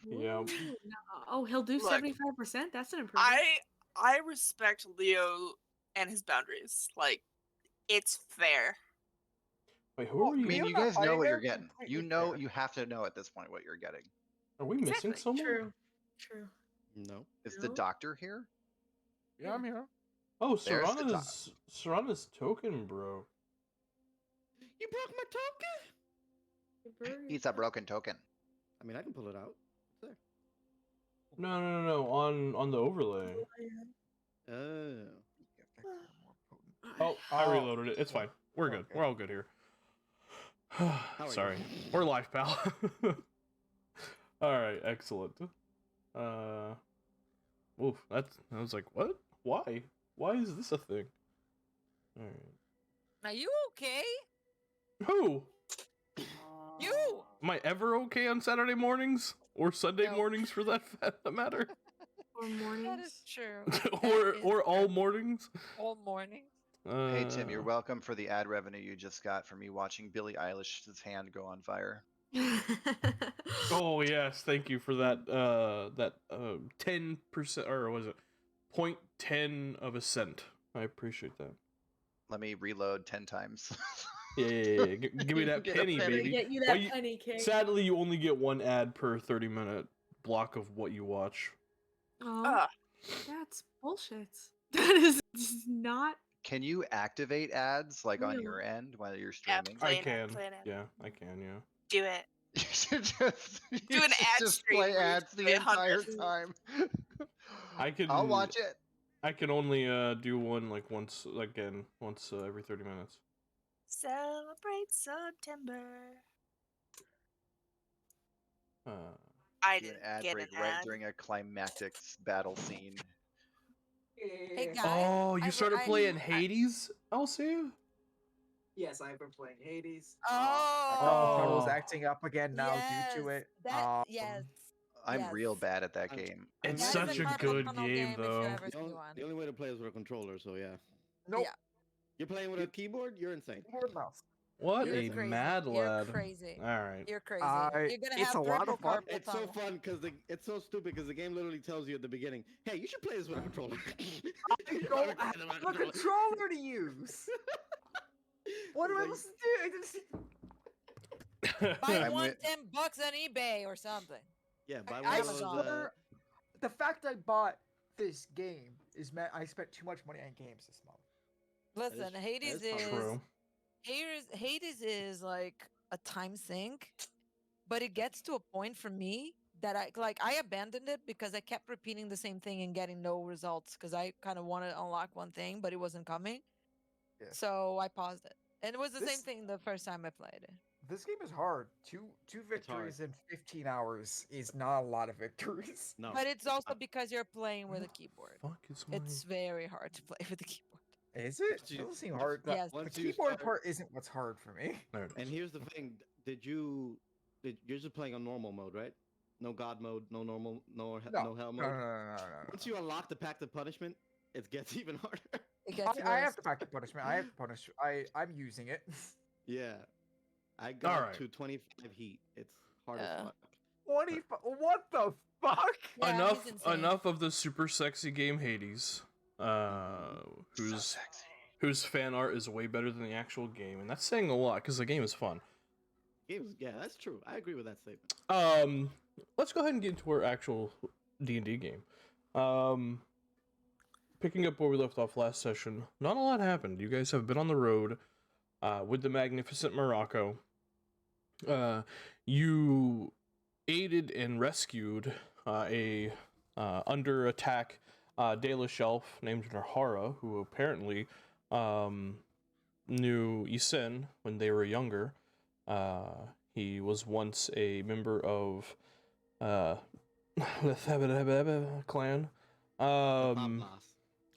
Yeah. Ooh, no. Oh, he'll do Look, 75%? That's an improvement. I respect Leo and his boundaries. Like, it's fair. Wait, who are I we? mean, you guys know what you're getting. You know, you have to know at this point what you're getting. Are we missing Exactly. someone? True. True. No. Is the doctor here? Yeah, I'm here. Oh, There's the Serana's token, bro. You broke my token? He's a broken token. I mean, I can pull it out. It's there. No. On the overlay. Oh. Oh, I reloaded it. It's fine. We're good. We're all good here. Sorry. We're live, pal. Alright, excellent. Oof, I was like, what? Why? Why is this a thing? Alright. Are you okay? Who? You! Am I ever okay on Saturday mornings? Or Sunday mornings for that matter? Or mornings. That is true. or all mornings? All mornings. Hey Tim, you're welcome for the ad revenue you just got from me watching Billie Eilish's hand go on fire. Oh yes, thank you for that. 10%, or was it 0.10 of a cent? I appreciate that. Let me reload 10 times. Yeah. Give me that penny, baby. Get you that penny, King. Sadly, you only get one ad per 30-minute block of what you watch. Oh, that's bullshit. That is not. Can you activate ads like on your end while you're streaming? I can. Yeah, I can. Yeah. Do it. You should just do an ad just stream play where you ads the play entire 100. time. I can. I'll watch it. I can only do one like once every 30 minutes. Celebrate September. I didn't get an ad right during a climactic battle scene. Hey guys, Oh, you started playing Hades, Elsie? Yes, I've been playing Hades. Oh. My control's acting up again now due to it. Yes. I'm real bad at that game. It's such a good game, though. The only way to play is with a controller, so yeah. Nope. Yeah. You're playing with a keyboard? You're insane. Keyboard mouse. What You're a crazy. mad lad. You're crazy. All right. You're crazy. You're gonna it's have a lot of fun. It's so fun because it's so stupid because the game literally tells you at the beginning, "Hey, you should play this with a controller." I don't have a controller to use. What am I supposed to do? Buy one $10 on eBay or something. Yeah, buy one I of those. swear, the fact I bought this game is I spent too much money on games this month. Listen, Hades is like a time sink, but it gets to a point for me that I abandoned it because I kept repeating the same thing and getting no results because I kind of wanted to unlock one thing, but it wasn't coming. Yeah. So I paused it. And it was the same thing the first time I played it. This game is hard. Two victories in 15 hours is not a lot of victories. No. But it's also because you're playing with a keyboard. It's very hard to play with a keyboard. Is it? It doesn't seem hard. Yes. The keyboard part isn't what's hard for me. And here's the thing: you're just playing on normal mode, right? No God mode, no normal, no hell mode. No. Once you unlock the Pact of Punishment, it gets even harder. I have the Pact of Punishment. I have to punish. I'm using it. Yeah, I got to 25 heat. It's hard as fuck. 20. What the fuck? Yeah, enough of the super sexy game Hades. Whose fan art is way better than the actual game, and that's saying a lot because the game is fun. Yeah, that's true. I agree with that statement. Let's go ahead and get into our actual D&D game. Picking up where we left off last session, not a lot happened. You guys have been on the road with the magnificent Morocco. You aided and rescued a under attack De La Shelf named Nevarra, who apparently knew Isen when they were younger. He was once a member of the clan.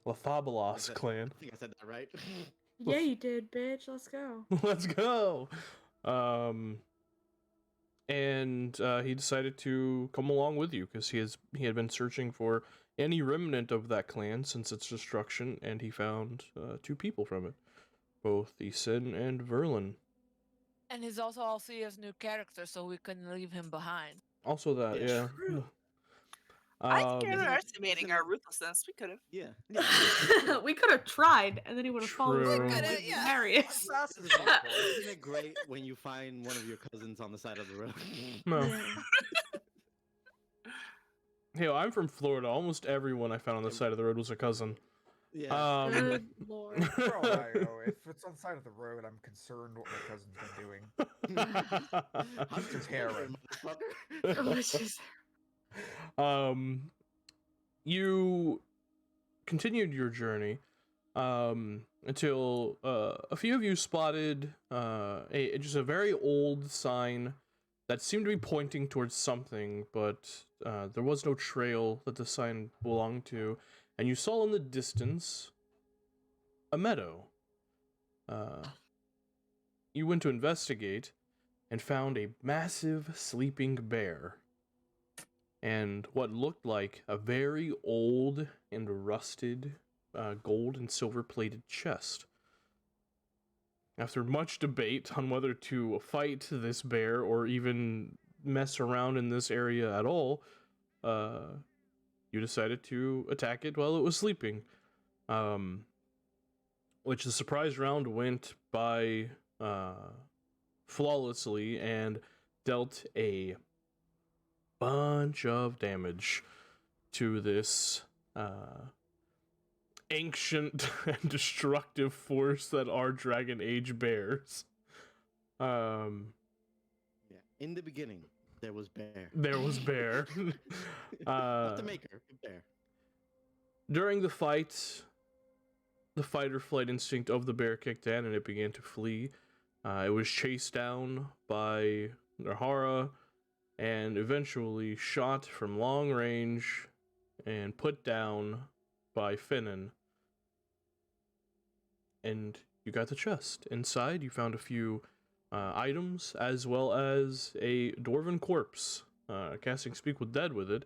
Lathabalos clan. I think I said that right. Yeah, you did, bitch. Let's go. Let's go. And he decided to come along with you because he had been searching for any remnant of that clan since its destruction, and he found 2 people from it, both Isen and Verlin. And he's also Alcia's new character, so we couldn't leave him behind. Also that, yeah. True. I Um, think you're Isn't underestimating it- our ruthlessness. We could have. Yeah. We could have tried, and then he would have followed True. through We with coulda, yeah. Marius. Fast as Isn't possible. isn't it great when you find one of your cousins on the side of the road? no. Yeah. Hey, I'm from Florida. Almost everyone I found on the side of the road was a cousin. Yeah. Good lord. For Ohio, if it's on the side of the road, I'm concerned what my cousin's been doing. Hunter's Just heroin. motherfucker. Oh, it's just You continued your journey until a few of you spotted just a very old sign that seemed to be pointing towards something, but there was no trail that the sign belonged to, and you saw in the distance a meadow. You went to investigate and found a massive sleeping bear and what looked like a very old and rusted gold and silver plated chest. After much debate on whether to fight this bear or even mess around in this area at all, you decided to attack it while it was sleeping. Which the surprise round went by flawlessly and dealt a bunch of damage to this ancient and destructive force that are Dragon Age bears. Yeah. In the beginning, there was bear. There was bear. Not the maker, bear. During the fight, the fight or flight instinct of the bear kicked in and it began to flee. It was chased down by Nevarra and eventually shot from long range and put down by Finnan. And you got the chest. Inside, you found a few items as well as a dwarven corpse. Casting Speak with Dead with it,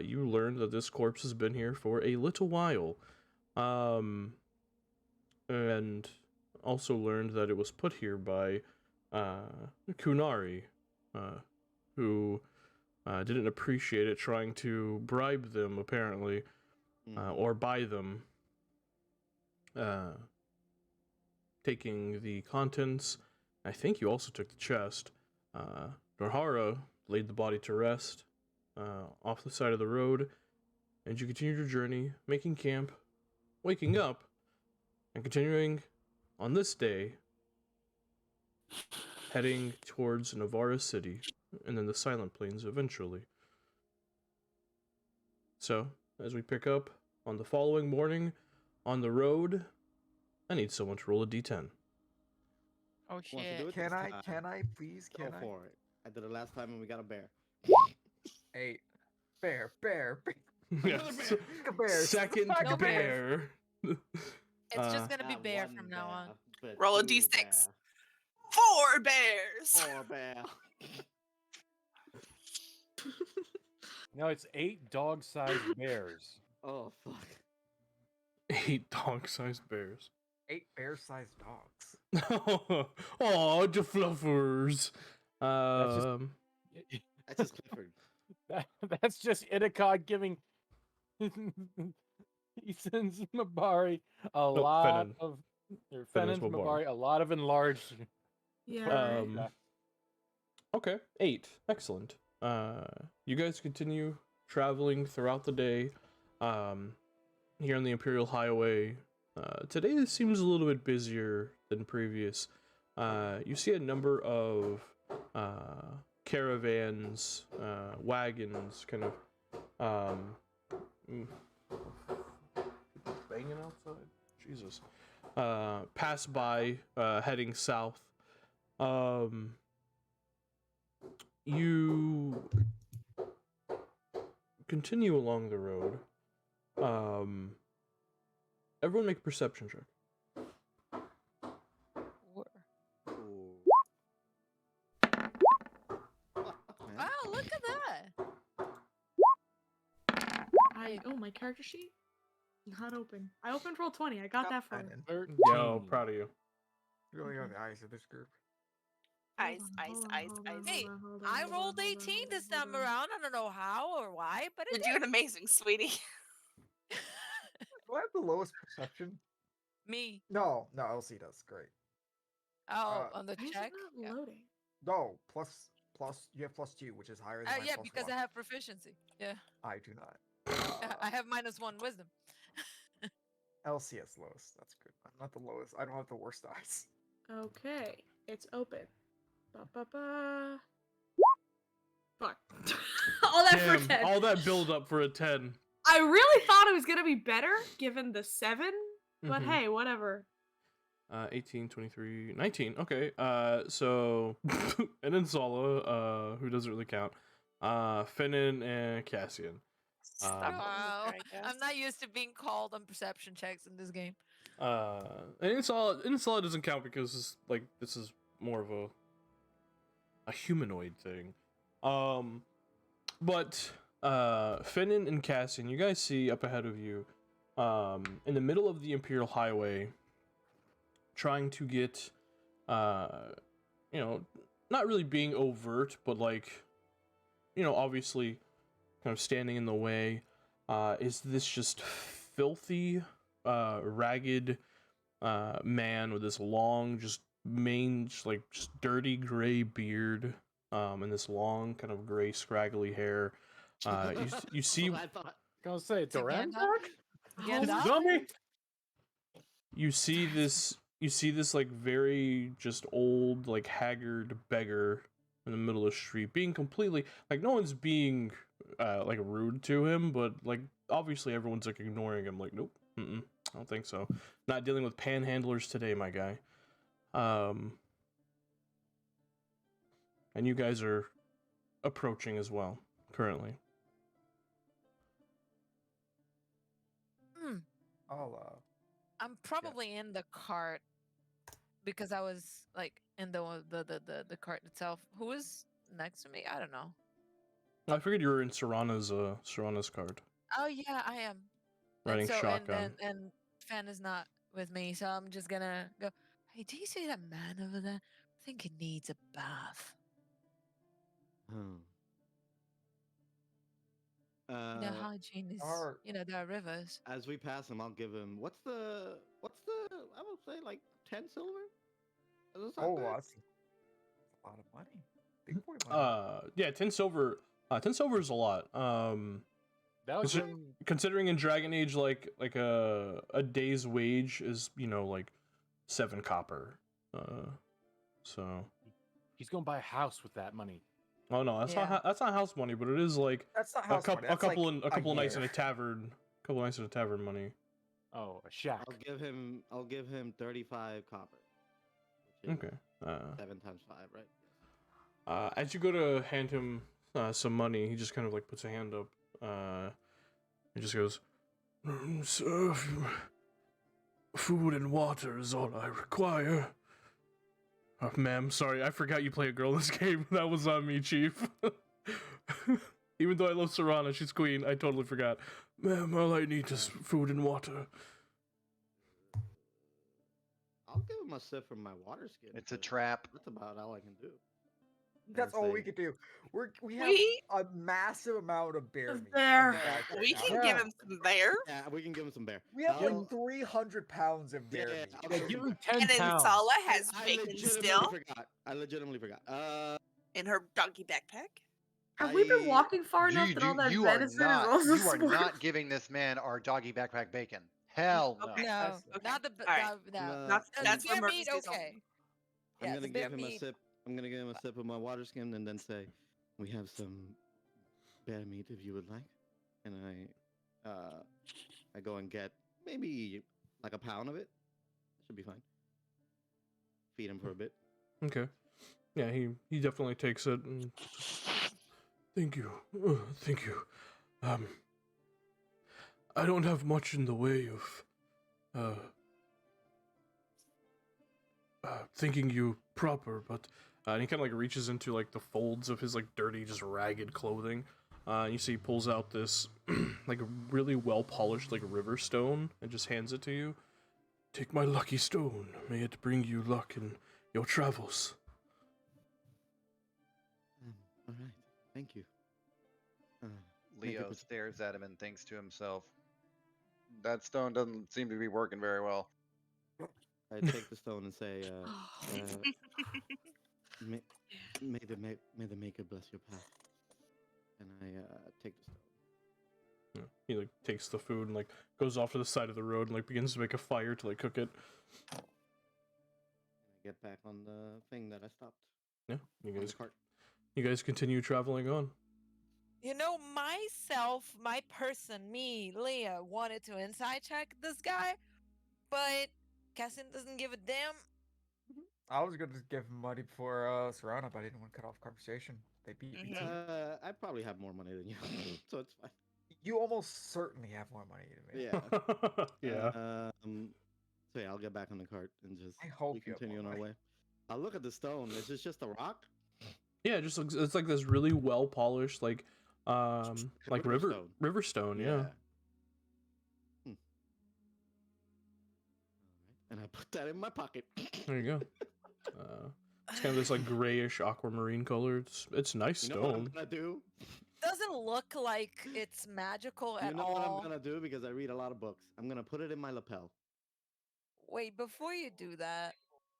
you learned that this corpse has been here for a little while. And also learned that it was put here by Kunari, who didn't appreciate it, trying to bribe them, apparently, or buy them, taking the contents. I think you also took the chest. Nevarra laid the body to rest off the side of the road, and you continued your journey, making camp, waking up, and continuing on this day, heading towards Nevarra City, and then the Silent Plains eventually. So, as we pick up on the following morning on the road, I need someone to roll a d10. Oh Want to do shit. it Can this I? time? Can I? Please? Go Can I? for it. I did it last time and we got a bear. 8. Bear. Bear. Bear. Yes. A bear. Second Fuck a bear. It's just gonna be Not bear one from now on. but Roll a two d6. bear. 4 bears. 4 bear. No, it's 8 dog-sized bears. Oh fuck. 8 dog-sized bears. 8 bear-sized dogs. Oh, the fluffers. just- That's just Clifford. That's just Itakad giving he sends Mabari a lot Fennin. of or Fennen's Fennen's Mabari. Mabari a lot of enlarged. yeah. Yeah. Okay, 8. Excellent. You guys continue traveling throughout the day. Here on the Imperial Highway. Today seems a little bit busier than previous. You see a number of caravans, wagons, kind of banging outside. Jesus. Pass by, heading south. You continue along the road. Everyone make a perception check. Wha- Ooh. Man. Wow, look at that. Oh, my character sheet? Not open. I opened roll 20. I got that for it. Fennin. 13. Yo, proud of you. You really are the eyes of this group. Ice, ice, ice, ice. Hey, I rolled 18 this time around. I don't know how or why, but You're it doing amazing, sweetie. did. Do I have the lowest perception? Me. No, Elsie does. Great. Oh, Uh, on the Why is it check. not Yeah. loading? No, you have +2, which is higher than my Yeah, plus because 1. I have proficiency. Yeah, I do not. I have -1 wisdom. Elsie has lowest. That's good. I'm not the lowest. I don't have the worst eyes. Okay, it's open. Ba ba ba. Fuck. All that for 10. all that build up for a 10. I really thought it was gonna be better given the 7, but Mhm. hey, whatever. 18, 23, 19. Okay. So and then Zala, who doesn't really count. Finnan and Cassian. Stop Wow, it, Dracus. I'm not used to being called on perception checks in this game. And Insala doesn't count because this is more of a humanoid thing. But Finnan and Cassian, you guys see up ahead of you, in the middle of the Imperial Highway, trying to get, not really being overt, but obviously kind of standing in the way, is this just filthy, ragged, man with this long, just dirty gray beard, and this long kind of gray scraggly hair. You see, That's what I thought. Gonna say Is it Duran? Gandalf? Gandalf? Zombie? you see this like very just old, like haggard beggar in the middle of the street, being completely like, no one's being like rude to him, but like obviously everyone's like ignoring him, like, nope, I don't think so. Not dealing with panhandlers today, my guy. And you guys are approaching as well currently. I'll I'm probably in the cart because I was like in the cart itself. Who is next to me? I don't know. I figured you were in Serana's card, Oh yeah, I am. riding and so shotgun. and Fan is not with me, so I'm just gonna go. Hey, do you see that man over there? I think he needs a bath. You know, hygiene is. our- There are rivers. As we pass him, I'll give him. What's the? I would say like 10 silver. Does that sound oh, good? that's a lot of money. Big boy money. Yeah, 10 silver. 10 silver is a lot. That was Consider- considering in Dragon Age, like a day's wage is like 7 copper. So. he's gonna buy a house with that money. Oh no, that's Yeah. that's not house money, but it is like That's not a house couple money. That's like a couple nights in a year. tavern, couple nights in a tavern money. Oh, a shack. I'll give him 35 copper. Which is Okay. 7 times 5, right? As you go to hand him some money, he just kind of like puts a hand up. He just goes, "Sir, food and water is all I require." Ma'am, sorry, I forgot you play a girl in this game. That was on me, Chief. Even though I love Serana, she's queen, I totally forgot. Ma'am, all I need is food and water. I'll give him a sip from my water skin. It's a but trap. That's about all I can do. That's Gonna all we say- could do. We have We- a massive amount of bear Of meat. bear. Right We now. can give him some bear. Yeah, we can give him some bear. We have I'll- like 300 pounds of bear Yeah, meat. I'll Yeah, give him 10 And then pounds. Sala has I bacon legitimately still forgot. I legitimately forgot. in her donkey backpack. Have we been I- walking far enough that all that you are venison not. is also You are spoiled? not giving this man our doggy backpack bacon. Hell no. Okay. No, Okay. not the. All right. No. No. That's The that's bear where meat, Murphy's okay. I'm Yeah, gonna the bear give him a meat. sip. I'm gonna give him a sip of my water skin and then say, "We have some bear meat if you would like." And I go and get maybe like a pound of it. Should be fine. Feed him for a bit. Okay. Yeah, he definitely takes it and thank you. Thank you. I don't have much in the way of thinking you proper, but and he kind of like reaches into like the folds of his like dirty, just ragged clothing. And you see he pulls out this like really well polished like river stone and just hands it to you. Take my lucky stone. May it bring you luck in your travels. All right. Thank you. Leo percent. stares at him and thinks to himself, "That stone doesn't seem to be working very well." I take the stone and say, may, may the maker bless your path. And I take the stone. Yeah. He like takes the food and like goes off to the side of the road and like begins to make a fire to like cook it. And I get back on the thing that I stopped. Yeah, you On the guys cart. continue traveling on. You know, myself, my person, me, Leah, wanted to inside check this guy, but Cassin doesn't give a damn. I was gonna give him money before Serrano, but I didn't want to cut off conversation. They beat me. I probably have more money than you, so it's fine. You almost certainly have more money than me. Yeah. Yeah. So yeah, I'll get back on the cart and just I hope we you have continue on more our money. way. I'll look at the stone. Is this just a rock? Yeah, it just looks it's like this really well polished like Riverstone. riverstone, yeah. All right. And I put that in my pocket. There you go. It's kind of this like grayish aquamarine color. It's nice You know what I'm stone. gonna do? Doesn't look like it's magical at You know all. what I'm gonna do because I read a lot of books. I'm gonna put it in my lapel. Wait, before you do that,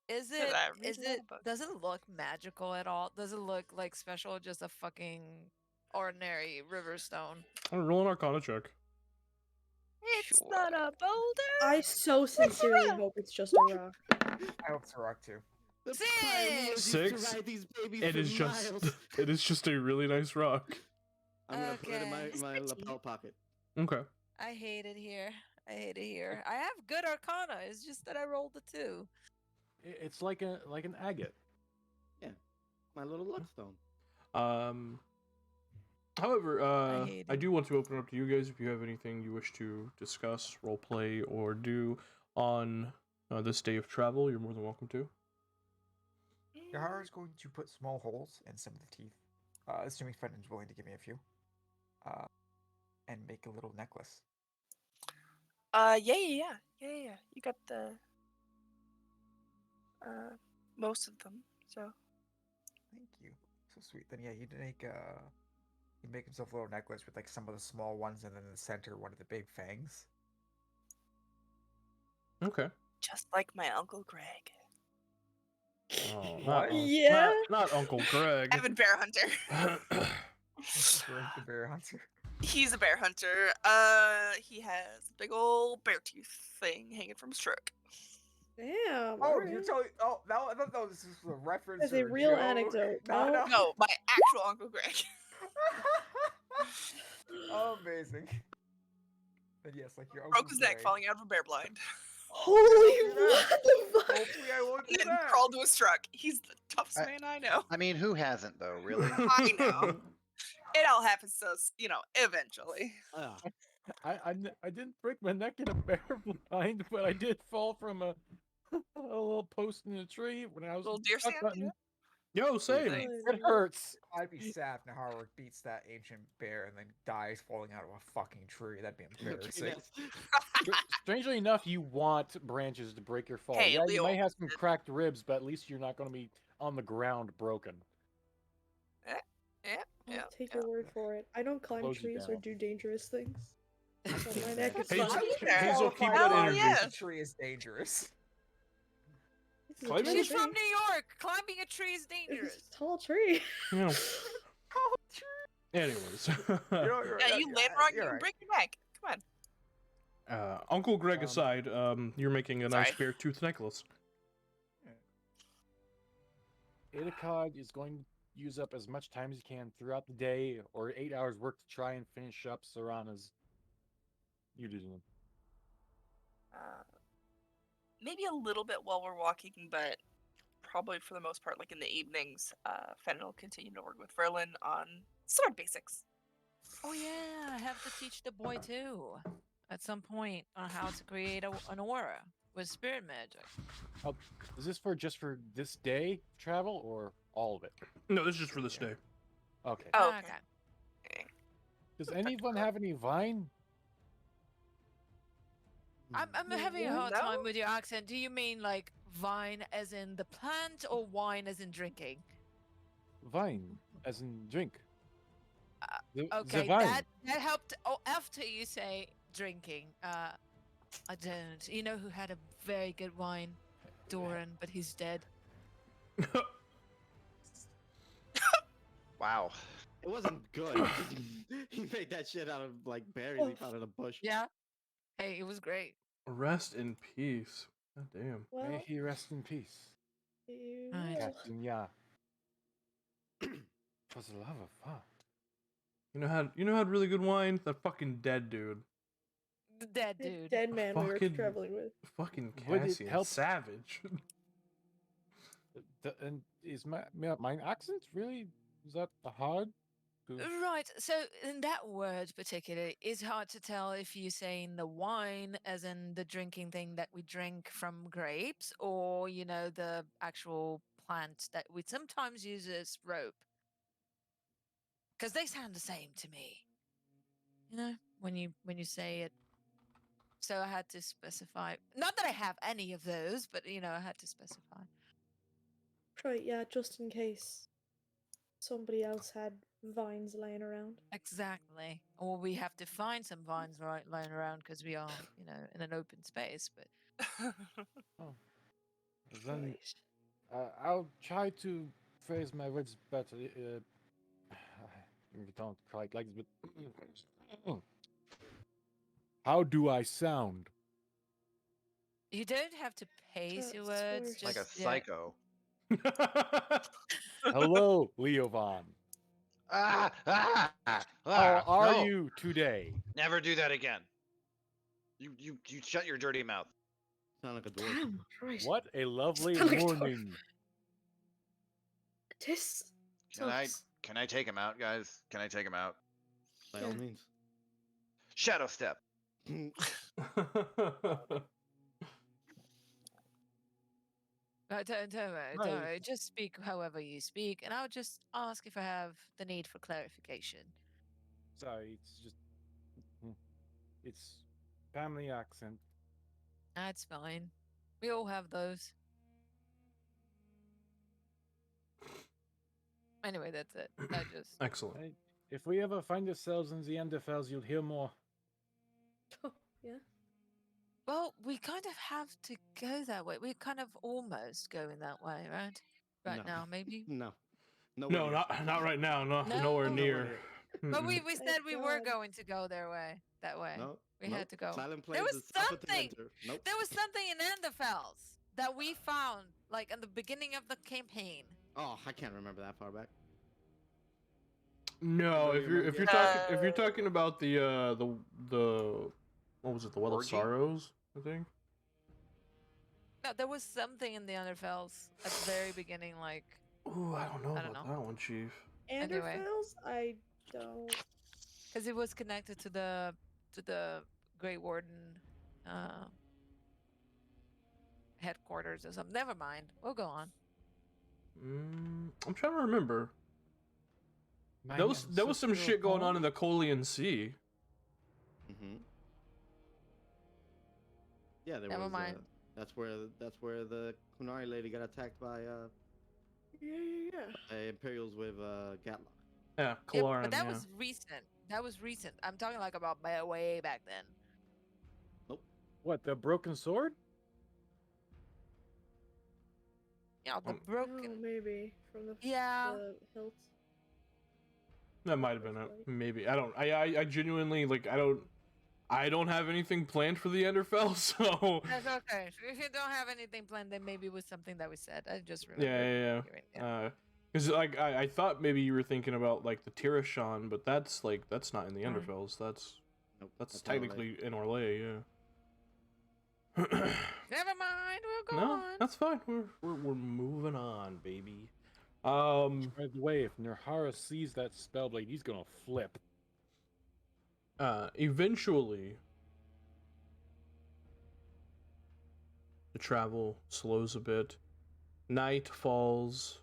is Look at it that, read is a lot it of books. does it look magical at all? Does it look like special, just a fucking ordinary river stone? I'm roll an Arcana check. It's not a boulder. I so sincerely hope it's just a rock. I hope it's a rock too. The Six! pioneers used to Six? ride these babies It for is just miles. it is just a really nice rock. I'm gonna put it in Okay. my lapel pocket. Okay. I hate it here. I hate it here. I have good arcana. It's just that I rolled a 2. It's like an agate. My little luck stone. However, hate I it. do want to open up to you guys if you have anything you wish to discuss, roleplay, or do on this day of travel. You're more than welcome to. Nevarra is going to put small holes in some of the teeth, assuming Fenton's willing to give me a few, and make a little necklace. Yeah. You got the most of them. So Thank you. So sweet. Then yeah, he'd make himself a little necklace with like some of the small ones, and then in the center one of the big fangs. Okay. just like my Uncle Greg. Oh, What? Yeah. not Uncle Greg. Avid bear hunter. Greg the bear hunter. He's a bear hunter. He has a big old bear tooth thing hanging from his trunk. Damn. Oh, alright. you're telling? Oh, that, I thought that was just a reference. As a or real joke. anecdote. No, no. No, my actual Uncle Greg. Oh, amazing. But yes, like your Uncle Broke his neck Greg. falling out of a bear blind. Holy do that. what the fuck? Hopefully, I won't do And then that. crawled to his truck. He's the toughest I- man I know. I mean, who hasn't though? Really? I know. It all happens so, eventually. I didn't break my neck in a bear blind, but I did fall from a little post in a tree when I was Little deer duck stand, hunting. Yo, same. Nice. It hurts. I'd be sad if Nevarra beats that ancient bear and then dies falling out of a fucking tree. That'd be embarrassing. Strangely enough, you want branches to break your fall. Hey, yeah, you Leo. may have some cracked ribs, but at least you're not going to be on the ground broken. Yeah. Take your word for it. I don't climb Slows you trees or down. do dangerous things. So my neck is Hey, fine. Hazel, keep Hell that energy. yeah. A tree is dangerous. This is a Climbing tall She's tree. from New York. Climbing a tree is It's dangerous. a tall tree. Yeah. Oh, Anyways, Yeah, you land wrong, you you're can right. break your neck. Come on. Uncle Greg aside, you're making a nice Sorry. bear tooth necklace. Idacog is going to use up as much time as he can throughout the day, or 8 hours work to try and finish up Serana's. You do them. Maybe a little bit while we're walking, but probably for the most part, like in the evenings, Fenton will continue to work with Verlin on sword basics. Oh yeah, I have to teach the boy too, at some point, on how to create an aura with spirit magic. Is this for just for this day travel or all of it? No, this is just for this day. Okay. Oh, Okay. okay. Does anyone have any vine? I'm having a hard No? time with your accent. Do you mean like vine as in the plant or wine as in drinking? Vine. as in drink. The Okay, wine. that helped. Oh, after you say drinking, I don't. You know who had a very good wine? Doran, but he's dead. Wow. It wasn't good. He made that shit out of like berries he found in a bush. Yeah. Hey, it was great. Rest in peace. God damn. May Well, he rest in peace. you Right. will. Captain, yeah. For the love of fuck. You know had really good wine? That fucking dead dude. The dead The dude. dead man we were Fucking- traveling with. Fucking Would it Cassian. help- Savage. And is my accent really is that hard? to- Right. So in that word particularly, it's hard to tell if you're saying the wine as in the drinking thing that we drink from grapes, or the actual plant that we sometimes use as rope. Because they sound the same to me. When you say it. So I had to specify. Not that I have any of those, but I had to specify. Right, yeah, just in case somebody else had vines laying around. Exactly. Or we have to find some vines lying around because we are, in an open space. But Then Right. I'll try to phrase my words better. We don't quite like this, but how do I sound? you don't have to pace your That's words. worse. Just Like a yeah. psycho. Hello, Leovan. Ah, ah, ah, How are no. you today? Never do that again. You shut your dirty mouth. Sound like a dwarf. Damn, right. What a lovely Sound like a dwarf. morning. This Can sucks. I take him out, guys? Can I take him out? By all Yeah. means. Shadow step. Don't worry, No, don't it's- worry. Just speak however you speak, and I'll just ask if I have the need for clarification. Sorry, it's just it's family accent. That's fine. We all have those. Anyway, that's it. I just. Excellent. Hey, if we ever find ourselves in the Enderfells, you'll hear more. Oh, yeah. Well, we kind of have to go that way. We're kind of almost going that way, right? Right No. now, maybe. No. No, Nowhere near. not right now. No, No? nowhere Nowhere near. But we Thank said we were God. going to go that way. No. We no. had to go. Silent There Plains was is south of something. Tal'dorei. Nope. There was something in Enderfells that we found, like at the beginning of the campaign. Oh, I can't remember that far back. No, Really if you're remember talking about the what was it, the Well of Orgy? Sorrows, I think. No, there was something in the Enderfells at the very beginning, like Ooh, I don't know I don't about know. that one, Chief. Anyway. Anderfells? I don't. because it was connected to the Great Warden headquarters or something. Never mind. We'll go on. I'm trying to remember. My There was some ancestral shit going on home? in the Colian Sea. Mm-hmm. Yeah, there Never was. mind. That's where the Kunari lady got attacked by Yeah. Imperials with Gatlock. Yeah, Yeah, Kalaran, but that yeah. was recent. That was recent. I'm talking like about way back then. What, the broken sword? Yeah, the Um, Oh, broken. maybe from the Yeah. the hilt. That might have been it. Right. Maybe. I genuinely I don't have anything planned for the Enderfell, so That's okay. So if you don't have anything planned, then maybe it was something that we said. I just remember. yeah. hearing- Because like I thought maybe you were thinking about like the Tirashan, but that's not in the Right. Enderfells. That's Nope. that's Orlais. technically in Orlais, yeah. Never mind. We'll go No, on. that's fine. We're moving on, baby. By the way, if Nevarra sees that spellblade, he's gonna flip. Eventually the travel slows a bit. Night falls.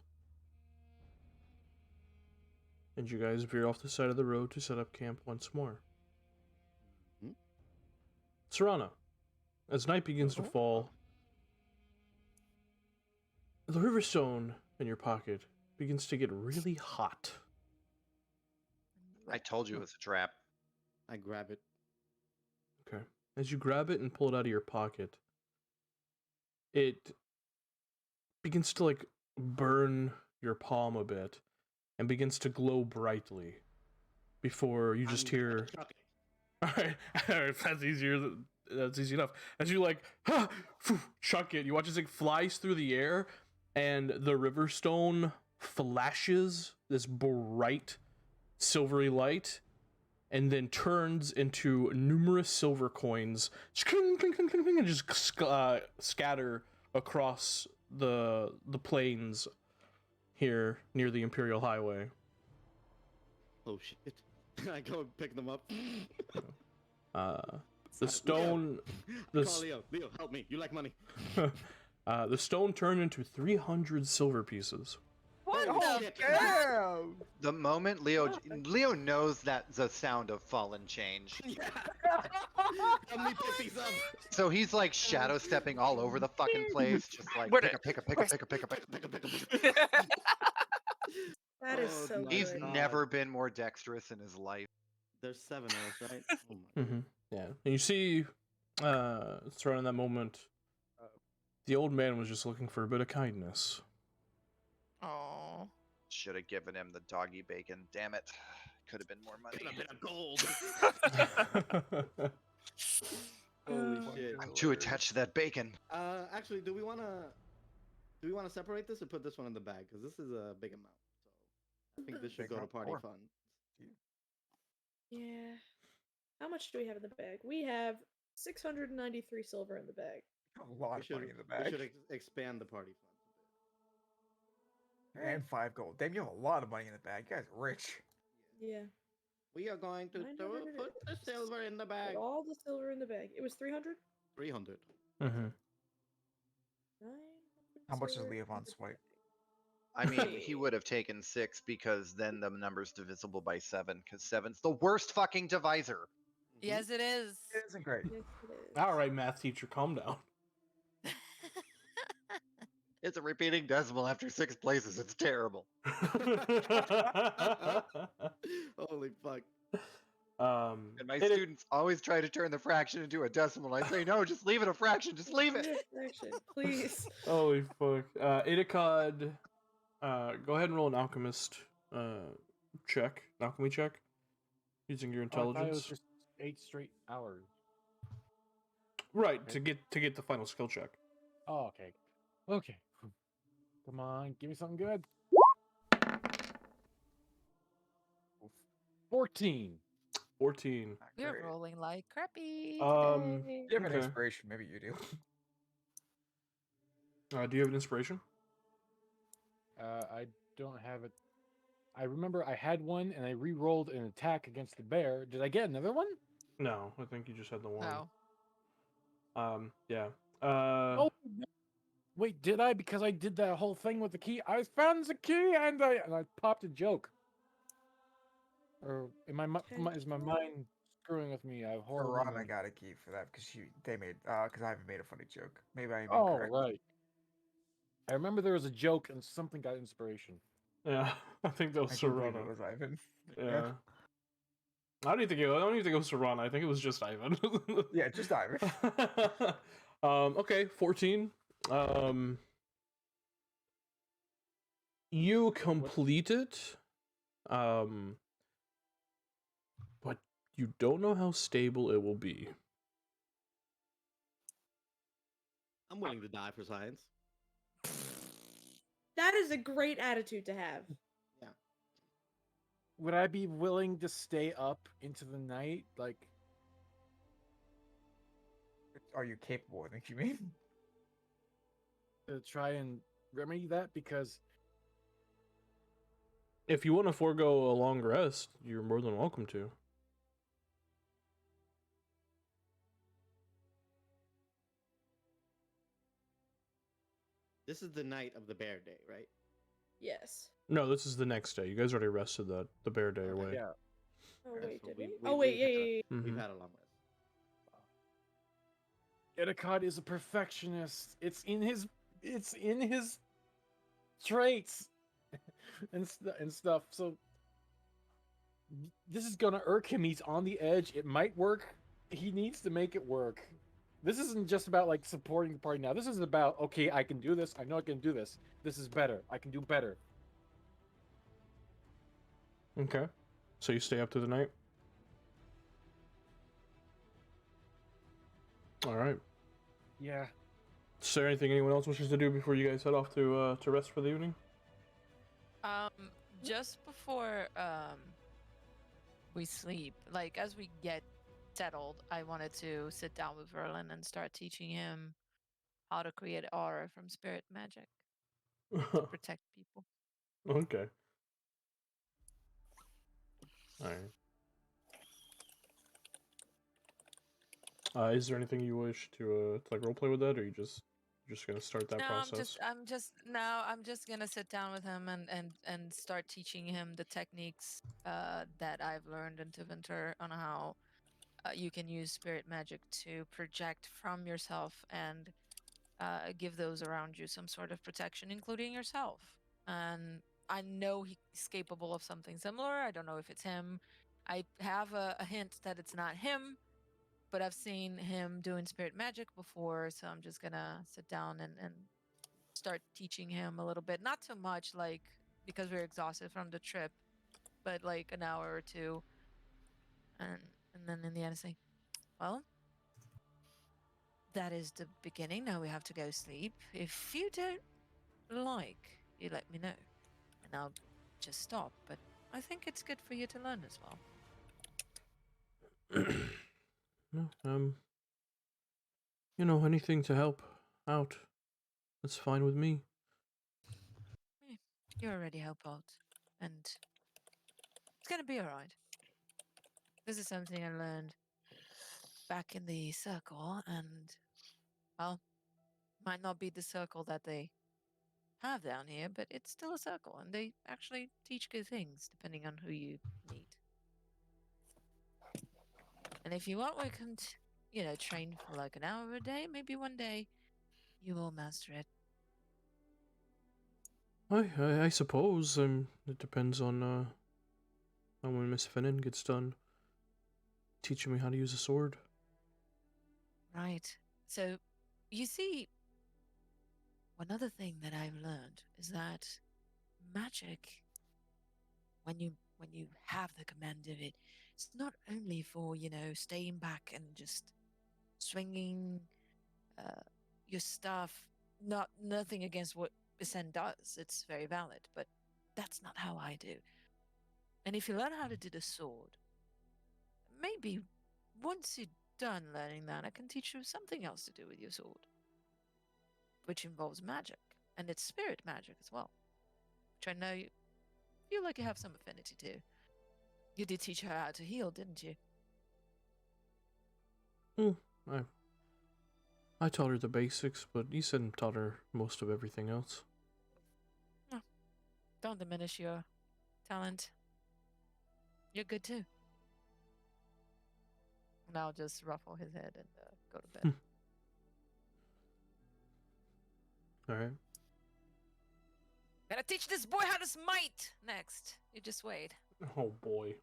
And you guys veer off the side of the road to set up camp once more. Hmm? Serana, as night begins to fall, the riverstone in your pocket begins to get really hot I told you it was a trap. I grab it. Okay. As you grab it and pull it out of your pocket, it begins to like burn your palm a bit and begins to glow brightly before you just I'm gonna hear. chuck it. Alright, that's easier. That's easy enough. As you like, chuck it, you watch as it flies through the air, and the river stone flashes this bright silvery light, and then turns into numerous silver coins, and just scatter across the plains here near the Imperial Highway. Oh shit! I go and pick them up. The stone, Call Leo. Leo, help me. You like money? the stone turned into 300 silver pieces. What Holy the shit. Damn! The moment Leo knows that the sound of fallen change. Yeah. Help me pick these up. So he's like shadow stepping all over the fucking place, just like Where pick did- a pick a pick a pick a pick a pick. That is Oh so my He's good. God. never been more dexterous in his life. There's 7 of us, right? Oh my. Mm-hmm. Yeah, and you see, it's around that moment, the old man was just looking for a bit of kindness. Oh. Should have given him the doggy bacon. Damn it. Could have been more money. Got a bit of gold. Holy shit. I'm too attached to that bacon. Actually, do we wanna separate this or put this one in the bag? Because this is a big amount. So I think this should Big go to amount, party or- fund. Yeah. How much do we have in the bag? We have 693 silver in the bag. A lot of money in the We bag. should expand the party funds a bit. And 5 gold. Damn, you have a lot of money in the bag. You guys are rich. Yeah. We are going to 900 put the silver in the bag. Put all the silver in the bag. It was 300? 300. Mm-hmm. 900 How much is silver in Leovon's the swipe? bag. I mean, he would have taken 6 because then the number's divisible by 7, because 7's the worst fucking divisor. Mhm. Yes, it is. It isn't great. Yes, it is. All right, math teacher, calm down. It's a repeating decimal after 6 places. It's terrible. Holy fuck. And my students always try to turn the fraction into a decimal. I say, no, just leave it a fraction. Just leave it. Fraction, please. Holy fuck. Idicod, go ahead and roll an alchemist check. Alchemy check. Using your Oh, I thought it was intelligence. just 8 straight hours. Right, Okay. to get the final skill check. Oh, okay. Okay. Come on, give me something good. 14. 14. Not We're great. rolling like crappy. Um, today. You have an Okay. inspiration, maybe you do. Do you have an inspiration? I don't have it. I remember I had one and I re-rolled an attack against the bear. Did I get another one? No, I think you just had the one. No. Yeah. Oh, no. Wait, did I? Because I did that whole thing with the key. I found the key and I popped a joke. Or am I, is my mind screwing with me? I have horrible. Rana memory. got a key for that because because I haven't made a funny joke. Maybe I'm Oh, incorrect. right. I remember there was a joke and something got inspiration. Yeah, I think that I was do believe Serrana. it was Ivan. Yeah. I don't even think it was Serrana. I think it was just Ivan. Yeah, just Ivan. Okay, 14. You complete it. But you don't know how stable it will be. I'm willing to die for science. That is a great attitude to have. Would I be willing to stay up into the night? Like, Are you capable? I think you mean. to try and remedy that? Because If you want to forego a long rest, you're more than welcome to. This is the night of the bear day, right? Yes. No, this is the next day. You guys already rested the bear day away. yeah, Oh Okay, wait, so did we- we? we- Oh wait, we yeah, had yeah, a- yeah. Mhm. We've had a long rest. Edicott is a perfectionist. It's in his traits and stuff. So this is gonna irk him. He's on the edge. It might work. He needs to make it work. This isn't just about like supporting the party now. This is about, okay, I can do this. I know I can do this. This is better. I can do better. Okay. So you stay up to the night? Alright. Yeah. Is there anything anyone else wishes to do before you guys head off to rest for the evening? Just before we sleep, like as we get settled, I wanted to sit down with Verlin and start teaching him how to create aura from spirit magic to protect people. Okay. Alright. Is there anything you wish to like roleplay with that, or you're just gonna start that No, process? I'm just gonna sit down with him and start teaching him the techniques that I've learned in Tevinter on how you can use spirit magic to project from yourself and give those around you some sort of protection, including yourself. And I know he's capable of something similar. I don't know if it's him. I have a hint that it's not him, but I've seen him doing spirit magic before, so I'm just gonna sit down and start teaching him a little bit. Not too much, like because we're exhausted from the trip, but like an hour or two, and then in the end, I say, "Well, that is the beginning. Now we have to go sleep. If you don't like, you let me know, and I'll just stop. But I think it's good for you to learn as well." No, anything to help out. That's fine with me. You already help out, and it's gonna be alright. This is something I learned back in the circle, and well, might not be the circle that they have down here, but it's still a circle, and they actually teach good things depending on who you meet. And if you want, we can, train for like an hour a day. Maybe one day you will master it. I suppose. It depends on when Miss Finnan gets done teaching me how to use a sword. Right. So, you see, one other thing that I've learned is that magic, when you have the command of it, it's not only for staying back and just swinging your stuff. Nothing against what Bisen does. It's very valid, but that's not how I do. And if you learn how to do the sword, maybe once you're done learning that, I can teach you something else to do with your sword, which involves magic, and it's spirit magic as well, which I know you feel like you have some affinity to. You did teach her how to heal, didn't you? I taught her the basics, but Ethan taught her most of everything else. Oh, don't diminish your talent. You're good too. And I'll just ruffle his head and go to bed. Alright. Gotta teach this boy how to smite next. You just wait. Oh boy.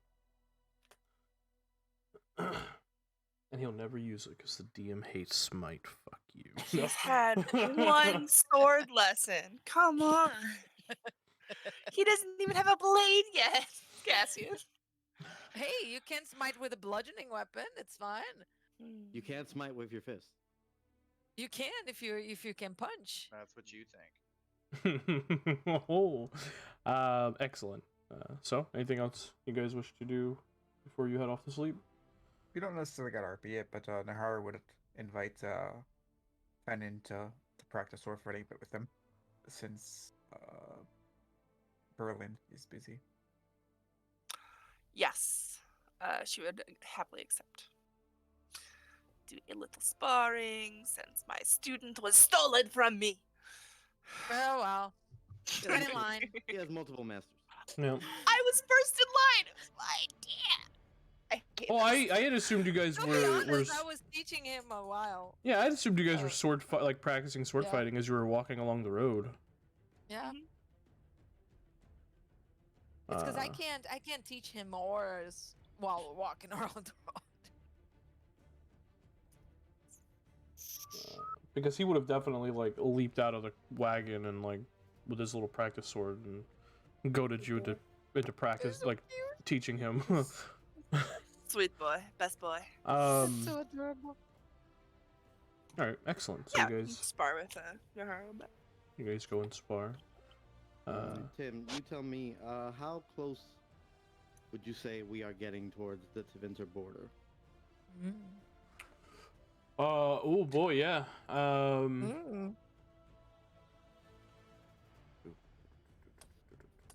And he'll never use it because the DM hates smite. Fuck you. He's had one sword lesson. Come on. He doesn't even have a blade yet, Cassius. Hey, you can smite with a bludgeoning weapon. It's fine. You can't smite with your fist. You can if you can punch. That's what you think. Oh, excellent. So, anything else you guys wish to do before you head off to sleep? We don't necessarily got RP yet, but Nevarra would invite Fennin to practice sword fighting bit with him, since Berlin is busy. Yes. She would happily accept. Do a little sparring since my student was stolen from me. Oh well. Get in line. He has multiple masters. No. I was first in line. It was my idea. Oh, I had assumed you guys To were. be honest, I was teaching him a while. Yeah, I assumed you guys were like practicing sword fighting as you were walking along the road. Yeah. It's because Uh, I can't teach him oars while we're walking around the road. because he would have definitely like leaped out of the wagon and like with his little practice sword and goaded you into practice, so like teaching him. Sweet boy, best boy. That's so adorable. All right, excellent. So Yeah, you you guys spar with Nevarra, but go and spar. Tim, you tell me, how close would you say we are getting towards the Tevinter border? Mm. Oh boy, yeah. Mm.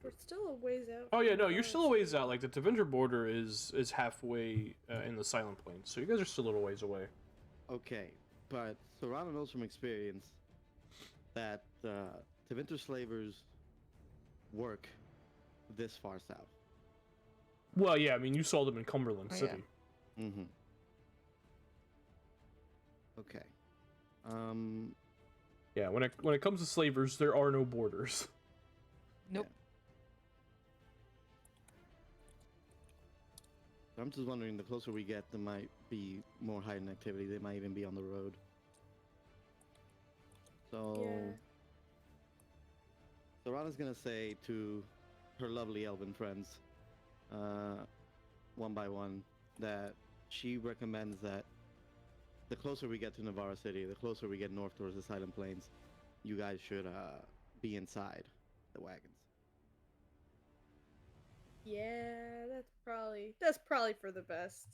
We're still a ways out. Oh yeah, from no, you're Nevarra still a ways City. out. Like the Tevinger border is halfway in the Silent Plains, so you guys are still a little ways away. Okay, but Serrano knows from experience that Tevinter slavers work this far south. Well, yeah, I mean you saw them in Cumberland Oh, yeah. City. Mm-hmm. Okay. Yeah, when it comes to slavers, there are no borders. Nope. So I'm just wondering, the closer we get, there might be more heightened activity. They might even be on the road. So, Yeah. Serrano's gonna say to her lovely elven friends, one by one, that she recommends that the closer we get to Nevarra City, the closer we get north towards the Silent Plains, you guys should be inside the wagons. Yeah, that's probably for the best.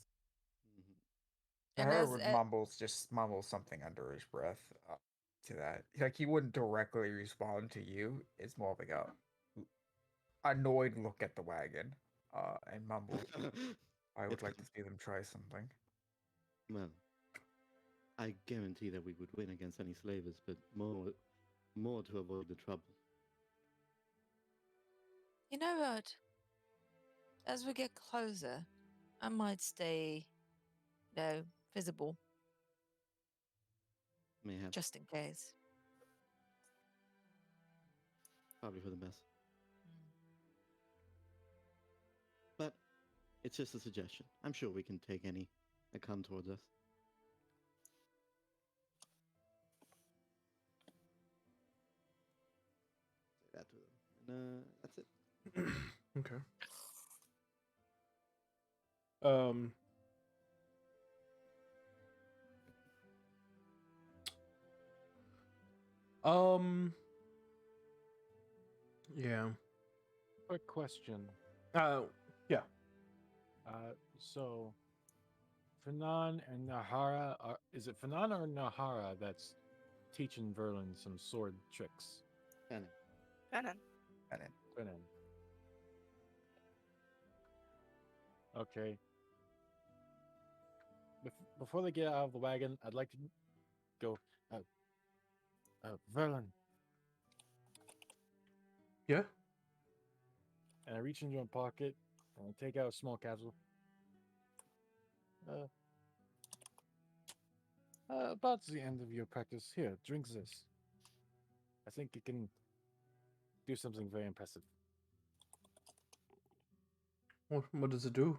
And Her as would a- just mumble something under his breath to that. Like he wouldn't directly respond to you. It's more of like a annoyed look at the wagon, and mumble. I would like to see them try something. Well, I guarantee that we would win against any slavers, but more to avoid the trouble. you know what? As we get closer, I might stay, visible, May have just in case. probably for the best, but it's just a suggestion. I'm sure we can take any that come towards us. Say that to them, and that's it. Okay. Um. Yeah. Quick question. Yeah. So, Fanan and Nahara is it Fanan or Nahara that's teaching Verlin some sword tricks? And Venom. Fanan. Okay. Before they get out of the wagon, I'd like to go. Verlin, Yeah. and I reach into my pocket and I take out a small capsule. About the end of your practice, here, drink this. I think it can do something very impressive. What does it do?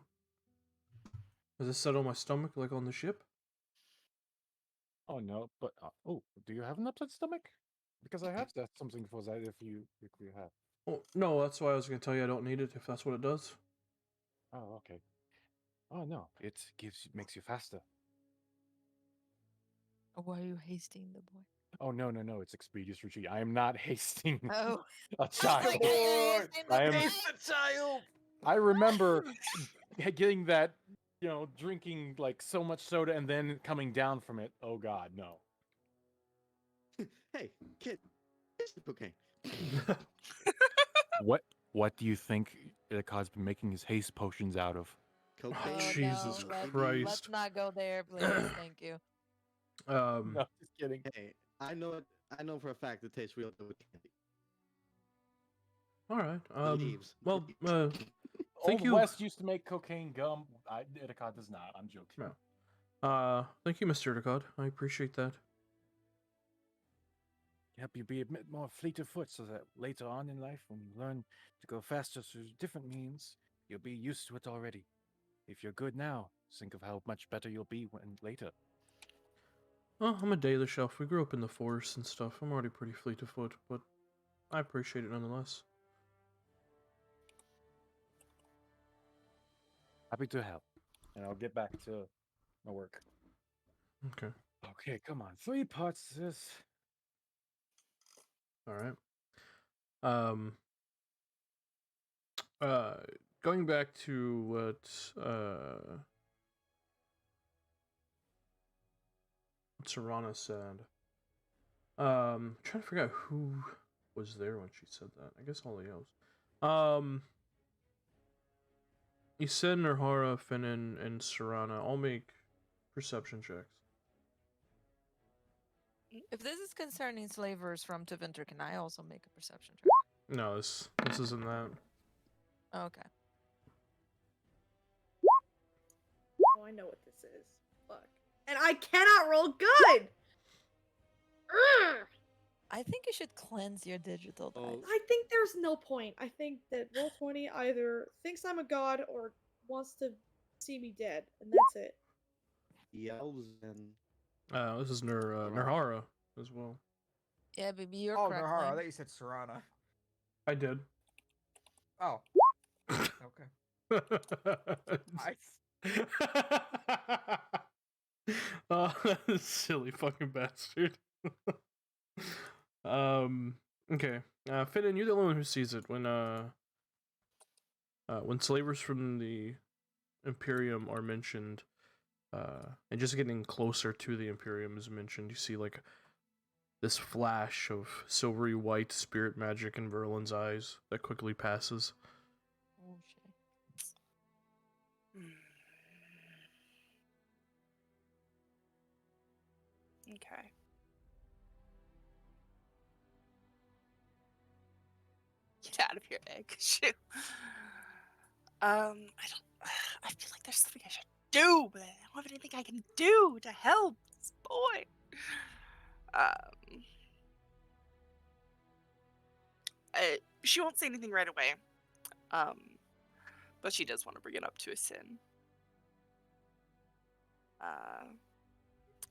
Does it settle my stomach like on the ship? Oh no, but do you have an upset stomach? Because I have something for that if you have. Oh no, that's why I was gonna tell you I don't need it if that's what it does. Oh, okay. Oh no, it makes you faster. Or were you hasting the boy? Oh no, it's expeditious retreat. I am not hasting Oh, a child. like, "Hey, hasting the I am. boy." child. I remember getting that, drinking like so much soda and then coming down from it. Oh God, no. hey, kid, it's the cocaine. What do you think Itakad's been making his haste potions out of? Cocaine. Oh, Jesus no, Christ. let's not go there, please. Thank you. No, just kidding. Hey, I know for a fact it tastes real good with candy. All right. Leaves. Well, Old you. West used to make cocaine gum. Itakad does not. I'm joking. No. Thank you, Mr. Decod. I appreciate that. help you be a bit more fleet of foot, so that later on in life, when you learn to go faster through different means, you'll be used to it already. If you're good now, think of how much better you'll be when later. Oh, I'm a daily shelf. We grew up in the forest and stuff. I'm already pretty fleet of foot, but I appreciate it nonetheless. Happy to help. And I'll get back to my work. Okay. Okay, come on. 3 parts to this. All right. Um. Going back to what Serana said. Trying to figure out who was there when she said that. I guess all the elves. You said Nevarra, Finnan, and Serana all make perception checks. If this is concerning slavers from Tevinter, can I also make a perception check? No, this isn't that. Okay. Oh, I know what this is. Fuck. And I cannot roll good! Urgh! I think you should cleanse your digital dice. Oh. I think there's no point. I think that Roll20 either thinks I'm a god or wants to see me dead, and that's it. The elves and This is Nevarra as well. Yeah, baby, you're Oh, correct. Nevarra, I Lane. thought you said Serana. I did. Oh. Okay. Nice. Oh, silly fucking bastard. Okay. Finnan, you're the only one who sees it when slavers from the Imperium are mentioned, and just getting closer to the Imperium is mentioned. You see like this flash of silvery white spirit magic in Verlin's eyes that quickly passes. Oh shit. Okay. Get out of here, egg. Shoot. I feel like there's something I should do, but I don't have anything I can do to help this boy. She won't say anything right away. But she does want to bring it up to a sin.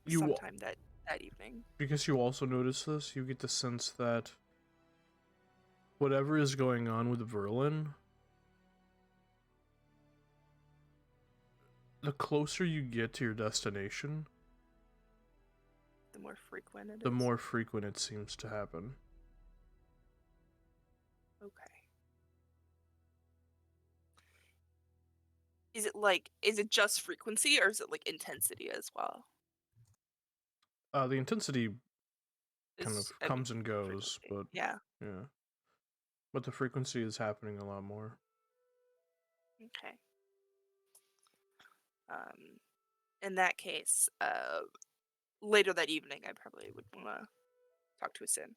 Sometime that evening. Because you also notice this, you get the sense that whatever is going on with Verlin, the closer you get to your destination, The more frequent it is. the more frequent it seems to happen. Okay. Is it just frequency or is it like intensity as well? The intensity kind Is- of comes and goes, frequency. but Yeah. but the frequency is happening a lot more. Okay. In that case, later that evening, I probably would want to talk to a sin.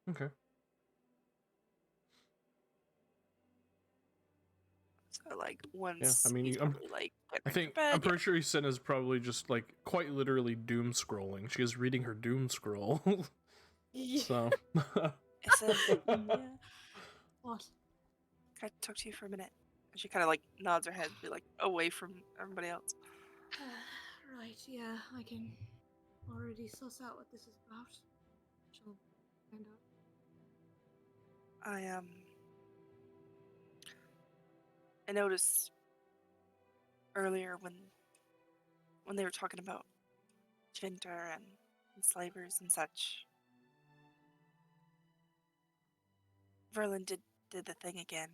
Okay. So like once I mean, he's I'm- probably like get I ready think for bed, I'm pretty sure Sen is probably just like quite literally doom scrolling. She is reading her doom scroll. So I said, Yeah. What? "Can I talk to you for a minute?" And she kind of like nods her head, be like away from everybody else. Right, yeah, I can already suss out what this is about. She'll find out. I noticed earlier when they were talking about Vinter and slavers and such. Verlin did the thing again.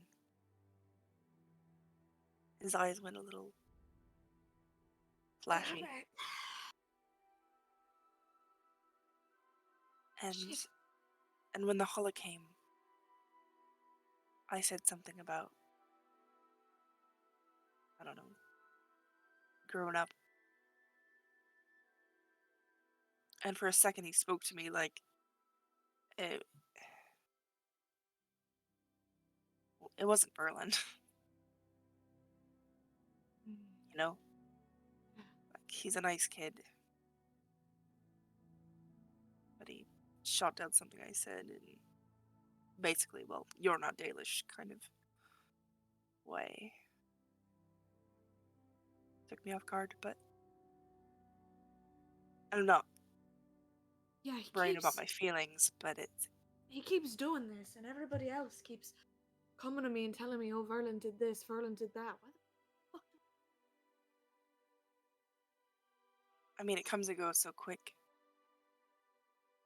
His eyes went a little flashy. Shit. And when the holla came, I said something about, I don't know, growing up. And for a second he spoke to me like it wasn't Verlin. You know? Like, he's a nice kid. shot down something I said in basically, well, you're not Dalish kind of way. Took me off guard, but I'm not Yeah, worrying about my feelings, but it's he keeps doing this, and everybody else keeps coming to me and telling me, "Oh, Verlin did this, Verlin did that." Why the fuck? I mean, it comes and goes so quick.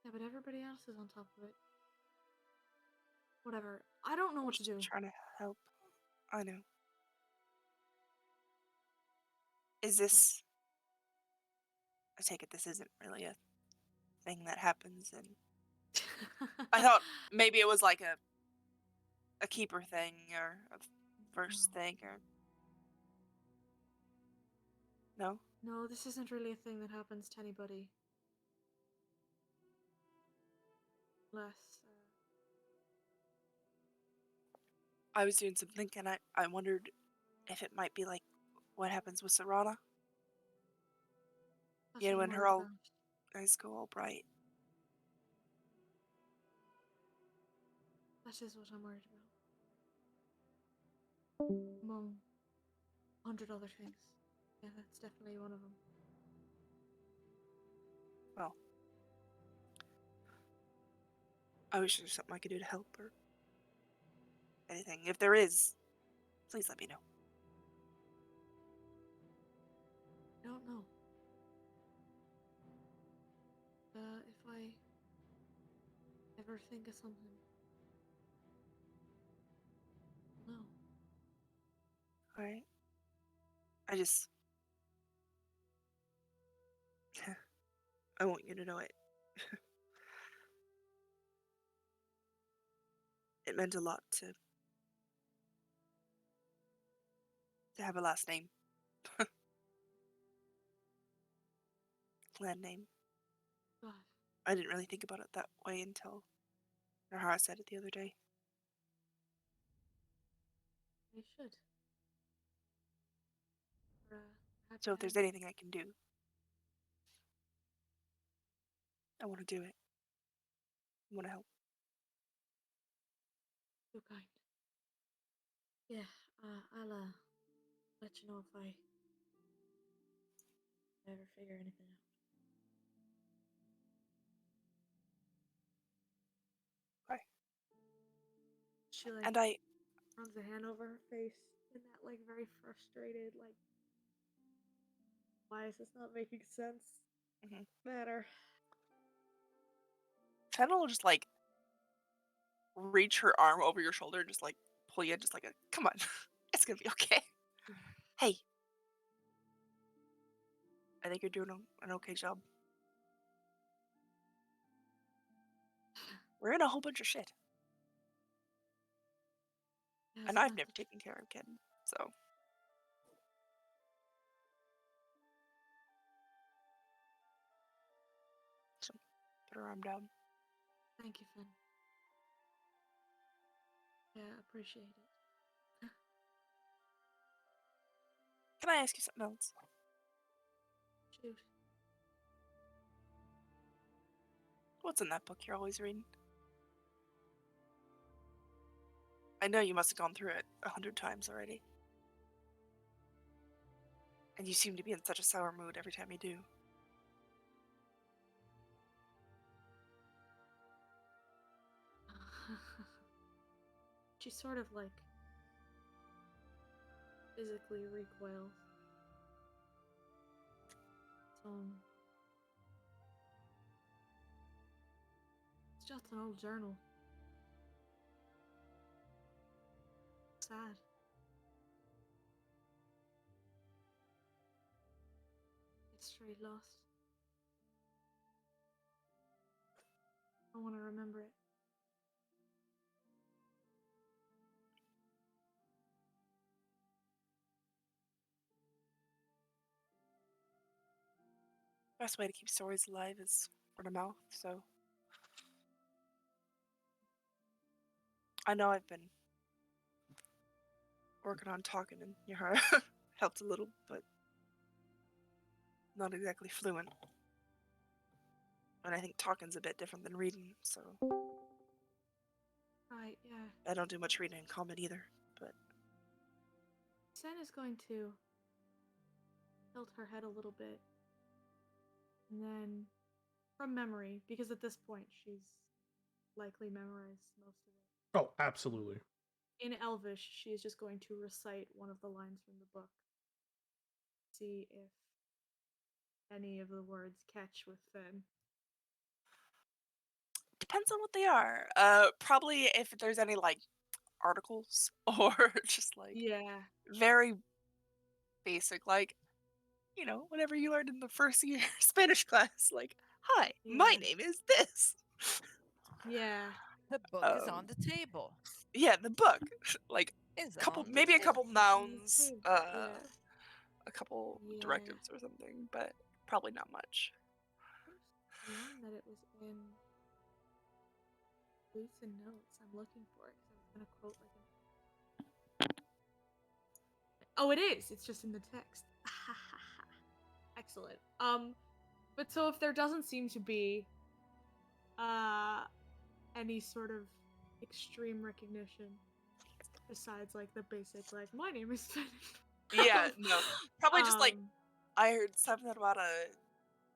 Yeah, but everybody else is on top of it. Whatever. I don't know what to do. Trying to help. I know. Is this? I take it this isn't really a thing that happens, and I thought maybe it was like a keeper thing or a verse thing or no. No, this isn't really a thing that happens to anybody. Unless, I was doing some thinking. I wondered if it might be like what happens with Serana. that's You know, what when I'm her worried all about. eyes go all bright. That is what I'm worried about. Among 100 other things. Yeah, that's definitely one of them. Well, I wish there's something I could do to help or anything. If there is, please let me know. I don't know. If I ever think of something. No. Alright. I just I want you to know it. It meant a lot to have a last name. Clan name. God. I didn't really think about it that way until Nevarra said it the other day. You should. We're, happy So if to there's help. anything I can do, I want to do it. I want to help. Too kind. Yeah, I'll let you know if I ever figure anything out. Okay. She like And I runs a hand over her face in that like very frustrated like, why is this not making sense? Matter. Fennel will just like reach her arm over your shoulder and just like pull you in, just like a come on. It's gonna be okay. Hey. I think you're doing an okay job. We're in a whole bunch of shit. Yeah, And so I've that's never taken care of a kid, so. So, put her arm down. Thank you, Finn. Yeah, appreciate it. Can I ask you something else? Shoot. What's in that book you're always reading? I know you must have gone through it 100 times already. And you seem to be in such a sour mood every time you do. She sort of like physically recoils. It's just an old journal. Sad. History lost. I want to remember it. Best way to keep stories alive is word of mouth, so. I know I've been working on talking and your heart helped a little, but not exactly fluent. And I think talking's a bit different than reading, so Right, yeah. I don't do much reading in common either. But Sen is going to tilt her head a little bit. And then, from memory, because at this point she's likely memorized most of it. Oh, absolutely. In Elvish, she is just going to recite one of the lines from the book. See if any of the words catch with Fen. depends on what they are. Probably if there's any like articles or just like Yeah. very basic, like whatever you learned in the first year Spanish class. Like, hi, my Yeah. name is this. Yeah. The book is on Um, the table. yeah, the book, like Is couple, on the maybe a couple table. nouns, Yeah. a couple Yeah. directives or something, but probably not much. There's one that it was in Boots and Notes. I'm looking for it because I was gonna quote like an. Oh, it is. It's just in the text. Excellent. But so if there doesn't seem to be any sort of extreme recognition besides like the basic like my name is Finn. Yeah, no, probably just like um, I heard something about a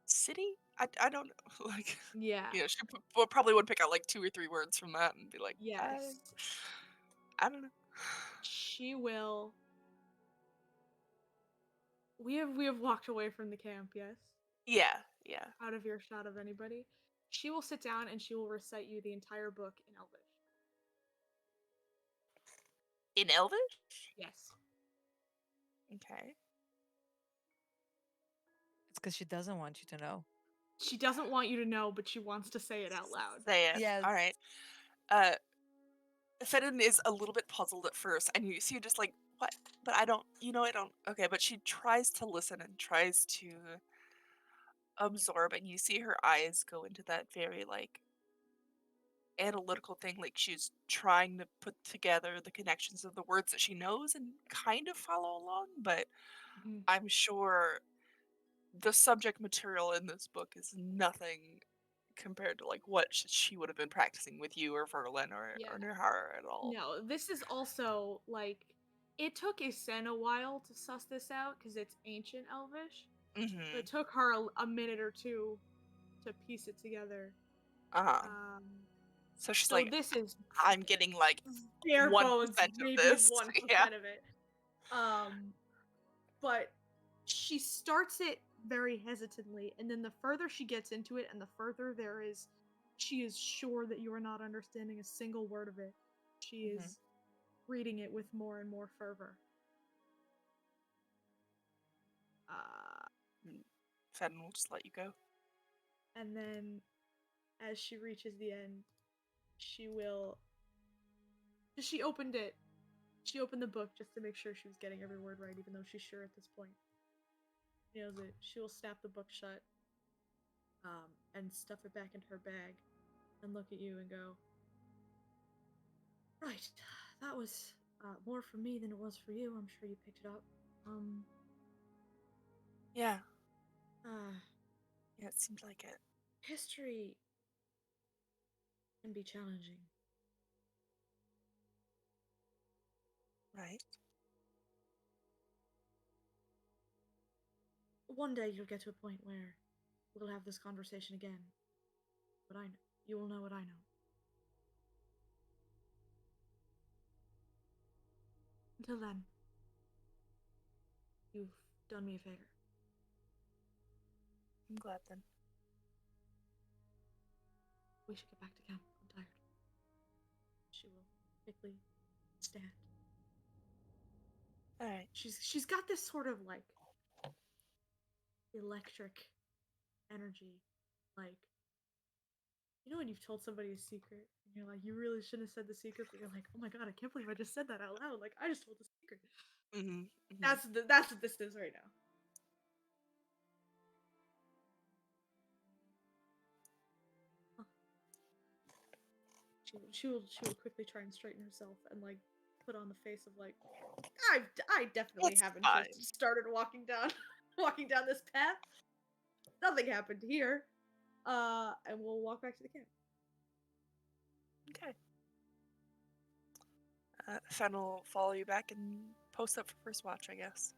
city. I don't know, like yeah. she probably would pick out like 2 or 3 words from that and be like, Yes. I don't know. She will. We have walked away from the camp, yes? Yeah, yeah. Out of earshot of anybody. She will sit down and she will recite you the entire book in Elvish. In Elvish? Yes. Okay. It's because she doesn't want you to know. She doesn't want you to know, but she wants to say it out loud. Say it. Yes. All right. Fedden is a little bit puzzled at first, and you see her just like, what? But I don't, I don't. Okay, but she tries to listen and tries to absorb, and you see her eyes go into that very like analytical thing, like she's trying to put together the connections of the words that she knows and kind of follow along, but Mhm. I'm sure the subject material in this book is nothing compared to like what she would have been practicing with you or Verlin Yeah. or Nevarra at all. No, this is also like it took Isen a while to suss this out because it's ancient Elvish. So it Mm-hmm. took her a minute or two to piece it together. Uh-huh. Um, So she's so like, this is I'm getting like bare 1% bones, of maybe this. 1% Yeah. of it. But she starts it very hesitantly, and then the further she gets into it, and the further she is sure that you are not understanding a single word of it. She Mhm. is reading it with more and more fervor. Fedden will just let you go. And then, as she reaches the end, she will. She opened it. She opened the book just to make sure she was getting every word right, even though she's sure at this point. She knows it. She will snap the book shut, and stuff it back into her bag, and look at you and go, right, that was more for me than it was for you. I'm sure you picked it up. Yeah. Uh, Yeah, it seems like it. history can be challenging. Right. One day you'll get to a point where we'll have this conversation again. But I know. You will know what I know. Until then, you've done me a favor. I'm glad then. We should get back to camp. I'm tired. She will quickly stand. Alright. She's got this sort of like electric energy. Like, you know when you've told somebody a secret and you're like, you really shouldn't have said the secret, but you're like, oh my god, I can't believe I just said that out loud. Like, I just told the secret. Mm-hmm. That's what this is right now. She will quickly try and straighten herself and like put on the face of like I definitely It's haven't fine. just started walking down walking down this path. Nothing happened here. And we'll walk back to the camp. Okay. Fen will follow you back and post up for first watch, I guess.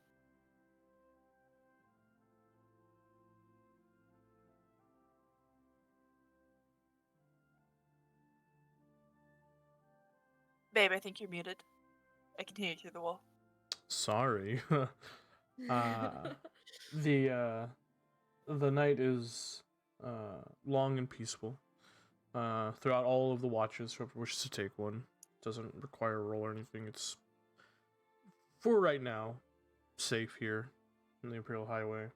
Babe, I think you're muted. I can hear you through the wall. Sorry. The night is long and peaceful. Throughout all of the watches, whoever wishes to take one, doesn't require a roll or anything. It's, for right now, safe here in the Imperial Highway.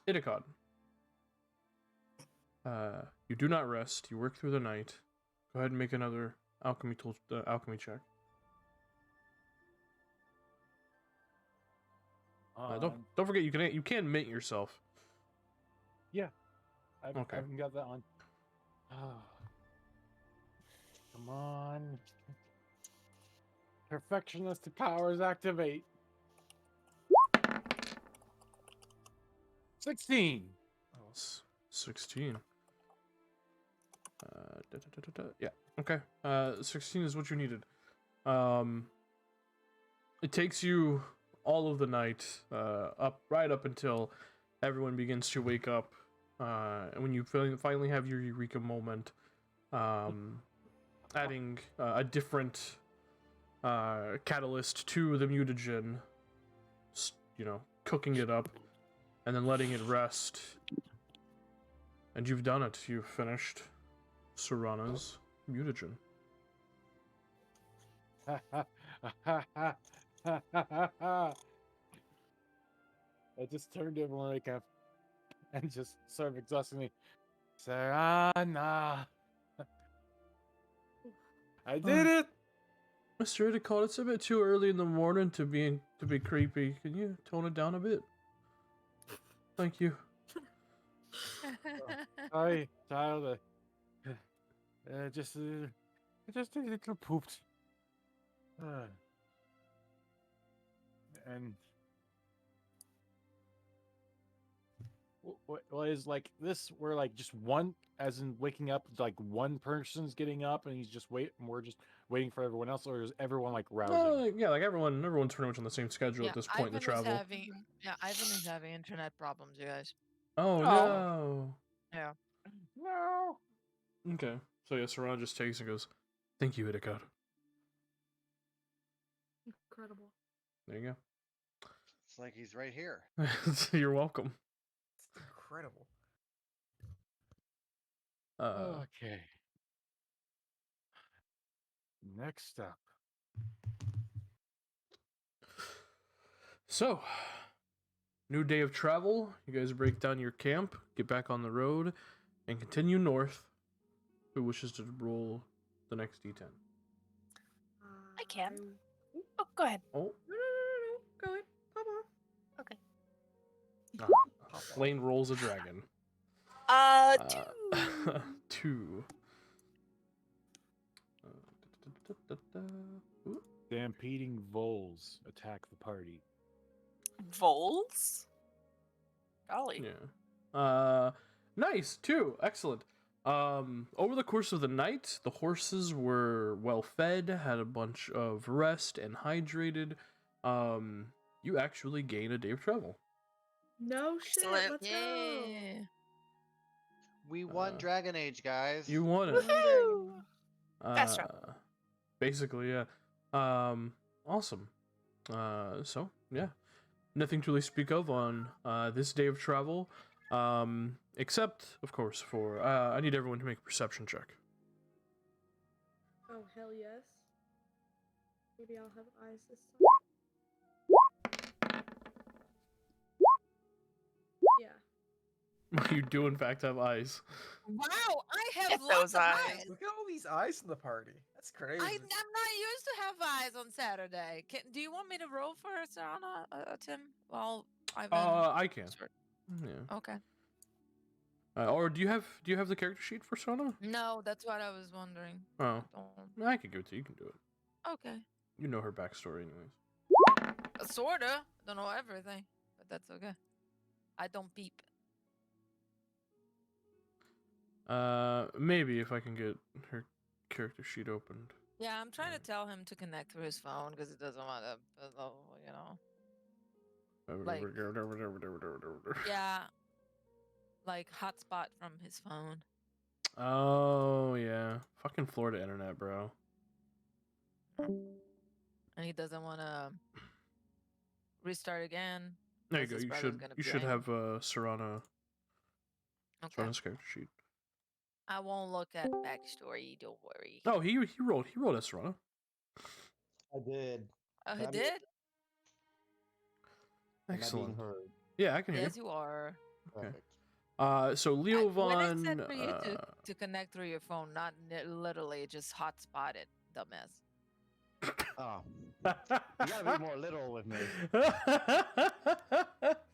Itakad. You do not rest. You work through the night. Go ahead and make another alchemy check. Don't forget you can mint yourself. I've, Okay. I haven't got that on. Come on. Perfectionist powers activate. 16. 16. Yeah. Okay. 16 is what you needed. It takes you all of the night, right up until everyone begins to wake up. And when you finally have your eureka moment, adding a different catalyst to the mutagen, cooking it up, and then letting it rest. And you've done it. You've finished Serana's mutagen. I just turned to everyone like and just started exhausting me. Serana. I did it. Mr. Itakon, it's a bit too early in the morning to be creepy. Can you tone it down a bit? Thank you. Sorry, child. Just a little pooped. And what is like this? We're like just one, as in waking up. Like one person's getting up, and we're just waiting for everyone else, or is everyone like rousing? Yeah, like everyone's pretty much on the same schedule at this point in the travel. Ivan is having internet problems, you guys. Oh no. Yeah. No. Okay. So yeah, Serana just takes and goes, "Thank you, Itakon." Incredible. There you It's like he's right here. go. You're welcome. It's incredible. Okay. Next up. So, new day of travel. You guys break down your camp, get back on the road, and continue north. Who wishes to roll the next D10? I can. Oh, go ahead. Oh, No. Go ahead. Pop off. Okay. Lane rolls a dragon. 2. 2. Stampeding voles attack the party. Voles? Golly. Yeah. Nice. 2. Excellent. Over the course of the night, the horses were well fed, had a bunch of rest and hydrated. You actually gain a day of travel. No shit. Excellent. Let's go. We won Dragon Age, guys. You won it. Woohoo! Fast travel. Basically, yeah. Awesome. So yeah, nothing to really speak of on this day of travel. Except, of course, for I need everyone to make a perception check. Oh hell yes. Maybe I'll have eyes this time. Yeah. You do in fact have eyes. Wow, I have Get lots those of eyes. eyes. Look at all these eyes in the party. That's crazy. I'm not used to have eyes on Saturday. Do you want me to roll for Serana, Tim? Well, I can. Sure. Yeah. Okay. Or do you have the character sheet for Sona? No, that's what I was wondering. Oh, Don't- I can give it to you. You can do it. Okay. You know her backstory, anyways. Sorta. Don't know everything, but that's okay. I don't peep. Maybe if I can get her character sheet opened. Yeah, I'm trying to tell him to connect through his phone because he doesn't want to, you know. Like, yeah, like hotspot from his phone. Oh yeah, fucking Florida internet, bro. And he doesn't want to restart again. There you 'cause go. his You brother's should gonna you be should angry. have Serana Okay. Serana's character sheet. I won't look at backstory. Don't worry. Oh, he rolled a Serana. I did. Oh, he Am I- did? Am I being Excellent. heard? Yeah, I can hear Yes, you are. Okay. Perfect. So Leo When I Von. said for you to connect through your phone, not literally just hotspot it, dumbass. Oh, you gotta be more literal with me.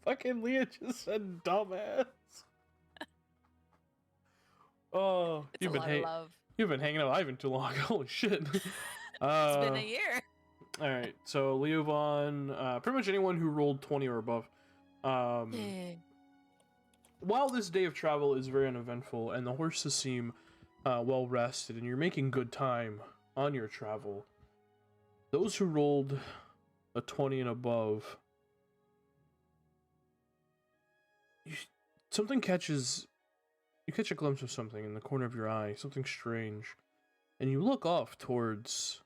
Fucking Leah just said dumbass. Oh, It's a lot of love. you've been hanging out with Ivan too long. Holy shit. It's been a year. All right, so Leo Von, pretty much anyone who rolled 20 or above. While this day of travel is very uneventful and the horses seem well rested and you're making good time on your travel, those who rolled a 20 and above, you catch a glimpse of something in the corner of your eye, something strange, and you look off towards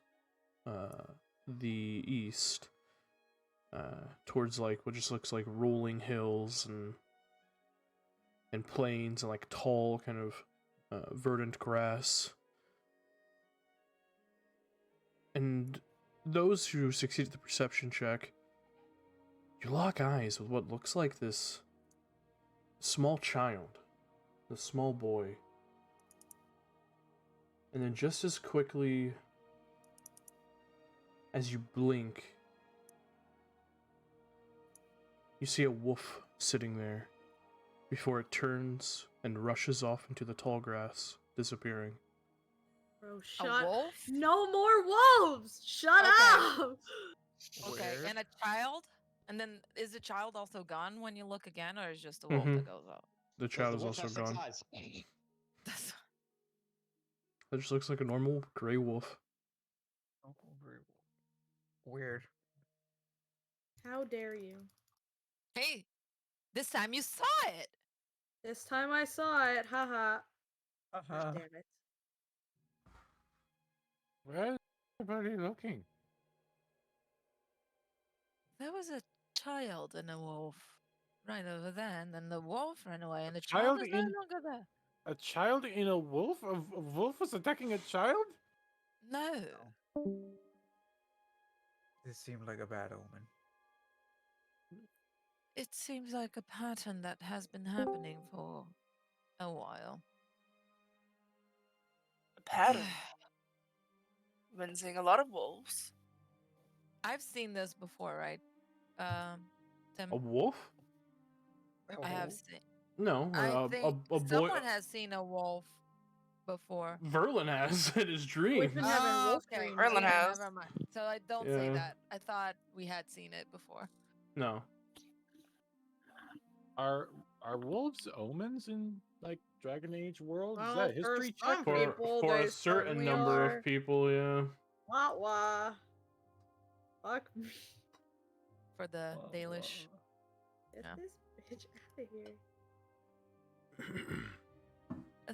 the east, towards like what just looks like rolling hills and plains and like tall kind of verdant grass. And those who succeed at the perception check, you lock eyes with what looks like this small child, this small boy. And then just as quickly as you blink, you see a wolf sitting there before it turns and rushes off into the tall grass, disappearing. Bro, A shut. wolf? No more wolves. Shut Okay. up. Okay, Weird. and a child? And then is the child also gone when you look again, or is just the wolf that goes out? The Does child the is wolf also have 6 gone. eyes? It just looks like a normal gray wolf. Oh, weird. How dare you? Hey, this time you saw it. This time I saw it. Haha. Uh-huh. Damn it. Where's everybody looking? There was a child and a wolf right over there, and then the wolf ran away, and the child child is no in- longer there. A child in a wolf? A wolf was attacking a child? No. This seemed like a bad omen. It seems like a pattern that has been happening for a while. A pattern. Been seeing a lot of wolves. I've seen this before, right? Tim, A wolf? I have seen. No, I think a boy. someone has seen a wolf before. Verlin has in his dream. We've been having wolf okay. dreams. Merlin okay, has. Never mind. So I don't say Yeah. that. I thought we had seen it before. No. Are wolves omens in like Dragon Age world? Is Well, that for history some check? For people, a they certain certainly number are. of people, yeah. Wah wah. Fuck me. For the Whoa, Dalish. Get Yeah. this bitch out of here.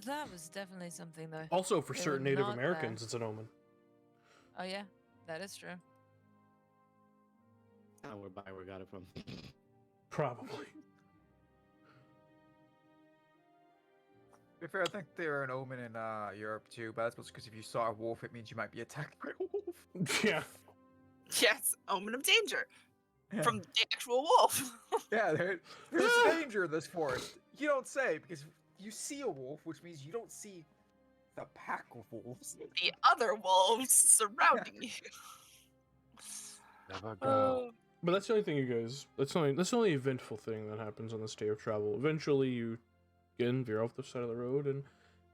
That was definitely something though. Also, for They were certain Native not Americans, it's an omen. Oh yeah, that is true. I don't know where Bioware got it from. Probably. To be fair, I think they're an omen in Europe too, but that's because if you saw a wolf, it means you might be attacked by a wolf. Yeah. Yes, omen of danger Yeah. from the actual wolf. Yeah, there's danger in this forest. You don't say, because you see a wolf, which means you don't see the pack of wolves. The other wolves surrounding you. Never Oh. But that's the only thing, you guys. That's the only eventful thing that happens on this day of travel. Eventually, you again veer off the side of the road and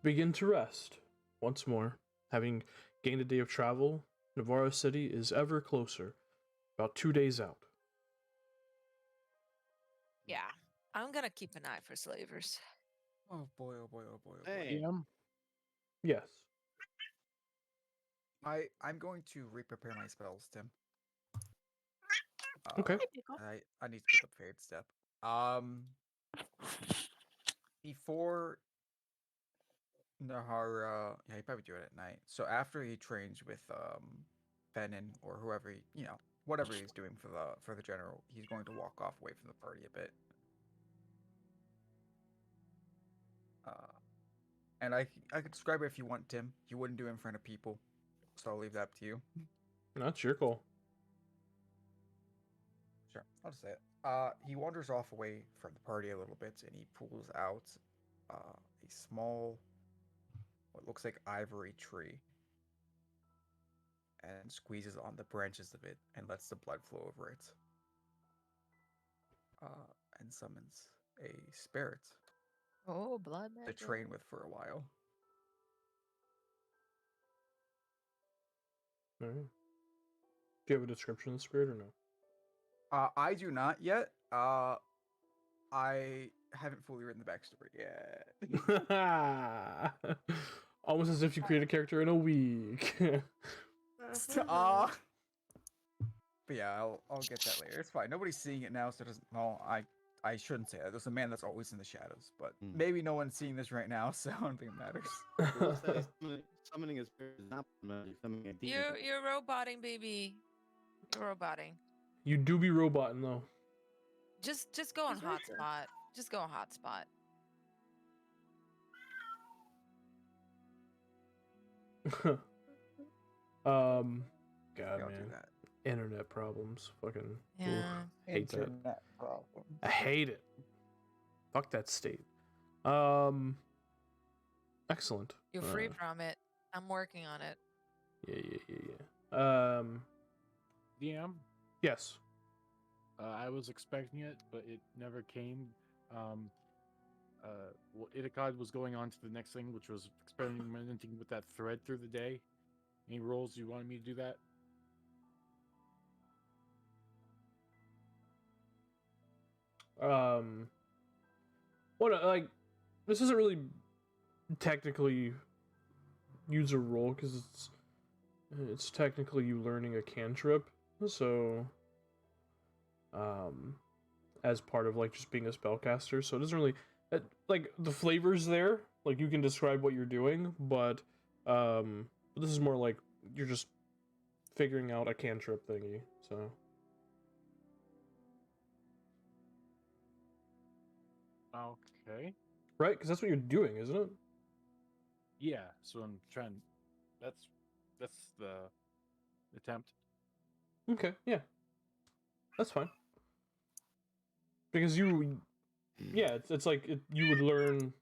begin to rest once more. Having gained a day of travel, Nevarra City is ever closer. About 2 days out. Yeah. I'm gonna keep an eye for slavers. Oh boy, oh boy, oh boy, oh boy. Hey. DM. Yes. I'm going to re-prepare my spells, Tim. Okay. I need to pick up Fade Step. Before Nevarra, yeah, he probably do it at night. So after he trains with Fennin or whoever whatever he's doing for the general, he's going to walk off away from the party a bit. And I could describe it if you want, Tim. He wouldn't do it in front of people, so I'll leave that up to you. That's your call. Sure, I'll just say it. He wanders off away from the party a little bit, and he pulls out a small, what looks like ivory tree, and squeezes on the branches of it and lets the blood flow over it. And summons a spirit Oh, blood to magic. train with for a while. All right. Do you have a description of the spirit or no? I do not yet. I haven't fully written the backstory yet. Almost as if you create a character in a week. But yeah, I'll get that later. It's fine. Nobody's seeing it now, so it doesn't. Well, I shouldn't say that. There's a man that's always in the shadows, but maybe no one's seeing this right now, so I don't think it matters. Summoning a spirit is not summoning a demon. You're roboting, baby. You're roboting. You do be roboting though. Just go on He's right there. hotspot. Just go on hotspot. God, I'll do man. that. Internet problems. Fucking. Yeah. Oof, hate that. Internet problems. I hate it. Fuck that state. Excellent. You're free from it. I'm working on it. Yeah. DM. Yes. I was expecting it, but it never came. Well, Itakad was going on to the next thing, which was experimenting with that thread through the day. Any roles you wanted me to do that? What like this isn't really technically user role because it's technically you learning a cantrip, so as part of like just being a spellcaster, so it doesn't really like the flavors there, like you can describe what you're doing, but this is more like you're just figuring out a cantrip thingy, so. Okay. Right, because that's what you're doing, isn't it? Yeah. So I'm trying. That's the attempt. Okay, yeah. That's fine. Because yeah, it's like you would learn,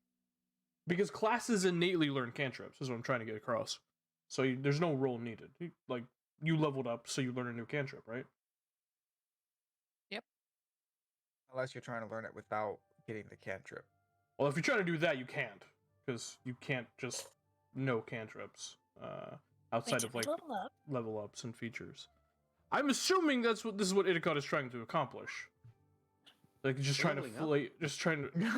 because classes innately learn cantrips, is what I'm trying to get across. So there's no role needed. You leveled up, so you learn a new cantrip, right? Yep. Unless you're trying to learn it without getting the cantrip. Well, if you're trying to do that, you can't, because you can't just know cantrips outside of like level ups and features. I'm assuming this is what Itakad is trying to accomplish. Like just trying to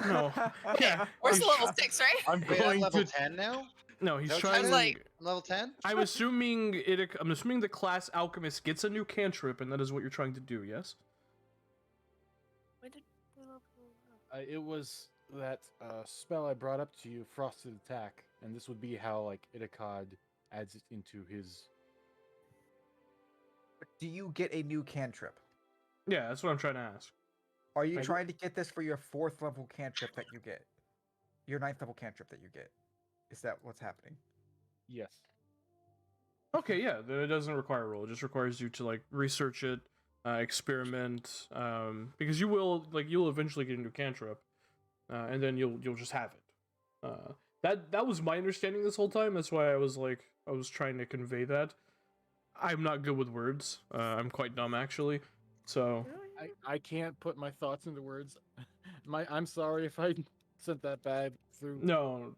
no. Yeah. Where's the level 6, right? I'm Wait, I'm going level to 10 now? No, he's No, trying I was to like- Level 10? I'm assuming the class alchemist gets a new cantrip, and that is what you're trying to do. Yes. When did we level up? It was that spell I brought up to you, Frosted Attack, and this would be how like Itakad adds it into his. Do you get a new cantrip? Yeah, that's what I'm trying to ask. Are you I- trying to get this for your 4th level cantrip that you get? Your 9th level cantrip that you get? Is that what's happening? Yes. Okay, yeah, then it doesn't require a roll. It just requires you to like research it, experiment, because you'll eventually get a new cantrip, and then you'll just have it. That was my understanding this whole time. That's why I was trying to convey that. I'm not good with words. I'm quite dumb actually. So I can't put my thoughts into words. I'm sorry if I sent that bad through. no,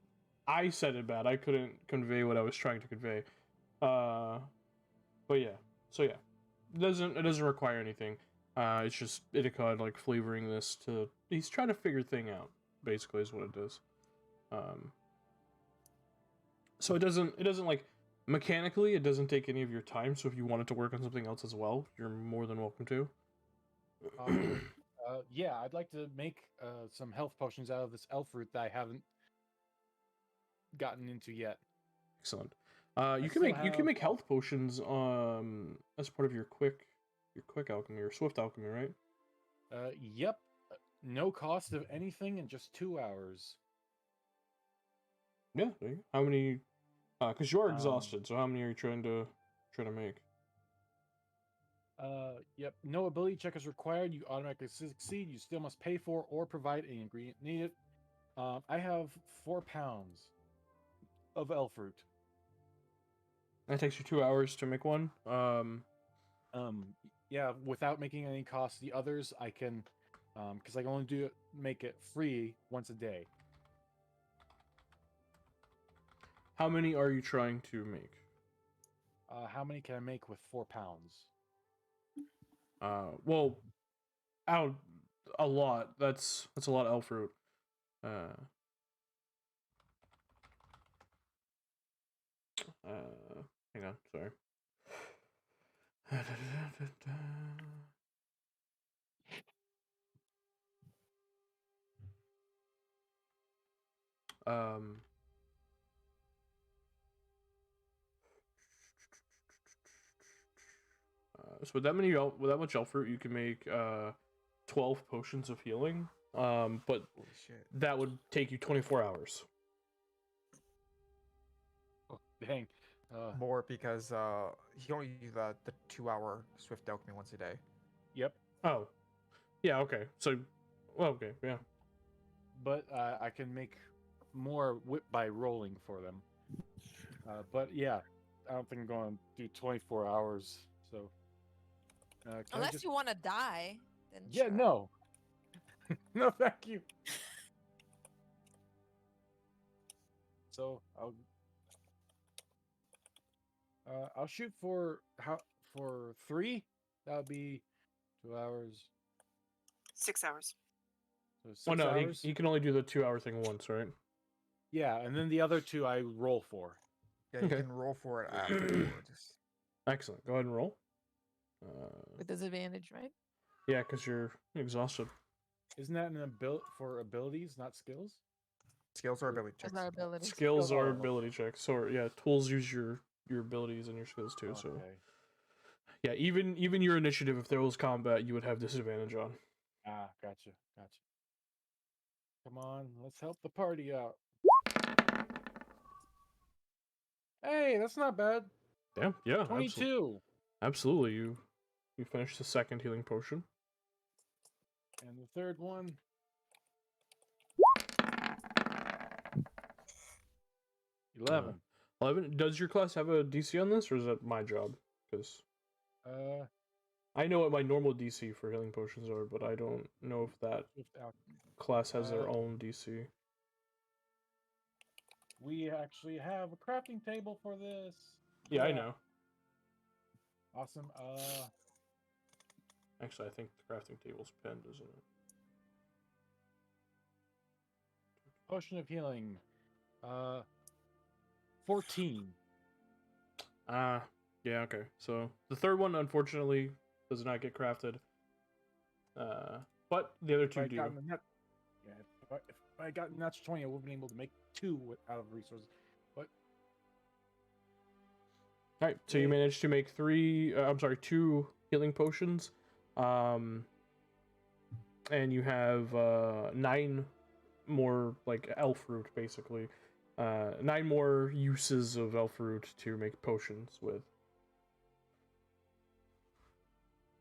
I said it bad. I couldn't convey what I was trying to convey. But yeah. So yeah, it doesn't require anything. It's just Itikad like flavoring this to. He's trying to figure thing out. Basically, is what it is. So it doesn't like mechanically it doesn't take any of your time. So if you wanted to work on something else as well, you're more than welcome to. Yeah, I'd like to make some health potions out of this elf fruit that I haven't gotten into yet. Excellent. You can make health potions as part of your quick alchemy or swift alchemy, right? Yep. No cost of anything in just 2 hours. Yeah. How many? Because you are exhausted. So how many are you trying to make? Yep. No ability check is required. You automatically succeed. You still must pay for or provide an ingredient needed. I have 4 pounds of elf fruit. That takes you 2 hours to make one. Yeah, without making any cost. The others I can, because I can only make it free once a day. How many are you trying to make? How many can I make with 4 pounds? Well, out a lot. That's a lot of elf fruit. Hang on, sorry. So with that much elf fruit, you can make 12 potions of healing. But Holy shit. that would take you 24 hours. Oh, dang. More because he only uses the 2-hour swift alchemy once a day. Yep. Oh, yeah. Okay. So, well, okay, yeah. But I can make more by rolling for them. But yeah, I don't think I'm going to do 24 hours. So, Unless you want to die, then yeah, sure. no, no, thank you. So I'll shoot for 3. That would be 2 hours. 6 hours. So 6 Well, no, hours. he can only do the 2-hour thing once, right? Yeah, and then the other 2 I roll for. Yeah, you Okay. can roll for it afterwards. Excellent. Go ahead and roll. With disadvantage, right? Yeah, because you're exhausted. Isn't that an for abilities, not skills? Skills or ability checks. That's our ability. Skills are Oh. ability checks. So yeah, tools use your abilities and your skills too. Okay. So yeah, even your initiative, if there was combat, you would have disadvantage on. Ah, gotcha. Come on, let's help the party out. Hey, that's not bad. Damn, yeah, 22. Absolutely. You finished the second healing potion. And the third one. 11. 11. Does your class have a DC on this, or is that my job? Because I know what my normal DC for healing potions are, but I don't know if that class has their own DC. We actually have a crafting table for this. Yeah, I know. Awesome. Actually, I think the crafting table's pinned, isn't it? Potion of healing. 14. Yeah, okay. So the third one, unfortunately, does not get crafted. But the other 2 do. If I got an natural 20, I would have been able to make 2 out of resources. But all right, so you managed to make 2 healing potions, and you have 9 more like elf root, basically. 9 more uses of elf root to make potions with.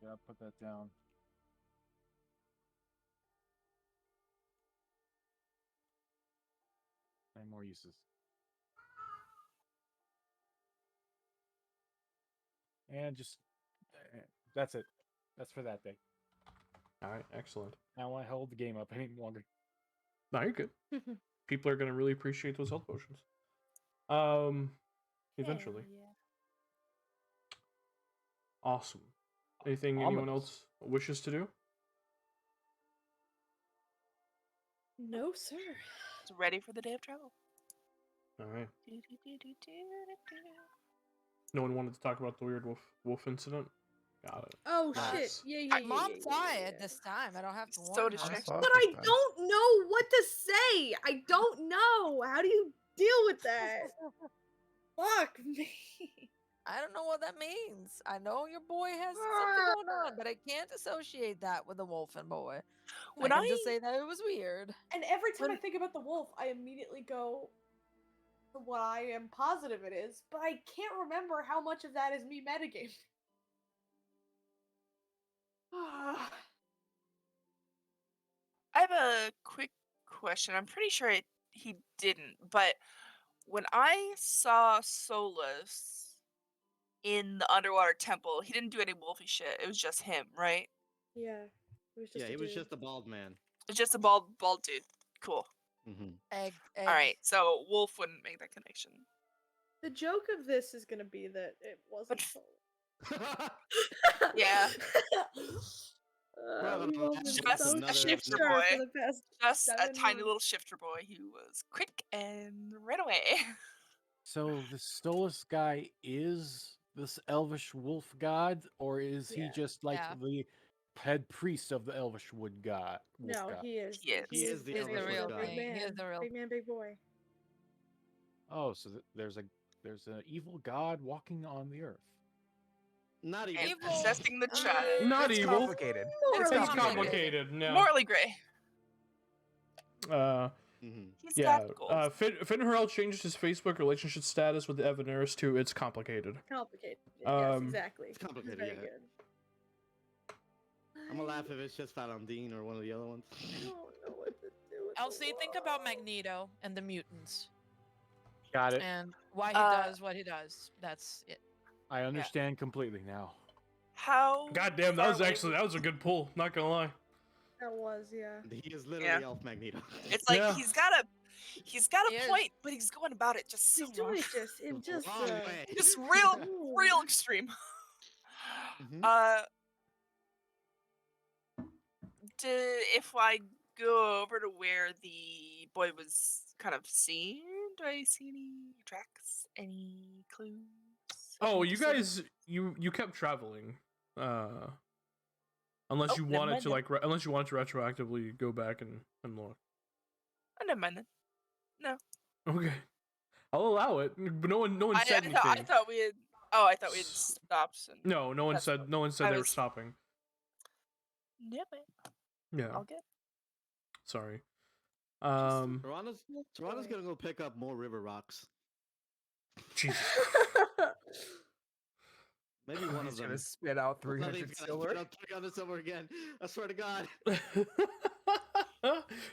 yeah, I'll put that down. Nine more uses. And just that's it. That's for that day. All right, excellent. I don't want to hold the game up any longer. No, you're good. People are gonna really appreciate those health potions. Eventually. Hell yeah. Awesome. Anything Ominous. anyone else wishes to do? No, sir. So ready for the day of travel. All right. No one wanted to talk about the weird wolf incident. Got it. Oh Nice. shit! Yeah. Mom yeah, saw yeah. it this time. I don't have to So warn did her. she. saw it But this I time. don't know what to say. I don't know. How do you deal with that? Fuck me. I don't know what that means. I know your boy has something going on, but I can't associate that with the wolfen boy. When I can just say that it was weird. And every time I When- think about the wolf, I immediately go to what I am positive it is, but I can't remember how much of that is me metagaming. I have a quick question. I'm pretty sure he didn't, but when I saw Solus in the underwater temple, he didn't do any wolfy shit. It was just him, right? Yeah. It was just Yeah, a he was dude. just a bald man. It's just a bald dude. Cool. Mm-hmm. Egg. All right, so wolf wouldn't make that connection. The joke of this is gonna be that it wasn't Soul. Yeah. Well, We've all been Just so a shifter sure boy. for the past Just a 7 tiny months. little shifter boy who was quick and ran away. So the Stolas guy is this elvish wolf god, or is he Yeah. just like Yeah. the head priest of the elvish wood god? Wolf No, god? he is. He is. He is the He's elvish the wolf real god. Big thing. man. He is the real. Big man, big boy. Oh, so there's an evil god walking on the earth. Not even. And Evil. possessing the child. Not It's evil. complicated. It's It's complicated. complicated. No. Morally gray. Mm-hmm. He's Yeah. got goals. Finn Harrell changed his Facebook relationship status with Evaneris to "It's complicated." Complicated. Yes, exactly. It's complicated, Very yeah. good. I'm gonna laugh if it's just Falandine or one of the other ones. I don't know what to do with Elsie, the think about world. Magneto and the mutants Got it. and why he does what he does. That's it. I understand completely now. How? God damn, that far was away actually that was a good pull. Not gonna lie. That was, yeah. He is literally Yeah. Elf Magneto. It's like Yeah. he's got a He is. point, but he's going about it just so He's wrong. doing it just in just Wrong way. Just real extreme. Mhm. If I go over to where the boy was kind of seen, do I see any tracks, any clues? Oh, any you symbols? guys, you kept traveling. Unless Oh, you never wanted mind to then. unless you wanted to retroactively go back and look. Oh, never mind then. Okay, I'll allow it. But no one said anything. I thought we had. Oh, I thought we had stopped. And No one that's said. what No one said I they were was- stopping. Yep. Yeah, All good. sorry. Toronto's boy. gonna go pick up more river rocks. Jesus. Maybe one of He's them. gonna spit out One of 300 them's gonna silver. spit out 300 silver again. I swear to God.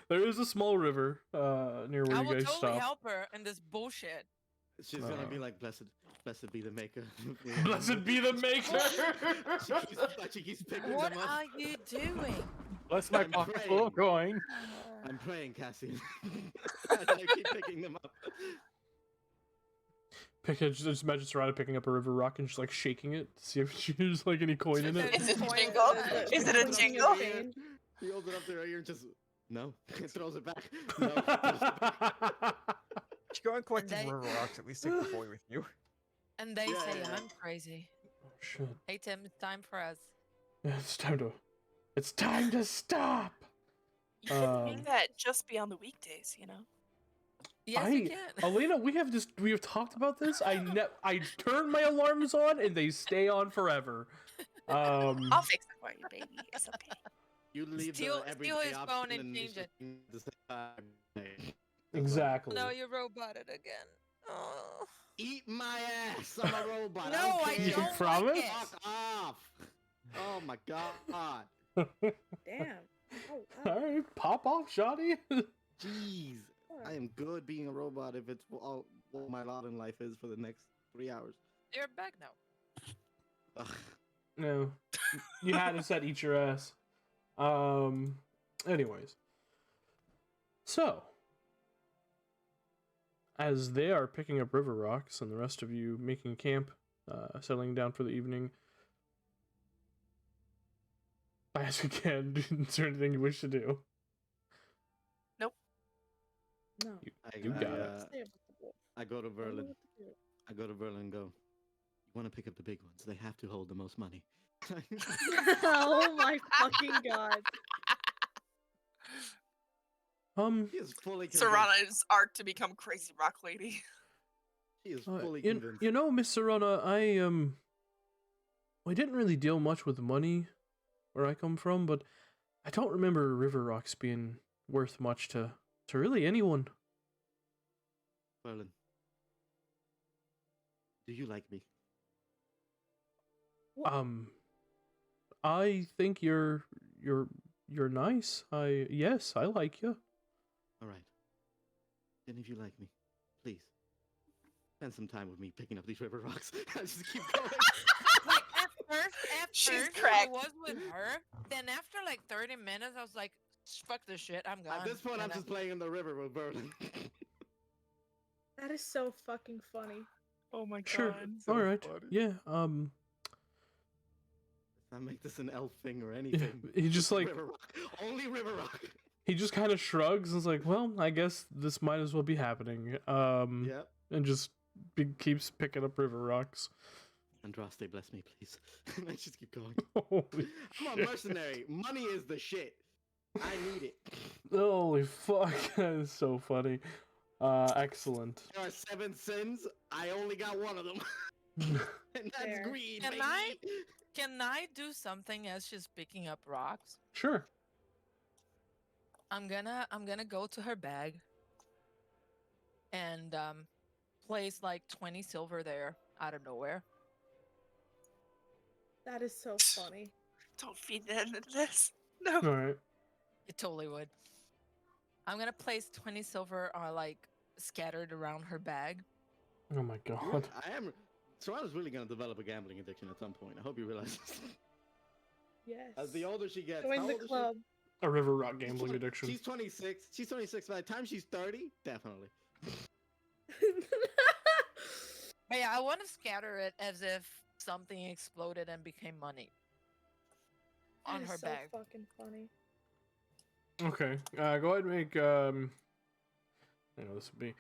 There is a small river near where I you will guys totally stop. help her in this bullshit. She's gonna be like, blessed be the maker. Blessed be the maker. she keeps picking What them up. are you doing? Bless my I'm pocket full of coin. I'm praying, Cassian. As I keep picking them up. Just imagine Serrata picking up a river rock and just like shaking it to see if there's like any coin in it. Is it a Point jingle? the- Is it a clinking of jingle? change. He holds it up to her ear and just no. It throws it back. No. It throws it back. Just go and collect They- river rocks. At least take the boy with you. And they Yeah, say yeah. I'm crazy. Oh, shit. Hey Tim, it's time for us. Yeah, it's time to stop. You can Um, make that just be on the weekdays, you know. Yes, you can. Elena, we have talked about this. I turn my alarms on and they stay on forever. I'll fix it for you, baby. It's okay. You leave Steal- the everyday steal his phone option and you change it. just the same time. Exactly. No, you roboted again. Oh. Eat my ass! I'm a robot. No, I care. don't promise? like it. Fuck off! Oh my god! Damn. Oh, wow. All right, pop off, Shoddy. Jeez, I am good being a robot if it's all what my lot in life is for the next 3 hours. You're back now. Ugh. No, you had to set eat your ass. Anyways, so as they are picking up river rocks and the rest of you making camp, settling down for the evening, I ask again, is there anything you wish to do? No. You got it. Stay up with the wolf. I go to I don't know Verlin. what to do. I go to Verlin and go. You want to pick up the big ones? They have to hold the most money. Oh my fucking god. He is fully convinced. Serana's arc to become Crazy Rock Lady. She is fully you, convinced. you know, Miss Serana, I didn't really deal much with money where I come from, but I don't remember river rocks being worth much to really anyone. Verlin, do you like me? I think you're nice. Yes, I like you. All right. Then if you like me, please spend some time with me picking up these river rocks. I just keep going. Like at She's first I cracked. was with her. Then after like 30 minutes, I was like, "Fuck this shit, I'm gone." At this point, I'm And I- just playing in the river with Verlin. That is so fucking funny. Oh my god. Sure. So All right. funny. Yeah. Let's not make this an elf thing or anything. He just like River rock. Only river rock. he just kind of shrugs and is like, "Well, I guess this might as well be happening." Yep. And just keeps picking up river rocks. Andraste, bless me, please. I just keep going. Holy I'm a shit. mercenary. Money is the shit. I need it. Holy fuck! That is so funny. Excellent. There are 7 sins. I only got one of them. And that's Fair. greed. Can baby. Can I do something as she's picking up rocks? Sure. I'm gonna go to her bag and place like 20 silver there out of nowhere. That is so funny. Don't feed that into this. No. All right. It totally would. I'm gonna place 20 silver like scattered around her bag. Oh my god. I am. Serana's really gonna develop a gambling addiction at some point. I hope you realize this. Yes. As the older she gets, Join how the old is she? club. A river rock She's gambling 20 addiction. She's 26. She's 26. By the time she's 30, definitely. But yeah, I want to scatter it as if something exploded and became money on That is her so bag. fucking funny. Okay. Go ahead and make I know this would be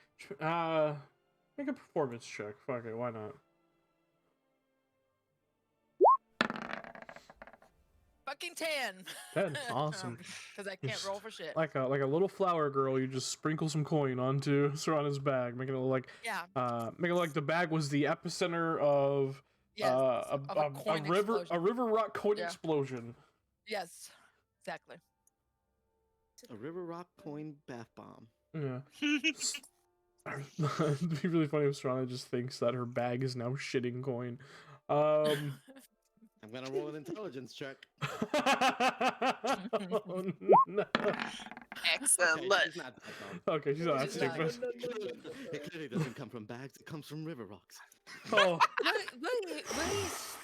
make a performance check. Fuck it, why not? Fucking 10. 10. Awesome. Because I can't Just roll for shit. Like a little flower girl, you just sprinkle some coin onto Serana's bag, making it look like Yeah. making it look like the bag was the epicenter of Yes. a coin river explosion. rock coin Yeah. explosion. Yes. Exactly. A river rock coin bath bomb. Yeah. It'd be really funny if Serana just thinks that her bag is now shitting coin. I'm gonna roll an intelligence check. Oh, no. Excellent. Okay, she's not that dumb. Okay, she's not that She's not. stupid. It clearly doesn't come from bags. It comes from river rocks. Oh, Will you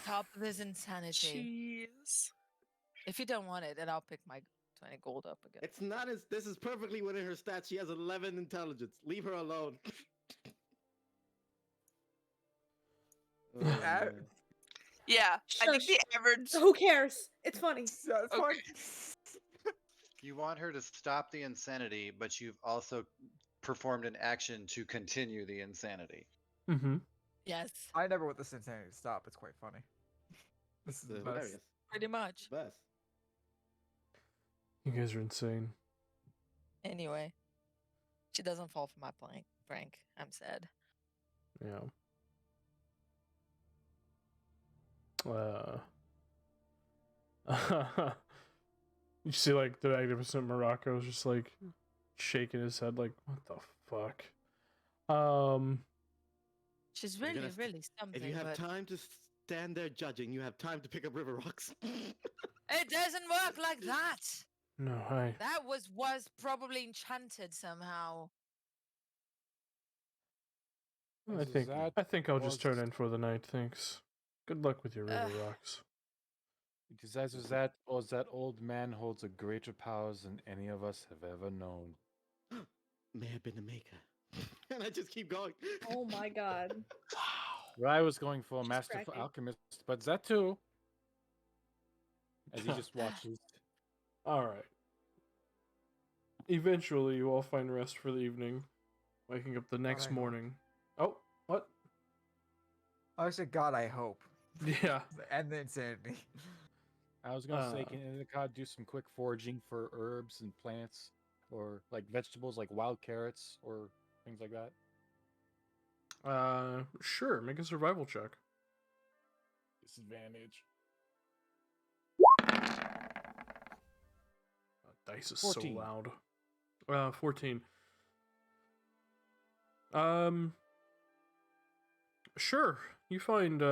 stop this insanity? Jeez. If you don't want it, then I'll pick my 20 gold up again. It's not as. This is perfectly within her stats. She has 11 intelligence. Leave her alone. Oh, man. Yeah, I think Shush. the average. Who cares? It's funny. That's Okay. funny. You want her to stop the insanity, but you've also performed an action to continue the insanity. mm-hmm. Yes, I never want this insanity to stop. It's quite funny. This is It's the best. hilarious. pretty much. Best. You guys are insane. Anyway, she doesn't fall for my prank. I'm sad. Yeah. You see, like, the magnificent Morocco's just like shaking his head, like, what the fuck? She's You're really, gonna really something. If you have but time to stand there judging, you have time to pick up river rocks. it doesn't work like that. No, That was probably enchanted somehow. I Is think that I'll just was- turn in for the night. Thanks. Good luck with your river Ugh. rocks. Because as is that, was that old man holds a greater powers than any of us have ever known. May have been the maker. And I just keep going. Oh my god. Where I was going for a She's masterful cracking. alchemist, but that too. as he just watches. All right. Eventually, you all find rest for the evening, waking up the next I hope. morning. Oh, what? I said, God, I hope. Yeah. And the insanity. I was gonna say, Uh, can Endicott do some quick foraging for herbs and plants, or like vegetables, like wild carrots or things like that? Sure. Make a survival check. Disadvantage. Dice is 14. so loud. 14. Um, sure. You find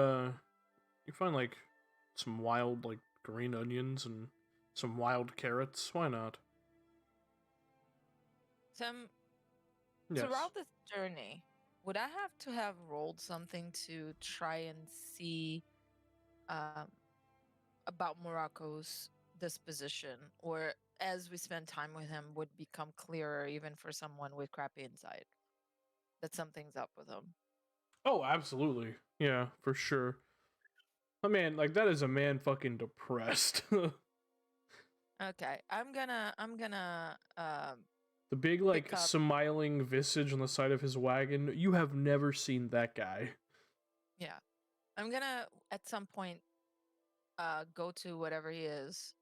like some wild like green onions and some wild carrots. Why not? Some Yes. Throughout this journey, would I have to have rolled something to try and see um, about Morocco's disposition, or as we spend time with him, would become clearer even for someone with crappy insight that something's up with him? Oh, absolutely. Yeah, for sure. I mean, like that is a man fucking depressed. Okay, I'm gonna The big like pick up. smiling visage on the side of his wagon. You have never seen that guy. Yeah, I'm gonna at some point go to whatever he is.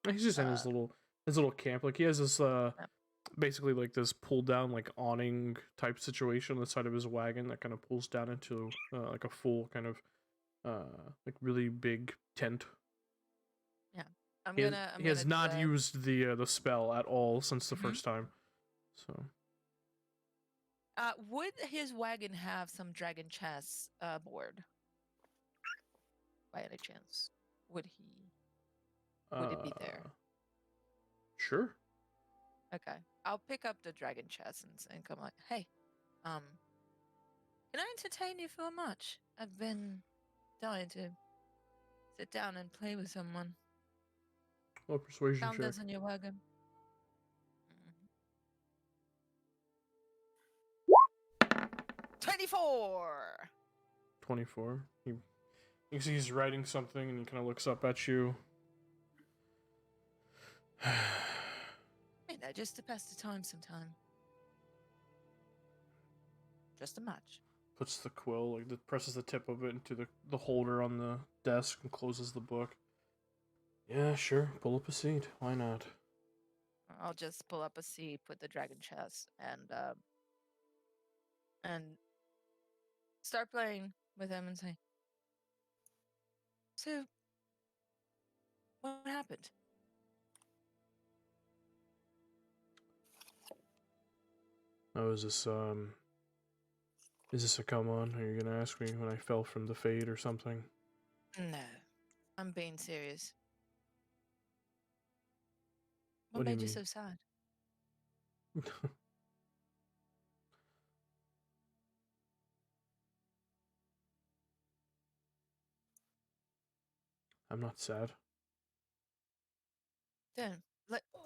He's just in his little camp. Like he has this Yep. basically like this pull down like awning type situation on the side of his wagon that kind of pulls down into like a full kind of like really big tent. I'm He has, gonna he has do not that. used the spell at all since the Mhm. first time. So Would his wagon have some dragon chess board by any chance? Would he? Would it be there? Sure. Okay, I'll pick up the dragon chess and come like, hey, can I entertain you for much? I've been dying to sit down and play with someone. Well, persuasion Found check. this in your wagon. 24. 24. You can see he's writing something and he kind of looks up at you. You know, just to pass the time sometime. Just a match. Puts the quill, like presses the tip of it into the holder on the desk and closes the book. Yeah, sure. Pull up a seat. Why not? I'll just pull up a seat, put the dragon chess, and start playing with him and say, so, what happened? Oh, is this a come on? Are you gonna ask me when I fell from the fade or something? No, I'm being serious. What What do you made you mean? so sad? I'm not sad. Don't.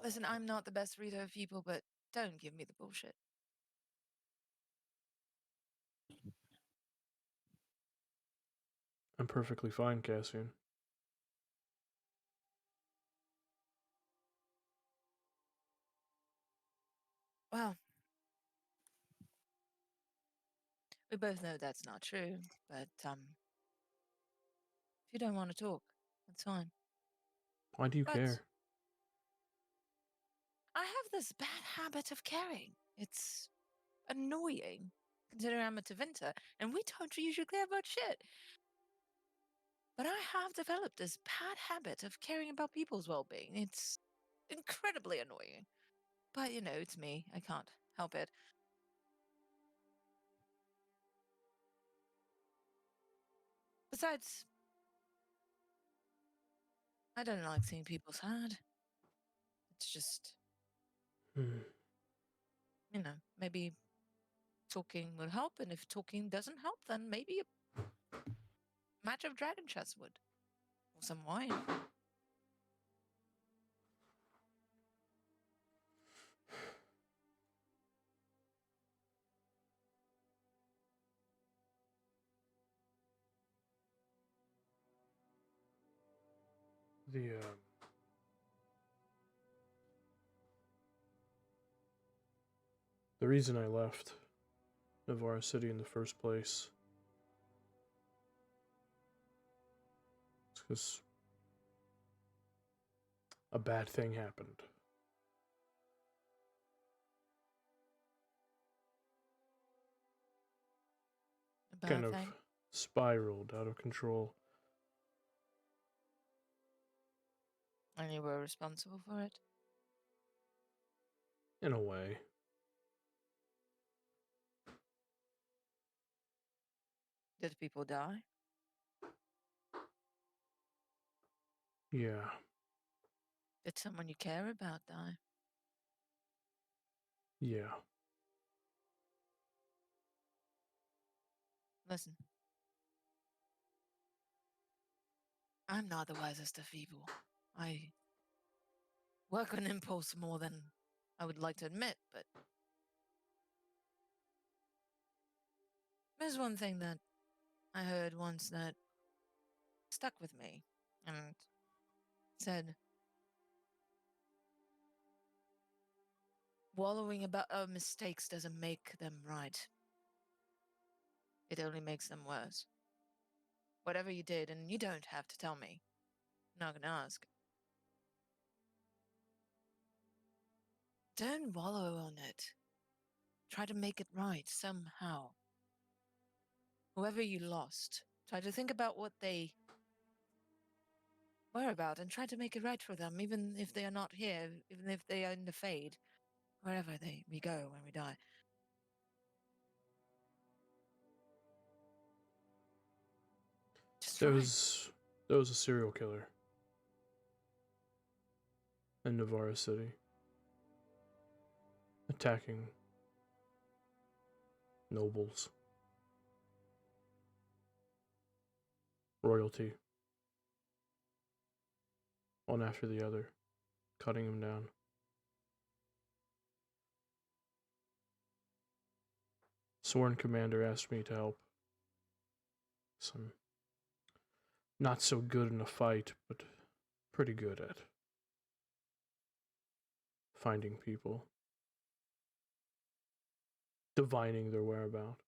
Listen, I'm not the best reader of people, but don't give me the bullshit. I'm perfectly fine, Cassian. Well, we both know that's not true, but if you don't want to talk, that's fine. Why do you But care? I have this bad habit of caring. It's annoying, considering I'm a Tevinter, and we don't usually care about shit. But I have developed this bad habit of caring about people's well-being. It's incredibly annoying. But, you know, it's me. I can't help it. Besides, I don't like seeing people sad. It's just, Hmm. you know, maybe talking will help, and if talking doesn't help, then maybe a match of dragon chess would. Or some wine. The The reason I left Nevarra City in the first place is because a bad thing happened. A bad Kind of thing. spiraled out of control. And you were responsible for it? In a way. Did people die? Yeah. Did someone you care about die? Yeah. Listen. I'm not the wisest of people. I work on impulse more than I would like to admit, but there's one thing that I heard once that stuck with me and said, wallowing about our mistakes doesn't make them right. It only makes them worse. Whatever you did, and you don't have to tell me. I'm not gonna ask. Don't wallow on it. Try to make it right somehow. Whoever you lost, try to think about what they were about and try to make it right for them, even if they are not here, even if they are in the fade, wherever we go when we die. Just There try. was a serial killer in Nevarra City, attacking nobles, royalty, one after the other, cutting them down. Sworn commander asked me to help. I'm not so good in a fight, but pretty good at finding people, divining their whereabouts.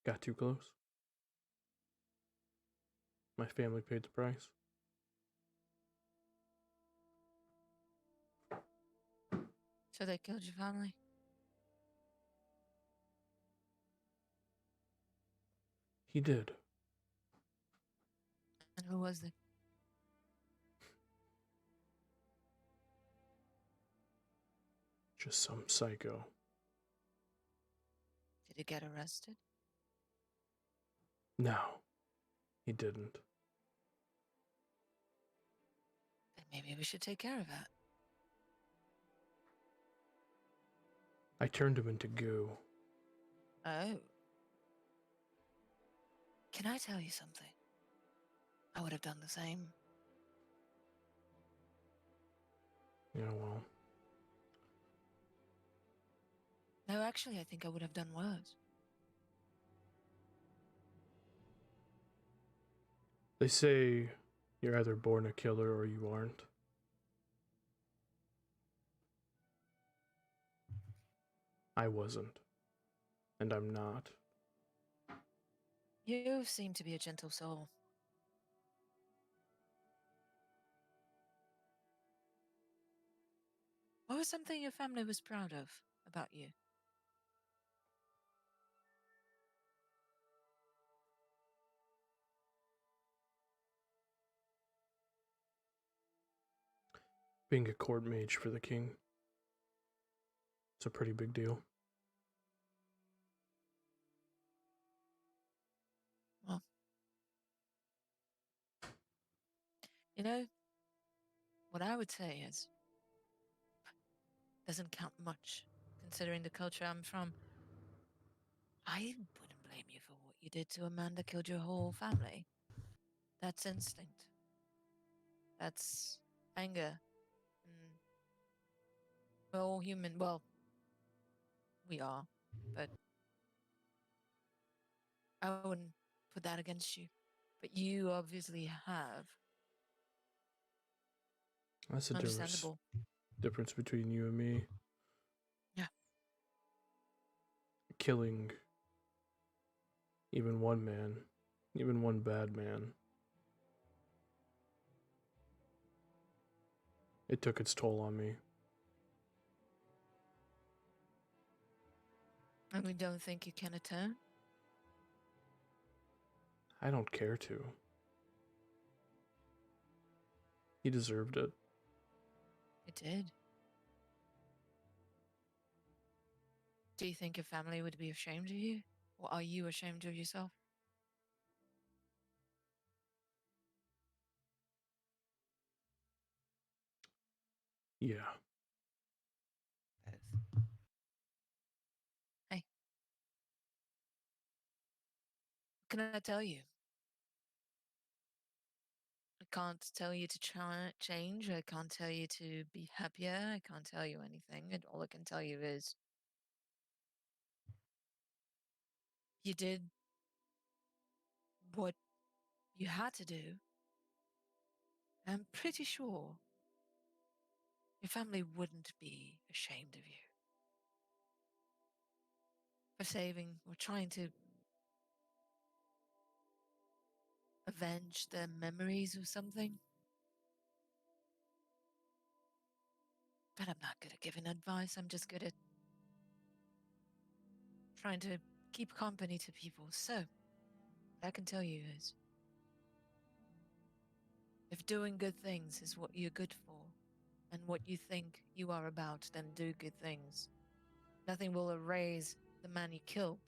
Got too close. My family paid the price. So they killed your family? He did. And who was it? Just some psycho. Did he get arrested? No, he didn't. Then maybe we should take care of that. I turned him into goo. Oh. Can I tell you something? I would have done the same. Yeah, well, No, actually, I think I would have done worse. they say you're either born a killer or you aren't. I wasn't. And I'm not. You seem to be a gentle soul. What was something your family was proud of about you? Being a court mage for the king. It's a pretty big deal. Well, you know, what I would say is, doesn't count much, considering the culture I'm from. I wouldn't blame you for what you did to a man that killed your whole family. That's instinct. That's anger. Mm. We're all human. Well, we are, but I wouldn't put that against you. But you obviously have That's the Understandable. difference between you and me. Yeah. Killing even one man, even one bad man. It took its toll on me. And we don't think you can atone? I don't care to. He deserved it. It did. Do you think your family would be ashamed of you? Or are you ashamed of yourself? Yeah. Hey. What can I tell you? I can't tell you to try change. I can't tell you to be happier. I can't tell you anything. And all I can tell you is you did what you had to do. I'm pretty sure your family wouldn't be ashamed of you for saving or trying to avenge their memories or something. But I'm not good at giving advice. I'm just good at trying to keep company to people. So, what I can tell you is if doing good things is what you're good for and what you think you are about, then do good things. Nothing will erase the man you killed.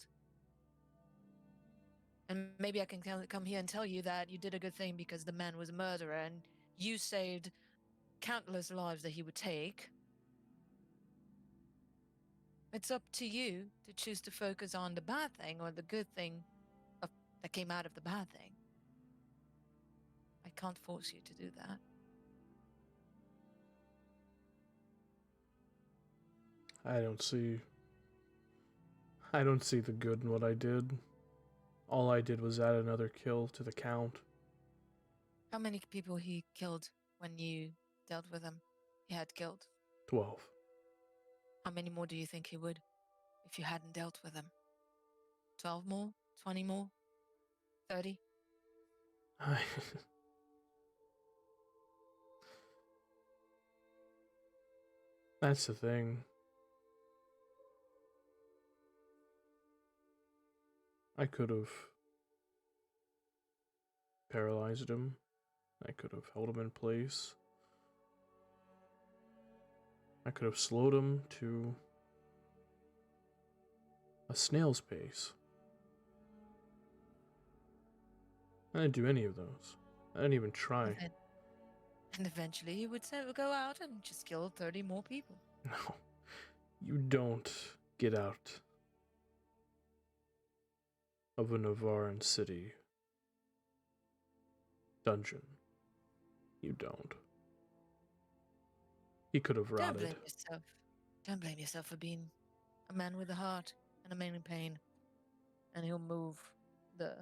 And maybe I can come here and tell you that you did a good thing because the man was a murderer and you saved countless lives that he would take. It's up to you to choose to focus on the bad thing or the good thing that came out of the bad thing. I can't force you to do that. I don't see the good in what I did. All I did was add another kill to the count. How many people he killed when you dealt with him? He had killed. 12. How many more do you think he would if you hadn't dealt with him? 12 more? 20 more? 30? That's the thing. I could have paralyzed him. I could have held him in place. I could have slowed him to a snail's pace. I didn't do any of those. I didn't even try. And eventually he would go out and just kill 30 more people. No. You don't get out of a Nevarran city dungeon. You don't. He could have Don't rotted. blame yourself. Don't blame yourself for being a man with a heart and a man in pain. And he'll move the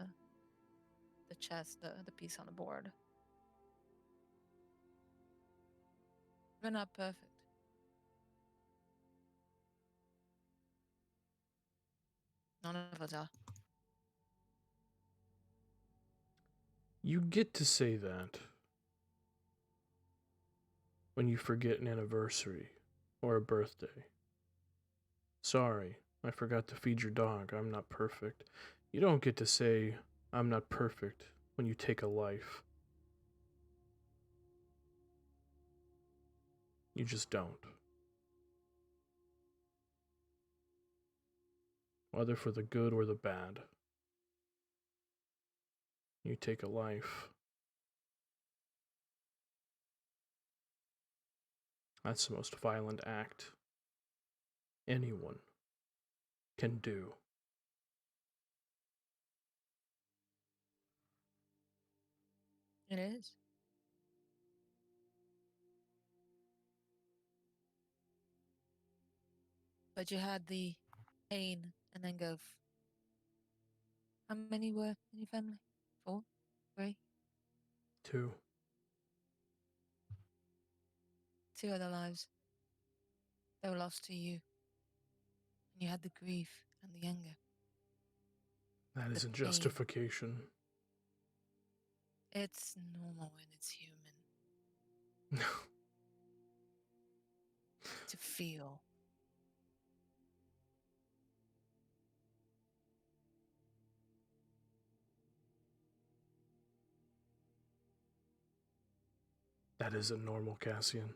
chest, the piece on the board. We're not perfect. None of us are. You get to say that when you forget an anniversary or a birthday. Sorry, I forgot to feed your dog. I'm not perfect. You don't get to say, I'm not perfect when you take a life. You just don't. Whether for the good or the bad. You take a life. That's the most violent act anyone can do. It is. But you had the pain and then go. How many were in your family? 4? 3? 2. 2 other lives. They were lost to you. And you had the grief and the anger. That The isn't pain. justification. It's normal when it's human No. to feel. That isn't normal, Cassian.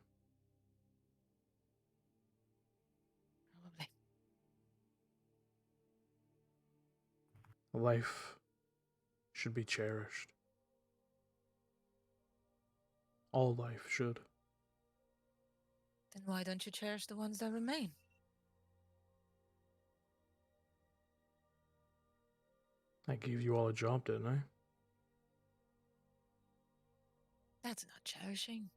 Probably. Life should be cherished. All life should. Then why don't you cherish the ones that remain? I gave you all a job, didn't I? That's not cherishing.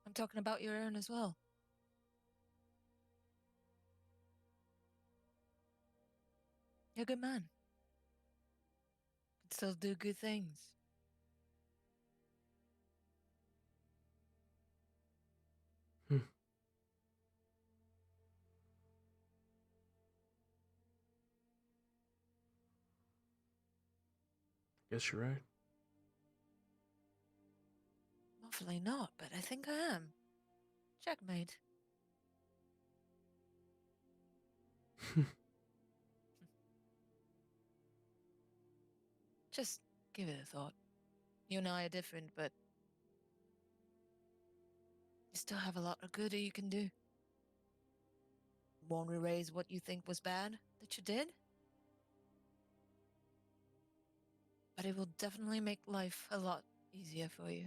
I'm talking about your own as well. You're a good man. Can still do good things. Guess you're right. Hopefully not, but I think I am. Checkmate. Just give it a thought. You and I are different, but you still have a lot of good that you can do. Won't erase what you think was bad that you did, but it will definitely make life a lot easier for you.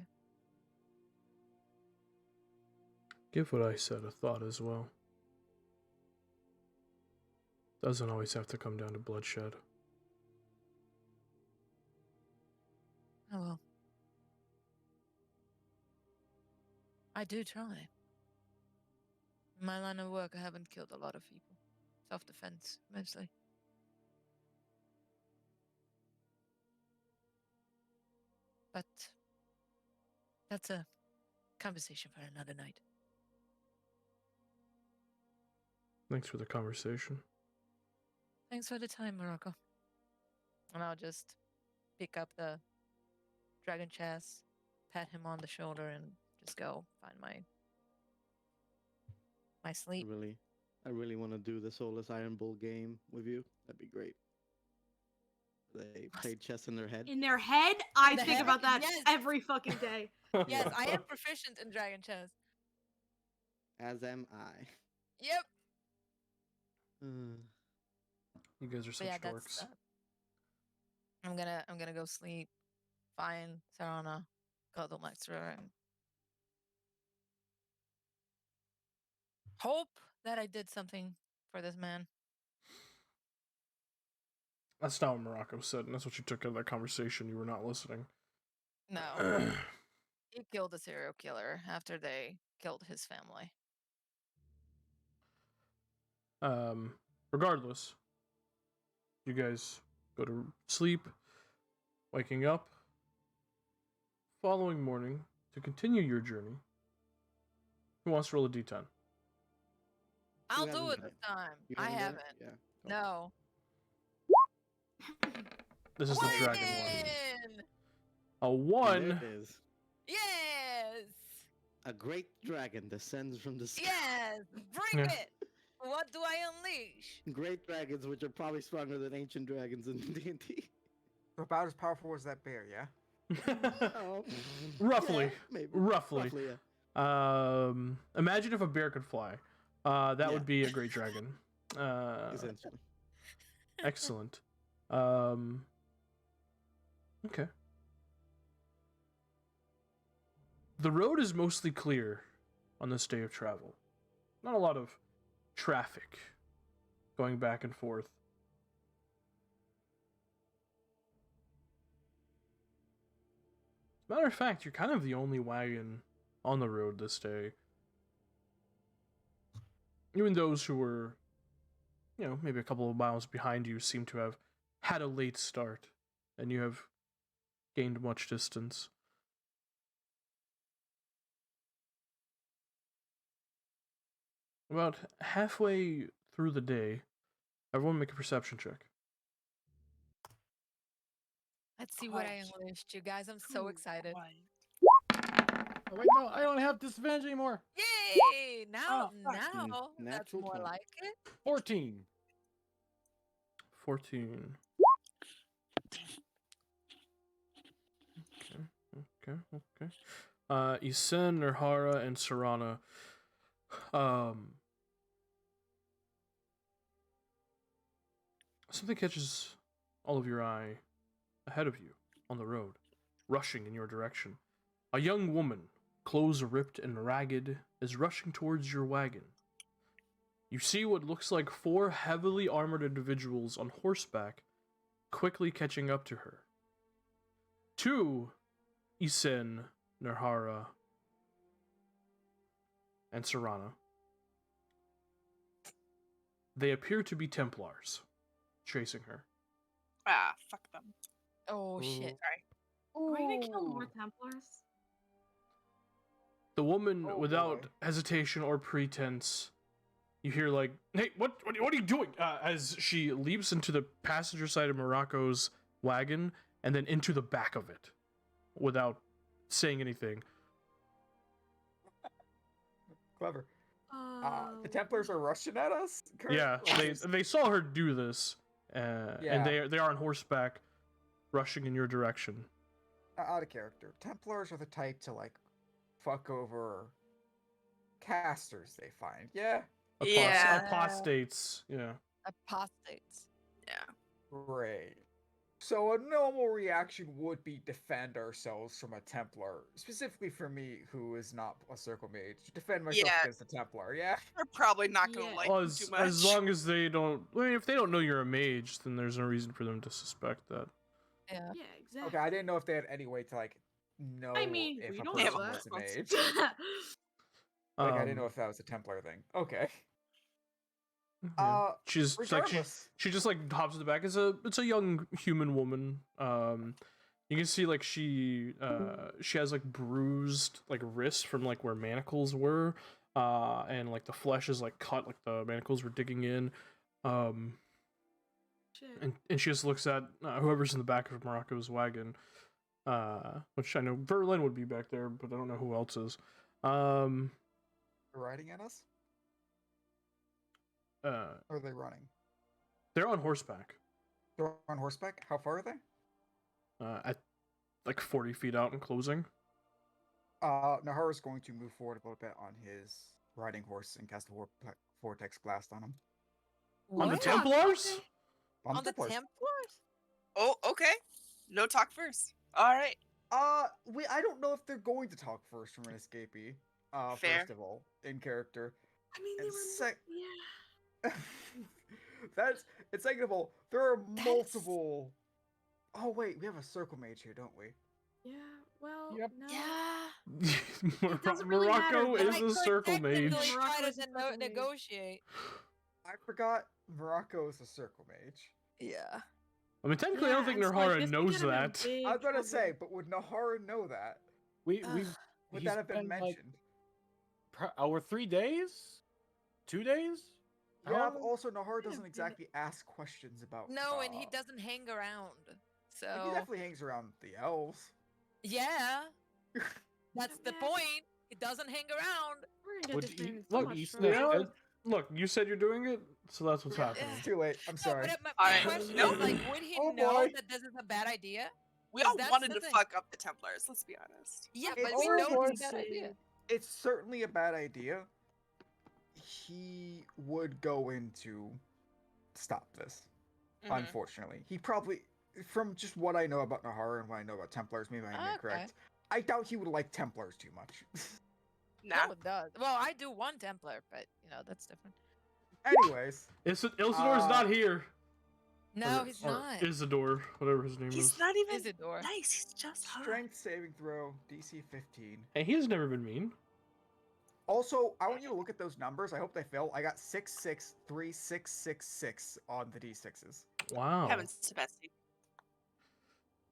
Give what I said a thought as well. Doesn't always have to come down to bloodshed. Oh well. I do try. In my line of work, I haven't killed a lot of people. Self-defense, mostly. But that's a conversation for another night. Thanks for the conversation. Thanks for the time, Morocco. And I'll just pick up the dragon chest, pat him on the shoulder, and just go find my sleep. I really want to do the Soulless Iron Bull game with you. That'd be great. They play chess in their head. In their head, I The think head? about that Yes. every fucking day. Yes, I am proficient in dragon chess. As am I. Yep. You guys are But such yeah, dorks. that's. I'm gonna go sleep. Find Sarana, cuddle next to her, and hope that I did something for this man. That's not what Morocco said, and that's what you took out of that conversation. You were not listening. No. He killed a serial killer after they killed his family. Regardless, you guys go to sleep, waking up, following morning to continue your journey. Who wants to roll a d10? I'll Who do hasn't it done this it? time. You I haven't done haven't. it? Yeah. No. This is the dragon one. Win! A And 1. there it is. Yes! A great dragon descends from the sky. Yes! Bring Yeah. it! What do I unleash? Great dragons, which are probably stronger than ancient dragons in D&D. About as powerful as that bear, yeah? Oh, Roughly. yeah, maybe. Roughly. Yeah. Imagine if a bear could fly. That Yeah. would be a great dragon. Essentially. Excellent. Okay. The road is mostly clear on this day of travel. Not a lot of traffic going back and forth. As a matter of fact, you're kind of the only wagon on the road this day. Even those who were, maybe a couple of miles behind you seem to have had a late start, and you have gained much distance. About halfway through the day, everyone make a perception check. Let's see what I Quiet. unleashed, you guys. I'm so excited. Quiet. Oh, wait, no, I don't have disadvantage anymore. Yay! Now, Oh, fuck. that's Natural more 20. like it. 14. 14. Okay. Isen, Nevarra, and Serana. Something catches all of your eye ahead of you on the road, rushing in your direction. A young woman, clothes ripped and ragged, is rushing towards your wagon. You see what looks like 4 heavily armored individuals on horseback quickly catching up to her. 2, Isen, Nevarra, and Serana. They appear to be Templars, chasing her. Ah, fuck them. Oh shit! Sorry. Are we gonna kill more Ooh. Templars? The woman, Oh, without boy. hesitation or pretense, you hear like, "Hey, what are you doing?" As she leaps into the passenger side of Morocco's wagon and then into the back of it, without saying anything. Clever. Oh. The Templars are rushing at us. Yeah, Like, they saw her do this, and Yeah. they are on horseback, rushing in your direction. out of character. Templars are the type to like fuck over casters they find. Yeah. Yeah. Apostates. Yeah. Apostates. Yeah. Great. So a normal reaction would be defend ourselves from a Templar. Specifically for me, who is not a circle mage. Defend myself Yeah. against a Templar, yeah? We're probably not gonna Yeah. like Well, them too much. as long as they don't, I mean, if they don't know you're a mage, then there's no reason for them to suspect that. Yeah. Yeah, exactly. Okay, I didn't know if they had any way to like know I mean, if we a don't Yeah, person know was a that. mage. that. Like I didn't know Um, if that was a Templar thing. Okay. yeah. She's like Regardless. she just like hops in the back. It's a young human woman. You can see like she has like bruised like wrists from like where manacles were, and like the flesh is like cut, like the manacles were digging in. Shit. And she just looks at whoever's in the back of Morocco's wagon, which I know Verlin would be back there, but I don't know who else is. They're riding at us? Uh, Or are they running? they're on horseback, They're on horseback? How far are they? at like 40 feet out and closing. Naharu's going to move forward a little bit on his riding horse and cast a vortex blast on him. On the What? Templars? On the Templars. Templars? Oh, okay. No talk first. All right. I don't know if they're going to talk first from an escapee. Fair. First of all, in character. I mean, they And were. Yeah. It's second of all, there are That's- multiple. Oh wait, we have a circle mage here, don't we? Yeah. Well. Yep. No. Yeah. doesn't really matter, Morocco but is I a could circle technically mage. try Morocco to is a circle mage. negotiate. I forgot Morocco is a circle mage. Yeah. I mean, technically, I don't think and so, Nevarra this could knows get him in that. big I was gonna trouble. say, but would Nahara know that? We Ugh. Would he's that have been like, mentioned? over 3 days, 2 days. Yeah, How but long? also Nahara Yeah, doesn't but- exactly ask questions about. No, and he doesn't hang around. He So definitely hangs around the elves. yeah, that's the Yeah. point. He doesn't hang around. We're gonna Would get this you- man in so look, much you trouble. You know Good. what? Look, you said you're doing it, so that's what's happening. It's too late. I'm No, sorry. but my Alright, question nope. is like, would he Oh, know boy. that this is a bad idea? We 'Cause all that's wanted the to thing. fuck up the Templars. Let's be honest. Yeah, It's but we all know boy. it's a bad idea. It's certainly a bad idea. He would go in to stop this. Mhm. Unfortunately, he probably, from just what I know about Nahara and what I know about Templars, maybe I'm Okay. incorrect. I doubt he would like Templars too much. Nah. No, it does. Well, I do one Templar, but that's different. Anyways, Ilsador's not here. No, Or- he's or not. Isidore, whatever his name He's is. not even Isidore. nice. He's just hot. strength saving throw, DC 15. Hey, he has never been mean. Also, I want you to look at those numbers. I hope they fill. I got 6636666 on the D6s. Wow. Heavens to Betsy.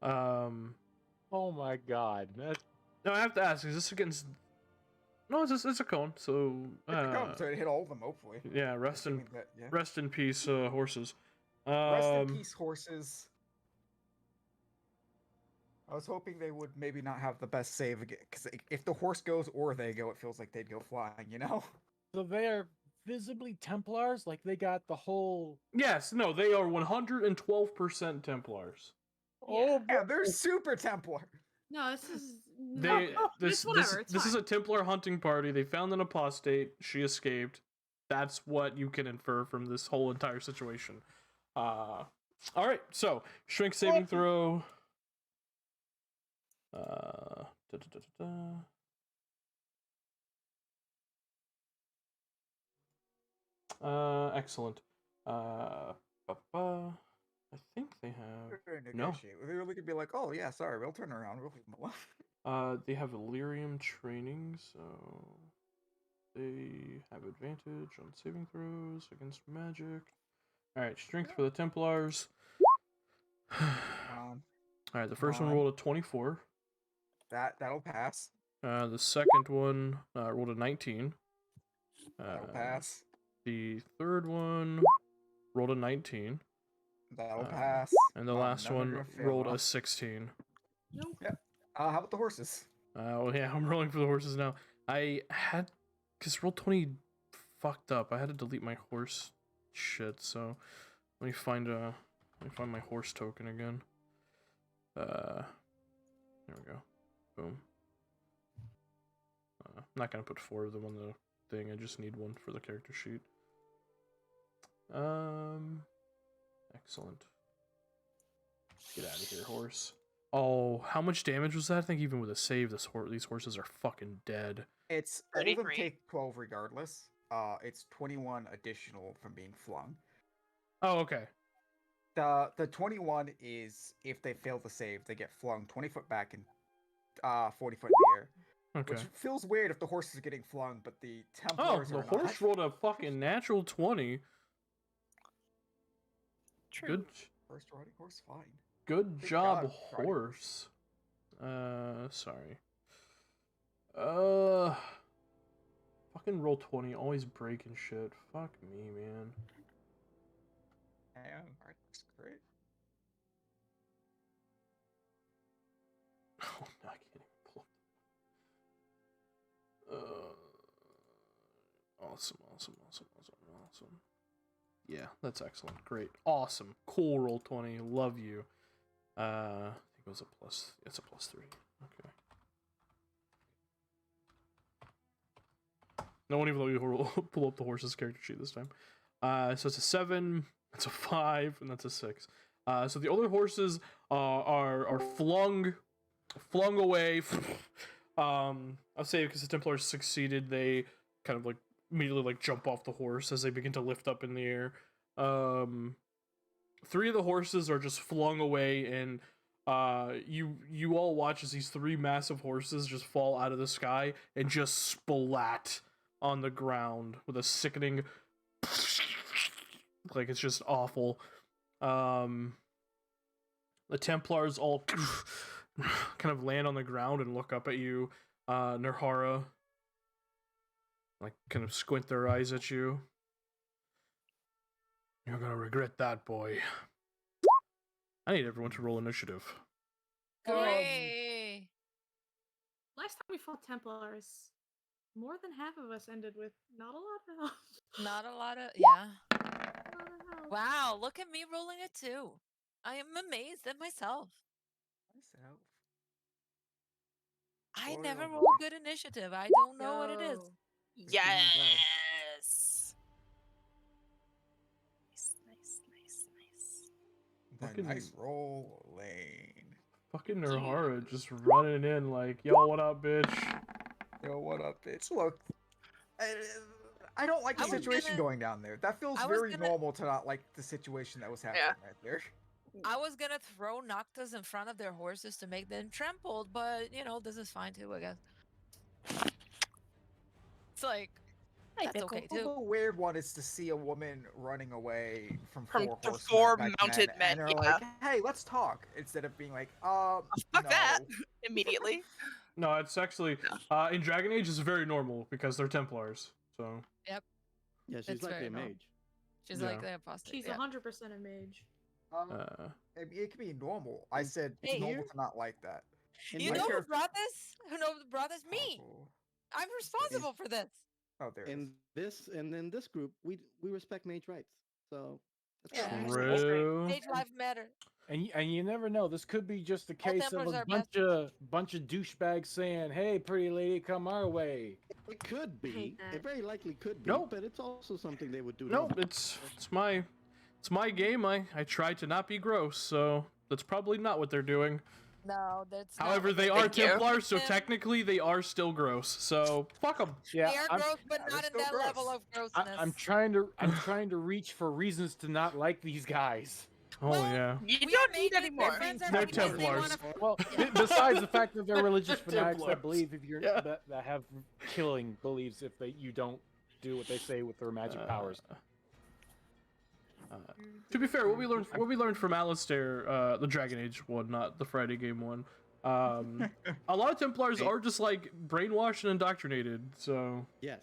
Um, Oh my god. no, I have to ask: is this against No, it's a cone. So It's a cone, so it hit all of them, hopefully. yeah, rest in Assuming that, yeah. rest in peace, horses. Rest in peace, horses. I was hoping they would maybe not have the best save again, because if the horse goes or they go, it feels like they'd go flying, you know? So they are visibly Templars, like they got the whole. Yes, no, they are 112% Templars. Oh, Yeah, they're super Templar. No, this is They it's whatever. It's this is fine. a Templar hunting party. They found an apostate. She escaped. That's what you can infer from this whole entire situation. All right, so strength saving throw. Excellent. I think they have no. They really could be like, oh yeah, sorry, we'll turn around, we'll leave them alone. They have Illyrium training, so they have advantage on saving throws against magic. All right, strength for the Templars. All right, the first one rolled a 24. That'll pass. The second one rolled a 19. That'll pass. The third one rolled a 19. That'll pass. And the last one rolled a 16. Nope. Yeah. How about the horses? Well, yeah, I'm rolling for the horses now. I had, because Roll20 fucked up. I had to delete my horse shit. So let me find my horse token again. There we go. Boom. I'm not gonna put 4 of them on the thing. I just need 1 for the character sheet. Excellent. Get out of here, horse. Oh, how much damage was that? I think even with a save, these horses are fucking dead. It's all of them 33. take 12 regardless. It's 21 additional from being flung. Oh, okay. The 21 is if they fail to save, they get flung 20 foot back and 40 foot in the air. Okay. Which feels weird if the horse is getting flung, but the Oh, Templars the are horse not. rolled a fucking natural 20. True. Good. First riding horse, fine. Good Good job, God, riding horse. Sorry. Fucking roll 20, always breaking shit. Fuck me, man. And that's great. Oh, no, I can't even pull up. Awesome. Yeah, that's excellent. Great. Awesome. Cool roll 20. Love you. I think it was a plus. It's a +3. Okay. No one even let me pull up the horse's character sheet this time. So it's a 7, it's a 5, and that's a 6. So the other horses are flung away. I'll say because the Templars succeeded, they kind of like immediately like jump off the horse as they begin to lift up in the air. 3 of the horses are just flung away, and you all watch as these 3 massive horses just fall out of the sky and just splat on the ground with a sickening, like it's just awful. The Templars all kind of land on the ground and look up at you. Nevarra, like, kind of squint their eyes at you. You're gonna regret that, boy. I need everyone to roll initiative. Hooray! Last time we fought Templars, more than half of us ended with not a lot of health. Not a lot of, yeah. Not a lot of health. Wow, look at me rolling a 2. I am amazed at myself. Myself. I Boy, never oh roll boy. good initiative. I don't know what it is. Yo. Yes. Nice. The nice roll, Lane. Fucking Nevarra just running in like, yo, what up, bitch? Yo, what up, bitch? Look, I don't like the I was situation gonna- going down there. That feels I was very gonna- normal to not like the situation that was happening right there. I was gonna throw Noctis in front of their horses to make them trampled, but you know, this is fine too, I guess. It's like, that's okay too. The weird one is to see a woman running away from From 4 the horsemen 4 back mounted then, men, and they're yeah. like, "Hey, let's talk," instead of being like, Fuck no. that. Immediately. No, it's actually in Dragon Age is very normal because they're Templars. So Yeah, she's It's likely very a normal. mage. She's Yeah. like the apostate. She's Yeah. 100% a mage. It can be normal. I said it's Hey. normal to not like that. In You My know who character- brought this? Who brought this? Me. Oh, I'm responsible for this. oh, there it is. in this group, we respect mage rights. So that's Yeah. good. true. Mage life matter. And you never know. This could be just a All case of Templars a are bunch of douchebags saying, "Hey, pretty lady, come our way." It could be. that. It very likely could be. No. But it's also something they would do. No, normally. it's my game. I try to not be gross, so that's probably not what they're doing. No, that's. not However, what they they're are Thank you. doing. Templars, so Them. technically they are still gross. So fuck them. Yeah, They are I'm, gross, but they're not in still that level gross. of grossness. I'm trying to reach for reasons to not like these guys. Oh Well, yeah. You We don't are need mages, any more. Their friends are They're because they Templars. wanna- Well, Yeah. besides the fact that they're religious They're fanatics that Templars. believe if you're Yeah. that have killing beliefs if you don't do what they say with their magic powers. To be fair, what we learned from Alistair, the Dragon Age one, not the Friday game one. A lot of Templars are just like brainwashed and indoctrinated. So Yes,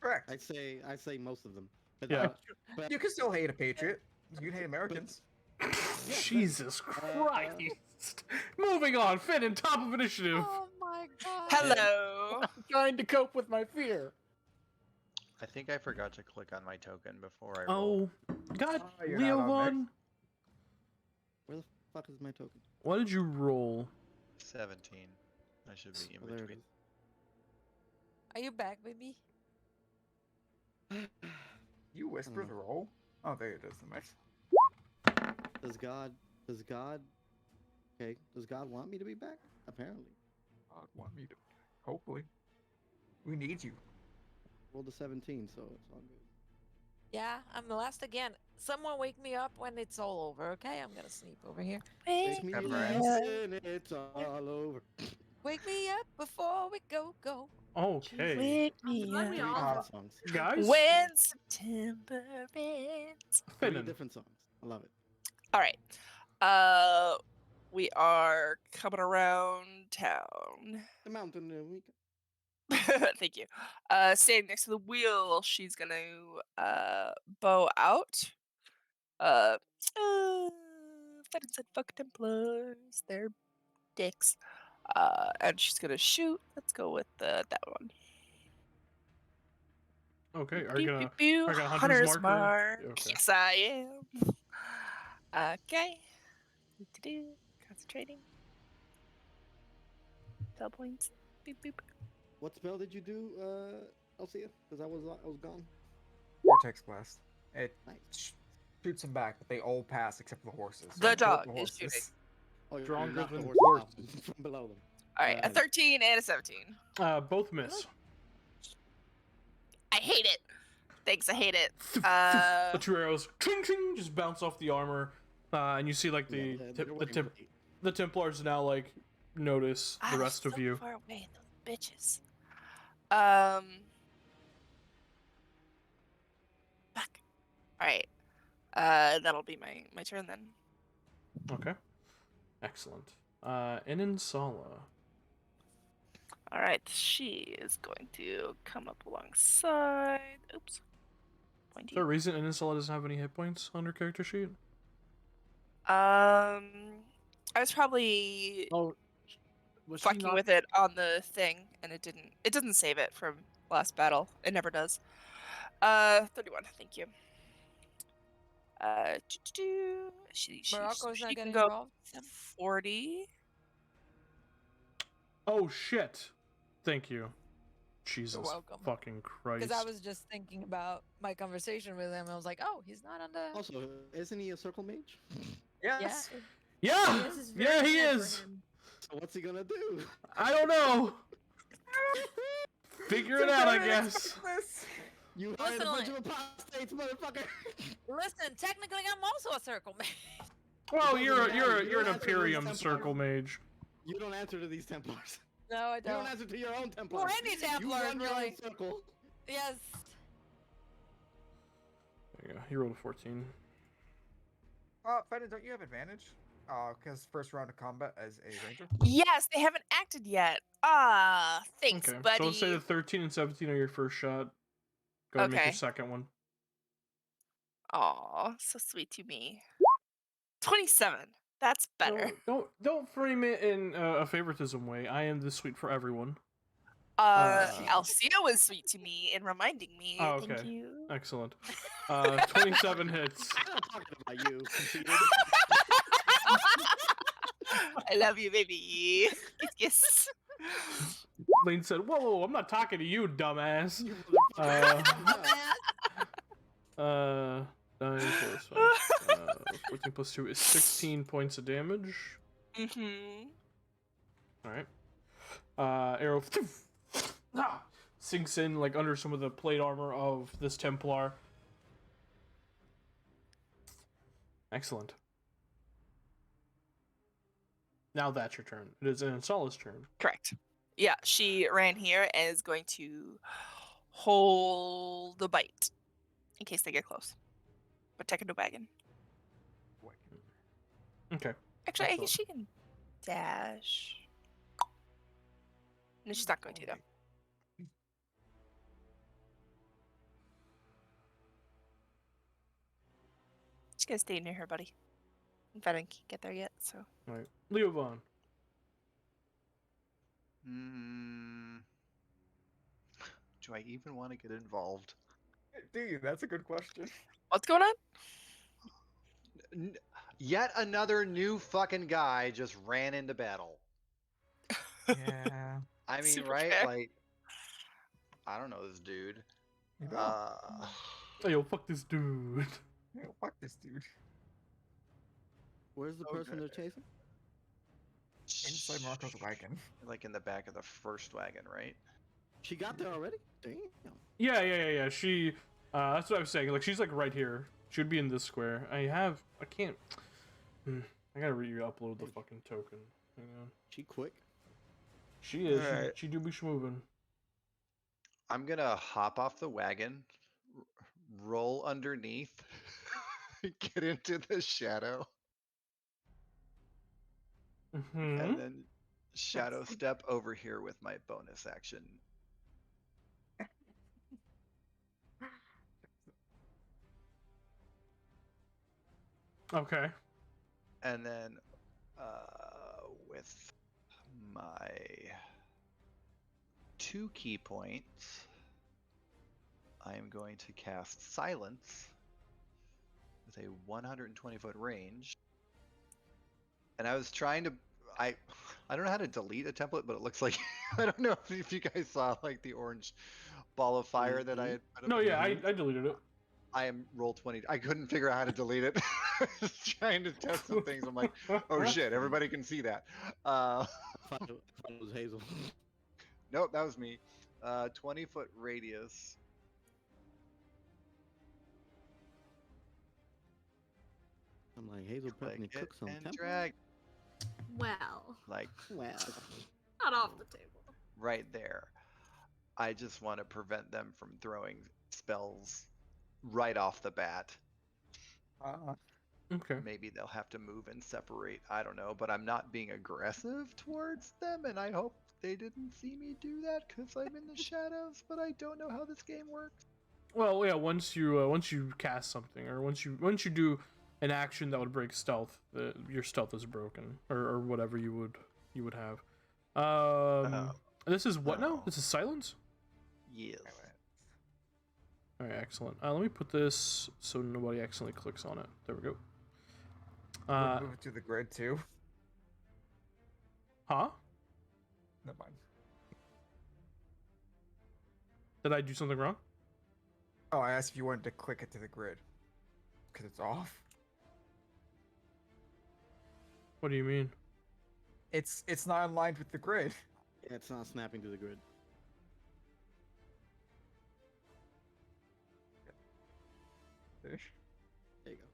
Correct. I'd say most of them. But, Yeah. but You can still hate a patriot. You can hate Americans. Jesus Christ. Moving on. Finn in top of initiative. Oh my god. Hello. I'm trying to cope with my fear. I think I forgot to click on my token before I rolled. Oh, God, Oh, you're Leo not on Vaughn. where the fuck is my token? What did you roll? 17. I should be in Oh, there it between. is. Are you back, baby? You whisper know. the roll. Oh, there it is. Nice. Does God want me to be back? Apparently. Want me to? Hopefully. We need you. Rolled a 17, so it's all good. Yeah, I'm last again. Someone wake me up when it's all over, okay? I'm gonna sleep over here. Wake me Never up ends. when it's all over. Wake me up before we go. Okay, Wake I'm me glad we up all Uh, have songs. guys. when September ends. 3 Finnan. different songs. I love it. All right. We are coming around town. The mountain we Thank you. Standing next to the wheel, she's gonna bow out. Fed said fuck Templars. They're dicks. And she's gonna shoot. Let's go with that one. Okay, are Pew, you gonna? pew, pew. are you gonna hunter's Hunter's marker? mark. Okay. Yes, I am. Okay. Do concentrating. Spell points. Boop boop. What spell did you do, Alcia? Because I was gone. Vortex blast. It Nice. shoots them back, but they all pass except for the horses. The I killed dog the is horses. shooting. Oh, you're Stronger knocking than the horses horses. out from below them. All right, a Nice. 13 and a 17. Both miss. I hate it. Thanks, I hate it. The two arrows, ching ching, just bounce off the armor, and you see like Yeah, the they're working great. the Templars now like notice the rest of you. Far away, those bitches. Fuck. All right. That'll be my turn then. Okay, excellent. Ininsala. All right, she is going to come up alongside. Oops. Is Pointy. there a reason Ininsala doesn't have any hit points on her character sheet? I was probably Oh, was she fucking not? with it on the thing, and it didn't. It doesn't save it from last battle. It never does. 31. Thank you. She Morocco's not can getting go involved. 40. Oh shit! Thank you. Jesus welcome. fucking Christ. Because I was just thinking about my conversation with him. I was like, oh, he's not on the. Also, isn't he a circle mage? Yes. Yeah, This is yeah, very he sad for is. him. So what's he gonna do? I don't know. Figure it out, I guess. You hired a bunch Listen, of apostates, motherfucker. Listen, technically, I'm also a circle man. Well, doesn't you're matter. You an don't answer to these Imperium Templars. circle mage. You don't answer to these Templars. No, I You don't don't. answer to your own Templars. Or any You Templar, run your own really. circle. Yes. There you go. He rolled a 14. Fenton, don't you have advantage? Because first round of combat as a ranger. Yes, they haven't acted yet. Thanks, Okay, buddy. so let's say the 13 and 17 are your first shot. Go ahead and make your Okay. second one. Aw, so sweet to me. 27. That's better. Don't frame it in a favoritism way. I am this sweet for everyone. Alcia was sweet to me in reminding me. Oh, Thank okay. you. Excellent. 27 hits. I'm not talking about you. Conceited. I love you, baby. Kiss, kiss. Lane said, whoa, I'm not talking to you, dumbass. You 9 plus 5. 14 plus 2 is 16 points of damage. Mm-hmm. Alright. Arrow sinks in like under some of the plate armor of this Templar. Excellent. Now that's your turn. It is Ansala's turn. Correct. Yeah, she ran here and is going to hold the bite in case they get close. Protect the wagon. Okay. Actually, I Excellent. guess she can dash. No, she's not going to, though. She's gonna stay near her, buddy. In fact, I can't get there yet, so. Alright. Leo Vaughn. Do I even want to get involved? Dude, that's a good question. What's going on? Yet another new fucking guy just ran into battle. Yeah. I mean, Super right? fair. Like, I don't know this dude. You know. Hey, yo, fuck this dude. Yeah, fuck this dude. Where's the person they're chasing? Inside Marco's wagon. Like in the back of the first wagon, right? She got there already? Damn. Yeah. She, that's what I was saying. Like, she's like right here. Should be in this square. I can't. I gotta re-upload the fucking token. Hang on. She quick. She is. Alright. She do be schmoving. I'm gonna hop off the wagon, roll underneath, get into the shadow, Mm-hmm. and then shadow step over here with my bonus action. Okay. And then with my 2 key points, I am going to cast Silence with a 120-foot range. And I was trying to, I don't know how to delete a template, but it looks like I don't know if you guys saw like the orange ball of fire that I had put up. No, yeah, I deleted it. I am roll 20. I couldn't figure out how to delete it. I was trying to test some things. I'm like, oh shit, everybody can see that. I thought it was Hazel. Nope, that was me. 20-foot radius. I'm like, Hazel prepping to Click cook it some and temple. drag. Well, Like Wow. not off the table. right there. I just want to prevent them from throwing spells right off the bat. Okay. Maybe they'll have to move and separate. I don't know, but I'm not being aggressive towards them, and I hope they didn't see me do that because I'm in the shadows. But I don't know how this game works. Well, yeah. Once you cast something, or once you do an action that would break stealth, your stealth is broken, or whatever you would have. This is what now? This is silence. Yes. All right, excellent. Let me put this so nobody accidentally clicks on it. There we go. Move it to the grid too. Huh? Never mind. Did I do something wrong? Oh, I asked if you wanted to click it to the grid. Because it's off. What do you mean? It's not aligned with the grid. Yeah, it's not snapping to the grid. Finish. There you go.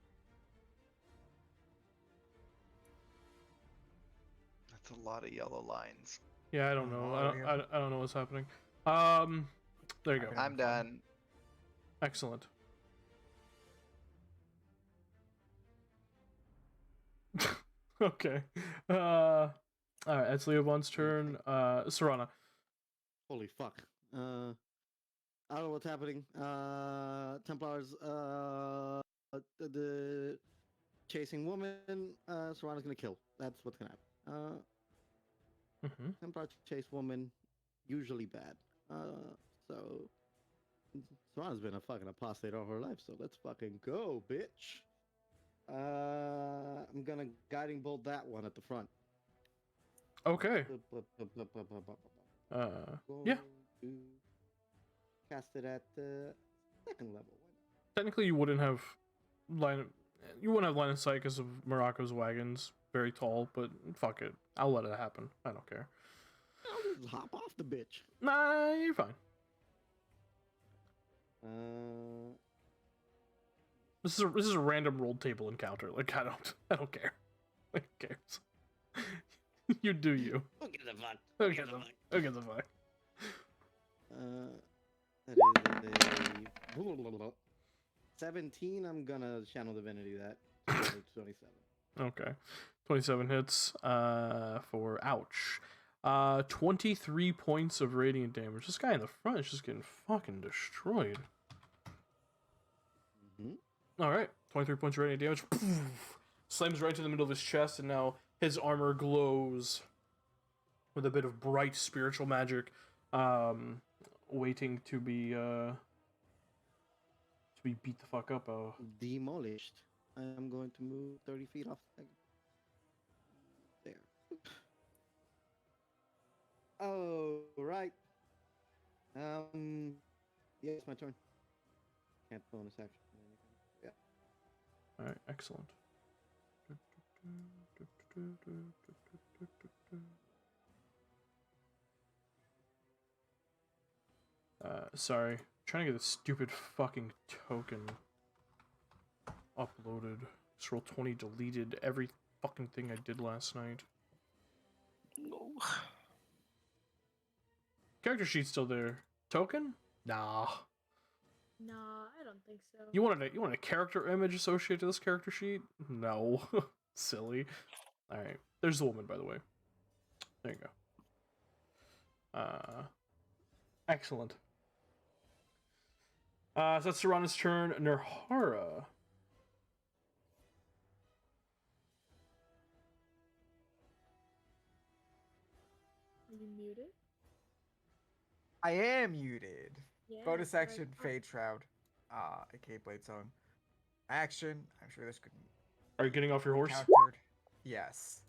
That's a lot of yellow lines. Yeah, I don't know. Oh, yeah. I don't know what's happening. There you go. Okay. I'm done. Excellent. Okay. All right. That's Leovon's turn. Serana. Holy fuck. I don't know what's happening. Templars, the chasing woman, Serana's gonna kill. That's what's gonna happen. Mm-hmm. Templar chase woman, usually bad. So Serana's been a fucking apostate all her life, so let's fucking go, bitch. I'm gonna guiding bolt that one at the front. Okay. Yeah. To cast it at the second level. Technically, you wouldn't have line of sight because of Morocco's wagons. Very tall, but fuck it. I'll let it happen. I don't care. I'll just hop off the bitch. Nah, you're fine. This is a random roll table encounter. Like I don't care. Like who cares? You do you. Who gives a fuck? Who gives a fuck? That is a 17. I'm gonna channel divinity that. 27. Okay. 27 hits for ouch. 23 points of radiant damage. This guy in the front is just getting fucking destroyed. Mm-hmm. All right. 23 points of radiant damage. Poof, slams right to the middle of his chest, and now his armor glows with a bit of bright spiritual magic, waiting to be beat the fuck up. Demolished. I'm going to move 30 feet off the there. Oh, right. Yeah, it's my turn. Can't bonus action. Yeah. All right, excellent. Sorry. Trying to get this stupid fucking token uploaded. Just Roll20 deleted every fucking thing I did last night. No. Character sheet's still there. Token? Nah. Nah, I don't think so. You wanted a character image associated to this character sheet? No. Silly. Alright. There's the woman, by the way. There you go. Excellent. So that's Serana's turn. Nevarra. Are you muted? I am muted. Yeah. Bonus that's action, what I Fade Shroud. aka Blade Song. Action. I'm sure this could Are you getting off your horse? countered. Yes.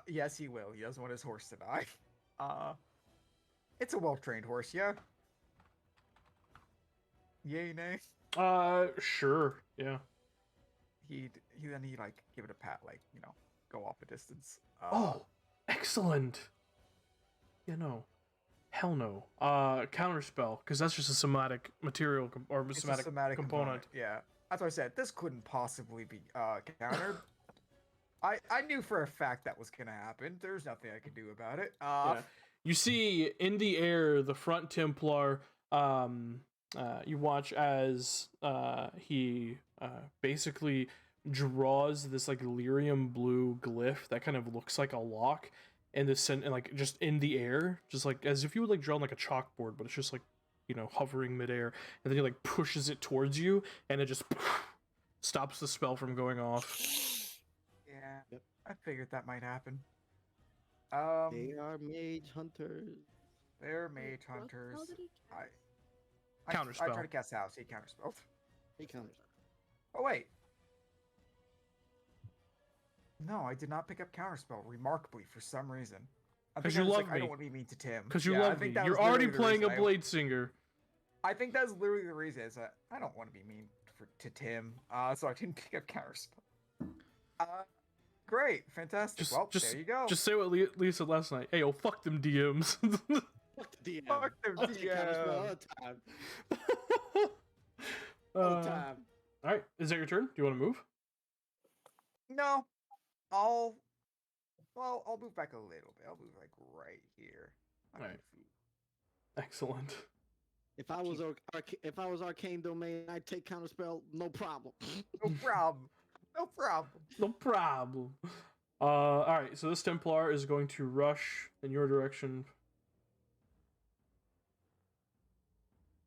Yes, he will. He doesn't want his horse to die. It's a well-trained horse, yeah? Yay, nay? Sure. Yeah. He'd like give it a pat, like, go off a distance. Oh, excellent. Yeah, no. Hell no. Counterspell, because that's just a somatic material or It's a somatic, somatic component. Yeah. That's what I said. This couldn't possibly be countered. I knew for a fact that was gonna happen. There's nothing I could do about it. Yeah. You see in the air the front Templar. You watch as he basically draws this like lyrium blue glyph that kind of looks like a lock in the and like just in the air, just like as if you would like draw on like a chalkboard, but it's just like hovering midair, and then he like pushes it towards you, and it just stops the spell from going off. Yeah. Yep. I figured that might happen. They are mage hunters. They're Wait, mage what hunters. spell did he cast? I Counterspell. tried to cast house. He counterspelled. He counters. Oh wait. No, I did not pick up counterspell. Remarkably, for some reason. I 'Cause think I you was love like, I me. don't want to be mean to Tim. Because you Yeah, I love me. think that You're was already literally the playing a reason blade singer. I think that's literally the reason. Is that I don't want to be mean to Tim. So I didn't pick up counterspell. Great, fantastic. Well, there you go. Just say what Lee said last night. Hey, yo, fuck them DMs. Fuck the DM. Fuck them I'll take counterspell all the time. All the time. All right, is that your turn? Do you want to move? No, I'll move back a little bit. I'll move like right here. Not Alright. gonna move. Excellent. If I was arcane domain, I'd take counterspell, no problem. No problem. No problem. No problem. All right. So this Templar is going to rush in your direction.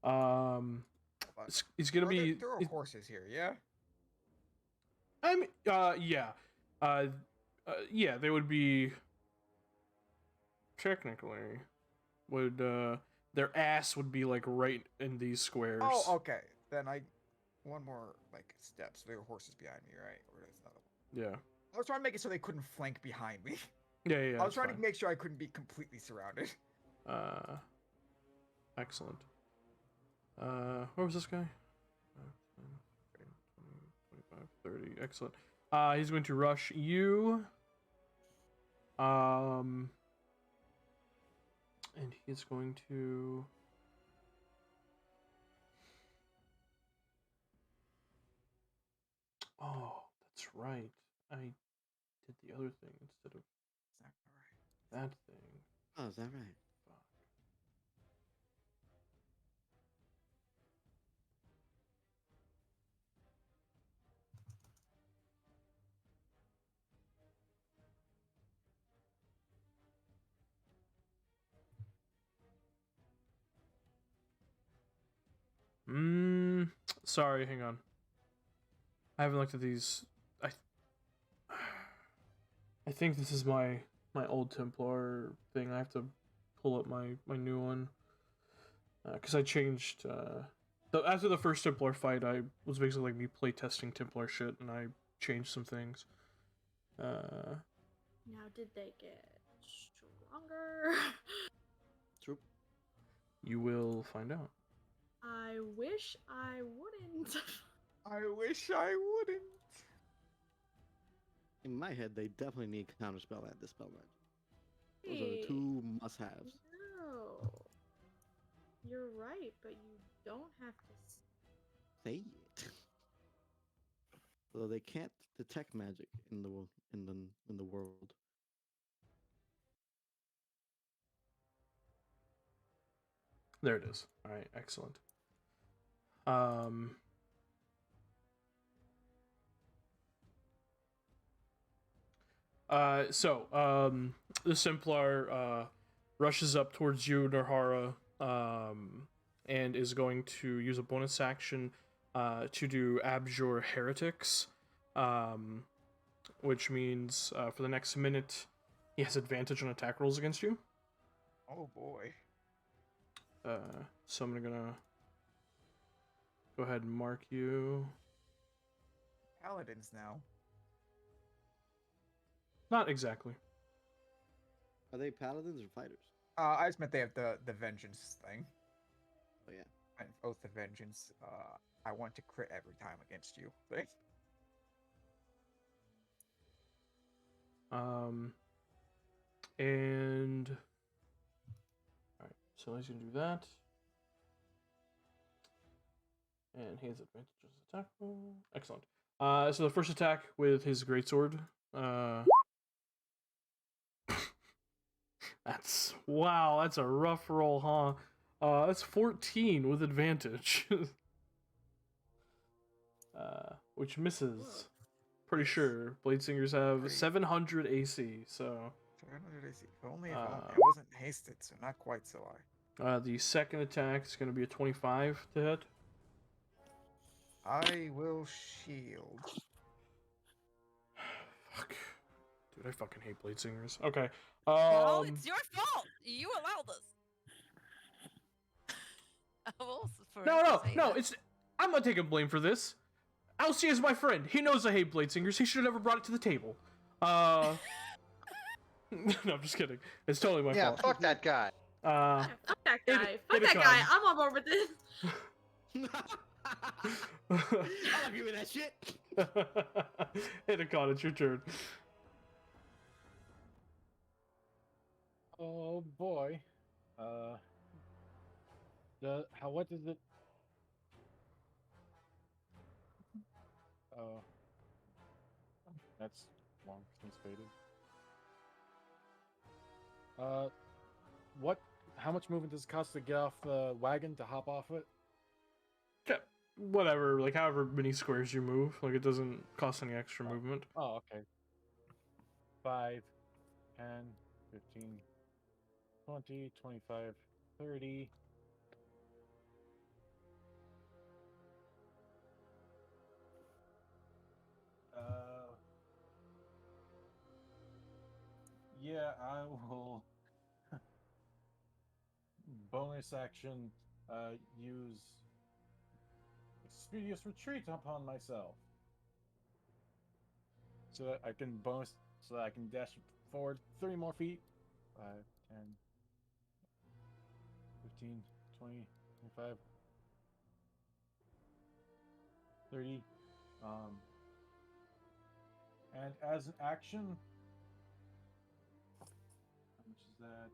But He's gonna be. there are horses here, yeah. Yeah. Yeah. They would be. Technically, would their ass would be like right in these squares. Oh, okay. Then one more like step. So there are horses behind me, right? Or there's another one. Yeah. I was trying to make it so they couldn't flank behind me. Yeah. I was trying to make sure I couldn't be completely surrounded. Excellent. Where was this guy? 25, 30. Excellent. He's going to rush you. And he's going to. Oh, that's right. I did the other thing instead of that thing. Oh, is that right? Fuck. Sorry, hang on. I haven't looked at these. I think this is my old Templar thing. I have to pull up my new one. Because I changed after the first Templar fight, I was basically like me playtesting Templar shit, and I changed some things. Now, did they get stronger? True. You will find out. I wish I wouldn't. I wish I wouldn't. In my head, they definitely need counterspell and dispel magic. Those are the two must-haves. No. You're right, but you don't have to. Say it. Although they can't detect magic in the world. There it is. All right, excellent. The Templar rushes up towards you, Nevarra, and is going to use a bonus action to do Abjure Heretics, which means for the next minute he has advantage on attack rolls against you. Oh boy. So I'm gonna go ahead and mark you. Paladins now. Not exactly. Are they paladins or fighters? I just meant they have the vengeance thing. Oh yeah. And Oath of Vengeance. I want to crit every time against you. Thing. And all right, so he's gonna do that, and he has advantage on his attack roll. Excellent. So the first attack with his greatsword. That's a rough roll, huh? That's 14 with advantage. Which misses. Pretty sure. Bladesingers have 700 AC, so. 700 AC. If only I wasn't hasted, so not quite so high. The second attack is going to be a 25 to hit. I will shield. Fuck. Dude, I fucking hate Bladesingers. Okay. Well, it's your fault. You allowed this. No. I'm not taking blame for this. Alcy is my friend. He knows I hate Bladesingers. He should have never brought it to the table. No, I'm just kidding. It's totally my fault. Yeah, fuck that guy. Fuck that guy. Fuck that guy. I'm on board with this. I'll give you that shit. Itacon, it's your turn. Oh boy. What is it? That's long since faded. How much movement does it cost to get off the wagon to hop off it? whatever, like however many squares you move. Like it doesn't cost any extra movement. Oh, okay. 5, 10, 15, 20, 25, 30. Yeah, I will bonus action use Expeditious Retreat upon myself. So that I can dash forward 30 more feet. 5, 10, 15, 20, 25, 30. And as an action, how much is that?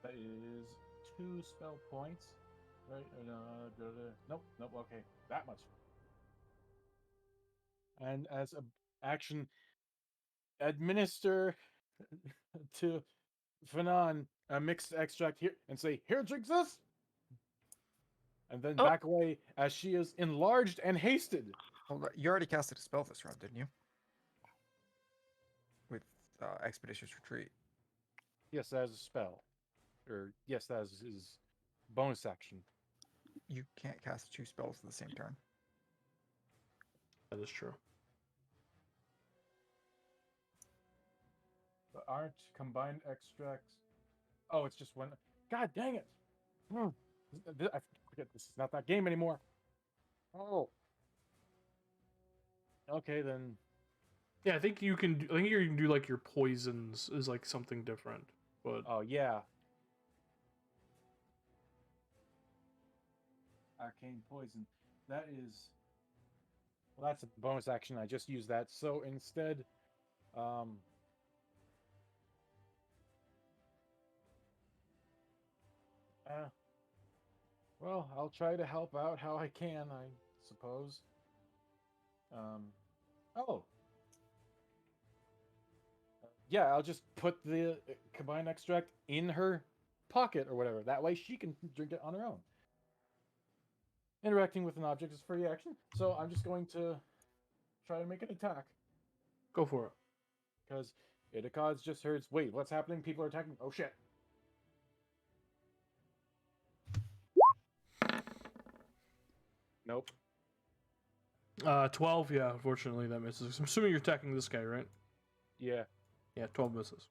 That is 2 spell points. Right? Nope. Okay, that much. And as an action, administer to Fanon a mixed extract here and say, "Here, drink this," and then back away as she is enlarged and hasted. Hold on. You already casted a spell this round, didn't you? With Expeditious Retreat. Yes, that is a spell. Or yes, that is his bonus action. You can't cast 2 spells at the same turn. That is true. But aren't combined extracts? Oh, it's just one. God dang it! I forget this is not that game anymore. Oh. Okay then. Yeah, I think you can. I think you can do like your poisons is like something different. But Oh yeah. Arcane poison. That is. Well, that's a bonus action. I just used that. So instead, well, I'll try to help out how I can, I suppose. Oh. Yeah, I'll just put the combined extract in her pocket or whatever. That way she can drink it on her own. Interacting with an object is free action, so I'm just going to try to make an attack. go for it. Because Idakad's just heard, wait, what's happening? People are attacking. Oh shit. Nope. 12. Yeah, unfortunately that misses. I'm assuming you're attacking this guy, right? Yeah. Yeah, 12 misses.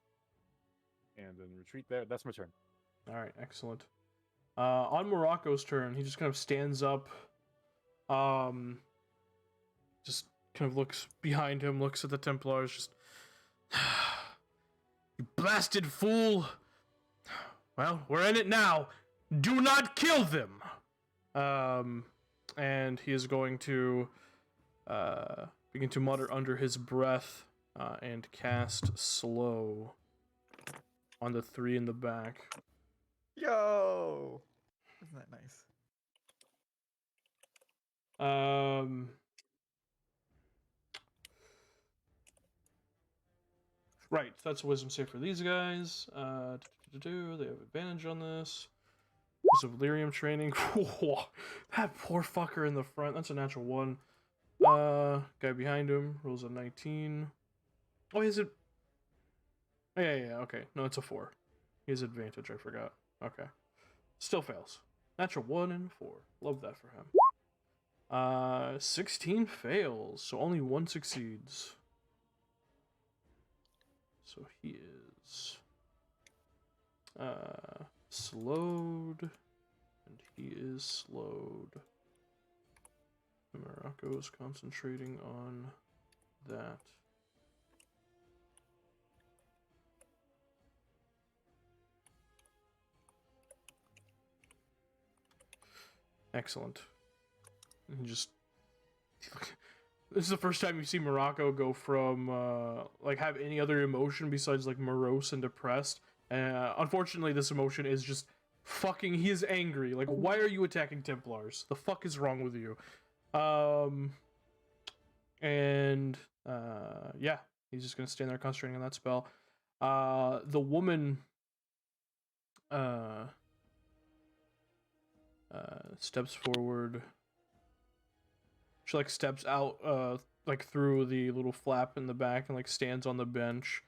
And then retreat there. That's my turn. All right, excellent. On Morocco's turn, he just kind of stands up. Just kind of looks behind him, looks at the Templars. Just, you blasted fool! Well, we're in it now. Do not kill them. And he is going to begin to mutter under his breath and cast slow on the 3 in the back. Yo! Isn't that nice? Right, so that's a wisdom save for these guys. They have advantage on this. Because of lyrium training. That poor fucker in the front. That's a natural 1. Guy behind him rolls a 19. Oh, is it? Yeah, okay. No, it's a 4. He has advantage, I forgot. Okay. Still fails. Natural 1 and 4. Love that for him. 16 fails, so only 1 succeeds. So he is slowed, and he is slowed. Morocco is concentrating on that. Excellent. And just this is the first time you see Morocco go from like have any other emotion besides like morose and depressed. Unfortunately, this emotion is just fucking. He is angry. Like, why are you attacking Templars? The fuck is wrong with you? Yeah, he's just gonna stand there concentrating on that spell. The woman steps forward. She like steps out like through the little flap in the back and like stands on the bench.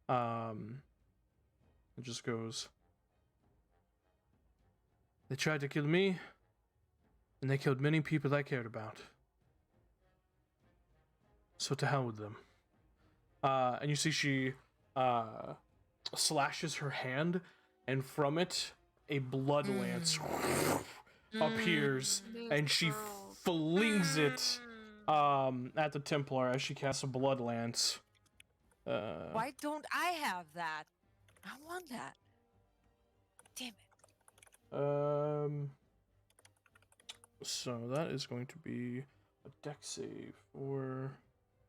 It just goes, "They tried to kill me, and they killed many people I cared about. So to hell with them." And you see she slashes her hand, and from it a blood lance appears, and she Girl. flings it at the Templar as she casts a blood lance. Why don't I have that? I want that. Damn it. So that is going to be a dex save for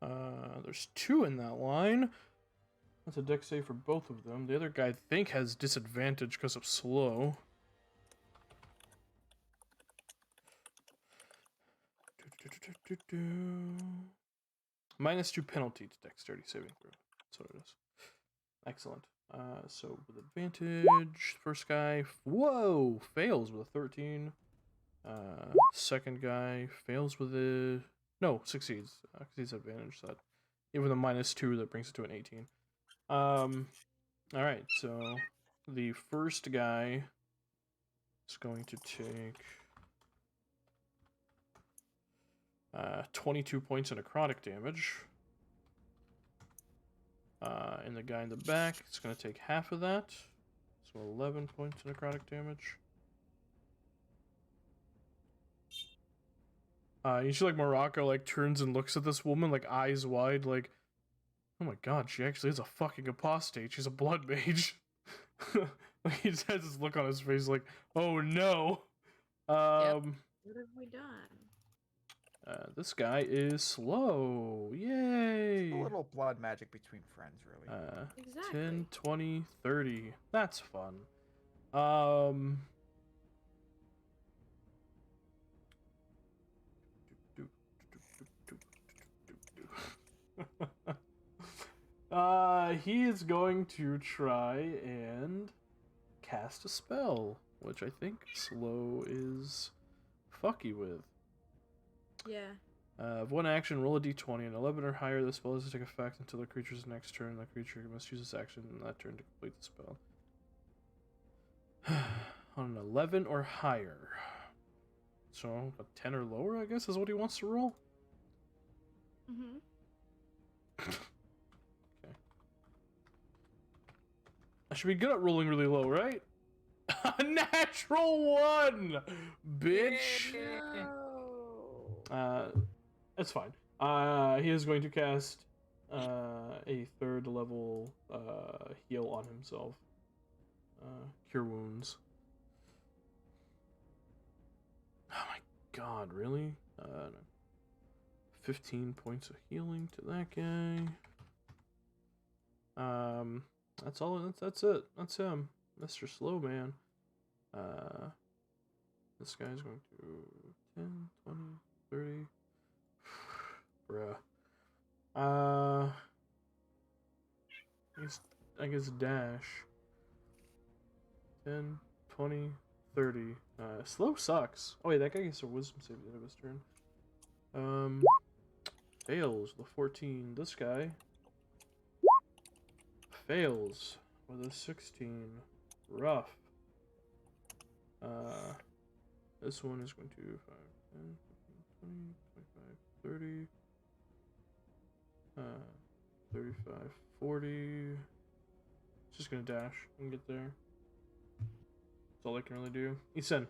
there's 2 in that line. That's a dex save for both of them. The other guy I think has disadvantage because of slow. -2 penalty to dexterity saving throw. That's what it is. Excellent. So with advantage, first guy, whoa, fails with a 13. Second guy fails with a, no, succeeds, because he's advantage, so that, even the -2, that brings it to an 18. Alright, so the first guy is going to take 22 points of necrotic damage. And the guy in the back is going to take half of that, so 11 points of necrotic damage. You see, like, Morocco, like, turns and looks at this woman, like, eyes wide, like, oh my god, she actually is a fucking apostate. She's a blood mage. Like, he just has this look on his face, like, oh no. What have we done? This guy is slow. Yay. A little blood magic between friends, really. Exactly. 10, 20, 30. That's fun. He is going to try and cast a spell, which I think slow is fucky with. Yeah. Of one action, roll a d20. An 11 or higher, the spell doesn't take effect until the creature's next turn. The creature must use its action in that turn to complete the spell. On an 11 or higher. So, a 10 or lower, I guess, is what he wants to roll? Mm-hmm. Okay. I should be good at rolling really low, right? A natural 1! Bitch! No. That's fine. He is going to cast a 3rd level heal on himself. Cure wounds. Oh my god, really? 15 points of healing to that guy. That's all. That's it. That's him, Mr. Slowman. This guy's going to 10, 20, 30. Bruh. I guess dash. 10, 20, 30. Slow sucks. Oh wait, that guy gets a wisdom save at the end of his turn. Fails with a 14. This guy fails with a 16. Rough. This one is going to 5, 10, 15, 20, 25, 30. 35, 40. It's just gonna dash and get there. That's all I can really do. Isen.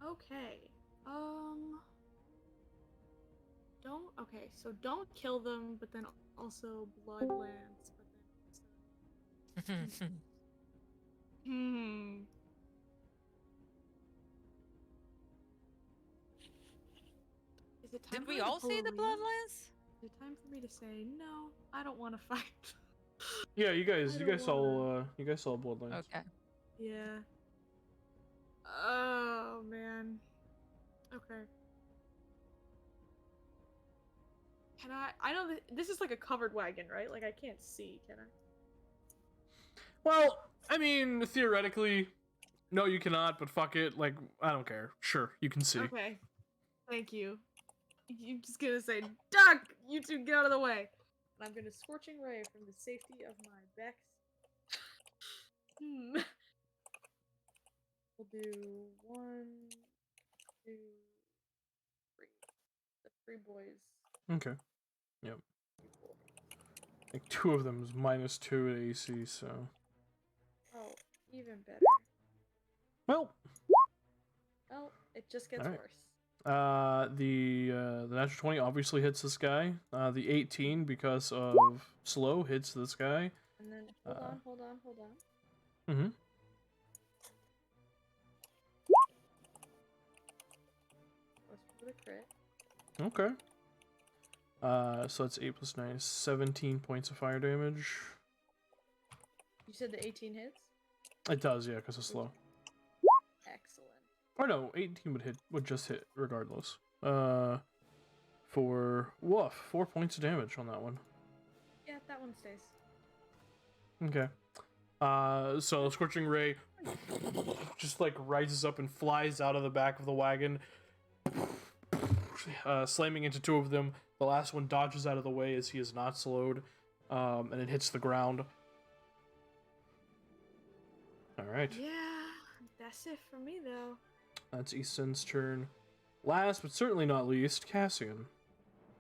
Okay. Don't kill them, but then also blood lance, but then also. Is it time Did for we me to all pull see a the lead? bloodlines? Is it time for me to say no? I don't want to fight. Yeah, you guys don't saw Bloodlines. Okay. Yeah. Oh man. Okay. Can I know that this is like a covered wagon, right? Like I can't see, can I? Well, I mean, theoretically, no, you cannot. But fuck it. Like, I don't care. Sure, you can see. Okay. Thank you. You're just gonna say, Duck! You two get out of the way! And I'm gonna Scorching Ray from the safety of my Bex. We'll do 1, 2, 3. The 3 boys. Okay. Yep. I think 2 of them is -2 at AC. So. Oh, even better. Well. Well, it just gets Alright. worse. The natural 20 obviously hits this guy. The 18 because of slow hits this guy. And then hold on. Mm-hmm. Goes for the crit. Okay. So that's 8 plus 9 is 17 points of fire damage. You said the 18 hits? It does, yeah, because it's slow. Excellent. Or no, 18 would just hit regardless. For 4 points of damage on that one. Yeah, that one stays. Okay. So Scorching Ray just like rises up and flies out of the back of the wagon, slamming into 2 of them. The last one dodges out of the way as he is not slowed, and it hits the ground. All right. Yeah, that's it for me though. That's Easton's turn. Last but certainly not least, Cassian.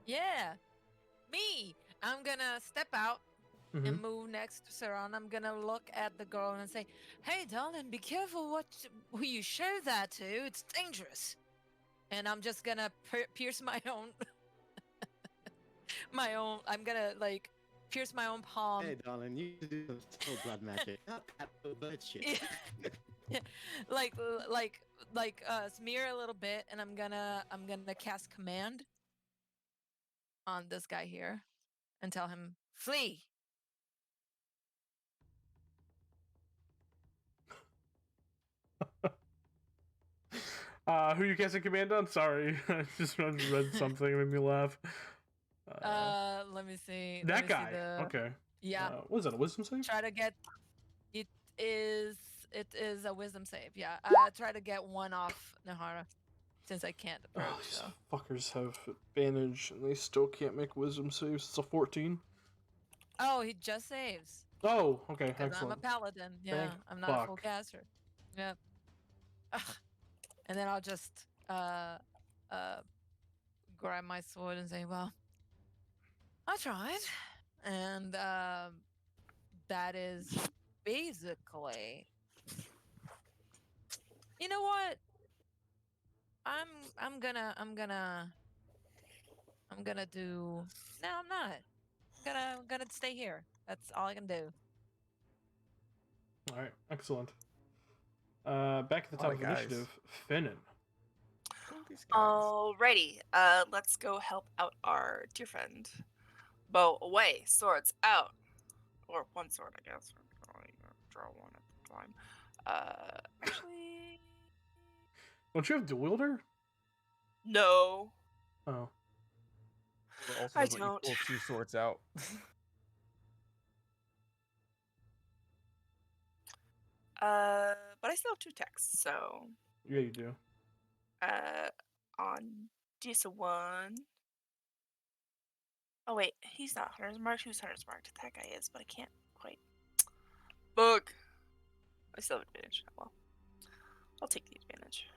Yeah, me. I'm gonna step out and move next to Sarah, and I'm gonna look at the girl and say, "Hey, darling, be careful who you show that to. It's dangerous." And I'm just gonna pierce my own, I'm gonna like pierce my own palm. Hey, darling, you do some soul blood magic. Not that blood shit. Yeah. like smear a little bit, and I'm gonna cast command on this guy here and tell him flee. Who you casting command on? Sorry, I just read something that made me laugh. Let me see. That Let me guy. See the... Okay. Yeah. What is that? A wisdom save? Try to get. It is a wisdom save. Yeah. Try to get 1 off Nevarra, since I can't approach. Oh, these So. fuckers have advantage and they still can't make wisdom saves. It's a 14. Oh, he just saves. Oh, okay, Because I'm a excellent. paladin. Yeah, Thank I'm not a full fuck. caster. Yeah. And then I'll just grab my sword and say, "Well, I tried," and that is basically. You know what? I'm gonna do. No, I'm not. I'm gonna stay here. That's all I can do. All right, excellent. Back at the top of guys. initiative, Finnan. These guys. Alrighty, let's go help out our dear friend. Bow away, swords out. Or 1 sword, I guess. Draw 1 at a time. Actually... Don't you have dual wielder? No. Oh. Also I doesn't don't. equal 2 swords out. But I still have 2 texts, so... Yeah, you do. On Disa 1... Oh wait, he's not Hunter's Marked. Who's Hunter's Marked? That guy is, but I can't quite... Book! I still have advantage. Well, I'll take the advantage.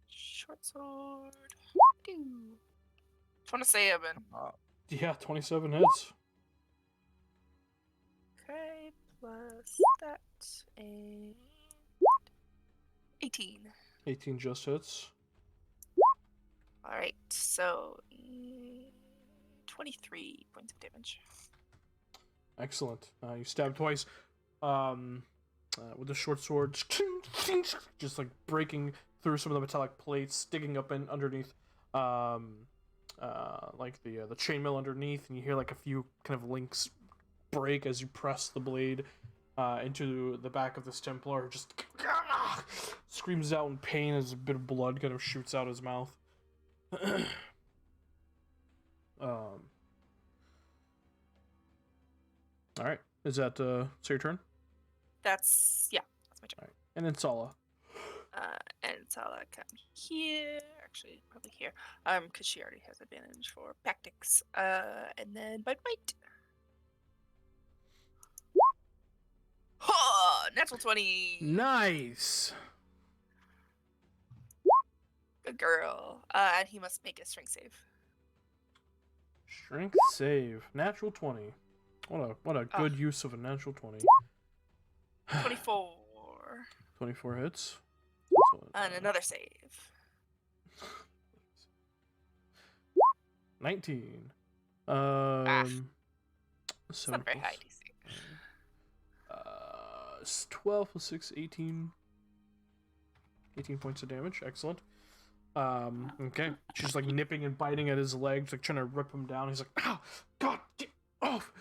Short sword. Doo. Just want to say I've been... Yeah, 27 hits. Okay, plus that, and 18. 18 just hits. Alright, so 23 points of damage. Excellent. You stab twice. With the short sword, just like breaking through some of the metallic plates, digging up in underneath, like the chainmail underneath, and you hear like a few kind of links break as you press the blade into the back of this Templar. Just screams out in pain as a bit of blood kind of shoots out his mouth. All right. Is that so your turn? That's my turn. Alright. And then Sala. And Sala come here. Actually, probably here. Because she already has advantage for tactics. And then bite. Ha! Natural 20. Nice. Good girl. And he must make a strength save. Strength save. Natural 20. What a good use of a natural 20. 24. 24 hits. And another save. 19. It's not a very high DC. 12 plus 6, 18. 18 points of damage. Excellent. Okay. She's like nipping and biting at his legs, like trying to rip him down. He's like, "Ow! God, get off!"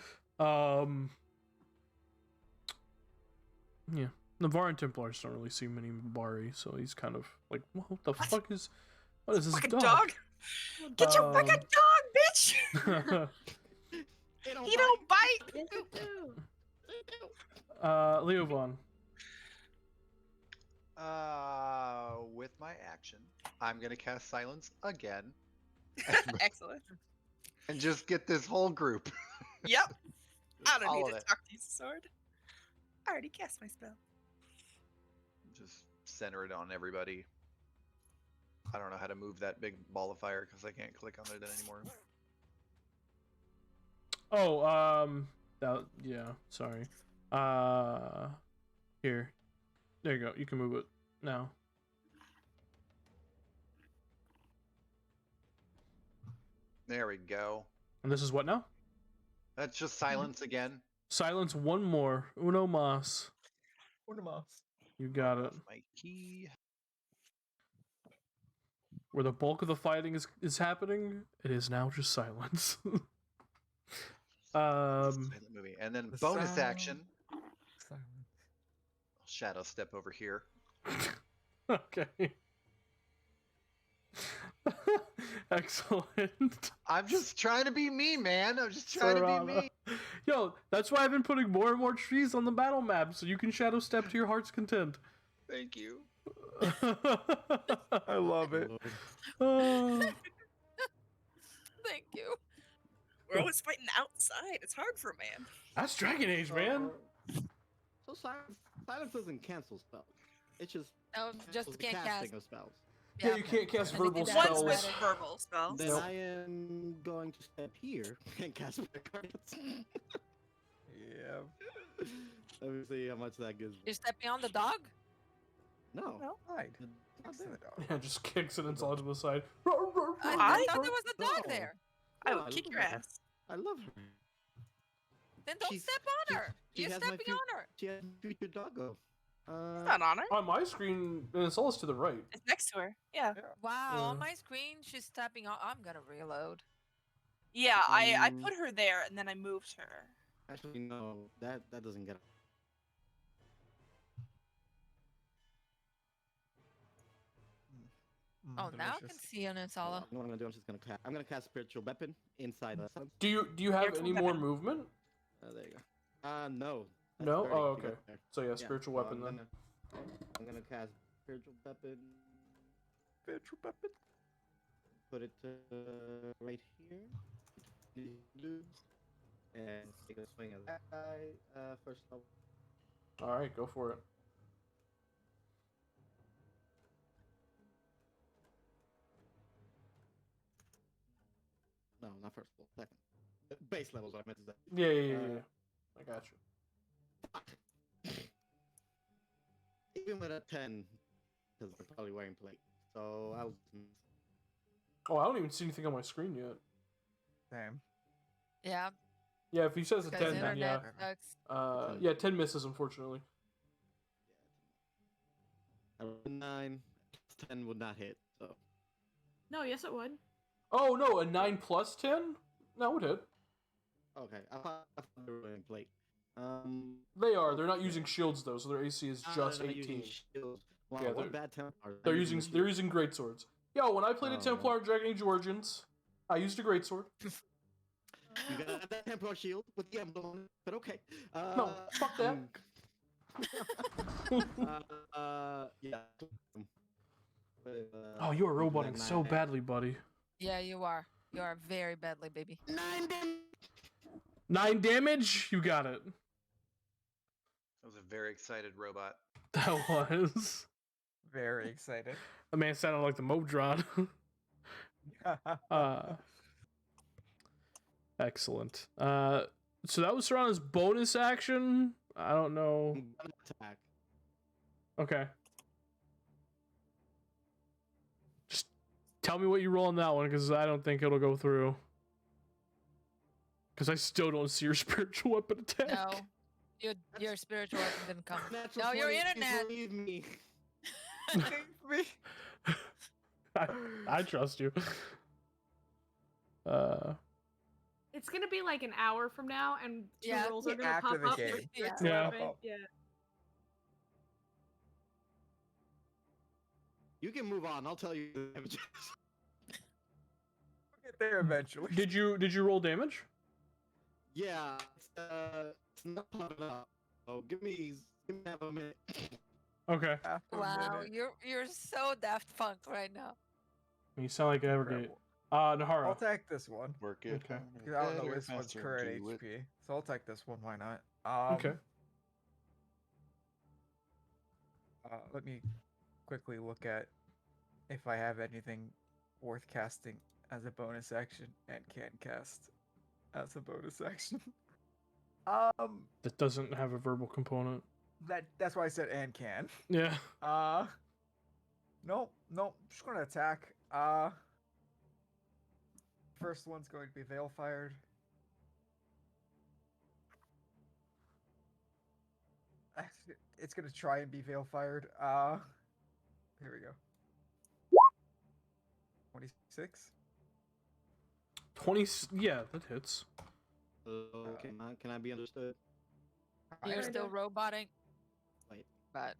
Yeah. Nevarran Templars don't really see many Bari, so he's kind of like, what the fuck is... What is this Fucking dog? dog! Get your fucking dog, bitch! He don't bite! Yes, it do. Leovon. With my action, I'm gonna cast Silence again, Excellent. and just get this whole group. Yep. I don't All need of to it. talk to you, sword. I already cast my spell. Just center it on everybody. I don't know how to move that big ball of fire because I can't click on it anymore. Yeah, sorry. Here. There you go. You can move it now. There we go. And this is what now? That's just silence again. Silence one more. Uno mas. You got it. Off my key. Where the bulk of the fighting is happening, it is now just silence. Silent movie. And then The bonus silence. action. Shadow step over here. Okay. Excellent. I'm just trying to be me, man. I'm just trying to be me. Yo, that's why I've been putting more and more trees on the battle map, so you can shadow step to your heart's content. Thank you. I love it. Thank you. We're always fighting outside. It's hard for a man. That's Dragon Age, man. So silence doesn't cancel spells. It's just No, just cancels the can't casting cast. of spells. Yeah, you can't cast And they verbal did that One's spells. with better. verbal spells. Then Nope. I am going to step here and cast my cards. Yeah. Let me see how much that gives me. You're stepping on the dog? No. No. Hide. Not there. Yeah, just kicks it and slides to the side. I thought there was a dog No. there. I No, will kick love your her. ass. I love her. Then don't She's- step on her. she You're has my stepping feet. on her. She has future doggo. It's not on her. On my screen, it's always to the right. It's next to her. Yeah. Wow, on my screen, she's stepping on. I'm gonna reload. Yeah, I Mm. put her there and then I moved her. Actually, no. That doesn't get. Oh, now I can see on Insala. What I'm gonna do? I'm gonna cast spiritual weapon inside the sun. Do you have Spiritual any more weapon. movement? There you go. No. That's No? 30 Oh, to okay. get there. So yeah, Yeah, spiritual so weapon then. I'm gonna cast spiritual weapon. Spiritual weapon. Put it right here. Blue. And take a swing at that guy. First level. All right, go for it. No, not first level. Second. Base level is what I meant to say. Yeah. I got you. Even with a 10, because they're probably wearing plate. So I'll. Oh, I don't even see anything on my screen yet. Same. Yeah, Yeah, if he says a because 10, then yeah. internet sucks. Yeah, 10 misses, unfortunately. I rolled a 9. 10 would not hit. So No, yes, it would. Oh, no, a 9 plus 10? That would hit. okay, I thought they were wearing plate. They are. They're not using shields, though, so their AC is just they're not using 18. shields. Wow, Yeah, what they're- bad Templar. They're using great swords. Yo, when I played a Oh. Templar in Dragon Age Origins, I used a great sword. You got that temporal shield with the emblem on it, but okay. No, fuck that. Yeah. Oh, you are do that roboting so 9 badly, buddy. Yeah, you are. You are very badly, baby. 9 damage. 9 damage? You got it. That was a very excited robot. That was. Very excited. The man sounded like the Modron. Excellent. So that was Serana's bonus action. I don't know. I'm gonna attack. Okay. Just tell me what you roll on that one, because I don't think it'll go through. Because I still don't see your spiritual weapon attack. No. Your spiritual weapon didn't come. Natural No, your 20, internet. Believe me. I trust you. It's gonna be like an hour from now, and two Yeah, rolls are yeah, gonna after pop the up. game. with Yeah. spiritual Yeah. weapon. Yeah. You can move on. I'll tell you the damages. We'll get there eventually. Did you roll damage? Yeah, it's not popping up. Oh, give me half a minute. Okay. Half a Wow, minute. you're so Daft Punk right now. You sound like Evergate. Incredible. Nahara. I'll take this one. Work it. Okay. Because I don't know this one's current HP. So I'll take this one, why not? Okay. Let me quickly look at if I have anything worth casting as a bonus action and can cast as a bonus action. That doesn't have a verbal component. That's why I said and can. Yeah. Nope, just gonna attack. First one's going to be Veil Fired. It's gonna try and be Veil Fired. Here we go. 26. 20. Yeah, that hits. Can I be understood? You're Alright. still roboting. Wait. But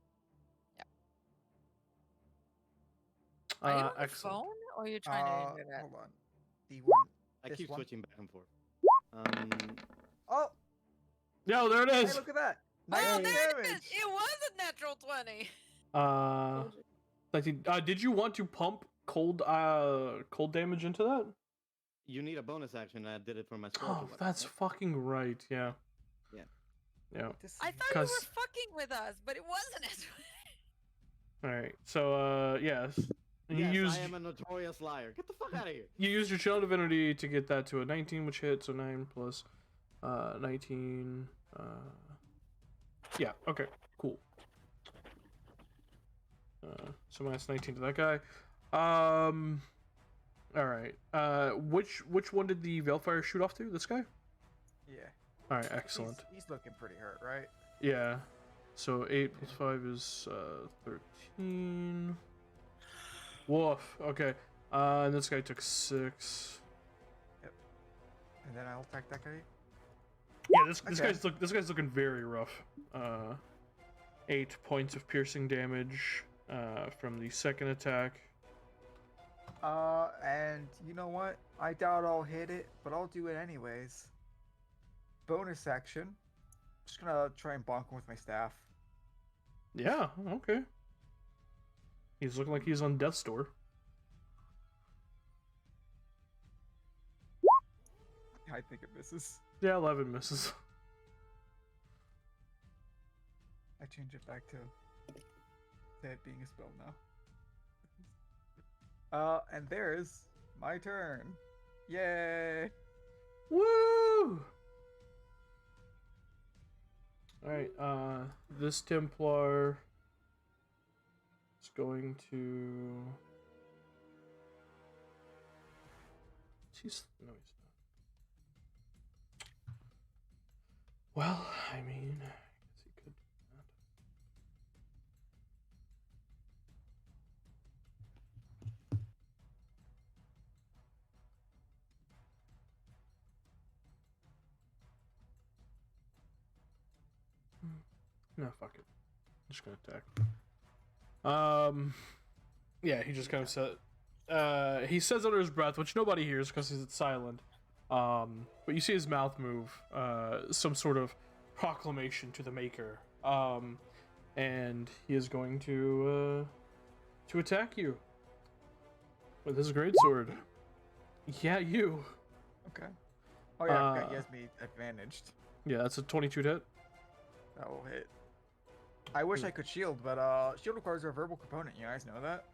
are you on the Excellent. phone or are you trying to internet? Hold on. The one. I This keep one? switching back and forth. Oh, Yo, there it hey, is. look at that. Oh, 19 there it is! damage. It was a natural 20. 19. Did you want to pump cold damage into that? You need a bonus action. I did it for my spiritual Oh, weapon, that's right? fucking right. Yeah. Yeah. Yeah. This I is- thought you were 'Cause- fucking with us, but it wasn't as All right. So yes. And Yes, you used I am a notorious liar. Get the fuck out of here. you used your channel divinity to get that to a 19, which hit. So 9 plus 19. Yeah. Okay. Cool. So minus 19 to that guy. All right. Which one did the Veilfire shoot off to? This guy? Yeah. All right. Excellent. He's looking pretty hurt, right? Yeah. So 8 plus 5 is 13. Woof. Okay. And this guy took 6. And then I'll attack that guy. Yeah, this Okay. guy's looking very rough. 8 points of piercing damage from the second attack. And you know what? I doubt I'll hit it, but I'll do it anyways. Bonus action. Just gonna try and bonk him with my staff. Yeah. Okay. He's looking like he's on death's door. I think it misses. Yeah, 11 misses. I change it back to it being a spell now. And there's my turn. Yay! Woo! Alright, this Templar is going to... No, he's not. Well, I mean, I guess he could do that. No, fuck it. I'm just gonna attack. Yeah, he just kind of said. He says under his breath, which nobody hears because he's silent. But you see his mouth move, some sort of proclamation to the Maker, and he is going to attack you with his greatsword. Yeah, you. Okay. Oh yeah, I forgot he has me advantaged. Yeah, that's a 22 to hit. That will hit. I wish I could shield, but shield requires a verbal component. You guys know that?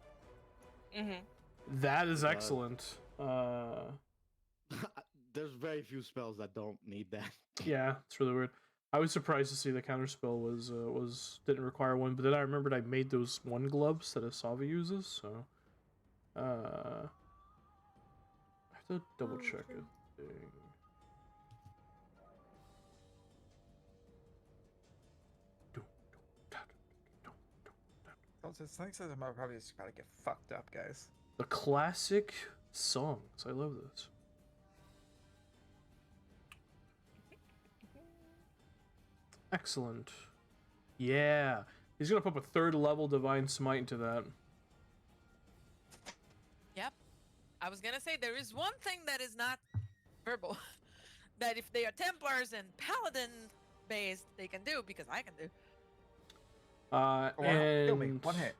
Mm-hmm. That is It does. excellent. There's very few spells that don't need that. Yeah, it's really weird. I was surprised to see the counterspell was didn't require one, but then I remembered I made those one gloves that Asavi uses, so I have to double check Okay. a thing. Something says I'm probably just about to get fucked up, guys. The classic songs. I love this. Excellent. Yeah. He's gonna put a 3rd level Divine Smite into that. Yep. I was gonna say there is one thing that is not verbal. That if they are Templars and Paladin based, they can do, because I can do. And Kill me. One hit.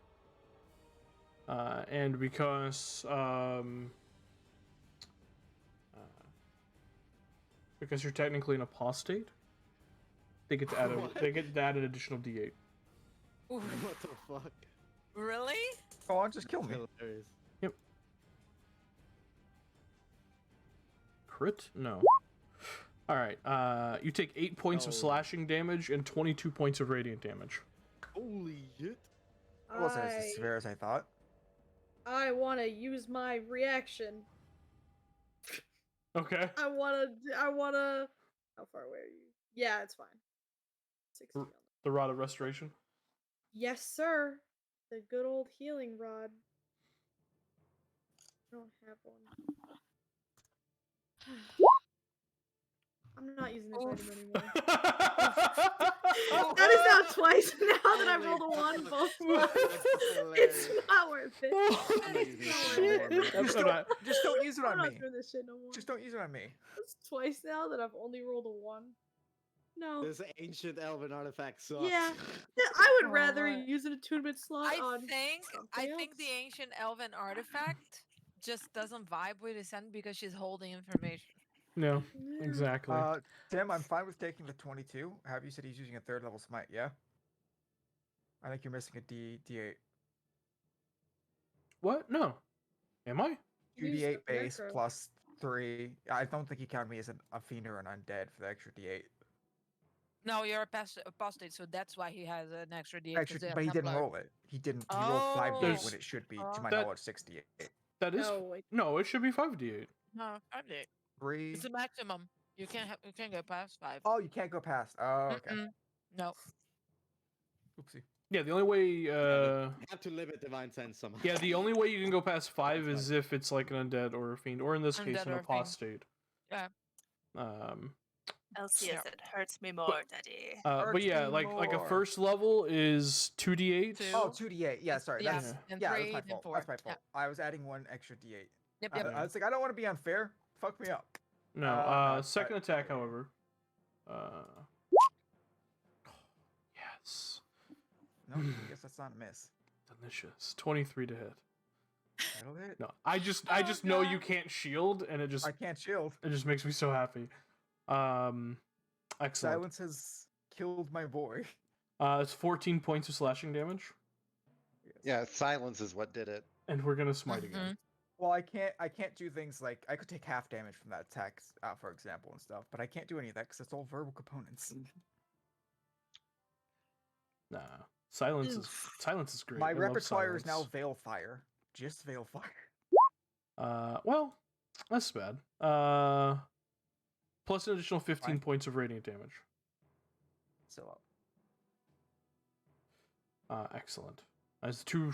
And because you're technically an apostate, they get to add an additional D8. Ooh, What the fuck? really? Go on, just kill me. Hilarious. Crit? No. All right. You take 8 points of Oh. slashing damage and 22 points of radiant damage. Holy shit. It wasn't as severe as I thought. I want to use my reaction. Okay. I want to. How far away are you? Yeah, it's fine. 60 on that. The Rod of Restoration. Yes, sir. The good old healing rod. I don't have one. I'm not using this item anymore. That is now twice now that I've rolled a 1 both times. It's not worth it. Just don't use it I'm on not me. doing this shit no more. Just don't use it on me. It's twice now that I've only rolled a 1. No. This ancient elven artifact sucks. Yeah. I would rather Alright. use an attunement slot I on think something the else. ancient elven artifact just doesn't vibe with Ascend because she's holding information. No, Yeah. exactly. Tim, I'm fine with taking the 22. Have you said he's using a 3rd level smite? Yeah. I think you're missing a D8. What? No. Am I? Use 2d8 the base necro. plus 3. I don't think he counted me as a fiend or an undead for the extra D8. No, you're a apostate, so that's why he has an extra D8. Extra, but he didn't roll it. He didn't. He rolled 5d8 There's- when it should be, to Oh. my That- knowledge, 6d8. That is No, wait. no. It should be 5d8. No, 5D8. 3. It's the maximum. You can't go past 5. Oh, you can't go past. Oh, okay. Mm-mm. No. Oopsie. Yeah, the only way. You have to limit divine sense somehow. Yeah, the only way you can go past 5 is if it's like an undead or a fiend, or in this case, Undead an or a fiend. apostate. Yeah. LCS, it hurts me more, Daddy. But Hurts yeah, me like a more. first level is 2d8. Two. Oh, 2d8. Yeah, sorry. Yeah, That's, and yeah, 3, that's my then fault. 4. That's my Yeah. fault. I was adding 1 extra d8. Yep, I, yep. I was like, I don't want to be unfair. Fuck me up. No, No, second but- attack, however. Yes. No, I guess that's not a miss. Delicious. 23 to hit. That'll hit. No, I just Oh, know you God. can't shield, and it just I can't shield. makes me so happy. Excellent. Silence has killed my boy. It's 14 points of slashing damage, Yes. Yeah, silence is what did it. and we're gonna smite again. Well, I can't do things like I could take half damage from that attack, for example, and stuff. But I can't do any of that because it's all verbal components. Nah, silence is great. My I love repertoire is now silence. Veil Fire. Just Veil Fire. Well, that's bad. Plus an additional 15 Fine. points of radiant damage. Still up. Excellent. As the two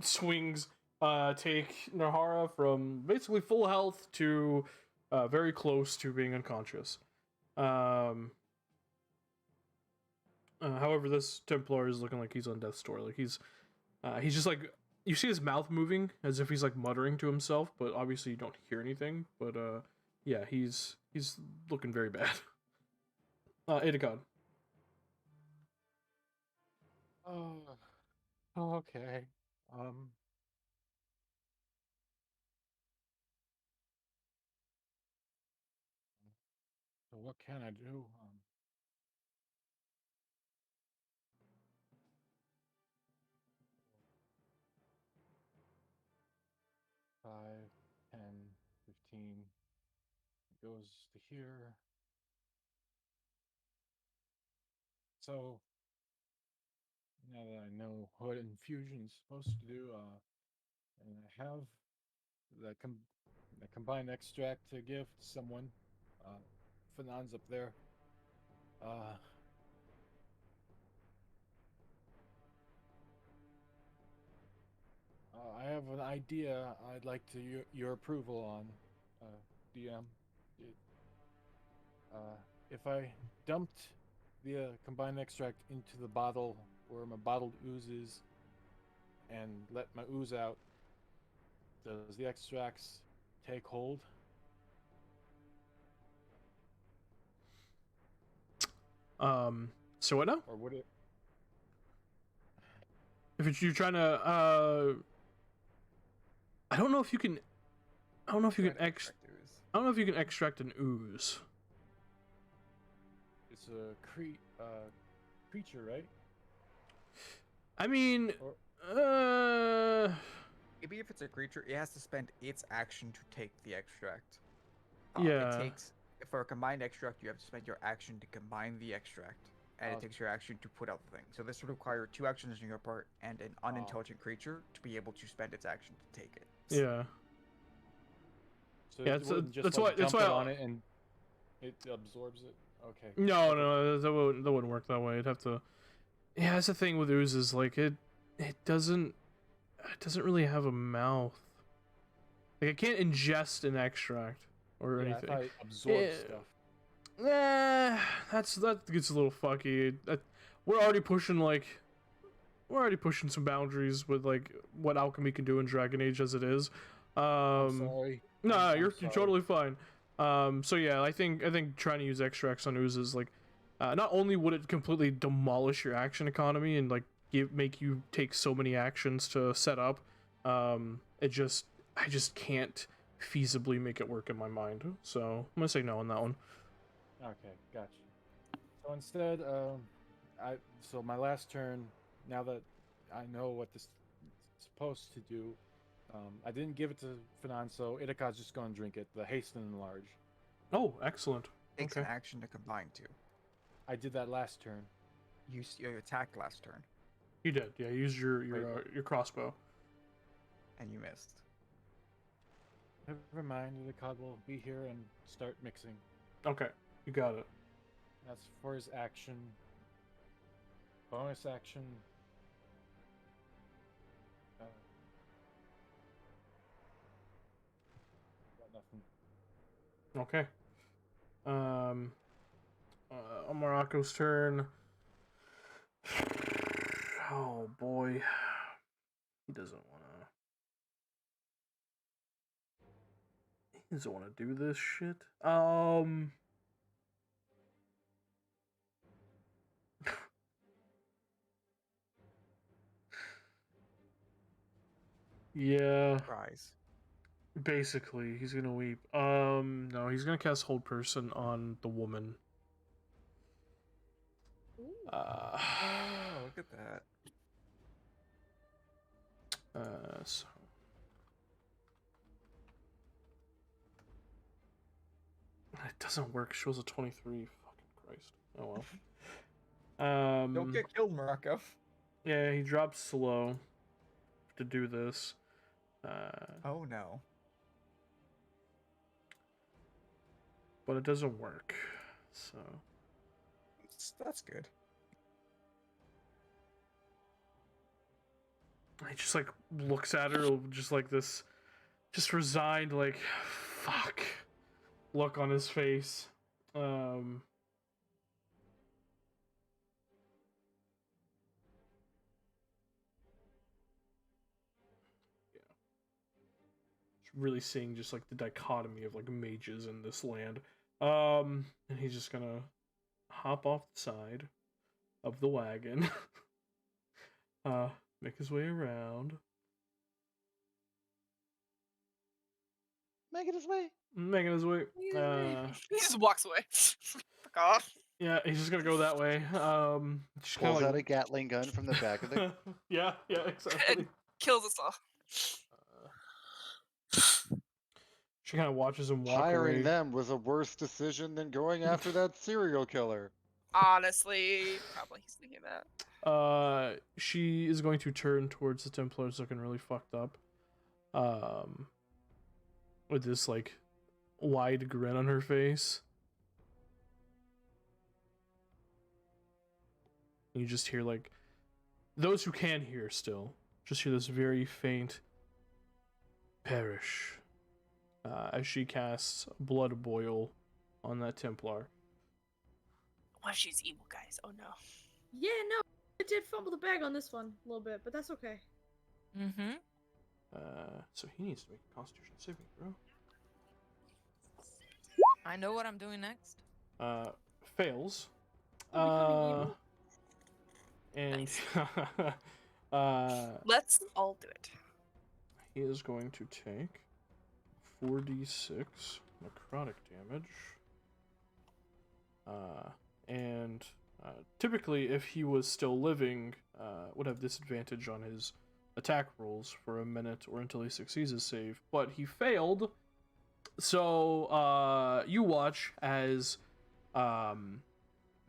swings take Nevarra from basically full health to very close to being unconscious. However, this Templar is looking like he's on death's door. Like he's just like, you see his mouth moving as if he's like muttering to himself, but obviously you don't hear anything. But Yeah, he's looking very bad. Idacon. Oh, okay. So what can I do? 5, 10, 15 goes to here. So now that I know what infusion's supposed to do, and I have the combined extract to give to someone, Fanon's up there. I have an idea I'd like to your approval on, DM. It, if I dumped the combined extract into the bottle where my bottled ooze is and let my ooze out, does the extracts take hold? So what now? Or would it? You're trying to, I don't know if you can. I don't know if you Try can to extract ooze. I don't know if you can extract an ooze. It's a creature, right? I mean, Or Maybe if it's a creature, it has to spend its action to take the extract. yeah. It takes for a combined extract, you have to spend your action to combine the extract, and it takes your action to put out the thing. So this would require 2 actions on your part and an unintelligent creature to be able to spend its action to take it. Yeah. so Yeah, it wouldn't just that's like why- that's dump it why on it and it absorbs it. Okay. No, Okay. no, that wouldn't work that way. It'd have to. Yeah, that's the thing with oozes. Like it doesn't really have a mouth. Like it can't ingest an extract or Yeah, anything. if I absorb Yeah. stuff. That gets a little fucky. We're already pushing some boundaries with like what alchemy can do in Dragon Age as it is. I'm sorry. No, I'm you're sorry. totally fine. So yeah, I think trying to use extracts on oozes like, not only would it completely demolish your action economy and like make you take so many actions to set up, I just can't feasibly make it work in my mind. So I'm gonna say no on that one. Okay, gotcha. So instead, so my last turn, now that I know what this is supposed to do, I didn't give it to Fanon, so Itaka's just gonna drink it. The hasten and enlarge. Oh, excellent. Takes Okay. an action to combine to. I did that last turn. You attacked last turn, You did. Yeah, use your crossbow. and you missed. Never mind, Itaka will be here and start mixing. Okay, you got it. That's for his action. Bonus action. Got nothing. Okay. On Morocco's turn. Oh boy. He doesn't wanna do this shit. Yeah, Surprise. basically, he's gonna weep. No, he's gonna cast Hold Person on the woman. Ooh. Oh, look at that. So it doesn't work. She was a 23. Fucking Christ. Oh well. Don't get killed, Morocco. Yeah, he drops slow to do this. Oh no. But it doesn't work. So That's good. he just like looks at her, just like this, just resigned, like fuck look on his face. really seeing just like the dichotomy of like mages in this land. And he's just gonna hop off the side of the wagon, make his way around, Making his way. making his way. He just walks away. Fuck off. Yeah, he's just gonna go that way. Just kind Pulls of out a like Gatling gun from the back of the. yeah, exactly. Kills us all. She kind of watches him walk Hiring away. them was a worse decision than going after that serial killer. Honestly, probably he's thinking that. She is going to turn towards the Templars looking really fucked up. With this like wide grin on her face. You just hear like those who can hear still just hear this very faint perish as she casts blood boil on that Templar. What if she's evil, guys? Oh no. Yeah, no, I did fumble the bag on this one a little bit, but that's okay. Mm-hmm. So he needs to make a Constitution saving throw. I know what I'm doing next. Fails. Becoming And Let's all do it. he is going to take 4d6 necrotic damage. And typically, if he was still living, would have disadvantage on his attack rolls for a minute or until he succeeds his save. But he failed, so you watch as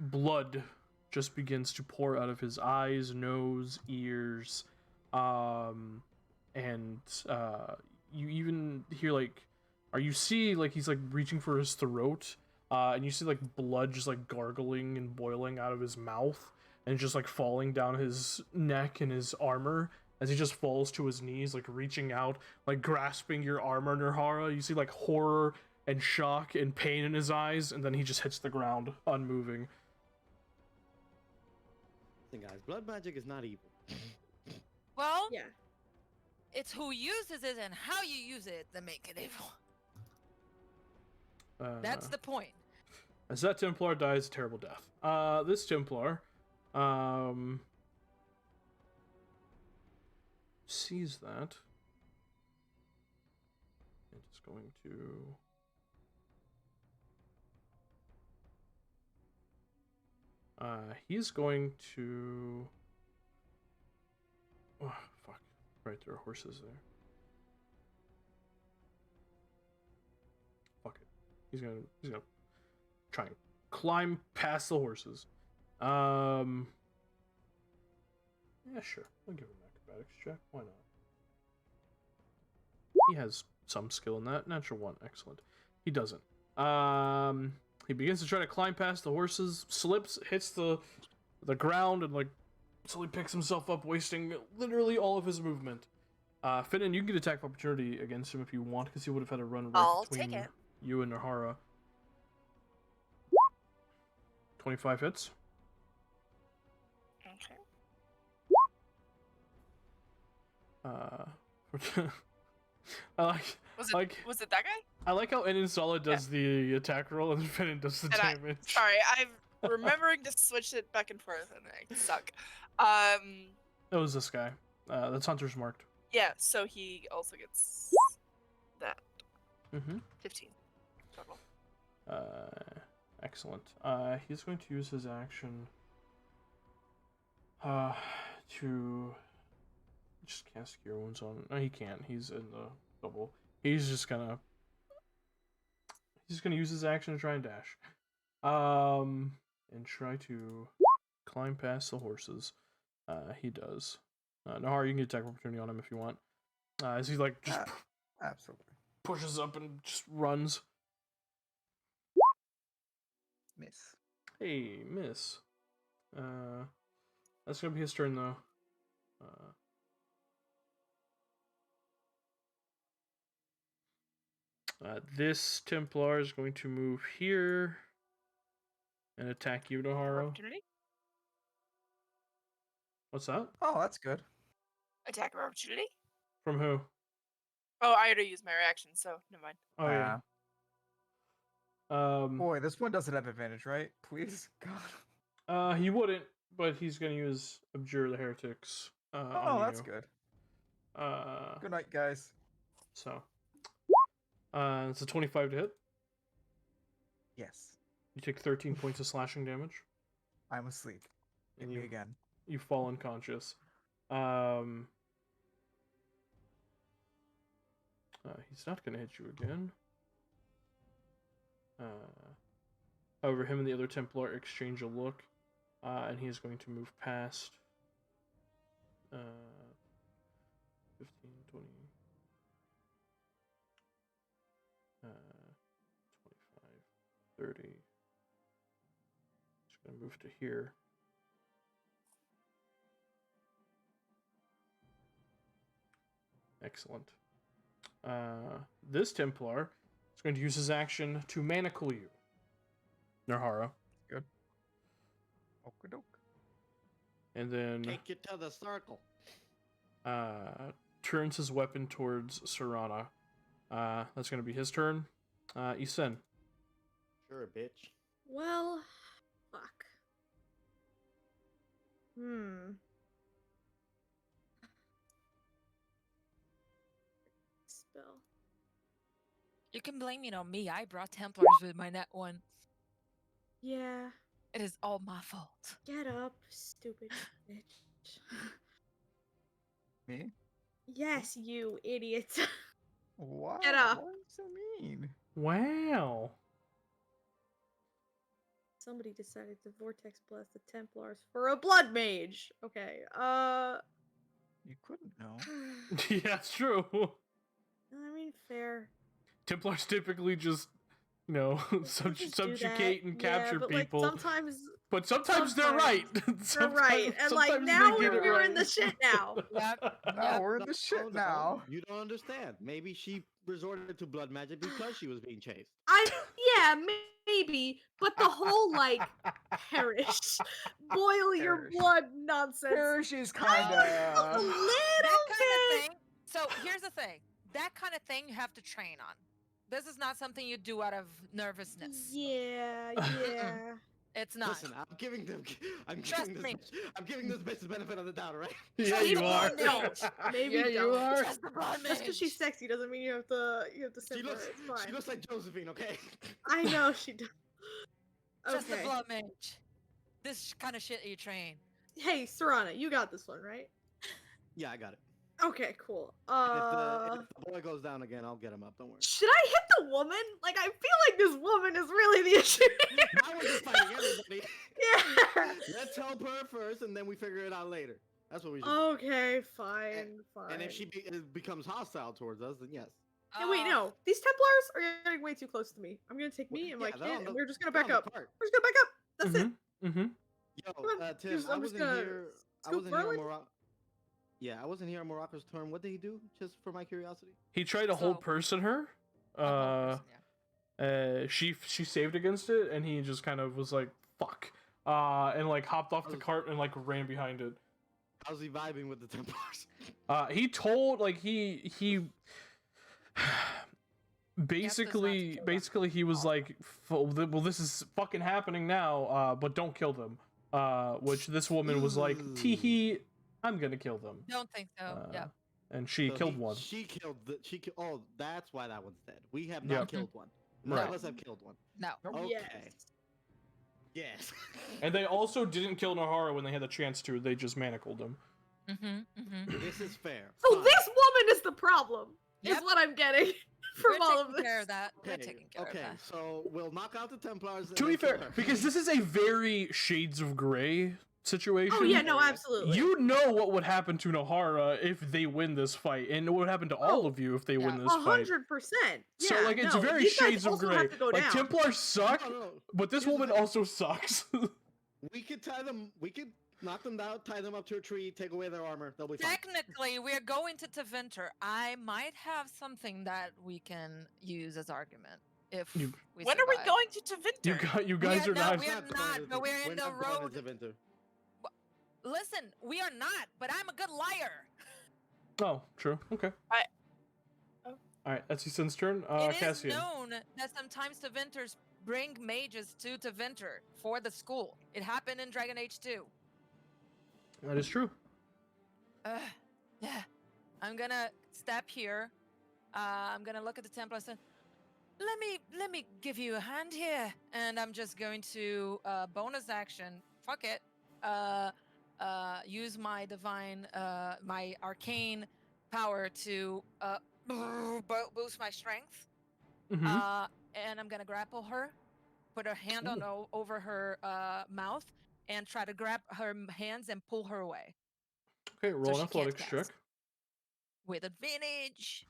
blood just begins to pour out of his eyes, nose, ears, and you even hear like, or you see like he's like reaching for his throat, and you see like blood just like gargling and boiling out of his mouth, and just like falling down his neck and his armor as he just falls to his knees, like reaching out, like grasping your armor, Nevarra. You see like horror and shock and pain in his eyes, and then he just hits the ground, unmoving. Listen, guys, blood magic is not evil. Well, Yeah. it's who uses it and how you use it that make it evil. That's the point. As that Templar dies a terrible death. This Templar, sees that. And is going to... he's going to... Oh, fuck. Right, there are horses there. Fuck it. He's gonna try and climb past the horses. Yeah, sure. I'll give him an acrobatics check. Why not? He has some skill in that. Natural 1. Excellent. He doesn't. He begins to try to climb past the horses, slips, hits the ground, and like slowly picks himself up, wasting literally all of his movement. Finnan, you can get attack of opportunity against him if you want, because he would have had a run right I'll between take it. you and Nevarra. 25 hits. Okay. I like. Was it that guy? I like how Ininsala does the attack roll and Finnan does the And damage. Sorry, I'm remembering to switch it back and forth, and I suck. It was this guy. That's Hunter's marked. Yeah, so he also gets that. Mm-hmm. 15 total. Excellent. He's going to use his action to just cast Cure Wounds on... No, he can't. He's in the double. He's just gonna use his action to try and dash. And try to climb past the horses. He does. Nahar, you can get attack opportunity on him if you want. As he like just Absolutely. pushes up and just runs. Miss. Hey, miss. That's gonna be his turn though. This Templar is going to move here and attack you, Nahara. Opportunity? What's that? Oh, that's good. Attack of opportunity? From who? Oh, I already used my reaction, so never mind. Oh yeah. Boy, this one doesn't have advantage, right? Please, God. He wouldn't, but he's gonna use Abjure the Heretics on Oh, you. that's good. Good night, guys. So, it's a 25 to hit. Yes, You take 13 points of slashing damage. I'm asleep. Hit And me you again. you fall unconscious. He's not gonna hit you again. However, him and the other Templar exchange a look, and he is going to move past 15, 20, 25, 30. Just gonna move to here. Excellent. This Templar is going to use his action to manacle you. Nevarra. Good. Okie-doke. And then Take it to the circle. turns his weapon towards Serana. That's going to be his turn. Isen. Sure, bitch. Well, fuck. Spell. You can blame it on me. I brought Templars with my net one. Yeah. It is all my fault. Get up, stupid bitch. Me? Yes, you idiot. What? Get up. Why are you so mean? Wow. Somebody decided to vortex blast the Templars for a blood mage. Okay. You couldn't know. Yeah, it's true. I mean, fair. Templars typically just, Just do subjugate that. and capture but, people. Like, sometimes but sometimes they're right. they're right, and like sometimes now they get it we're right. in the shit now. Yep. No, we're in the shit now. You don't understand. Maybe she resorted to blood magic because she was being chased. Yeah, maybe, but the whole like perish, boil your Perish. blood nonsense. Perish is A kind little of. That kind bit. of thing. So here's the thing. That kind of thing you have to train on. This is not something you do out of nervousness. Yeah. It's not. Listen, I'm giving me. this bitch the benefit of the doubt, right? Yeah, Maybe you are. don't. Maybe Yeah, you don't. are. Just the blood Just because she's mage. sexy doesn't mean you have to She simp her. looks, It's fine. she looks like Josephine, okay? I know she does. Just the Okay. blood mage. This kind of shit you train. Hey, Serana, you got this one, right? Yeah, I got it. Okay, cool. And if the boy goes down again, I'll get him up. Don't worry. Should I hit the woman? Like, I feel like this woman is really the issue. Now we're just fighting everybody. Yeah. Let's help her first, and then we figure it out later. That's what we should do. Okay, fine. And if she becomes hostile towards us, then yes. Hey, wait, no. These Templars are getting way too close to me. I'm gonna take me and my Yeah, they're on kid, the- and we're just gonna they're back on the up. cart. We're just gonna back up. That's it. Mm-hmm. Yo, Come on, Tim, I I'm just wasn't gonna here. I scoop wasn't here on Merlin? Morocco. Yeah, I wasn't here on Morocco's turn. What did he do? Just for my curiosity. He tried to whole So- person her. She saved against it, and he just kind of was like, "Fuck," and like hopped off the cart and like ran behind it. How's he vibing with the Templars? He told he basically he was like, well, this is fucking happening now, but don't kill them. Which this woman was like, teehee, I'm gonna kill them. Don't think so. Yeah. And she So killed one. She killed the. Oh, that's why that one's dead. We have not Yep. killed one. None Right. of us have killed one. No. Okay. Yes. Yes. And they also didn't kill Nevarra when they had the chance to. They just manacled him. This is fair. So Fine. this woman is the problem. Is Yep. what I'm getting from We're all of taking this. care of that. We're Okay, taking care of that. so we'll knock out the Templars. and To be then kill fair, her. because this is a very Shades of Grey situation. Oh yeah, no, absolutely. You know what would happen to Nevarra if they win this fight, and what would happen to all of you if they win this fight. 100%. So Yeah, like it's no, very these guys Shades of also Grey. have to go Like down. Templars suck, No. but this Here's the woman thing. also sucks. We could tie them. We could knock them down, tie them up to a tree, take away their armor. They'll be fine. Technically, we're going to Tevinter. I might have something that we can use as argument if You- we When are we survive. going to Tevinter? You guys are not. We're not, but we're in the road. Tevinter. Listen, we are not, but I'm a good liar. Oh, true. Okay. Okay. All right, that's Easton's turn. It is Cassian. known that sometimes Tevinters bring mages to Tevinter for the school. It happened in Dragon Age 2. That is true. Yeah. I'm gonna step here. I'm gonna look at the Templar and say, let me give you a hand here. And I'm just going to bonus action. Fuck it. Use my divine, my arcane power to boost my strength. Mm-hmm. And I'm gonna grapple her, put her hand on over her mouth, and try to grab her hands and pull her away. Okay, roll So an she can't athletics cast. check. With advantage.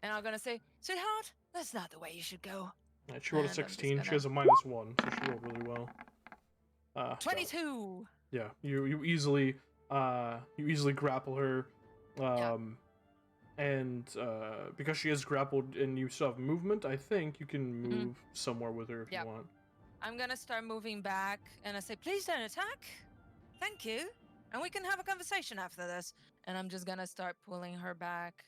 And I'm gonna say, sweetheart, that's not the way you should go. Right, she rolled a And I'm just 16. She gonna- has a -1, so she rolled really well. 22. Yeah, you easily grapple her, and because she is grappled and you still have movement, I think you can move somewhere with her if Yep. you want. I'm gonna start moving back, and I say, please don't attack. Thank you. And we can have a conversation after this. And I'm just gonna start pulling her back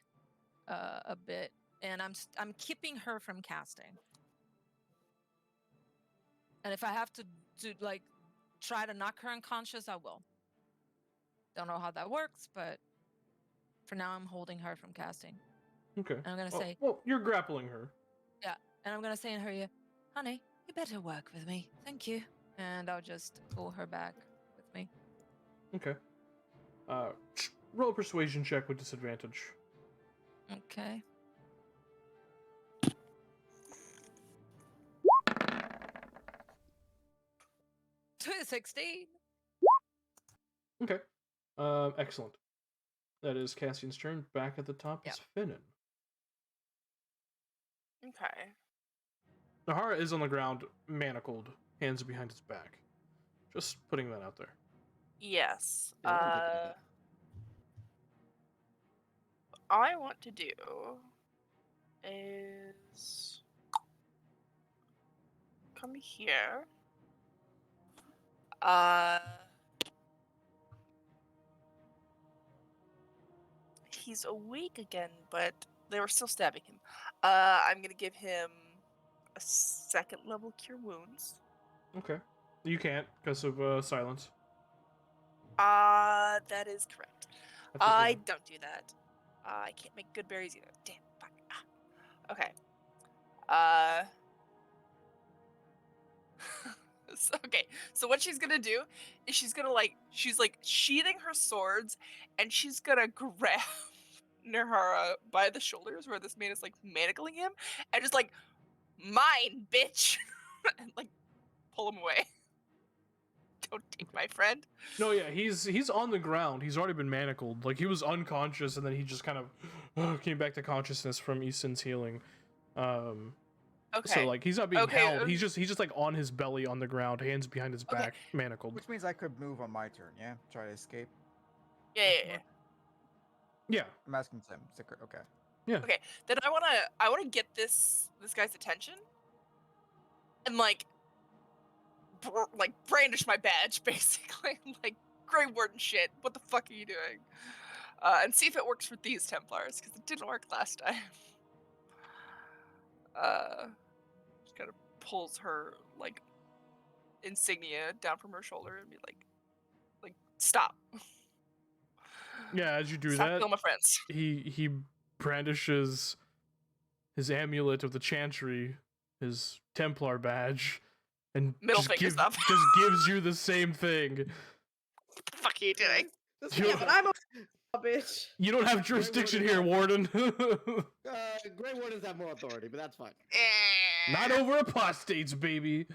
a bit, and I'm keeping her from casting. And if I have to like try to knock her unconscious, I will. Don't know how that works, but for now I'm holding her from casting. Okay. And I'm gonna say, well, you're grappling her. yeah, and I'm gonna say in her ear, honey, you better work with me. Thank you. And I'll just pull her back with me. Okay. Roll a persuasion check with disadvantage. Okay. To 16. Okay. Excellent. That is Cassian's turn. Back at the top is Finnan. Okay. Nevarra is on the ground, manacled, hands behind his back. Just putting that out there. Yes. Yeah, I'm picking it up. I want to do is come here. He's awake again, but they were still stabbing him. I'm gonna give him a 2nd level cure wounds. Okay. You can't because of silence. That is correct. I don't do that. I can't make good berries either. Damn. Fuck. Okay. Okay. So what she's gonna do is she's like sheathing her swords, and she's gonna grab Nevarra by the shoulders where this man is like manacling him, and just like, mine, bitch, and like pull him away. Don't take my friend. No, yeah, he's on the ground. He's already been manacled. Like, he was unconscious, and then he just kind of came back to consciousness from Easton's healing. Okay. So like he's not being held. He's just like on his belly on the ground, hands behind his back, manacled. Which means I could move on my turn, yeah? Try to escape. Yeah. Yeah. I'm asking Tim. Okay. Yeah. Okay. Then I wanna get this guy's attention, and like brandish my badge, basically. Like, Grey Warden shit. What the fuck are you doing? And see if it works for these Templars, because it didn't work last time. Just kind of pulls her like insignia down from her shoulder and be like, stop. Yeah, as you do Stop that, killing my friends. he brandishes his amulet of the Chantry, his Templar badge, and Middle fingers up. just gives you the same thing. What the fuck are you doing? Yeah, but I'm a bitch. You don't have jurisdiction here, Warden. Grey Wardens have more authority, but that's fine. Not over apostates, baby.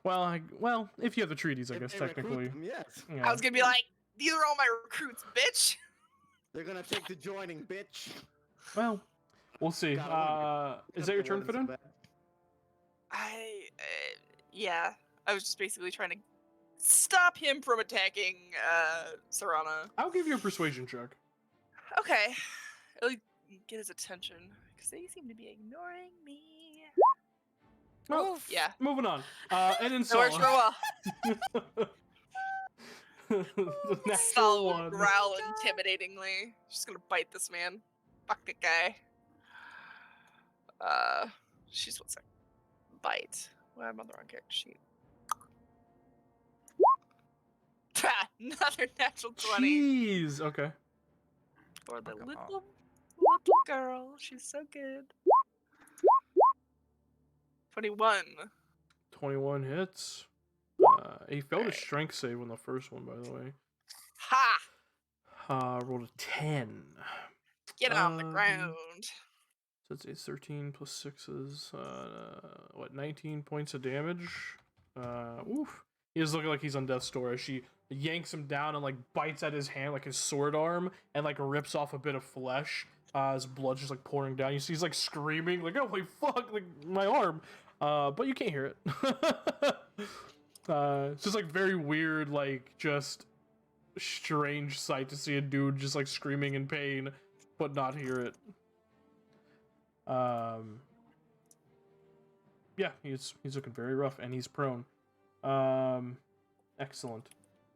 Well, if you have the treaties, I If guess they recruit technically. them, yes. Yeah. I was gonna be like, these are all my recruits, bitch. They're gonna take the joining, bitch. Well, we'll see. Is that your turn, Fidin? Yeah. I was just basically trying to stop him from attacking Serana. I'll give you a persuasion check. Okay. At least get his attention, because they seem to be ignoring me. Well, Yeah. moving on. And in That works real well. The natural Sol will one. growl God. intimidatingly. She's gonna bite this man. Fuck that guy. She's what's that? Bite. Well, I'm on the wrong character sheet. Another natural 20 Jeez. Okay. for the Fuck 'em up. little girl. She's so good. 21. 21 hits. He failed his strength save on the first one, by the way. Ha! Rolled a 10. Get on the Um, ground. So it's 13 plus 6 is, 19 points of damage? Oof. He is looking like he's on death's door as she yanks him down and, like, bites at his hand, like his sword arm, and, like, rips off a bit of flesh. His blood's just, like, pouring down. You see he's, like, screaming, like, oh, my fuck, like, my arm. But you can't hear it. It's just, like, very weird, like, just strange sight to see a dude just, like, screaming in pain, but not hear it. Yeah, he's looking very rough, and he's prone. Excellent.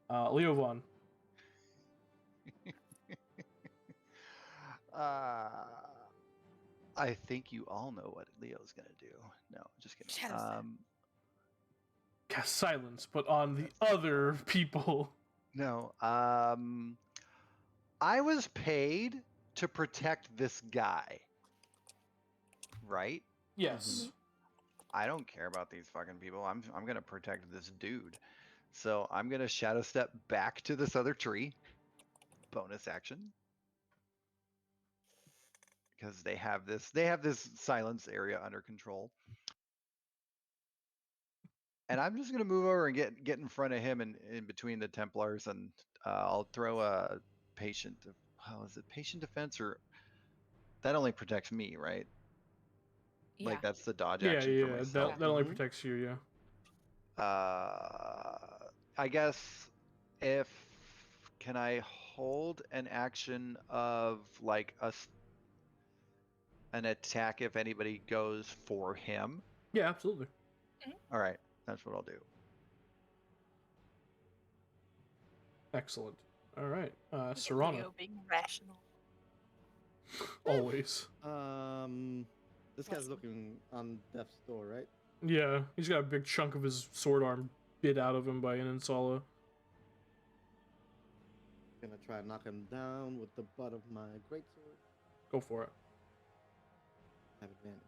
Leovon. I think you all know what Leo's gonna do. No, just kidding. Shut up, Cast silence, but on the other people. No. I was paid to protect this guy. Right? Yes. I don't care about these fucking people. I'm gonna protect this dude. So I'm gonna shadow step back to this other tree. Bonus action. Because they have this silence area under control. And I'm just gonna move over and get in front of him and in between the Templars, and I'll throw a patient. How is it? Patient defense, or that only protects me, right? Yeah. Like that's the dodge Yeah, action for myself. that only protects you, yeah. I guess can I hold an action of like an attack if anybody goes for him? Yeah, absolutely. All right, that's what I'll do. Excellent. All right, Serana. Leo being rational. Always. This guy's looking on death's door, right? Yeah, he's got a big chunk of his sword arm bit out of him by an Insala. Gonna try and knock him down with the butt of my greatsword. Go for it. Have advantage.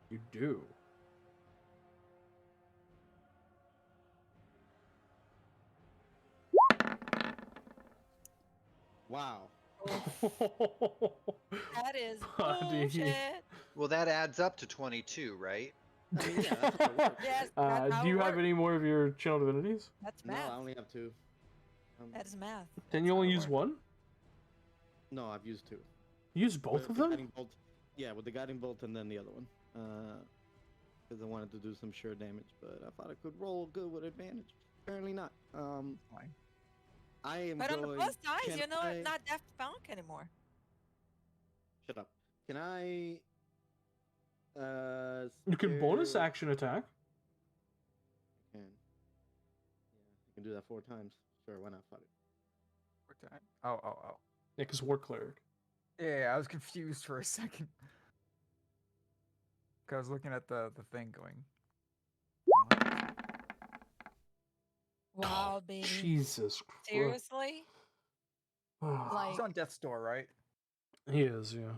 You do. Wow. That is Buddy. bullshit. Well, that adds up to 22, right? I mean, yeah, that's how it works. Yes, that's how Do you it have works. any more of your channel divinities? That's No, math. I only have 2. That is math. Can That's you how only it use works. one? No, I've used 2. You use both With of the them? guiding bolt, yeah, with the guiding bolt and then the other one. Because I wanted to do some sure damage, but I thought I could roll good with advantage. Apparently not. Fine. I am But on the going. plus side, can you're I- not Daft Punk anymore. Shut up. Can I? You can bonus spare- action attack. I can. Yeah, I can do that 4 times. Sure, why not? Fuck it. What time? Oh. Yeah, because War Cleric. Yeah, I was confused for a second. 'Cause I was looking at the thing going. Wow, baby. Jesus Christ. Seriously? Like, He's on death's door, right? He is, yeah.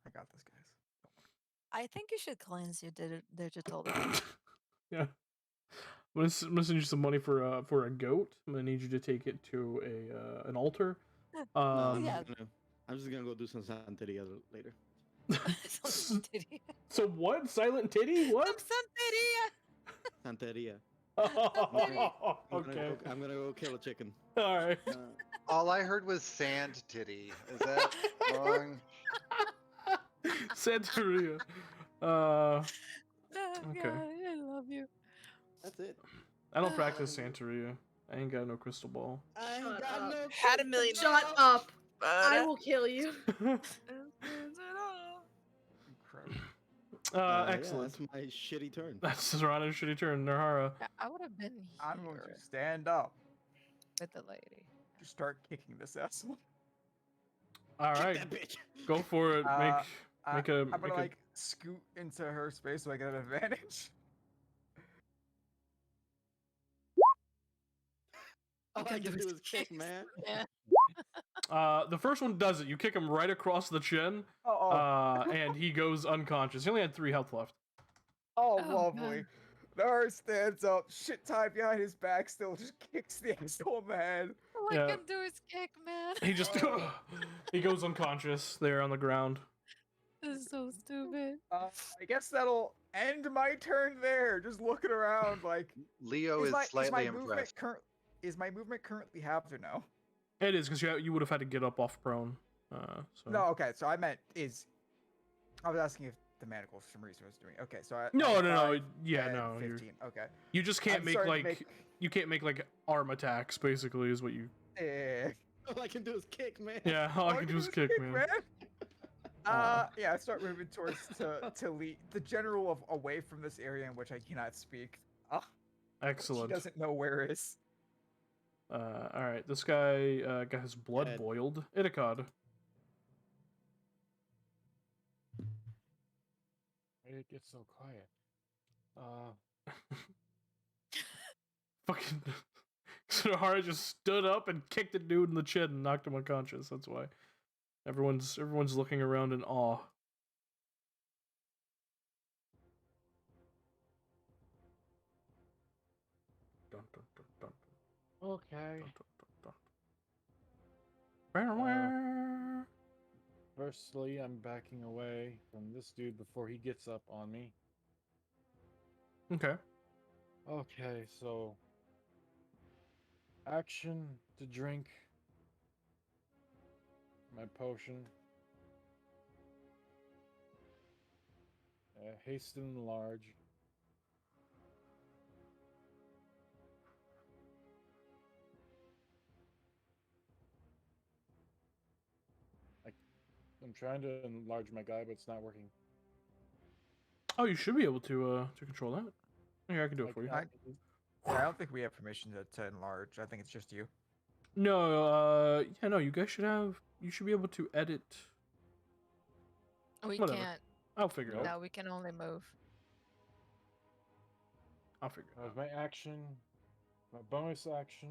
I got this, guys. I think you should cleanse your digital. Divine. Yeah. I'm gonna send you some money for a goat. I'm gonna need you to take it to an altar. No, Yeah. I'm just gonna go do some Santeria later. Some titty. So what? Silent titty? What? Some titty. Santeria. Okay. I'm gonna go kill a chicken. All right. All I heard was sand titty. Is that wrong? Santeria. Oh, Okay. God, I love you. That's it. I don't practice Santeria. I ain't got no crystal ball. I ain't Shut got up. no Had a million. Shut up! But I will kill you. Incredible. Excellent. That's my shitty turn. That's Serrano's shitty turn. Narhara. I would have been I'm going here. to stand up. with the lady. Just start kicking this asshole. All Kick right, that bitch. go for it. Make a. I'm make gonna a- like scoot into her space so I get an advantage. All I can do is kick, man. Yeah. The first one does it. You kick him right across the chin, Oh, and he goes unconscious. He only had 3 health left. oh, Oh, lovely. Nara stands up, shit tied behind his back, still just kicks the asshole man. All I Yeah. can do is kick, man. He just he goes unconscious there on the ground. This is so stupid. I guess that'll end my turn there. Just looking around, like Leo is slightly impressed. Is my movement currently halved or no? It is because you would have had to get up off prone. So. No, okay. So I meant is. I was asking if the manacle for some reason was doing. Okay, so I. No, I'm no, no. 5, Yeah, 10, no. 15. Okay. You just can't I'm make starting like to you can't make like arm attacks. Basically, is what you. All I can do is kick, man. Yeah, all I can do is kick, man. Yeah, I start moving towards to lead the general of away from this area in which I cannot speak. Excellent. She doesn't know where it is. All right, this guy got his blood Dead. boiled. Itikad. Why did it get so quiet? Fucking. Nevarra just stood up and kicked the dude in the chin and knocked him unconscious. That's why. Everyone's looking around in awe. Dun, dun, dun, dun, Okay. dun, dun, dun, dun. Firstly, I'm backing away from this dude before he gets up on me. Okay. Okay, so action to drink my potion. Hasten large. I'm trying to enlarge my guy, but it's not working. Oh, you should be able to control that. Here, I can do it for you. I don't think we have permission to enlarge. I think it's just you. No, yeah, no, you guys should have. You should be able to edit. We Whatever. can't. I'll figure it out. No, we can only move. I'll figure it That was out. my action. My bonus action.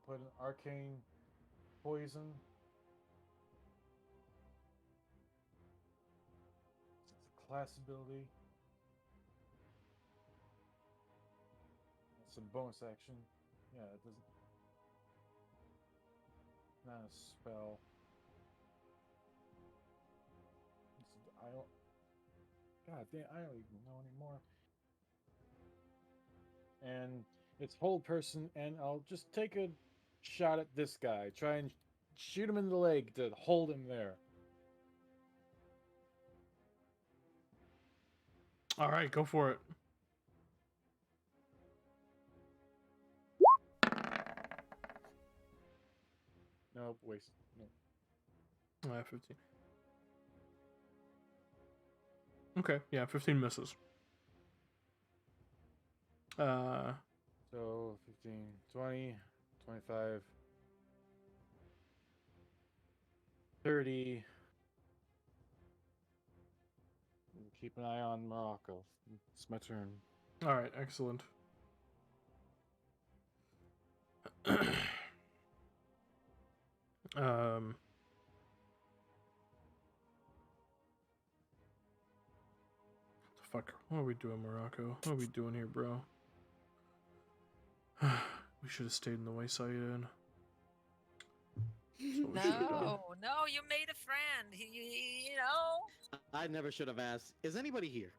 Put an arcane poison. It's a class ability. That's a bonus action. Yeah, it doesn't. Not a spell. I don't. God damn, I don't even know anymore. And it's hold person, and I'll just take a shot at this guy. Try and shoot him in the leg to hold him there. All right, go for it. Nope, waste. No. 15. Okay, yeah, 15 misses. So 15, 20, 25, 30. Keep an eye on Morocco. It's my turn. All right, excellent. Fuck, what are we doing, Morocco? What are we doing here, bro? We should have stayed in the Wayside Inn. That's what we should have done. No, you made a friend. You know. I never should have asked. Is anybody here?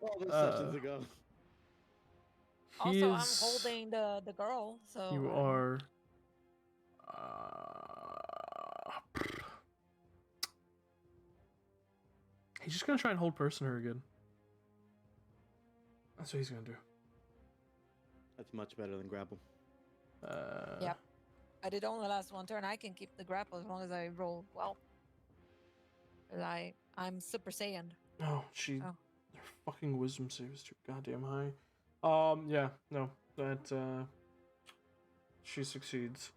All those Uh, sessions ago. He Also, I'm is- holding the girl. So You I'm- are. He's just gonna try and hold person her again. That's what he's gonna do. That's much better than grapple. Yep. But it only lasts one turn. I can keep the grapple as long as I roll well. I'm Super Saiyan. Oh, she. Oh. Her fucking wisdom save is too goddamn high. Yeah, no, that She succeeds.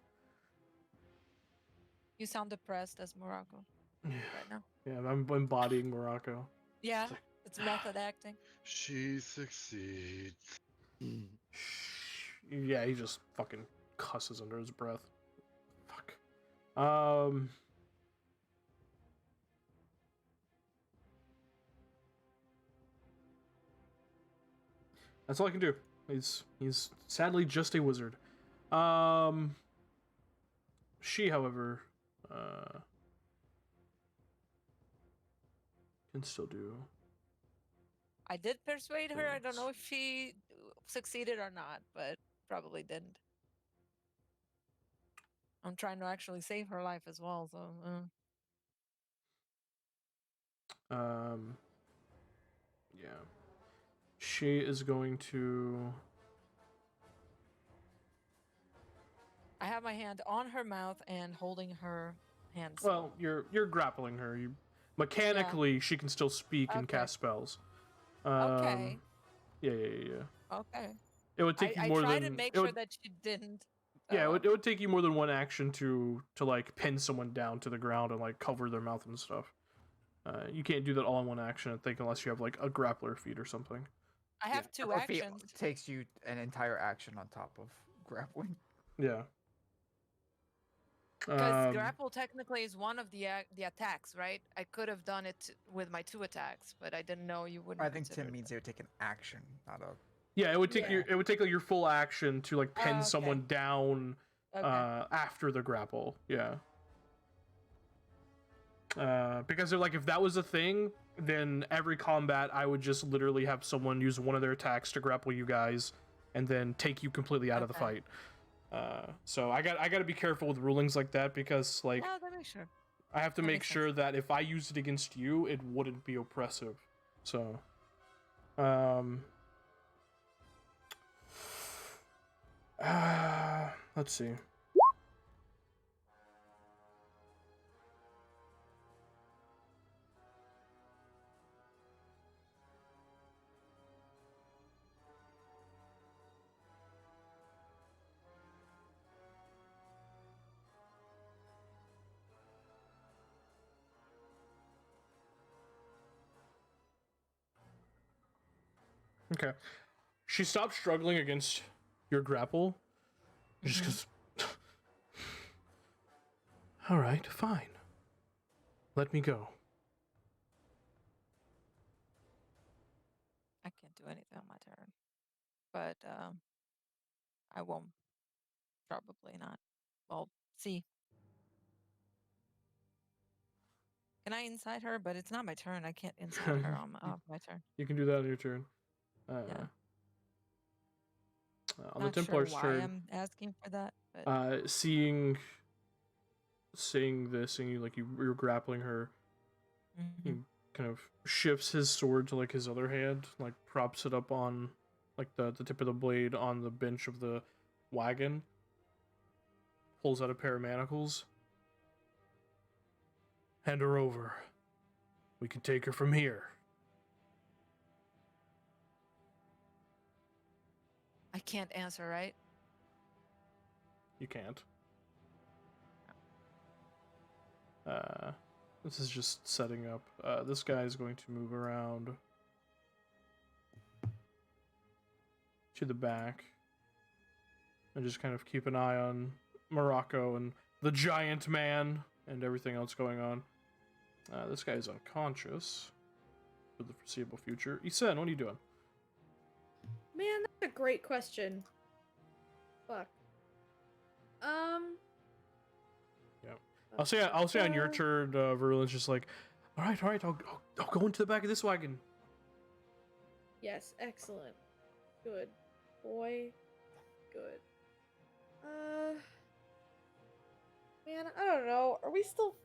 You sound depressed as Morocco right now. Yeah, I'm embodying Morocco. Yeah, it's method acting. She succeeds. Yeah, he just fucking cusses under his breath. Fuck. That's all I can do. He's sadly just a wizard. She, however, can still do. I did persuade her. I don't know things. if she succeeded or not, but probably didn't. I'm trying to actually save her life as well, so. Yeah. She is going to. I have my hand on her mouth and holding her hands. Well, you're grappling her. You mechanically, she can still speak and Okay. cast spells. Okay. Yeah. Okay. It would take I you more tried than. to make it sure would, that she didn't. Yeah, it would take you more than one action to like pin someone down to the ground and like cover their mouth and stuff. You can't do that all in one action, I think, unless you have like a grappler feat or something. I have two Or if it actions. takes you an entire action on top of grappling. Yeah. Because grapple technically is one of the attacks, right? I could have done it with my 2 attacks, but I didn't know you wouldn't. I think consider Tim means it. it would take an action, not a. Yeah, it would take Yeah. it would take like your full action to like pin okay. someone down Okay. after the grapple. Yeah. Because they're like, if that was a thing, then every combat I would just literally have someone use one of their attacks to grapple you guys, and then take you completely out of the fight. So I got to be careful with rulings like that because like Yeah, that makes sure. I have to That make makes sure that if I use it against you, it wouldn't be oppressive. So, let's see. Okay. She stopped struggling against your grapple. Just because. All right, fine. Let me go. I can't do anything on my turn, but I won't. Probably not. Well, see. Can I inside her? But it's not my turn. I can't inside her on my turn. You can do that on your turn. Yeah. On Not the Templar's sure why turn, I'm asking for that. But seeing this, seeing you like you're grappling her, he kind of shifts his sword to like his other hand, like props it up on like the tip of the blade on the bench of the wagon, pulls out a pair of manacles. Hand her over. We can take her from here. I can't answer, right? You can't. This is just setting up. This guy is going to move around to the back and just kind of keep an eye on Morocco and the giant man and everything else going on. This guy is unconscious for the foreseeable future. Isen, what are you doing? Man, that's a great question. Fuck. I'll say on your turn, Verlin's just like, all right, I'll go into the back of this wagon. Yes, excellent. Good. Boy. Good. Man, I don't know.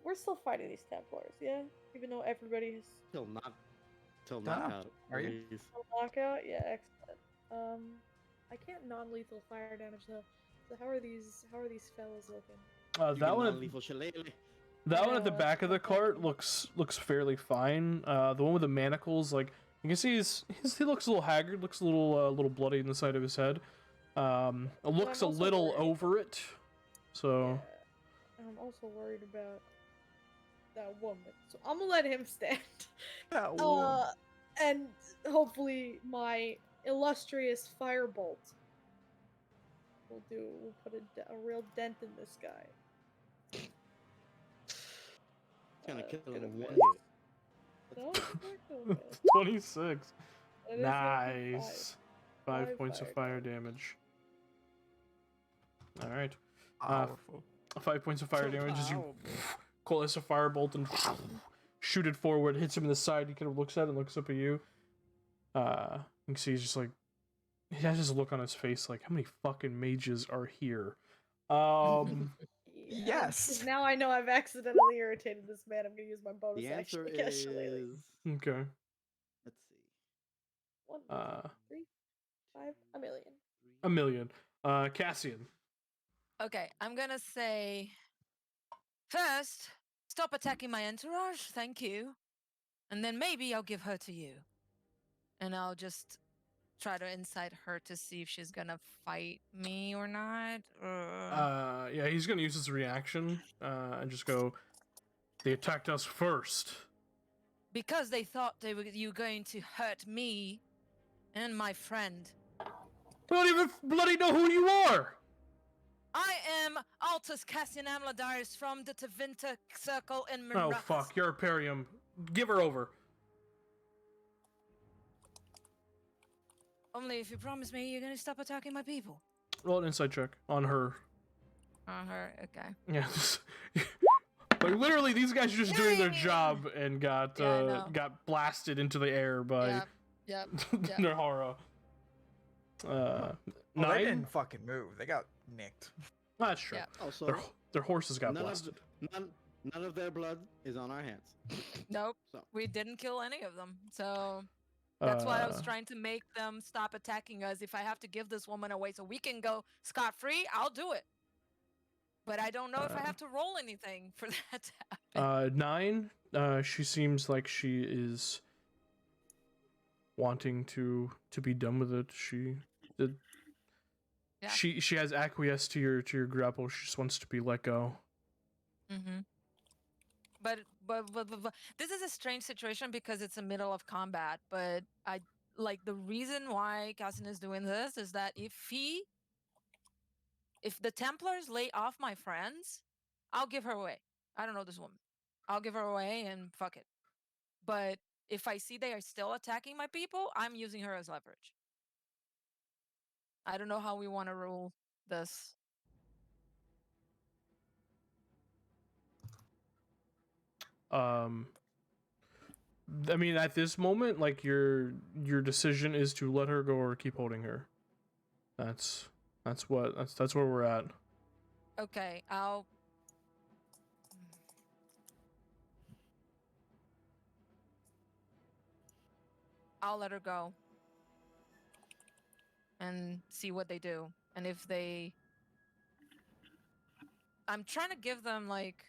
We're still fighting these Templars, yeah? Even though everybody has Till Dunno. knockout. Are you? please. still knockout? Yeah, excellent. I can't non-lethal fire damage though. So how are these fellas looking? You That can one, non-lethal shillelagh. that one at the Yeah, back of the okay. cart looks fairly fine. The one with the manacles, like you can see, he looks a little haggard, looks a little bloody in the side of his head. It looks a also little worried. over it. So Yeah. I'm also worried about that woman. So I'm gonna let him stand. That woman. And hopefully my illustrious firebolt will put a real dent in this guy. Gonna kill him Gonna in one miss. hit. No, it's not gonna miss. 26. It is gonna be Nice. 5 points of fire damage. All right. Powerful. 5 points of fire So damage as you powerful. coalesce a firebolt and shoot it forward. Hits him in the side. He kind of looks at it and looks up at you. You can see he's just like, he has this look on his face like, how many fucking mages are here? Yes. Now I know I've accidentally irritated this man. I'm gonna use my bonus The action answer to cast Shillelagh. is. Okay. Let's see. 1, 3, 5, a million. A million. Cassian. Okay, I'm gonna say first, stop attacking my entourage, thank you. And then maybe I'll give her to you. And I'll just try to incite her to see if she's gonna fight me or not. Yeah, he's gonna use his reaction and just go, they attacked us first. Because they thought you were going to hurt me and my friend. We don't even bloody know who you are! I am Altus Cassian Amladaris from the Tevinter Circle in Mirror. Oh, fuck, you're a Perium. Give her over. Only if you promise me you're gonna stop attacking my people. Roll an insight check on her. On her, okay. Yeah. Like, literally, these guys are just doing their job and got blasted into the air by Yep. Nevarra. Well, they 9? didn't fucking move. They got nicked. That's true. Yeah. Also, Their horses got none blasted. none of their blood is on our hands. Nope. So. We didn't kill any of them. So that's why I was Uh, trying to make them stop attacking us. If I have to give this woman away so we can go scot-free, I'll do it. But I don't know if I have to roll anything for that to happen. 9. She seems like she is wanting to be done with it. Yeah. She has acquiesced to your grapple. She just wants to be let go. Mm-hmm. But this is a strange situation because it's the middle of combat. But I like the reason why Cassian is doing this is that if the Templars lay off my friends, I'll give her away. I don't know this woman. I'll give her away and fuck it. But if I see they are still attacking my people, I'm using her as leverage. I don't know how we want to rule this. I mean, at this moment, like your decision is to let her go or keep holding her. That's where we're at. Okay, I'll let her go and see what they do. And if I'm trying to give them like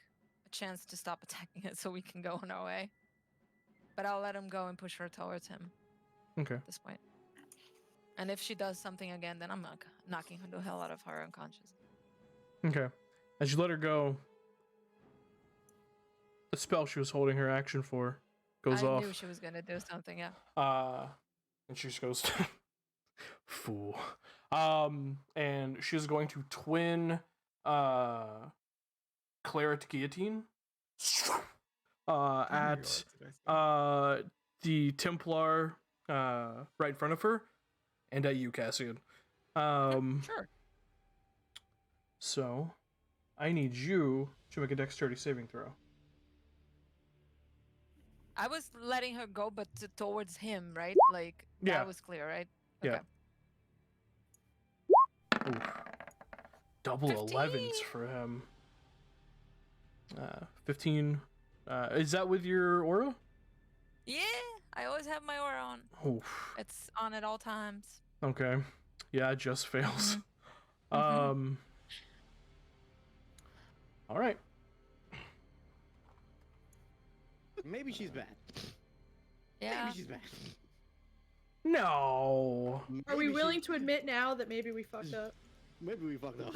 a chance to stop attacking it so we can go on our way. But I'll let him go and push her towards him. Okay. At this point. And if she does something again, then I'm knocking the hell out of her unconscious. Okay. As you let her go, the spell she was holding her action for goes off. I knew she was gonna do something, yeah. And she just goes, fool. And she's going to twin, Claret Guillotine, at, the Templar, right in front of her, and at you, Cassian. Sure. So, I need you to make a dexterity saving throw. I was letting her go, but towards him, right? Like, Yeah. that was clear, right? Yeah. Okay. Oof. Double 15. 11s for him. 15. Is that with your aura? Yeah, I always have my aura on. Oof. It's on at all times. Okay. Yeah, it just fails. Mhm. All right. Maybe she's bad. Yeah. Maybe she's bad. No. Are we Maybe willing she- to admit now that maybe we fucked up? Maybe we fucked up.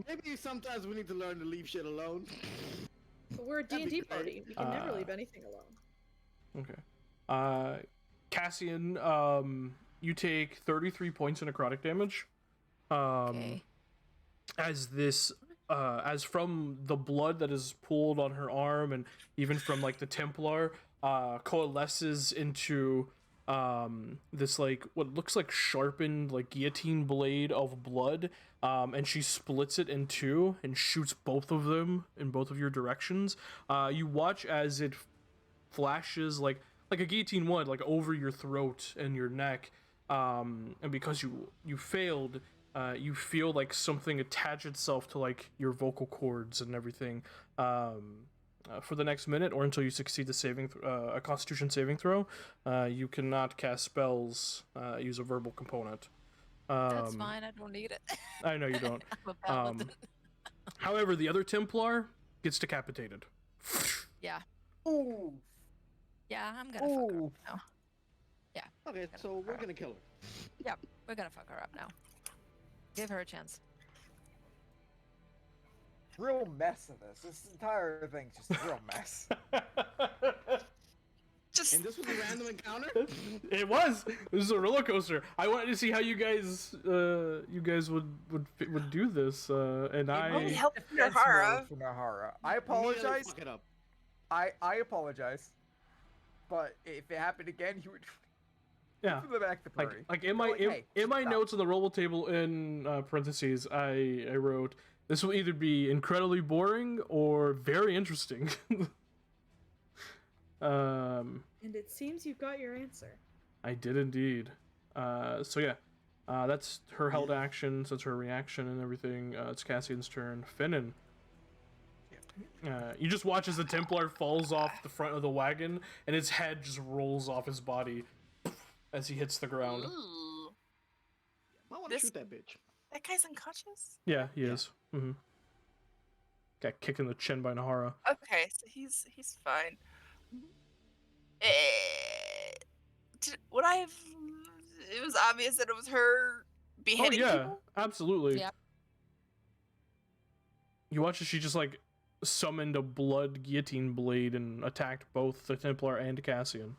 Maybe sometimes we need to learn to leave shit alone. But we're a That'd be D&D great. party. We can never leave anything alone. Okay. Cassian, you take 33 points of necrotic damage. Okay. As this, as from the blood that is pooled on her arm, and even from like the Templar, coalesces into this like what looks like sharpened like guillotine blade of blood, and she splits it in two and shoots both of them in both of your directions. You watch as it flashes like a guillotine would, like over your throat and your neck, and because you failed, you feel like something attach itself to like your vocal cords and everything. For the next minute, or until you succeed the a Constitution saving throw, you cannot cast spells. Use a verbal component. That's fine. I don't need it. I know you don't. I'm a paladin. However, the other Templar gets decapitated. Yeah. Ooh. Yeah, I'm gonna fuck her up now. Okay, so we're gonna kill her. Yep, we're gonna fuck her up now. Give her a chance. Real mess in this. This entire thing's just a real mess. Just And this was a random encounter? It was. This is a roller coaster. I wanted to see how you guys would do this, and only I. help Defense Nevarra. mode for Nevarra. I Immediately apologize. Fuck it up. I apologize. But if it happened again, you would. Yeah. To the back of the party. Like in Go my like, hey, in my stop. notes on the roll table in parentheses, I wrote, this will either be incredibly boring or very interesting. And it seems you got your answer. I did indeed. So yeah, that's her held action. So that's her reaction and everything. It's Cassian's turn. Finnan. You just watch as the Templar falls off the front of the wagon, and his head just rolls off his body as he hits the ground. Ooh. I want to This- shoot that bitch. That guy's unconscious? Yeah, he Yeah. is. Mm-hmm. Got kicked in the chin by Nevarra. Okay, so he's fine. Would I have? It was obvious that it was her beheading Oh yeah, people. absolutely. Yeah. You watch as she just like summoned a blood guillotine blade and attacked both the Templar and Cassian.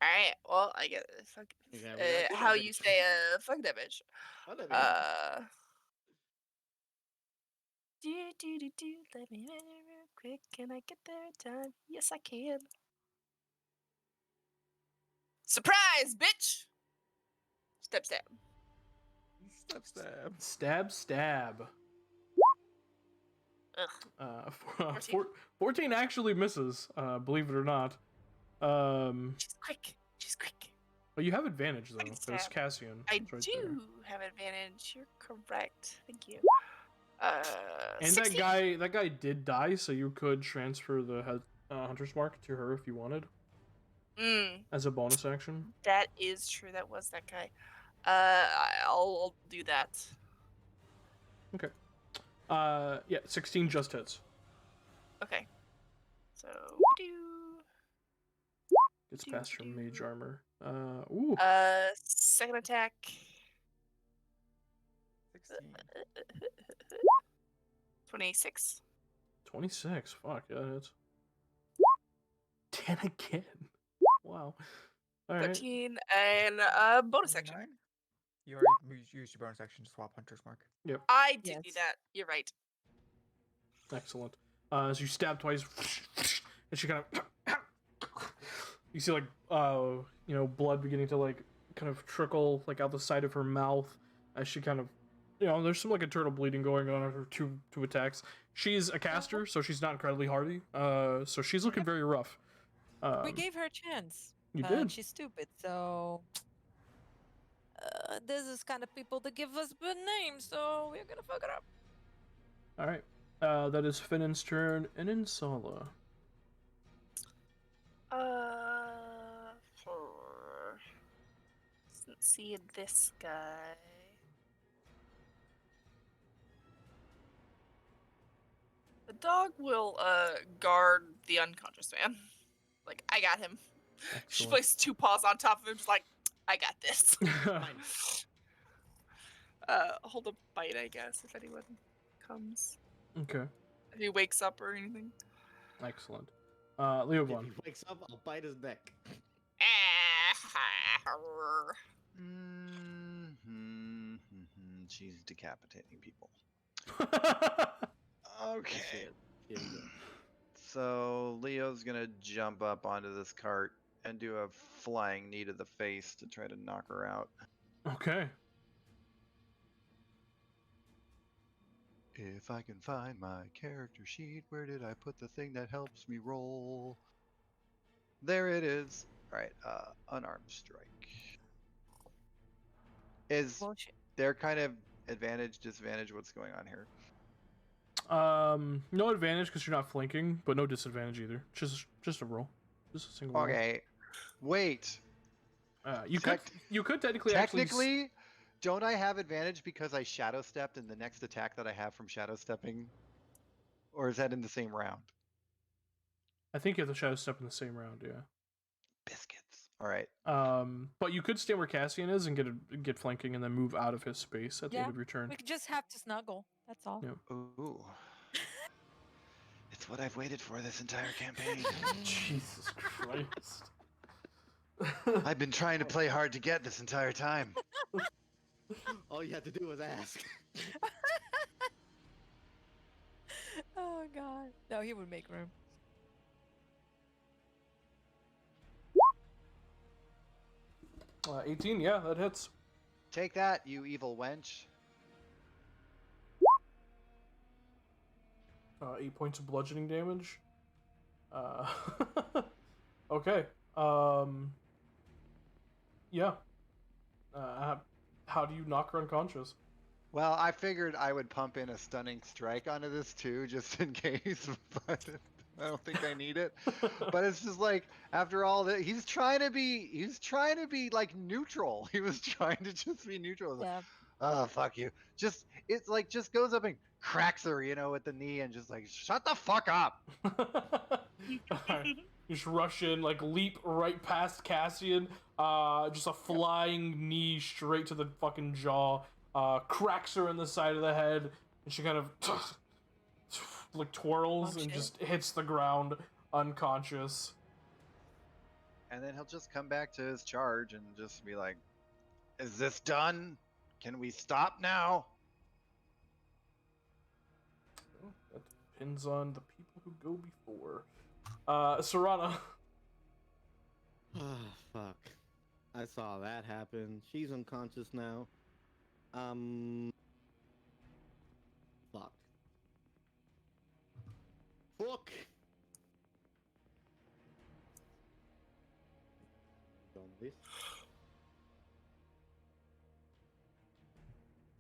All right. Well, I guess fuck. Okay, we gotta kill How that you bitch. say fuck that bitch. Oh, there we go. Do, let me real quick. Can I get there in time? Yes, I can. Surprise, bitch! Step stab. Step stab. Stab, stab. Ugh. 14. 14 actually misses, believe it or not. She's quick. She's quick. But you have advantage though, Second because stab. Cassian. I is right do there. have advantage. You're correct. Thank you. And 16. that guy did die, so you could transfer the Hunter's Mark to her if you wanted, as a bonus action. That is true. That was that guy. I'll do that. Okay. Yeah, 16 just hits. Okay. So do. Gets past her mage armor. Ooh. Second attack. 16. 26. 26. Fuck, yeah, that's 10 again. Wow. All right. 13 and bonus action. 29? You already used your bonus action to swap Hunter's Mark. I did do Yes. that. You're right. Excellent. As you stab twice, and she kind of, you see like blood beginning to like kind of trickle like out the side of her mouth as she kind of, there's some like internal bleeding going on after two attacks. She's a caster, so she's not incredibly hardy. So she's looking very rough. We gave her a chance. You but did. She's stupid, so this is kind of people that give us good names, so we're gonna fuck it up. All right. That is Finnan's turn, and Insala. Let's see this guy. Dog will guard the unconscious man. Like, I got him. She Excellent. places 2 paws on top of him, just like, I got this. Hold a bite, I guess, if anyone comes. Okay. If he wakes up or anything. Excellent. If Leovan. he wakes up, I'll bite his neck. She's decapitating people. That's Okay. it. Here we go. So Leo's gonna jump up onto this cart and do a flying knee to the face to try to knock her out. Okay. If I can find my character sheet, where did I put the thing that helps me roll? There it is. Alright, unarmed strike. Is Bullshit. there kind of advantage, disadvantage? What's going on here? No advantage because you're not flanking, but no disadvantage either. Just a roll. Just a single roll. Okay. Wait. You could technically Technically, don't I have advantage because I shadow stepped in the next attack that I have from shadow stepping? Or is that in the same round? I think you have to shadow step in the same round, yeah. Biscuits. All right. But you could stand where Cassian is and get flanking and then move out of his space at the end of your turn. We could just have to snuggle. That's all. Yeah. Ooh. It's what I've waited for this entire campaign. Jesus Christ. I've been trying to play hard to get this entire time. All you had to do was ask. Oh god. No, he would make room. Uh, 18, yeah, that hits. Take that, you evil wench. 8 points of bludgeoning damage. Okay. Yeah. How do you knock her unconscious? Well, I figured I would pump in a stunning strike onto this too, just in case, but I don't think I need it. But it's just like, after all that, he's trying to be like neutral. He was trying to just be neutral. Like, Yeah. oh, fuck you. It's like, just goes up and cracks her, with the knee and just like, shut the fuck up. Alright. You just rush in, like leap right past Cassian. Just a flying knee straight to the fucking jaw. Cracks her in the side of the head, and she kind of like twirls and just hits the ground unconscious. And then he'll just come back to his charge and just be like, is this done? Can we stop now? Well, that depends on the people who go before. Serana. Oh, fuck. I saw that happen. She's unconscious now. Fuck. Fuck! On this.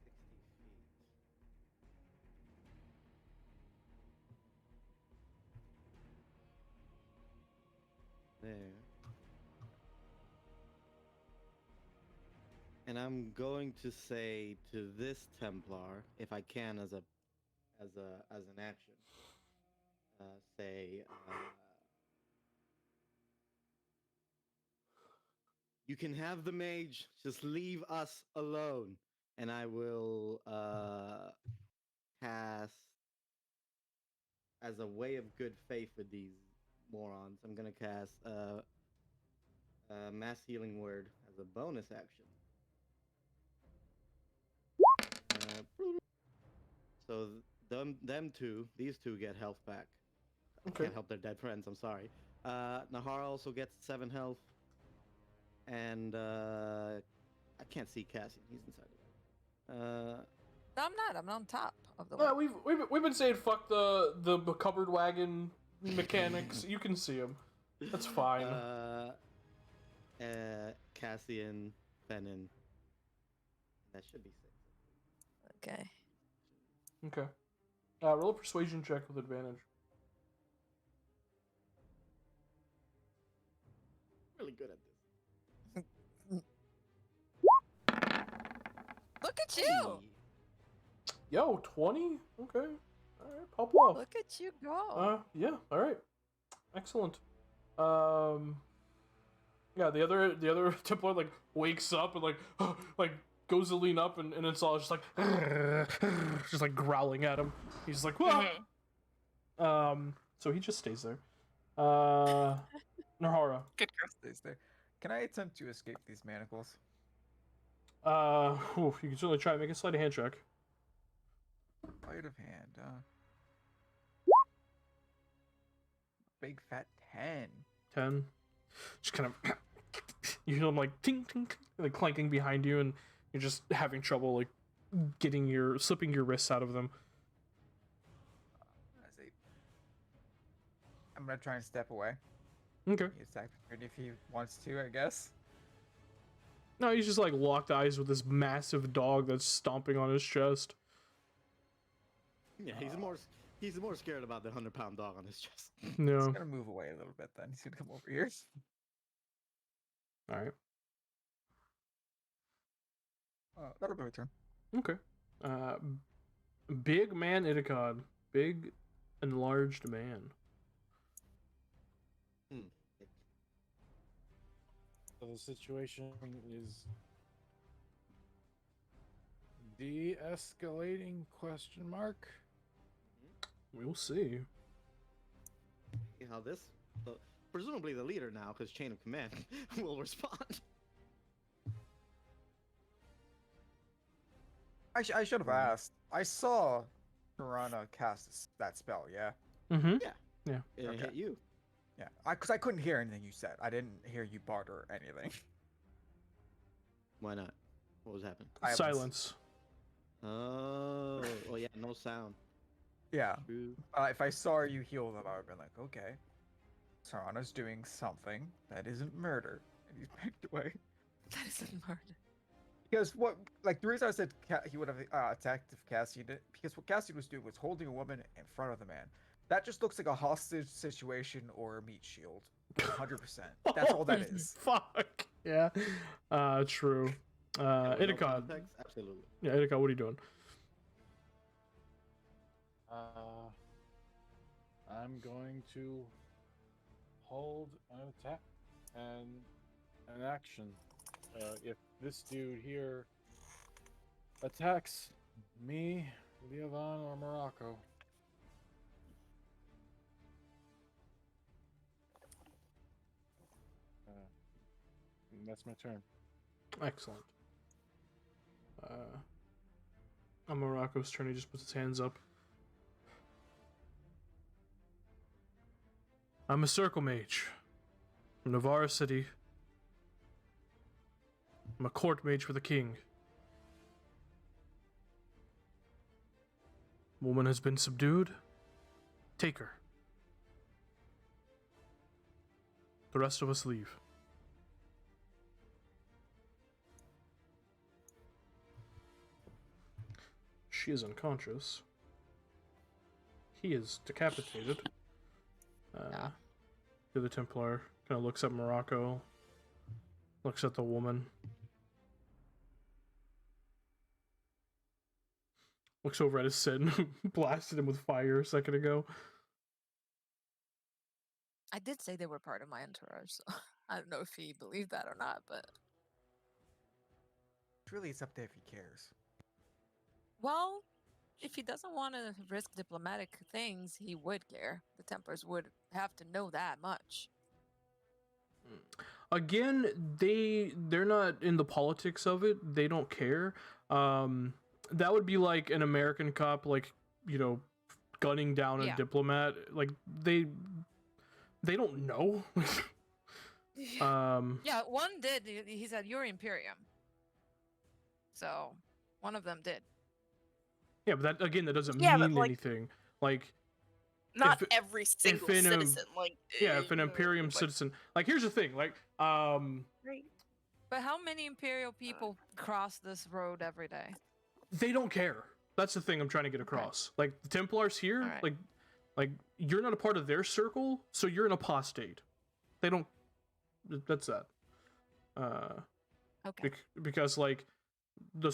60 feet. There. And I'm going to say to this Templar, if I can, as an action, say, you can have the mage. Just leave us alone, and I will cast, as a way of good faith with these morons. I'm gonna cast mass healing word as a bonus action. So these two get health back. Okay. Can't help their dead friends, I'm sorry. Nevarra also gets 7 health. And I can't see Cassian, he's inside of that. No, I'm not. I'm on top of the Yeah, wagon. we've been saying fuck the cupboard wagon mechanics. You can see them. That's fine. Cassian, Fennin. That should be 6. Okay. Okay. Roll a persuasion check with advantage. Really good at this. Look at you! Yo, 20? Okay. Alright, help off. Look at you go. Yeah, all right. Excellent. Yeah, the other Templar like wakes up and like goes to lean up and it's all just like just like growling at him. He's like, "Whoa!" So he just stays there. Nevarra. Good girl. Stays there. Can I attempt to escape these manacles? You can certainly try to make a sleight of hand check. Sleight of hand. Big fat 10. 10. Just kind of you hear them like ting ting ting, like clanking behind you, and you're just having trouble like slipping your wrists out of them. I'm gonna try and step away. Okay. He attack if he wants to, I guess. No, he's just like locked eyes with this massive dog that's stomping on his chest. Yeah, he's more scared about the 100-pound dog on his chest. No. He's gonna move away a little bit then. He's gonna come over here. All right. That'll be my turn. Okay. Big man Itikad. Big, enlarged man. So the situation is de-escalating ? We'll see. How this, presumably the leader now, because chain of command, will respond. I should have asked. I saw Piranha cast that spell, yeah? Mm-hmm. It Okay. hit you. Yeah. Because I couldn't hear anything you said. I didn't hear you barter anything. Why not? What was happening? Silence. Oh, yeah, no sound. Yeah. True. If I saw you heal them, I would have been like, okay. Piranha's doing something that isn't murder. And he's backed away. That isn't murder. Because the reason I said he would have attacked if Cassidy did, because what Cassidy was doing was holding a woman in front of the man. That just looks like a hostage situation or a meat shield. 100%. That's all that is. Fuck. Yeah. True. With no Itikad. context? Absolutely. Yeah, Itikad, what are you doing? I'm going to hold an attack and an action. If this dude here attacks me, Leovan, or Morocco. And that's my turn. Excellent. On Morocco's turn, he just puts his hands up. I'm a circle mage from Nevarra City. I'm a court mage for the king. Woman has been subdued. Take her. The rest of us leave. She is unconscious. He is decapitated. The other Templar kind of looks at Morocco, looks at the woman, looks over at his Sin, who blasted him with fire a second ago. I did say they were part of my entourage, so I don't know if he believed that or not, but Really, it's up there if he cares. well, if he doesn't want to risk diplomatic things, he would care. The Templars would have to know that much. Again, they're not in the politics of it. They don't care. That would be like an American cop, like, gunning down a Yeah. diplomat. Like they don't know. Yeah, one did. He said, "You're Imperium." So, one of them did. Yeah, but that doesn't Yeah, but, mean like- anything. Like, Not If- every single in a- citizen. if an Imperium citizen, like, here's the thing, like, Right. But how many Imperial people cross this road every day? they don't care. That's the thing I'm trying to get across. Like, the Templars here, Alright. like you're not a part of their circle, so you're an apostate. They don't. That's that. Okay. Because like the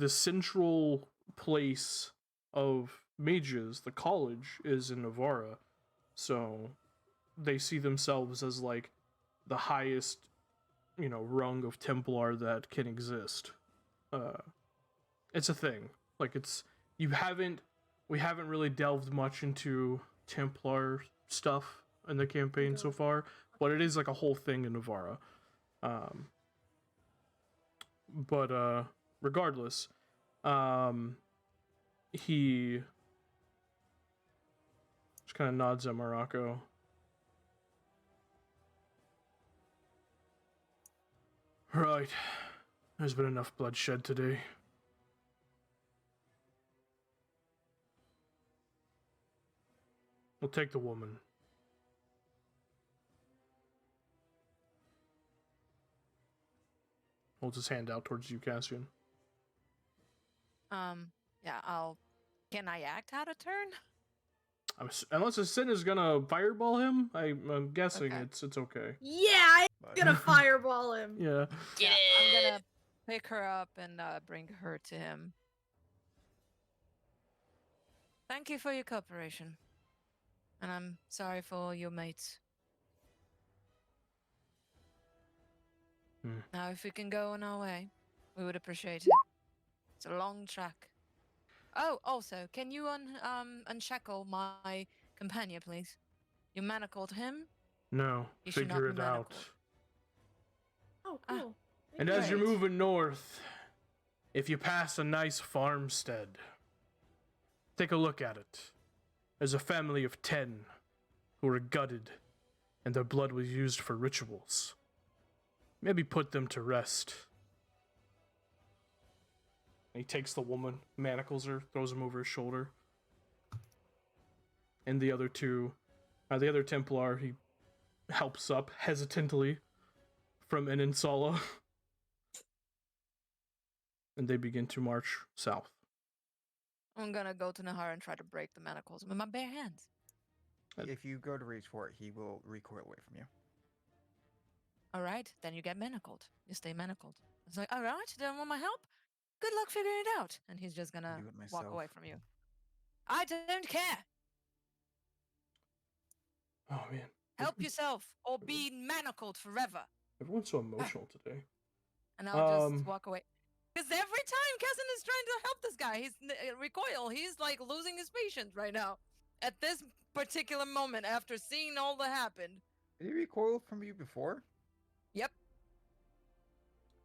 central place of mages, the college is in Nevarra, so they see themselves as like the highest, rung of Templar that can exist. It's a thing. Like we haven't really delved much into Templar stuff in the campaign so far, but it is like a whole thing in Nevarra. But regardless, he just kind of nods at Morocco. Right. There's been enough bloodshed today. We'll take the woman. Holds his hand out towards you, Cassian. Yeah, Can I act out of turn? Unless a sin is gonna fireball him, I'm guessing Okay. it's okay. Yeah, I'm But gonna fireball him. Yeah. Get I'm it. gonna pick her up and bring her to him. Thank you for your cooperation. And I'm sorry for all your mates. Hmm. Now, if we can go on our way, we would appreciate it. It's a long track. Oh, also, can you unshackle my companion, please? You manacled him. No, You should not figure be it out. manacled. Oh, Ah, cool. And Thank as you. you're Great. moving north, if you pass a nice farmstead, take a look at it. There's a family of 10 who were gutted, and their blood was used for rituals. Maybe put them to rest. He takes the woman, manacles her, throws him over his shoulder. And the other Templar, he helps up hesitantly from an Insala. And they begin to march south. I'm gonna go to Nevarra and try to break the manacles with my bare hands. If you go to reach for it, he will recoil away from you. All right, then you get manacled. You stay manacled. It's like, all right, don't want my help? Good luck figuring it out. And he's just gonna Do it walk myself. away from you. I don't care. Oh man. Help yourself or be manacled forever. Everyone's so emotional today. And I'll just walk away. Because every time Kessin is trying to help this guy, he's like losing his patience right now. At this particular moment, after seeing all that happened. Did he recoil from you before? Yep.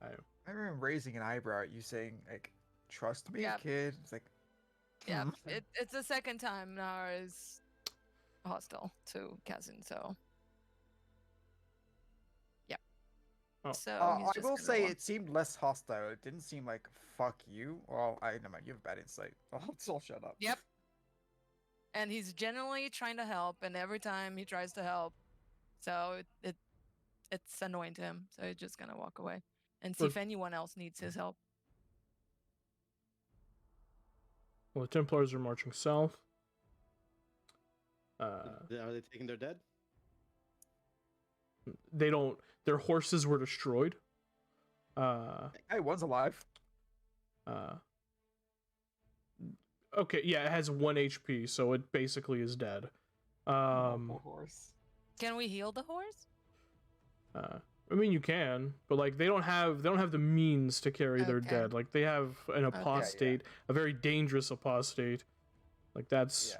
I remember raising an eyebrow at you saying, like, trust me, Yep. kid. It's like, Yeah, hmm. it's the second time Nara is hostile to Kessin, so. Yep. Oh. So he's I just will gonna say walk. it seemed less hostile. It didn't seem like, fuck you. Well, never mind, you have bad insight. I'll shut up. Yep. And he's genuinely trying to help, and every time he tries to help, so it's annoying to him. So he's just gonna walk away and see if anyone else needs his help. Well, the Templars are marching south. Are they taking their dead? They don't. Their horses were destroyed. Hey, one's alive. Okay, yeah, it has 1 HP, so it basically is dead. Poor horse. Can we heal the horse? I mean, you can, but like they don't have the means to carry their Okay. dead. Like they have an apostate, a very dangerous apostate. Like that's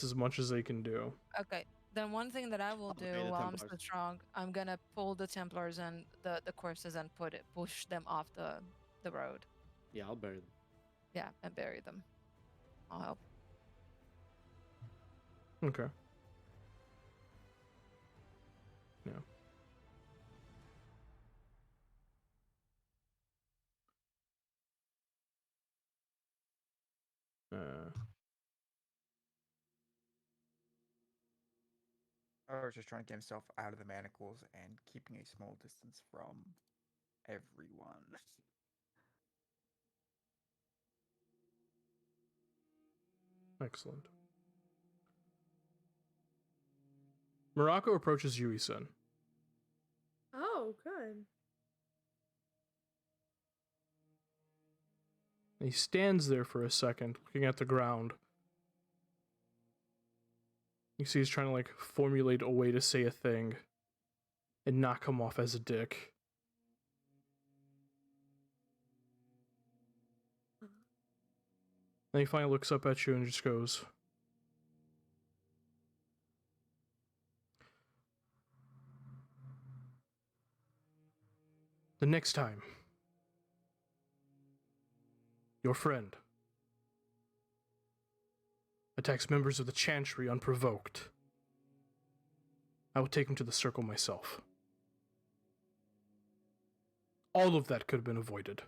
as much as they can do. Okay. Then one thing that I will do the while I'm so Templars. strong, I'm gonna pull the Templars and the corpses and push them off the road. Yeah, I'll bury them. Yeah, and bury them. I'll help. Okay. Yeah. I was just trying to get himself out of the manacles and keeping a small distance from everyone. Excellent. Morocco approaches Yui-san. Oh, good. He stands there for a second, looking at the ground, You see he's trying to like formulate a way to say a thing and not come off as a dick. Then he finally looks up at you and just goes, the next time your friend attacks members of the Chantry unprovoked, I will take him to the circle myself. All of that could have been avoided.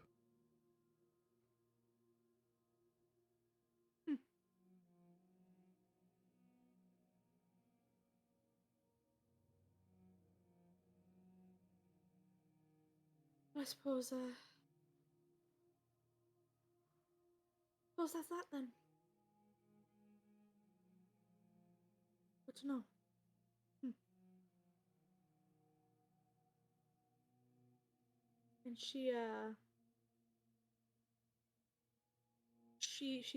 I suppose that's that then. Good to know. And she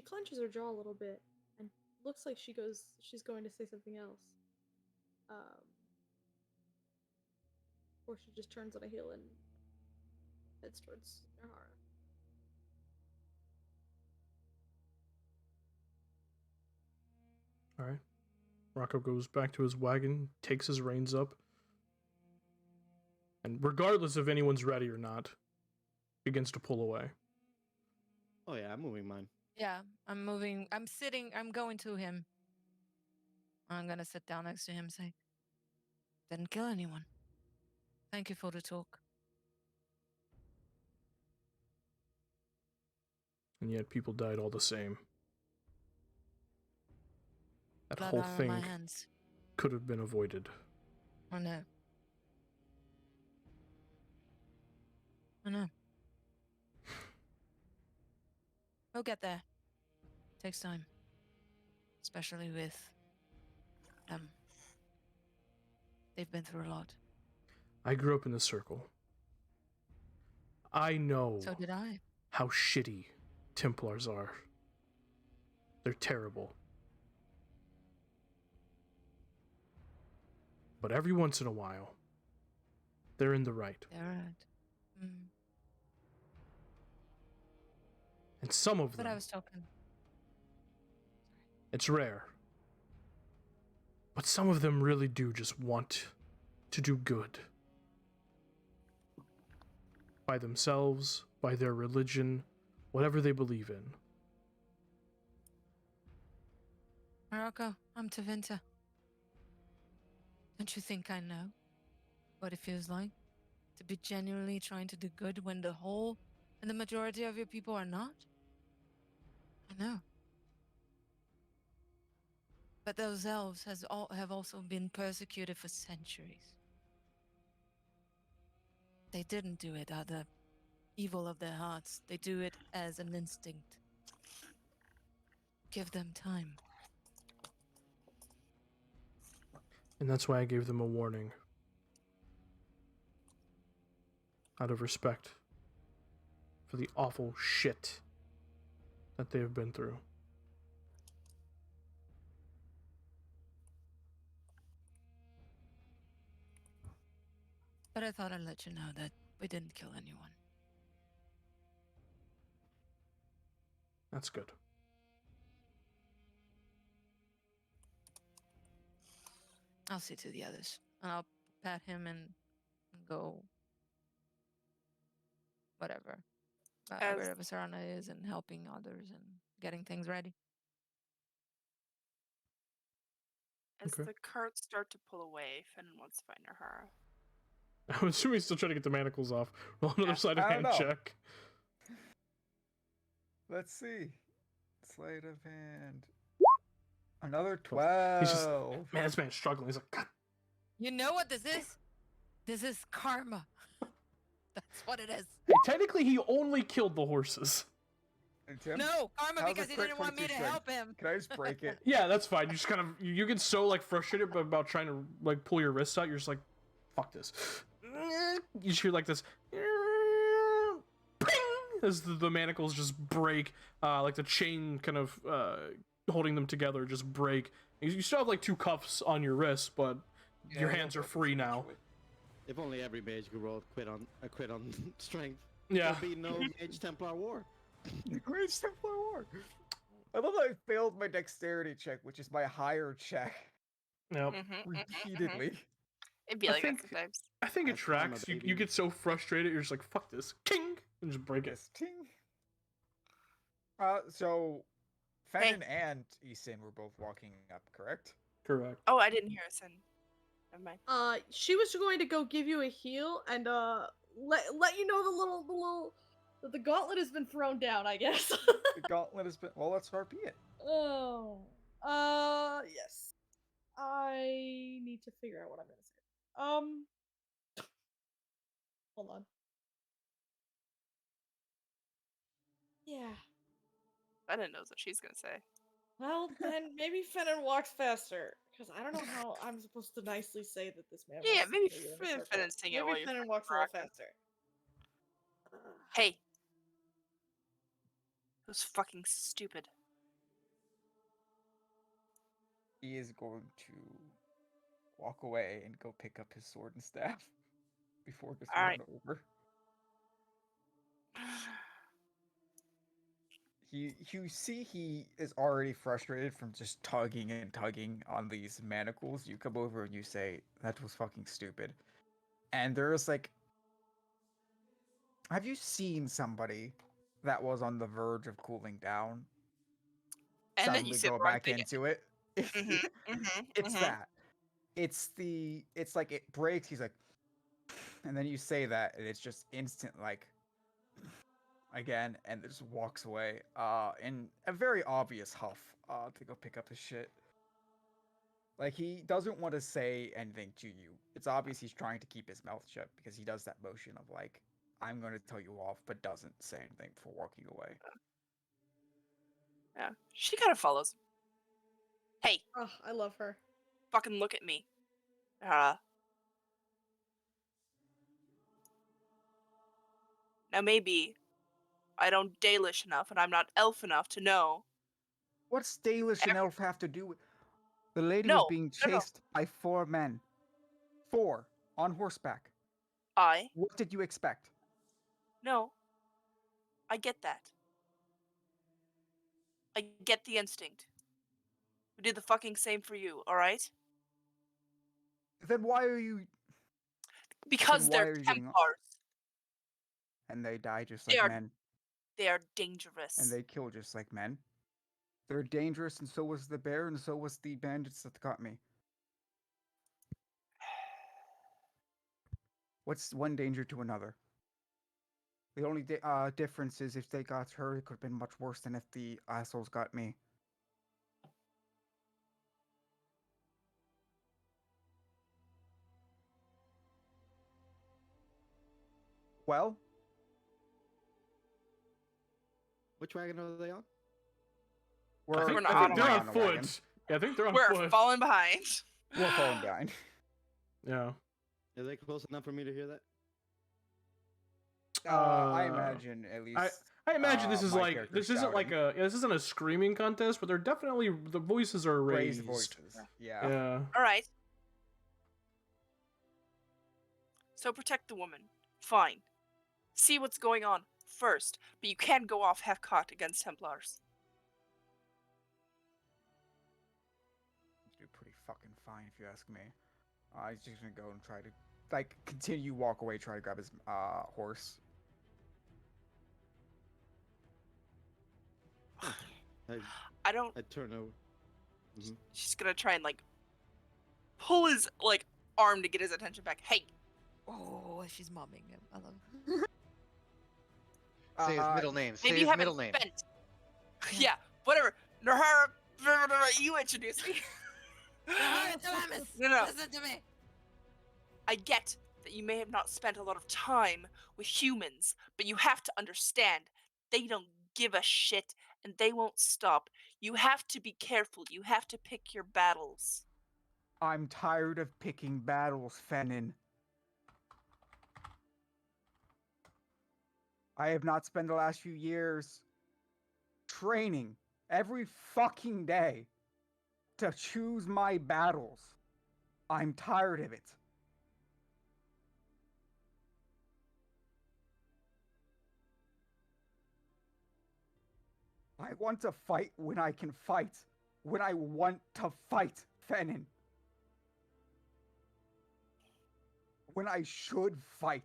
clenches her jaw a little bit and looks like she's going to say something else. Or she just turns on a heel and heads towards Nevarra. Alright. Rocco goes back to his wagon, takes his reins up, and regardless if anyone's ready or not, begins to pull away. Oh yeah, I'm moving mine. Yeah, I'm moving. I'm sitting. I'm going to him. I'm gonna sit down next to him and say, didn't kill anyone. Thank you for the talk. And yet people died all the same. That Blood whole on thing my hands. could have been avoided. I know. I know. We'll get there. Takes time. Especially with them. They've been through a lot. I grew up in the circle. I know So did I. how shitty Templars are. They're terrible. But every once in a while, they're in the right. They're right. And some of But them, I was talking. it's rare. But some of them really do just want to do good. By themselves, by their religion, whatever they believe in. Morocco, I'm Tavinta. Don't you think I know what it feels like to be genuinely trying to do good when the whole and the majority of your people are not? I know. But those elves have also been persecuted for centuries. They didn't do it out of the evil of their hearts. They do it as an instinct. Give them time. And that's why I gave them a warning. Out of respect for the awful shit that they have been through. But I thought I'd let you know that we didn't kill anyone. That's good. I'll see to the others. And I'll pat him and go whatever. As- Wherever Sarana is and helping others and getting things ready. As Okay. the carts start to pull away, Fenn wants to find Nevarra. I'm assuming he's still trying to get the manacles off. Roll another Yeah. sleight of I hand don't know. check. Let's see. Sleight of hand. Another He's just- 12. Man, this man's struggling. He's like, God. You know what this is? This is karma. That's what it is. Hey, technically, he only killed the horses. And Tim, No, karma how's a because he crit didn't want me 22 to strength? help him. Can I just break it? Yeah, that's fine. You just kind of you get so like frustrated about trying to like pull your wrists out. You're just like, fuck this. You just hear like this, as the manacles just break, like the chain kind of holding them together just break, You still have like 2 cuffs on your wrists, but your Yeah, hands are you'll get free this now. eventually. If only every mage could roll a crit on strength. Yeah. There'd be no Mage Templar War. Mage Templar War. I love that I failed my dexterity check, which is my higher check, Yep. repeatedly. It'd be I like think- that sometimes. I think it That's karma, tracks. You baby. get so frustrated, you're just like, fuck this. King! And just break it. Yes, ting. So Hey. Fennin and Easton were both walking up, correct? Correct. Oh, I didn't hear us. And never mind. She was going to go give you a heal and let you know the gauntlet has been thrown down, I guess. The gauntlet has been. Well, let's RP it. Oh. Yes. I need to figure out what I'm gonna say. Hold on. Yeah. I didn't know what she's gonna say. Well, then maybe Fennin walks faster. Because I don't know how I'm supposed to nicely say that this man Yeah, wants to maybe kill you in a circle. Fennon's saying it while Maybe you're Fennin fucking walks a little rocking. faster. Hey. It was fucking stupid. He is going to walk away and go pick up his sword and staff before this Alright. run over. You see he is already frustrated from just tugging and tugging on these manacles. You come over and you say, that was fucking stupid. And there's like, have you seen somebody that was on the verge of cooling down And then you suddenly said go the wrong back thing. into it? It's that. It's like it breaks. He's like, and then you say that, and it's just instant, like, again, and it just walks away. In a very obvious huff. To go pick up his shit. Like he doesn't want to say anything to you. It's obvious he's trying to keep his mouth shut because he does that motion of like, I'm going to tell you off, but doesn't say anything before walking away. Yeah. She kind of follows. Hey, Oh, I love her. fucking look at me. Now maybe I don't Dalish enough and I'm not elf enough to know. What's Dalish and Every- Elf have to do with? The lady was No, being no, no. chased by 4 men. 4 on horseback. I What did you expect? No. I get that. I get the instinct. We did the fucking same for you, alright? Then why are you? Because why they're are you getting up? Templars. And they die just They like are men, They are dangerous. and they kill just like men. They're dangerous, and so was the bear, and so was the bandits that got me. What's one danger to another? The only difference is if they got her, it could have been much worse than if the assholes got me. Well, Which wagon are they on? we're, We're not I think on they're a on on a wagon. foot. Yeah, I think they're on We're foot. falling behind. We're falling behind. Yeah. Are they close enough for me to hear that? I imagine at least. I imagine this is my like character's this isn't like shouting. this isn't a screaming contest, but they're definitely the voices are raised. Voices. Yeah. Yeah. Alright. So protect the woman. Fine. See what's going on first, but you can't go off half-cocked against Templars. Do pretty fucking fine if you ask me. He's just gonna go and try to like continue walk away, try to grab his horse. I don't. I turn over. She's gonna try and like pull his like arm to get his attention back. Hey, Oh, she's momming him. I love Say his middle name. Say maybe you his haven't middle name. spent. Yeah, whatever. Nevarra, you introduce me. No. Listen to me. I get that you may have not spent a lot of time with humans, but you have to understand they don't give a shit and they won't stop. You have to be careful. You have to pick your battles. I'm tired of picking battles, Fennin. I have not spent the last few years training every fucking day to choose my battles. I'm tired of it. I want to fight when I can fight. When I want to fight, Fennin. When I should fight.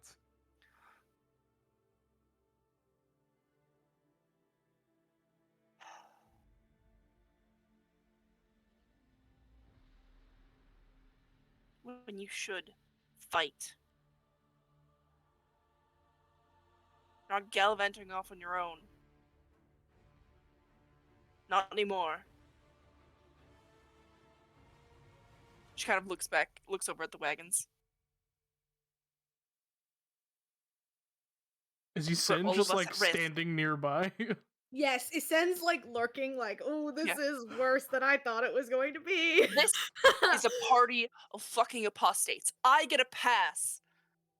When you should fight. Not gallivanting off on your own. Not anymore. She kind of looks back, looks over at the wagons. Is he all just of us like at risk. standing nearby? Yes, Isen's like lurking, like, oh, this Yeah. is worse than I thought it was going to be. This is a party of fucking apostates. I get a pass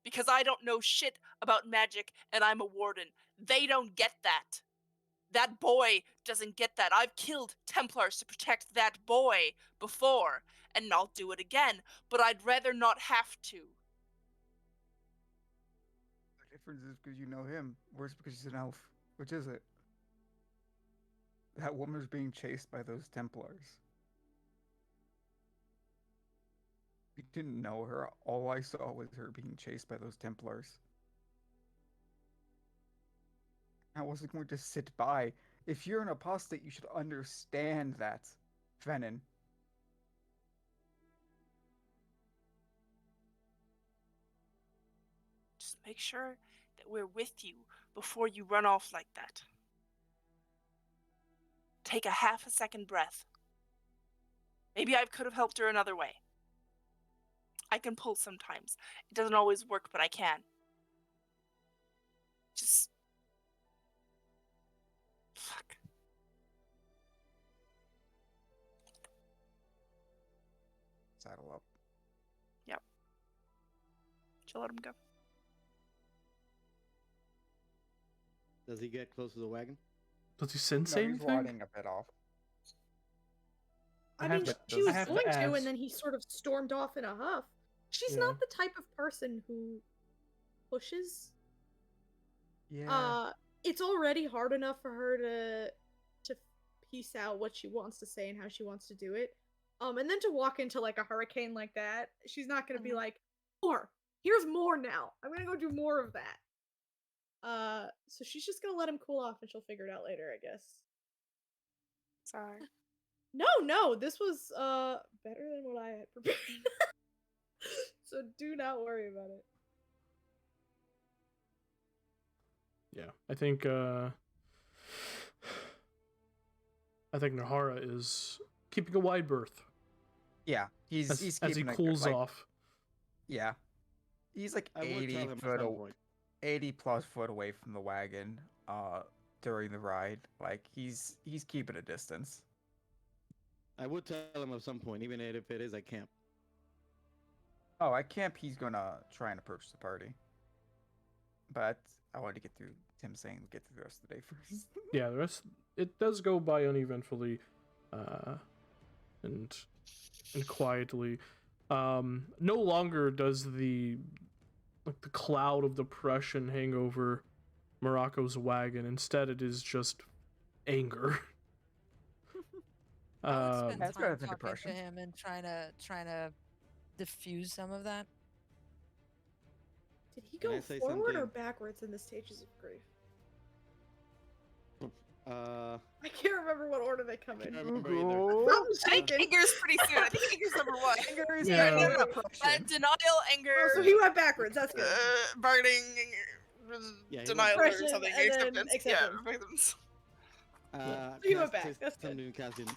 because I don't know shit about magic and I'm a warden. They don't get that. That boy doesn't get that. I've killed Templars to protect that boy before, and I'll do it again, but I'd rather not have to. The difference is because you know him. Worse because he's an elf. Which is it? That woman's being chased by those Templars. We didn't know her. All I saw was her being chased by those Templars. I wasn't going to sit by. If you're an apostate, you should understand that, Fennin. Just make sure that we're with you before you run off like that. Take a half a second breath. Maybe I could have helped her another way. I can pull sometimes. It doesn't always work, but I can. Just... Fuck. Saddle up. Yep. She'll let him go. Does he get close to the wagon? Does he say No, he's anything? riding a bit off. I have mean, to- she was I have to going to, ask. and then he sort of stormed off in a huff. She's Yeah. not the type of person who pushes. Yeah. It's already hard enough for her to piece out what she wants to say and how she wants to do it. And then to walk into like a hurricane like that, she's not gonna be like, more. Here's more now. I'm gonna go do more of that. So she's just gonna let him cool off, and she'll figure it out later, I guess. Sorry. No, this was better than what I had prepared. So do not worry about it. Yeah, I think Nevarra is keeping a wide berth Yeah. He's as he keeping it cools like, off. Yeah. He's like I would 80 tell him at foot some away. point. 80 plus foot away from the wagon during the ride. Like he's keeping a distance. I would tell him at some point, even if it is at camp. Oh, at camp he's gonna try and approach the party. But I wanted to get through Tim saying get through the rest of the day first. Yeah, the rest it does go by uneventfully, and quietly. No longer does the cloud of depression hang over Morocco's wagon. Instead, it is just anger. I would spend That's time better than talking depression. to him and trying to diffuse some of that. Did he Can go I say forward or something? backwards in the stages of grief? I I can't remember what order they come in. can't remember either. I'm I think shaking. Anger's pretty soon. I think Anger's number one. Anger is Yeah. better than Yeah. depression. Denial, anger. Oh, so he went backwards. That's good. Bargaining, Yeah, he denial, went- or something. Depression, and then Acceptance. acceptance. Yeah, acceptance. So you went Cass back, says that's good. something to Cassian,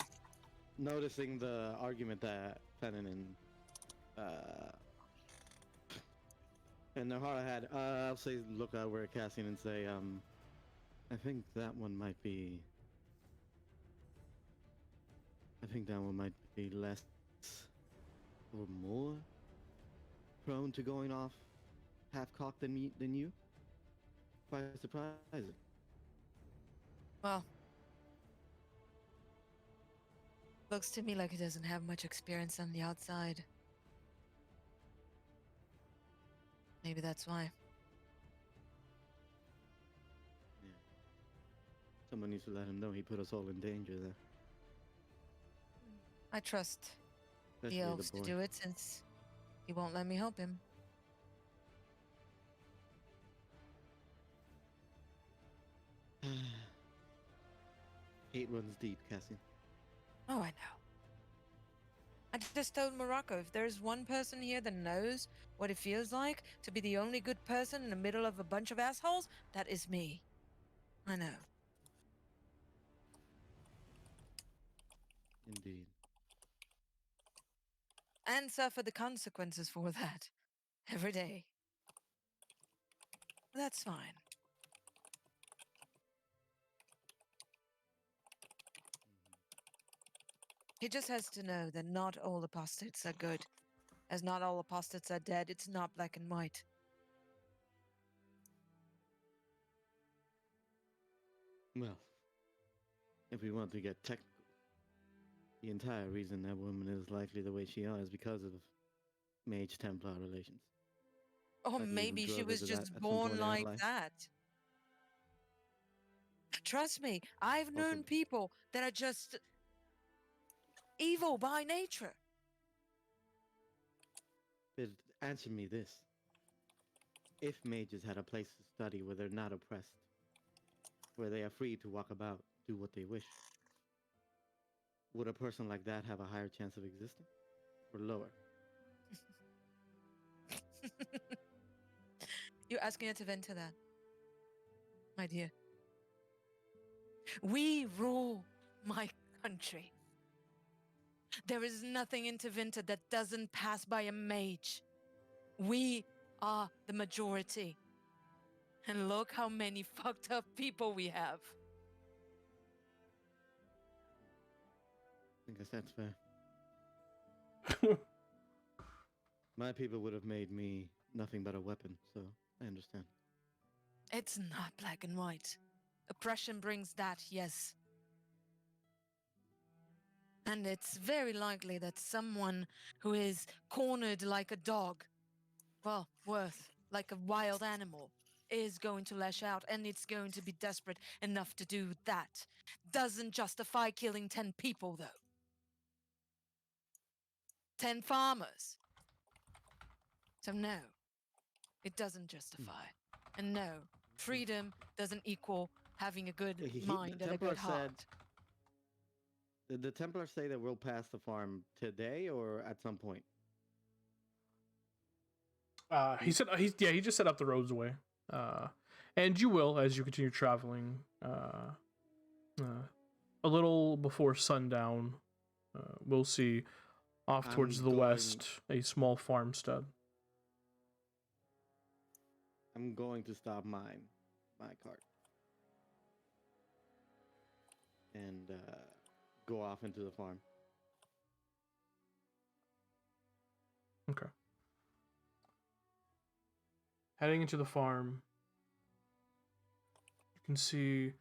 noticing the argument that Fennin and Nevarra had. I'll say, look over at Cassian and say, I think that one might be. I think that one might be less or more prone to going off half-cocked than you. Quite surprising. Well, Looks to me like he doesn't have much experience on the outside. Maybe that's why. Yeah. Someone needs to let him know he put us all in danger there. I trust Especially the elves to boy. do it since he won't let me help him. Hate runs deep, Cassie. Oh, I know. I just told Morocco if there's one person here that knows what it feels like to be the only good person in the middle of a bunch of assholes, that is me. I know. Indeed. And suffer the consequences for that every day. That's fine. He just has to know that not all apostates are good. As not all apostates are dead, it's not black and white. Well, if we want to get technical, the entire reason that woman is likely the way she is because of Mage Templar relations. Or Likely maybe she drove her was to that just at some born point in her like life. that. Trust me, I've known Possibly. people that are just evil by nature. But answer me this. If mages had a place to study where they're not oppressed, where they are free to walk about, do what they wish, would a person like that have a higher chance of existing? Or lower? You're asking her to vent to that, my dear. We rule my country. There is nothing in Tevinter that doesn't pass by a mage. We are the majority. And look how many fucked up people we have. I guess that's fair. My people would have made me nothing but a weapon, so I understand. It's not black and white. Oppression brings that, yes. And it's very likely that someone who is cornered like a dog, well, worse, like a wild animal, is going to lash out, and it's going to be desperate enough to do that. Doesn't justify killing 10 people, though. 10 farmers. So no, it doesn't justify. And no, freedom doesn't equal having a good mind The and a Templar good heart. Did the Templars say that we'll pass the farm today or at some point? He said he just set up the roads away. And you will as you continue traveling. A little before sundown, we'll see off towards I'm the going- west a small farmstead. I'm going to stop my cart and go off into the farm. Okay. Heading into the farm, you can see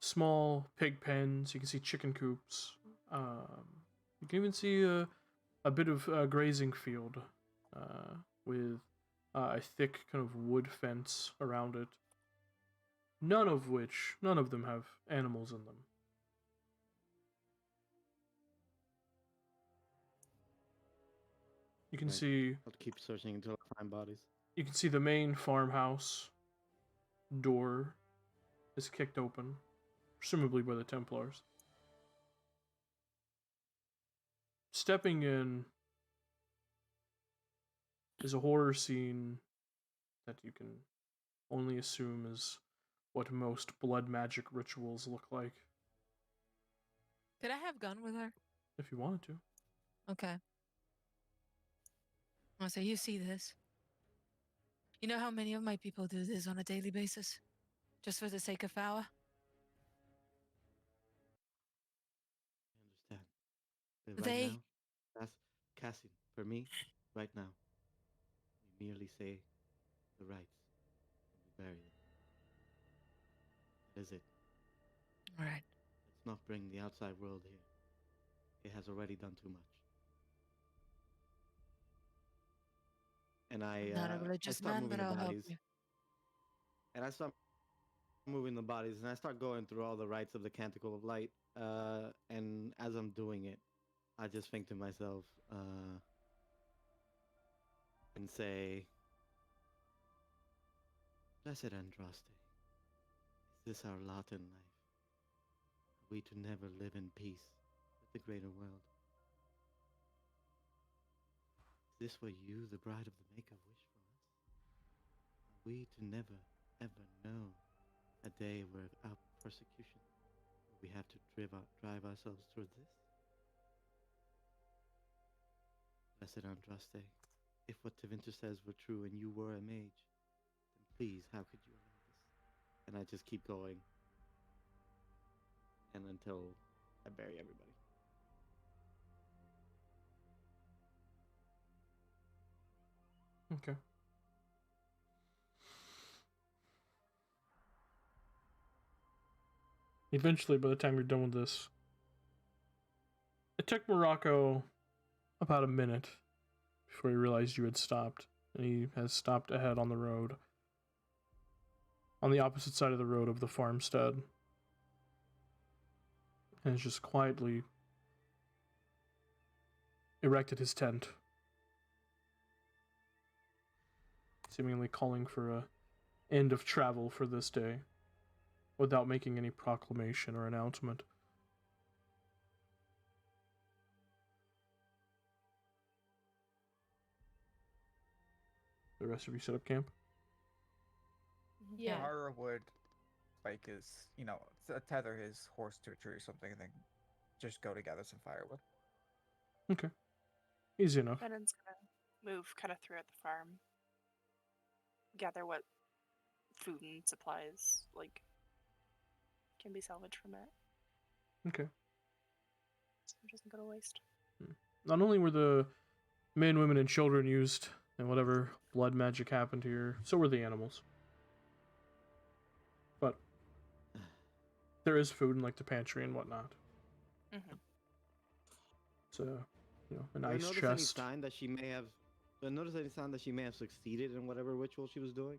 small pig pens. You can see chicken coops. You can even see a bit of grazing field with a thick kind of wood fence around it. None of them have animals in them. You can Right. see I'll keep searching until I find bodies. You can see the main farmhouse door is kicked open, presumably by the Templars. Stepping in is a horror scene that you can only assume is what most blood magic rituals look like, Could I have gone with her? if you wanted to. Okay. I'll say, you see this? You know how many of my people do this on a daily basis? Just for the sake of power? I understand. But right They- now, that's Cassie. For me, right now, we merely say the rites and we bury them. That is it. All right. Let's not bring the outside world here it has already done too much. And I Not a I religious start man, moving but the I'll help bodies. you. And I start moving the bodies, and I start going through all the rites of the Canticle of Light. And as I'm doing it, I just think to myself, and say, Blessed Andraste, is this our lot in life? Are we to never live in peace with the greater world? Is this what you, the bride of the Maker, wish for us? Are we to never, ever know a day where our persecution, where we have to drive ourselves towards this? Blessed Andraste, if what Tevinter says were true and you were a mage, then please, how could you allow this? And I just keep going. And until I bury everybody. Okay. Eventually, by the time you're done with this, it took Morocco about a minute before he realized you had stopped. And he has stopped ahead on the road. On the opposite side of the road of the farmstead. And has just quietly erected his tent. Seemingly calling for a end of travel for this day. Without making any proclamation or announcement. The rest of you set up camp? Yeah. Nevarra would, like, tether his horse to a tree or something, and then just go to gather some firewood. Okay. Easy enough. Brennan's gonna move kind of throughout the farm, gather what food and supplies can be salvaged from it, Okay. so it doesn't go to waste. Not only were the men, women, and children used in whatever blood magic happened here, so were the animals. But there is food in like the pantry and whatnot. Mm-hmm. So, an Do I ice notice chest. any sign that she may have? Do I notice any sign that she may have succeeded in whatever ritual she was doing?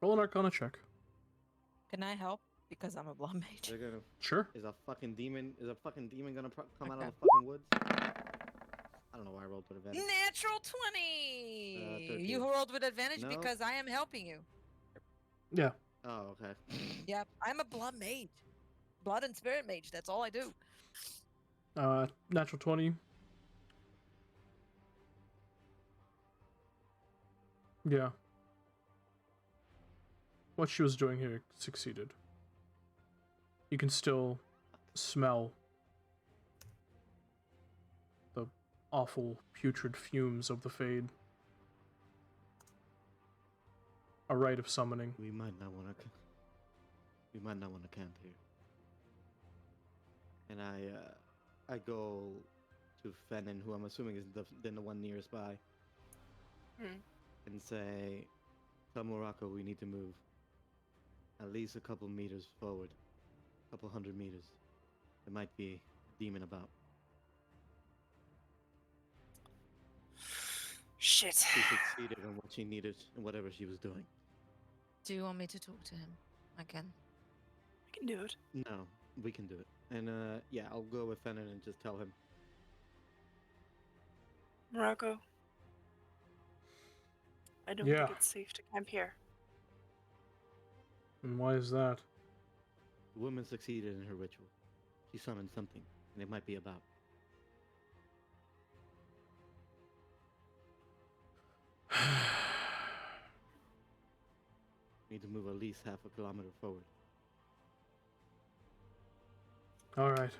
Roll an Arcana check. Can I help? Because I'm a blood mage. They're gonna. Sure. Is a fucking demon gonna come out of Okay. the fucking woods? I don't know why I rolled with advantage. Natural 20! 13. You rolled with advantage No. because I am helping you. Yeah. Oh, okay. Yep, I'm a blood mage. Blood and spirit mage, that's all I do. Natural 20. Yeah. What she was doing here succeeded. You can still smell the awful putrid fumes of the Fade. A rite of summoning. We might not want to. We might not want to camp here. And I go to Fennin, who I'm assuming is the one nearest by, and say, "Tell Morocco we need to move. At least a couple meters forward, a couple 100 meters. There might be a demon about." Shit. She succeeded in what she needed in whatever she was doing. Do you want me to talk to him again? I can do it. No, we can do it. And yeah, I'll go with Fennin and just tell him. Morocco, I don't Yeah. think it's safe to camp here. And why is that? The woman succeeded in her ritual. She summoned something, and it might be about. Need to move at least half a kilometer forward. Alright.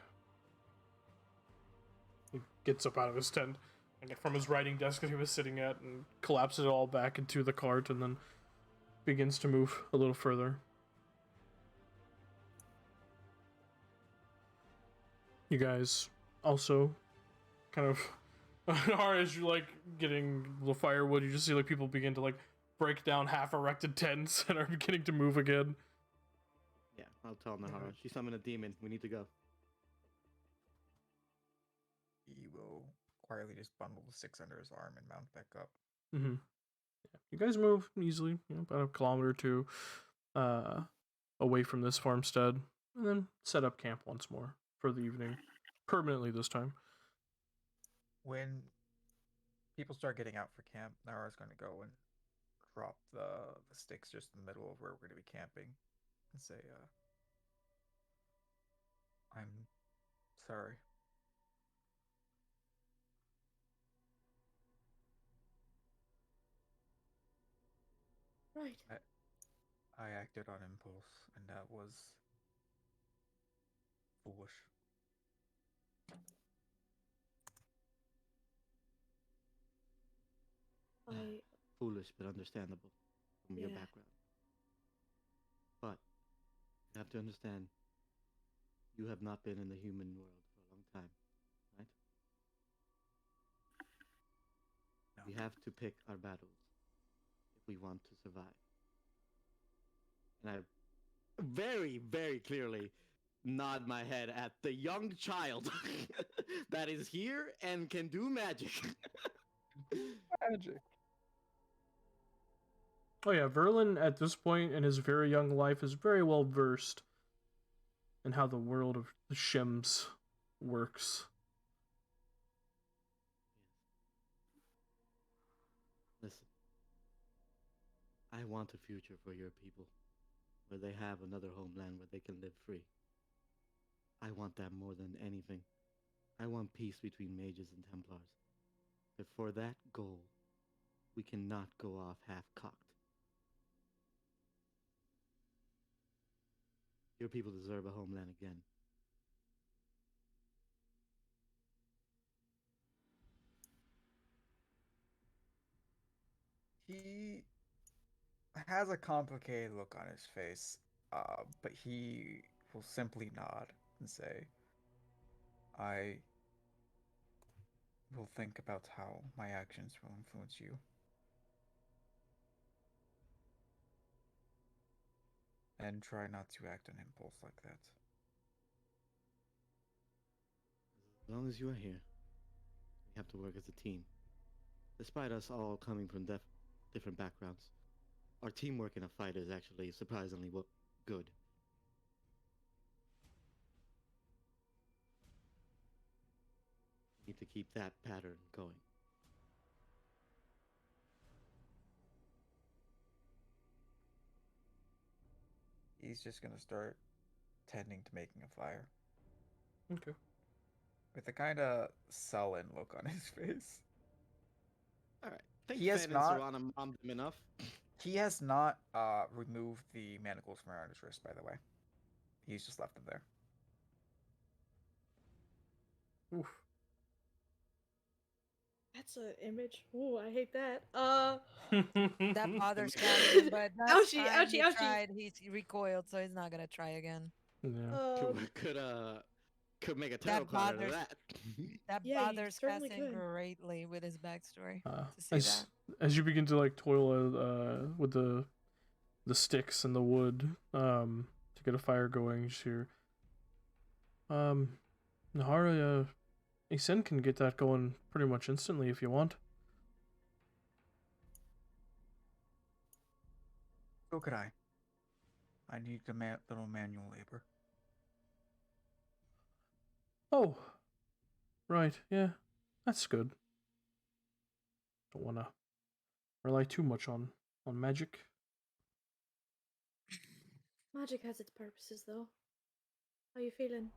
He gets up out of his tent and from his writing desk that he was sitting at and collapses it all back into the cart and then begins to move a little further. You guys also kind of as you're like getting the firewood, you just see like people begin to like break down half erected tents and are beginning to move again. Yeah, I'll tell Nevarra. She summoned a demon. We need to go. He will quietly just bundle the sticks under his arm and mount back up. Mm-hmm. Yeah. You guys move easily, about a kilometer or two away from this farmstead, and then set up camp once more for the evening, permanently this time. When people start getting out for camp, Nara's going to go and drop the sticks just in the middle of where we're going to be camping and say, I'm sorry. Right. I acted on impulse, and that was foolish. Foolish, but understandable from your Yeah. background. But you have to understand, you have not been in the human world for a long time, right? No. We have to pick our battles if we want to survive. And I very, very clearly nod my head at the young child that is here and can do magic. Magic. Oh yeah, Verlin at this point in his very young life is very well versed in how the world of the shims works. Listen, I want a future for your people, where they have another homeland where they can live free. I want that more than anything. I want peace between mages and Templars. But for that goal, we cannot go off half-cocked. Your people deserve a homeland again. He has a complicated look on his face, but he will simply nod and say, I will think about how my actions will influence you. And try not to act on impulse like that. As long as you are here, we have to work as a team. Despite us all coming from different backgrounds, our teamwork in a fight is actually surprisingly good. We need to keep that pattern going. He's just gonna start tending to making a fire. Okay. With a kind of sullen look on his face. Alright. Think He has Fan not- and Serana mommed him enough. He has not removed the manacles from around his wrist, by the way. He's just left them there. Oof. That's an image. Ooh, I hate that. That bothers Cassian, but that's Ouchie, fine. ouchie, He ouchie. tried. He recoiled, so he's not gonna try again. Yeah. Could make a tarot card out of that. That Yeah, you bothers certainly Cassian could. greatly with his backstory to see as that. as you begin to like toil with the sticks and the wood to get a fire going, you just hear Nevarra, Asen can get that going pretty much instantly if you want. So could I. I need a little manual labor. Oh, right, yeah, that's good. Don't want to rely too much on magic. Magic has its purposes, though. How you feeling?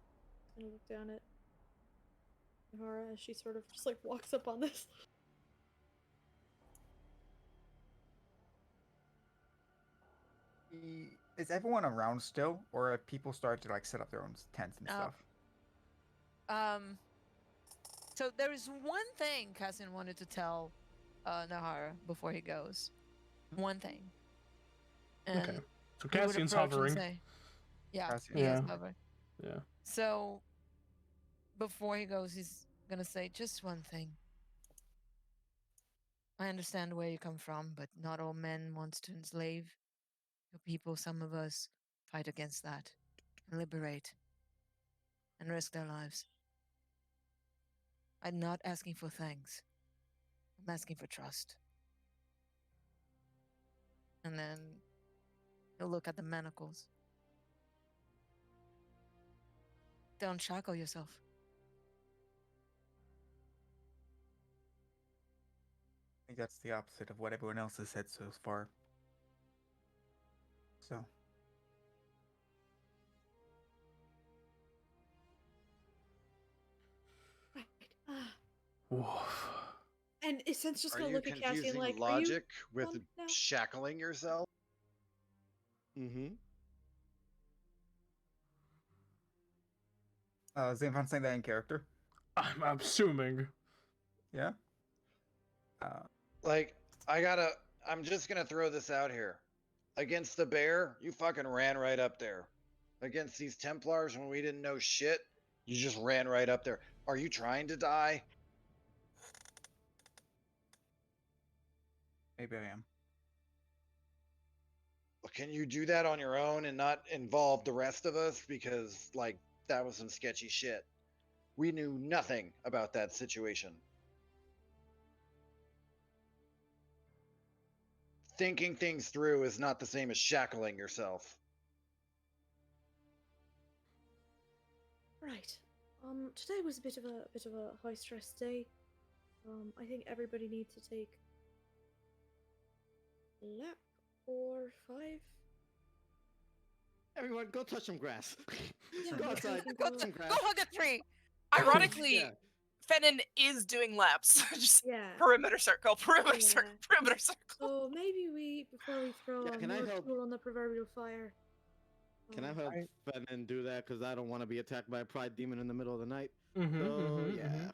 I'm gonna look down at Nevarra as she sort of just like walks up on this. Is everyone around still, or have people started to like set up their own tents and stuff? So there is one thing Cassian wanted to tell Nevarra before he goes. One thing. And Okay, so he would Cassian's approach and hovering. say- yeah, Cassian. he is Yeah. hovering. Yeah. So before he goes, he's gonna say just one thing. I understand where you come from, but not all men want to enslave your people. Some of us fight against that and liberate and risk their lives. I'm not asking for thanks. I'm asking for trust. And then he'll look at the manacles. Don't shackle yourself. I think that's the opposite of what everyone else has said so far. So, Right. Woof. And Issen's just Are gonna you look at Cassie and confusing like, logic are you with on now? shackling yourself? Mm-hmm. Zanfan saying that in character? I'm assuming. Yeah? Like, I'm just gonna throw this out here. Against the bear, you fucking ran right up there. Against these Templars when we didn't know shit, you just ran right up there. Are you trying to die? Maybe I am. Can you do that on your own and not involve the rest of us? Because, like, that was some sketchy shit. We knew nothing about that situation. Thinking things through is not the same as shackling yourself. Right. Today was a bit of a high stress day. I think everybody needs to take a lap or 5. Everyone, go touch some grass. Yeah, Go let's outside, fucking Go, touch go. some grass. go hug a tree. Ironically, Yeah. Fennon is doing laps. Just Yeah. perimeter circle, perimeter Yeah. circle, perimeter circle. So maybe before we throw Yeah, can I more help? fuel on the proverbial fire. Can I help Fennon do that? Because I don't want to be attacked by a pride demon in the middle of the night. Mm-hmm, So, yeah.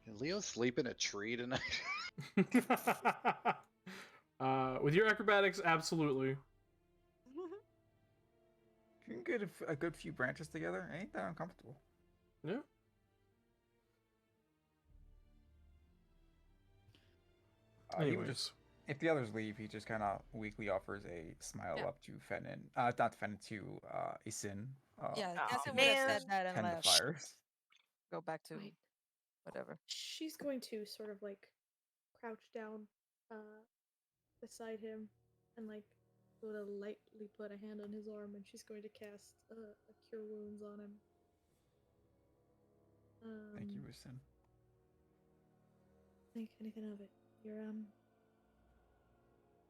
Can Leo sleep in a tree tonight? With your acrobatics, absolutely. You can get a good few branches together. Ain't that uncomfortable? Yeah. Anyways. If the others leave, he just kind of weakly offers a smile Yeah. up to Fennon. Not to Fennon, to Isin. Yeah, Aw, Cassie would have said man. that and Tend the left. fires. Go back to Right. whatever. She's going to sort of like crouch down beside him and like sort of lightly put a hand on his arm, and she's going to cast a cure wounds on him. Thank you, Isin. Think anything of it.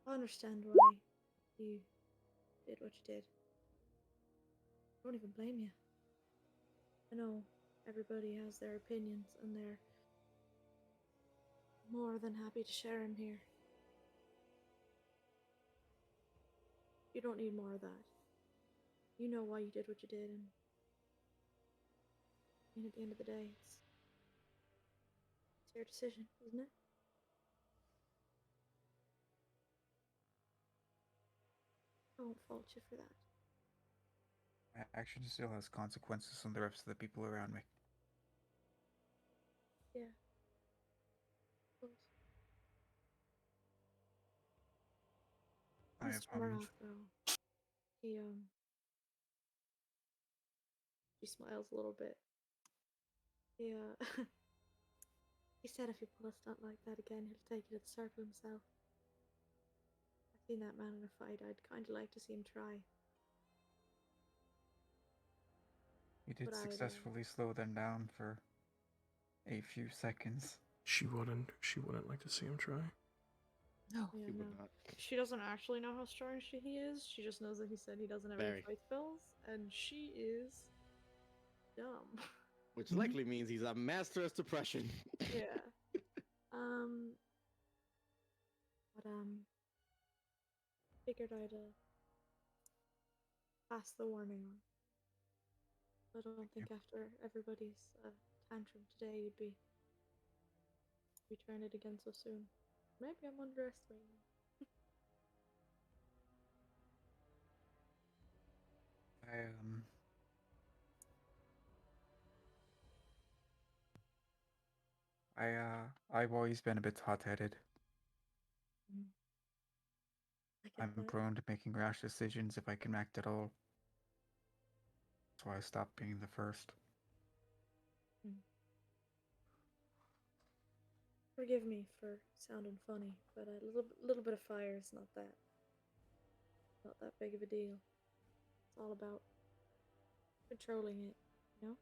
I understand why you did what you did. I don't even blame you. I know everybody has their opinions, and they're more than happy to share them here. You don't need more of that. You know why you did what you did, and at the end of the day, it's your decision, isn't it? I won't fault you for that. My action still has consequences on the rest of the people around me. Yeah. Of course. I have Mr. Morale, though, she smiles a little bit. He he said if you pull a stunt like that again, he'll take you to the circle himself. I've seen that man in a fight. I'd kind of like to see him try. You did But I'd, successfully slow them down for a few seconds. She wouldn't like to see him try. No. Yeah, He would no. not. She doesn't actually know how strong he is. She just knows that he said he doesn't have any Very. fight spells, and she is dumb. Which likely means he's a master of suppression. Yeah. But figured I'd pass the warning on. I don't think after everybody's tantrum today you'd be trying it again so soon. Maybe I'm underestimating. I've always been a bit hot-headed. I get I'm that. prone to making rash decisions if I can act at all. That's why I stopped being the first. Forgive me for sounding funny, but a little bit of fire is not that big of a deal. It's all about controlling it, you know?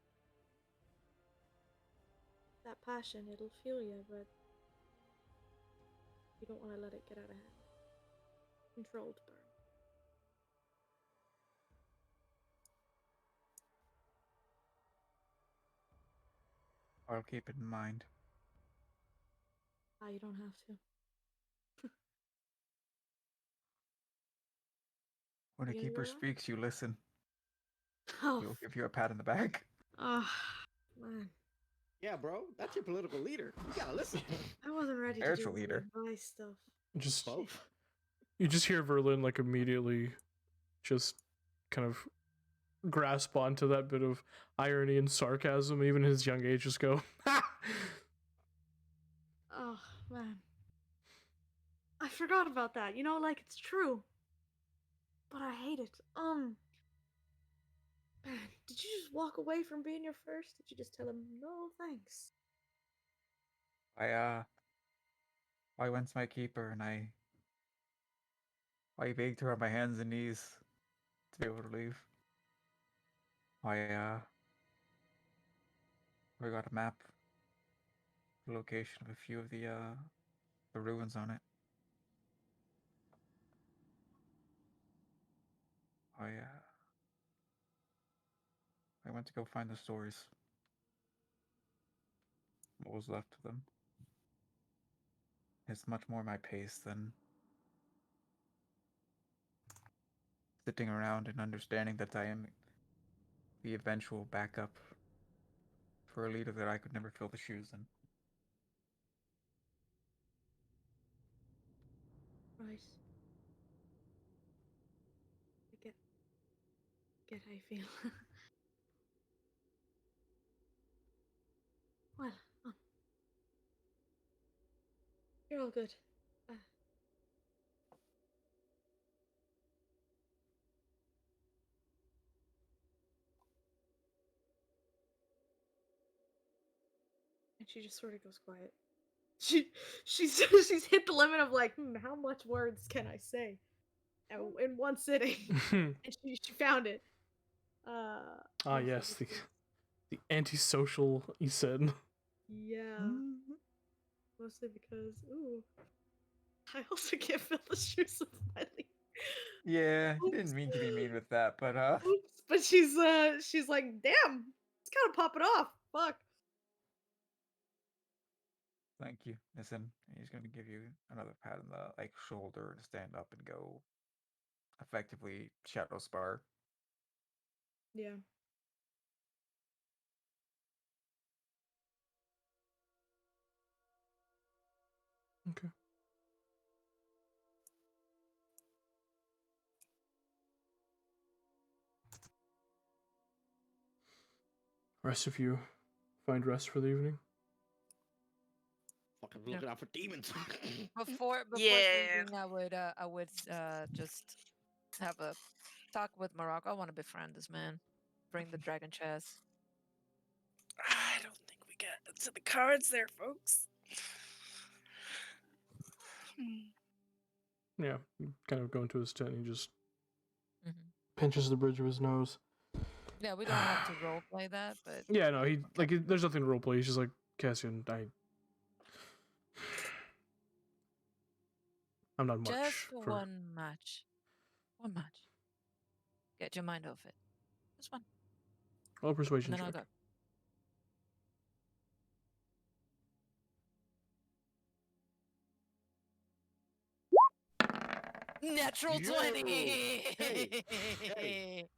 That passion, it'll fuel you, but you don't want to let it get out of hand. Controlled burn. I'll keep it in mind. You don't have to. When a You gonna keeper go on? speaks, you listen. Oh, He'll give you a pat on the back. oh, man. Yeah, bro, that's your political leader. You gotta listen. I wasn't ready to Spiritual do the leader. advice stuff. Just Both. you just hear Verlin like immediately just kind of grasp onto that bit of irony and sarcasm. Even his young age, just go, ha! Oh, man. I forgot about that. You know, like, it's true. But I hate it. Man, did you just walk away from being your first? Did you just tell him, no, thanks? I went to my keeper and I begged her on my hands and knees to be able to leave. We got a map, the location of a few of the ruins on it. I went to go find the stories. What was left of them. It's much more my pace than sitting around and understanding that I am the eventual backup for a leader that I could never fill the shoes in. Right. I get how you feel. Well, you're all good. And she just sort of goes quiet. She's she's hit the limit of like, how much words can I say in one sitting? And she found it. Mostly Yes, because- the antisocial, he said. yeah. Mostly because, ooh, I also can't fill the shoes of my lead. Yeah, you Oops. didn't mean to be mean with that, but Oops. But she's like, damn, it's gotta pop it off. Fuck. thank you. Listen, he's gonna give you another pat on the shoulder and stand up and go effectively shadow spar. Yeah. Okay. Rest of you find rest for the evening. Fucking looking out for demons. Before Yeah. sleeping, I would just have a talk with Morocco. I want to befriend this man. Bring the dragon chest. I don't think we got to the cards there, folks. Yeah, you kind of go into his tent and he just hmm pinches the bridge of his nose. Yeah, we don't have to role play that, but Yeah, no, there's nothing to roleplay. He's just like, Cassian, I'm not much just for for. one match. One match. Get your mind off it. Just one. Well, persuasion And then I'll check. go. Natural Yo! 20! Hey.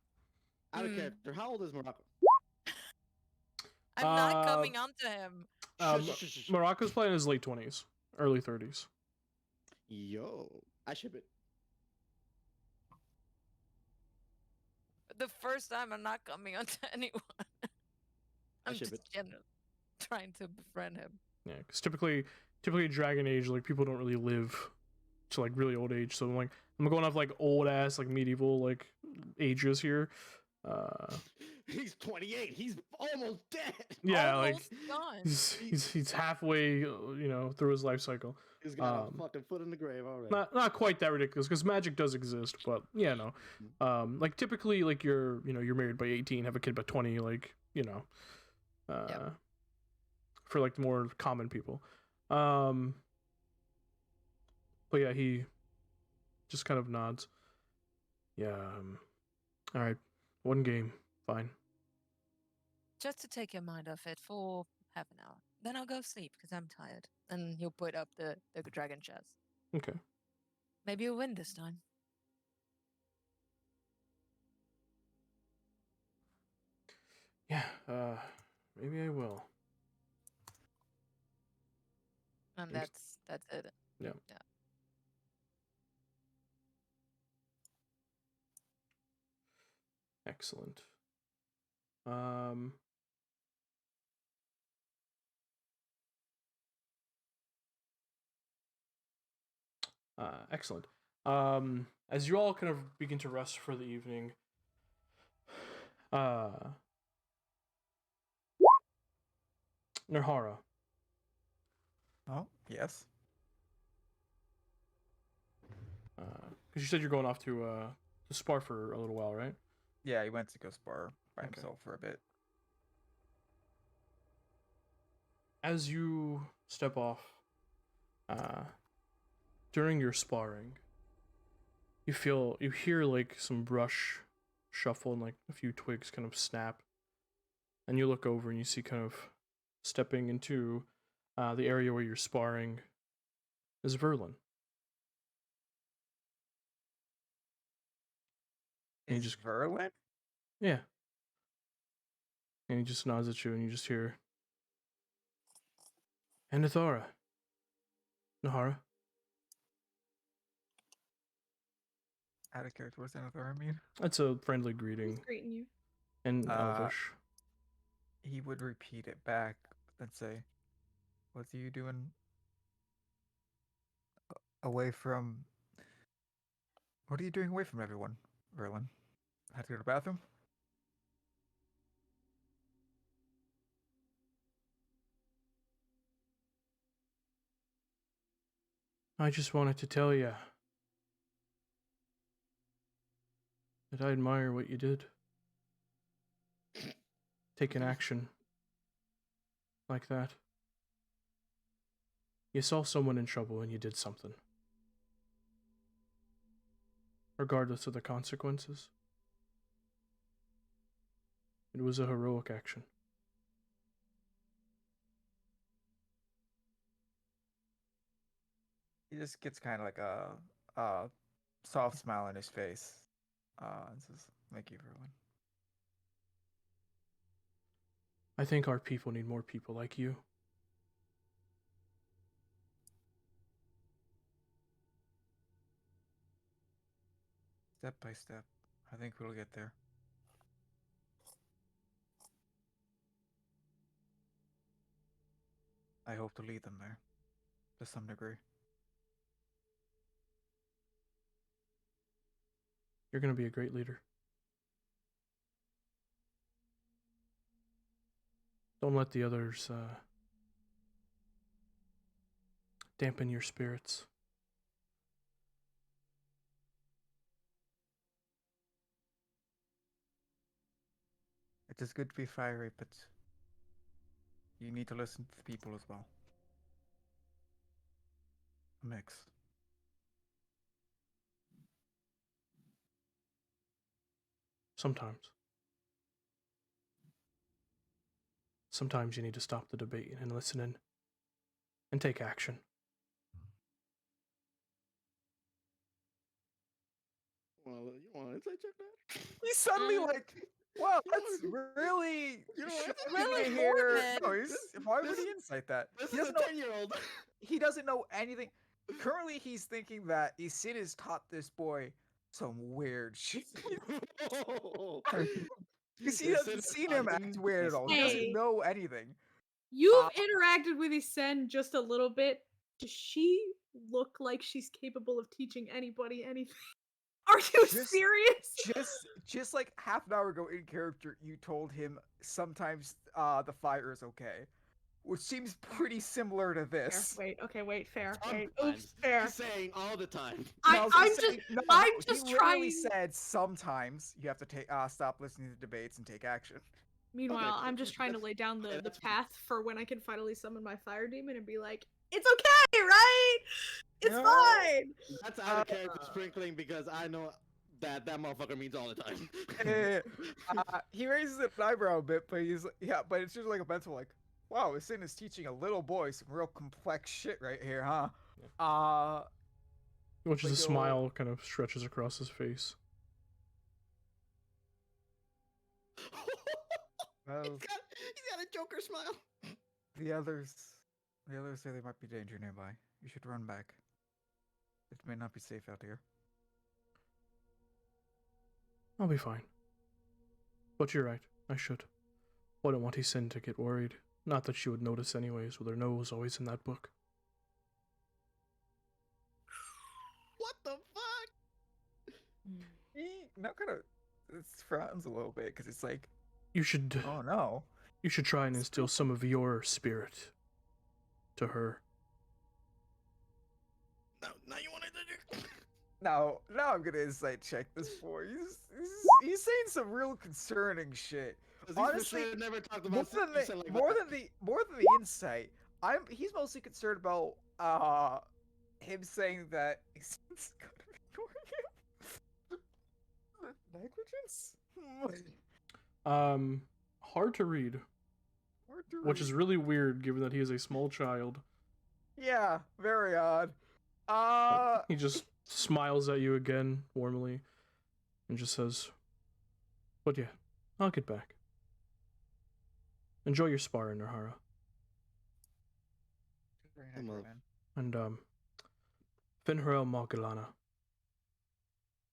Out of Mm. character, how old is Morocco? I'm not coming onto him. Morocco's playing in his late 20s, early 30s. Yo, I ship it. The first time I'm not coming onto anyone. I'm ship just trying to befriend him. Yeah, because typically Dragon Age, like, people don't really live to like really old age. So I'm going off like old ass like medieval like ages here. He's 28. He's almost dead. Yeah, Almost like gone. he's halfway, through his life cycle. He's got a fucking foot in the grave already. Not quite that ridiculous because magic does exist, but yeah, no. Like typically, like you're married by 18, have a kid by 20, like for like the more common people. But yeah, he just kind of nods. Yeah. All right, one game, fine. Just to take your mind off it for half an hour. Then I'll go sleep because I'm tired. And he'll put up the dragon chest. Okay. Maybe you'll win this time. Yeah. Maybe I will. And Yes. that's it. Yeah. Excellent. Excellent. As you all kind of begin to rest for the evening, Nevarra, Oh, yes. because you said you're going off to spar for a little while, right? Yeah, he went to go spar by Okay. himself for a bit. As you step off, during your sparring, you hear like some brush shuffle and like a few twigs kind of snap, and you look over and you see kind of stepping into the area where you're sparring is Verlin. And Is you just Verlin? Yeah. And he just nods at you and you just hear and Nahara. Out of character, what's another I mean? That's a friendly greeting He's greeting you. in Elvish. He would repeat it back and say, "What are you doing away from? What are you doing away from everyone, Verlin? Had to go to the bathroom?" I just wanted to tell you that I admire what you did. Taking action like that. You saw someone in trouble and you did something. Regardless of the consequences. It was a heroic action. He just gets kind of like a soft smile on his face, and says, "Thank you, Verlin." I think our people need more people like you. Step by step, I think we'll get there. I hope to lead them there, to some degree. You're going to be a great leader. Don't let the others dampen your spirits. It is good to be fiery, but you need to listen to the people as well. A mix. Sometimes. Sometimes you need to stop the debate and listen in and take action. You want to insight check that? He's suddenly like, wow, that's really Really to hear. morbid. No, why would he insight that? This He is a doesn't know. 10-year-old. He doesn't know anything. Currently, he's thinking that Isin has taught this boy some weird shit. Because he hasn't seen him act weird at all. He Hey. doesn't know anything. You've interacted with Isen just a little bit. Does she look like she's capable of teaching anybody anything. Are you Just- serious? Just like half an hour ago in character, you told him sometimes the fire is okay, which seems pretty similar to Fair. this. Wait, okay, wait, fair. Wait, Sometimes. oops, fair. He's saying all the time. No, I was gonna I'm say- just, no, I'm no, just he literally trying. said sometimes you have to take stop listening to debates and take action. Meanwhile, Okay, I'm just trying to lay down the that's fine. path for when I can finally summon my fire demon and be like, it's okay, right? It's Yeah. fine. That's out of character sprinkling because I know that motherfucker means all the time. He raises an eyebrow a bit, but but it's just like a mental like, wow, Sin is teaching a little boy some real complex shit right here, huh? Which is a Like, smile kind of stretches across his face. Well, he's got a Joker smile. the others say there might be danger nearby. You should run back. It may not be safe out here. I'll be fine. But you're right, I should. Wouldn't want his Sin to get worried. Not that she would notice anyways, with her nose always in that book. What the fuck? He now kind of frowns a little bit because it's like, You should oh no. you should try and instill some of your spirit to her. Now you want to do? Now I'm gonna insight check this for you. He's saying some real concerning shit. Honestly, never talked more about than the insight, he's mostly concerned about him saying that he's gonna ignore him. Negligence? Hard to read, Hard to which is read. really weird given that he is a small child. Yeah, very odd. He just smiles at you again warmly and just says, "But yeah, I'll get back. Enjoy your sparring, Nevarra. Very Come nice, on. man. And Finharel Malgalana."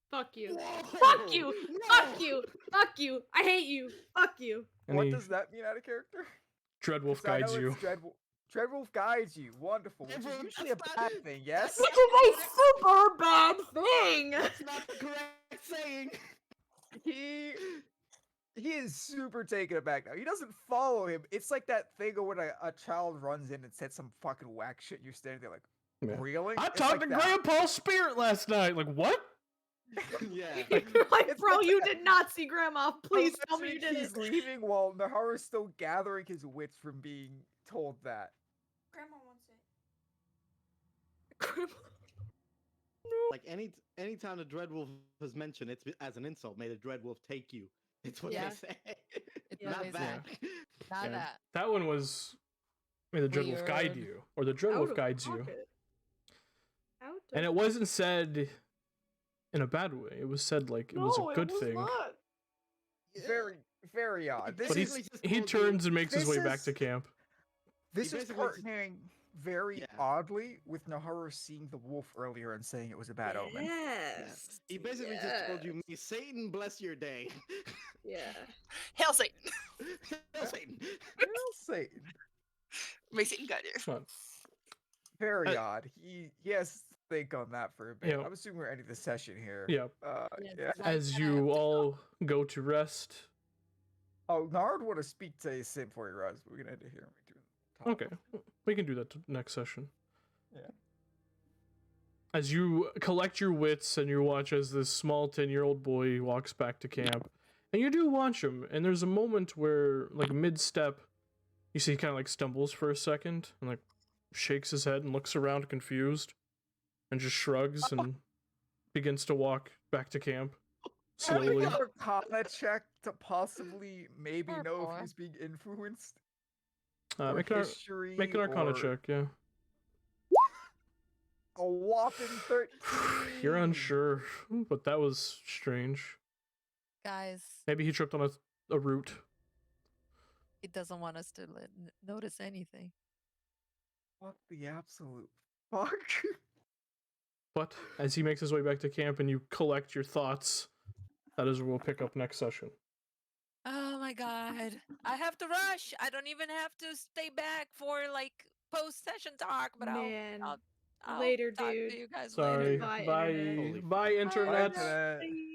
Fuck you. Whoa! Fuck you. No! Fuck you. Fuck you. I hate you. Fuck you. And What he, does that mean out of character? Dreadwolf 'Cause I guides know you. it's Dreadwolf guides you. Wonderful. Which is Dreadwolf, usually a that's bad not- thing, yes? Which is a super bad thing. That's not the correct saying. He is super taken aback now. He doesn't follow him. It's like that thing of when a child runs in and says some fucking whack shit and you're standing there like, Yeah. really? I It's talked like to that. Grandpa's spirit last night. Like, what? Yeah. Like, It's bro, like you that. did not see Grandma. Please tell me you Eventually did he's it. leaving while Naharu's still gathering his wits from being told that. Grandma wants it. Like anytime the Dreadwolf is mentioned, it's as an insult. May the Dreadwolf take you. It's what Yeah. they say. It's Not what they say. that. Not Yeah. that. That one was, may the Dreadwolf guide Weird. you, or the Out Dreadwolf of guides you. pocket. Out And of- it wasn't said in a bad way. It was said like it was a good thing. Not. Very, very odd. This But is he turns and makes his this way back is- to camp. This He is basically just- partnering very Yeah. oddly with Naharu seeing the wolf earlier and saying it was a bad omen. Yes. He basically just told you, "May Satan bless your day." Yeah. Hail Satan. Hail Satan. Well, Satan. May Satan guide you. But Very Uh, odd. He has to think on that for a bit. Yeah. I'm assuming we're ending the session here. yeah, Yes, Yeah. 'cause I as kinda have you to go. all go to rest. Oh, Nard want to speak to his sin before he runs. We're gonna end it here. Okay, we can do that next session. Yeah. As you collect your wits and you watch as this small 10-year-old boy walks back to camp, and you do watch him, and there's a moment where, like mid-step, you see he kind of like stumbles for a second and like shakes his head and looks around confused, and just shrugs and begins to walk back to camp slowly. An Arcana check to possibly maybe Poor know boy. if he's being influenced. Or Make an history. make an Arcana or check, yeah. A whopping 13. You're unsure, but that was strange. Guys, Maybe he tripped on a root. he doesn't want us to notice anything. What the absolute fuck? But as he makes his way back to camp and you collect your thoughts, that is where we'll pick up next session. Oh my god. I have to rush. I don't even have to stay back for like post session talk, but Man. I'll I'll Later, talk dude. to you guys Sorry. later. Goodbye, Bye. internet. Holy Bye, fuck. Bye, internet. internet. Bye.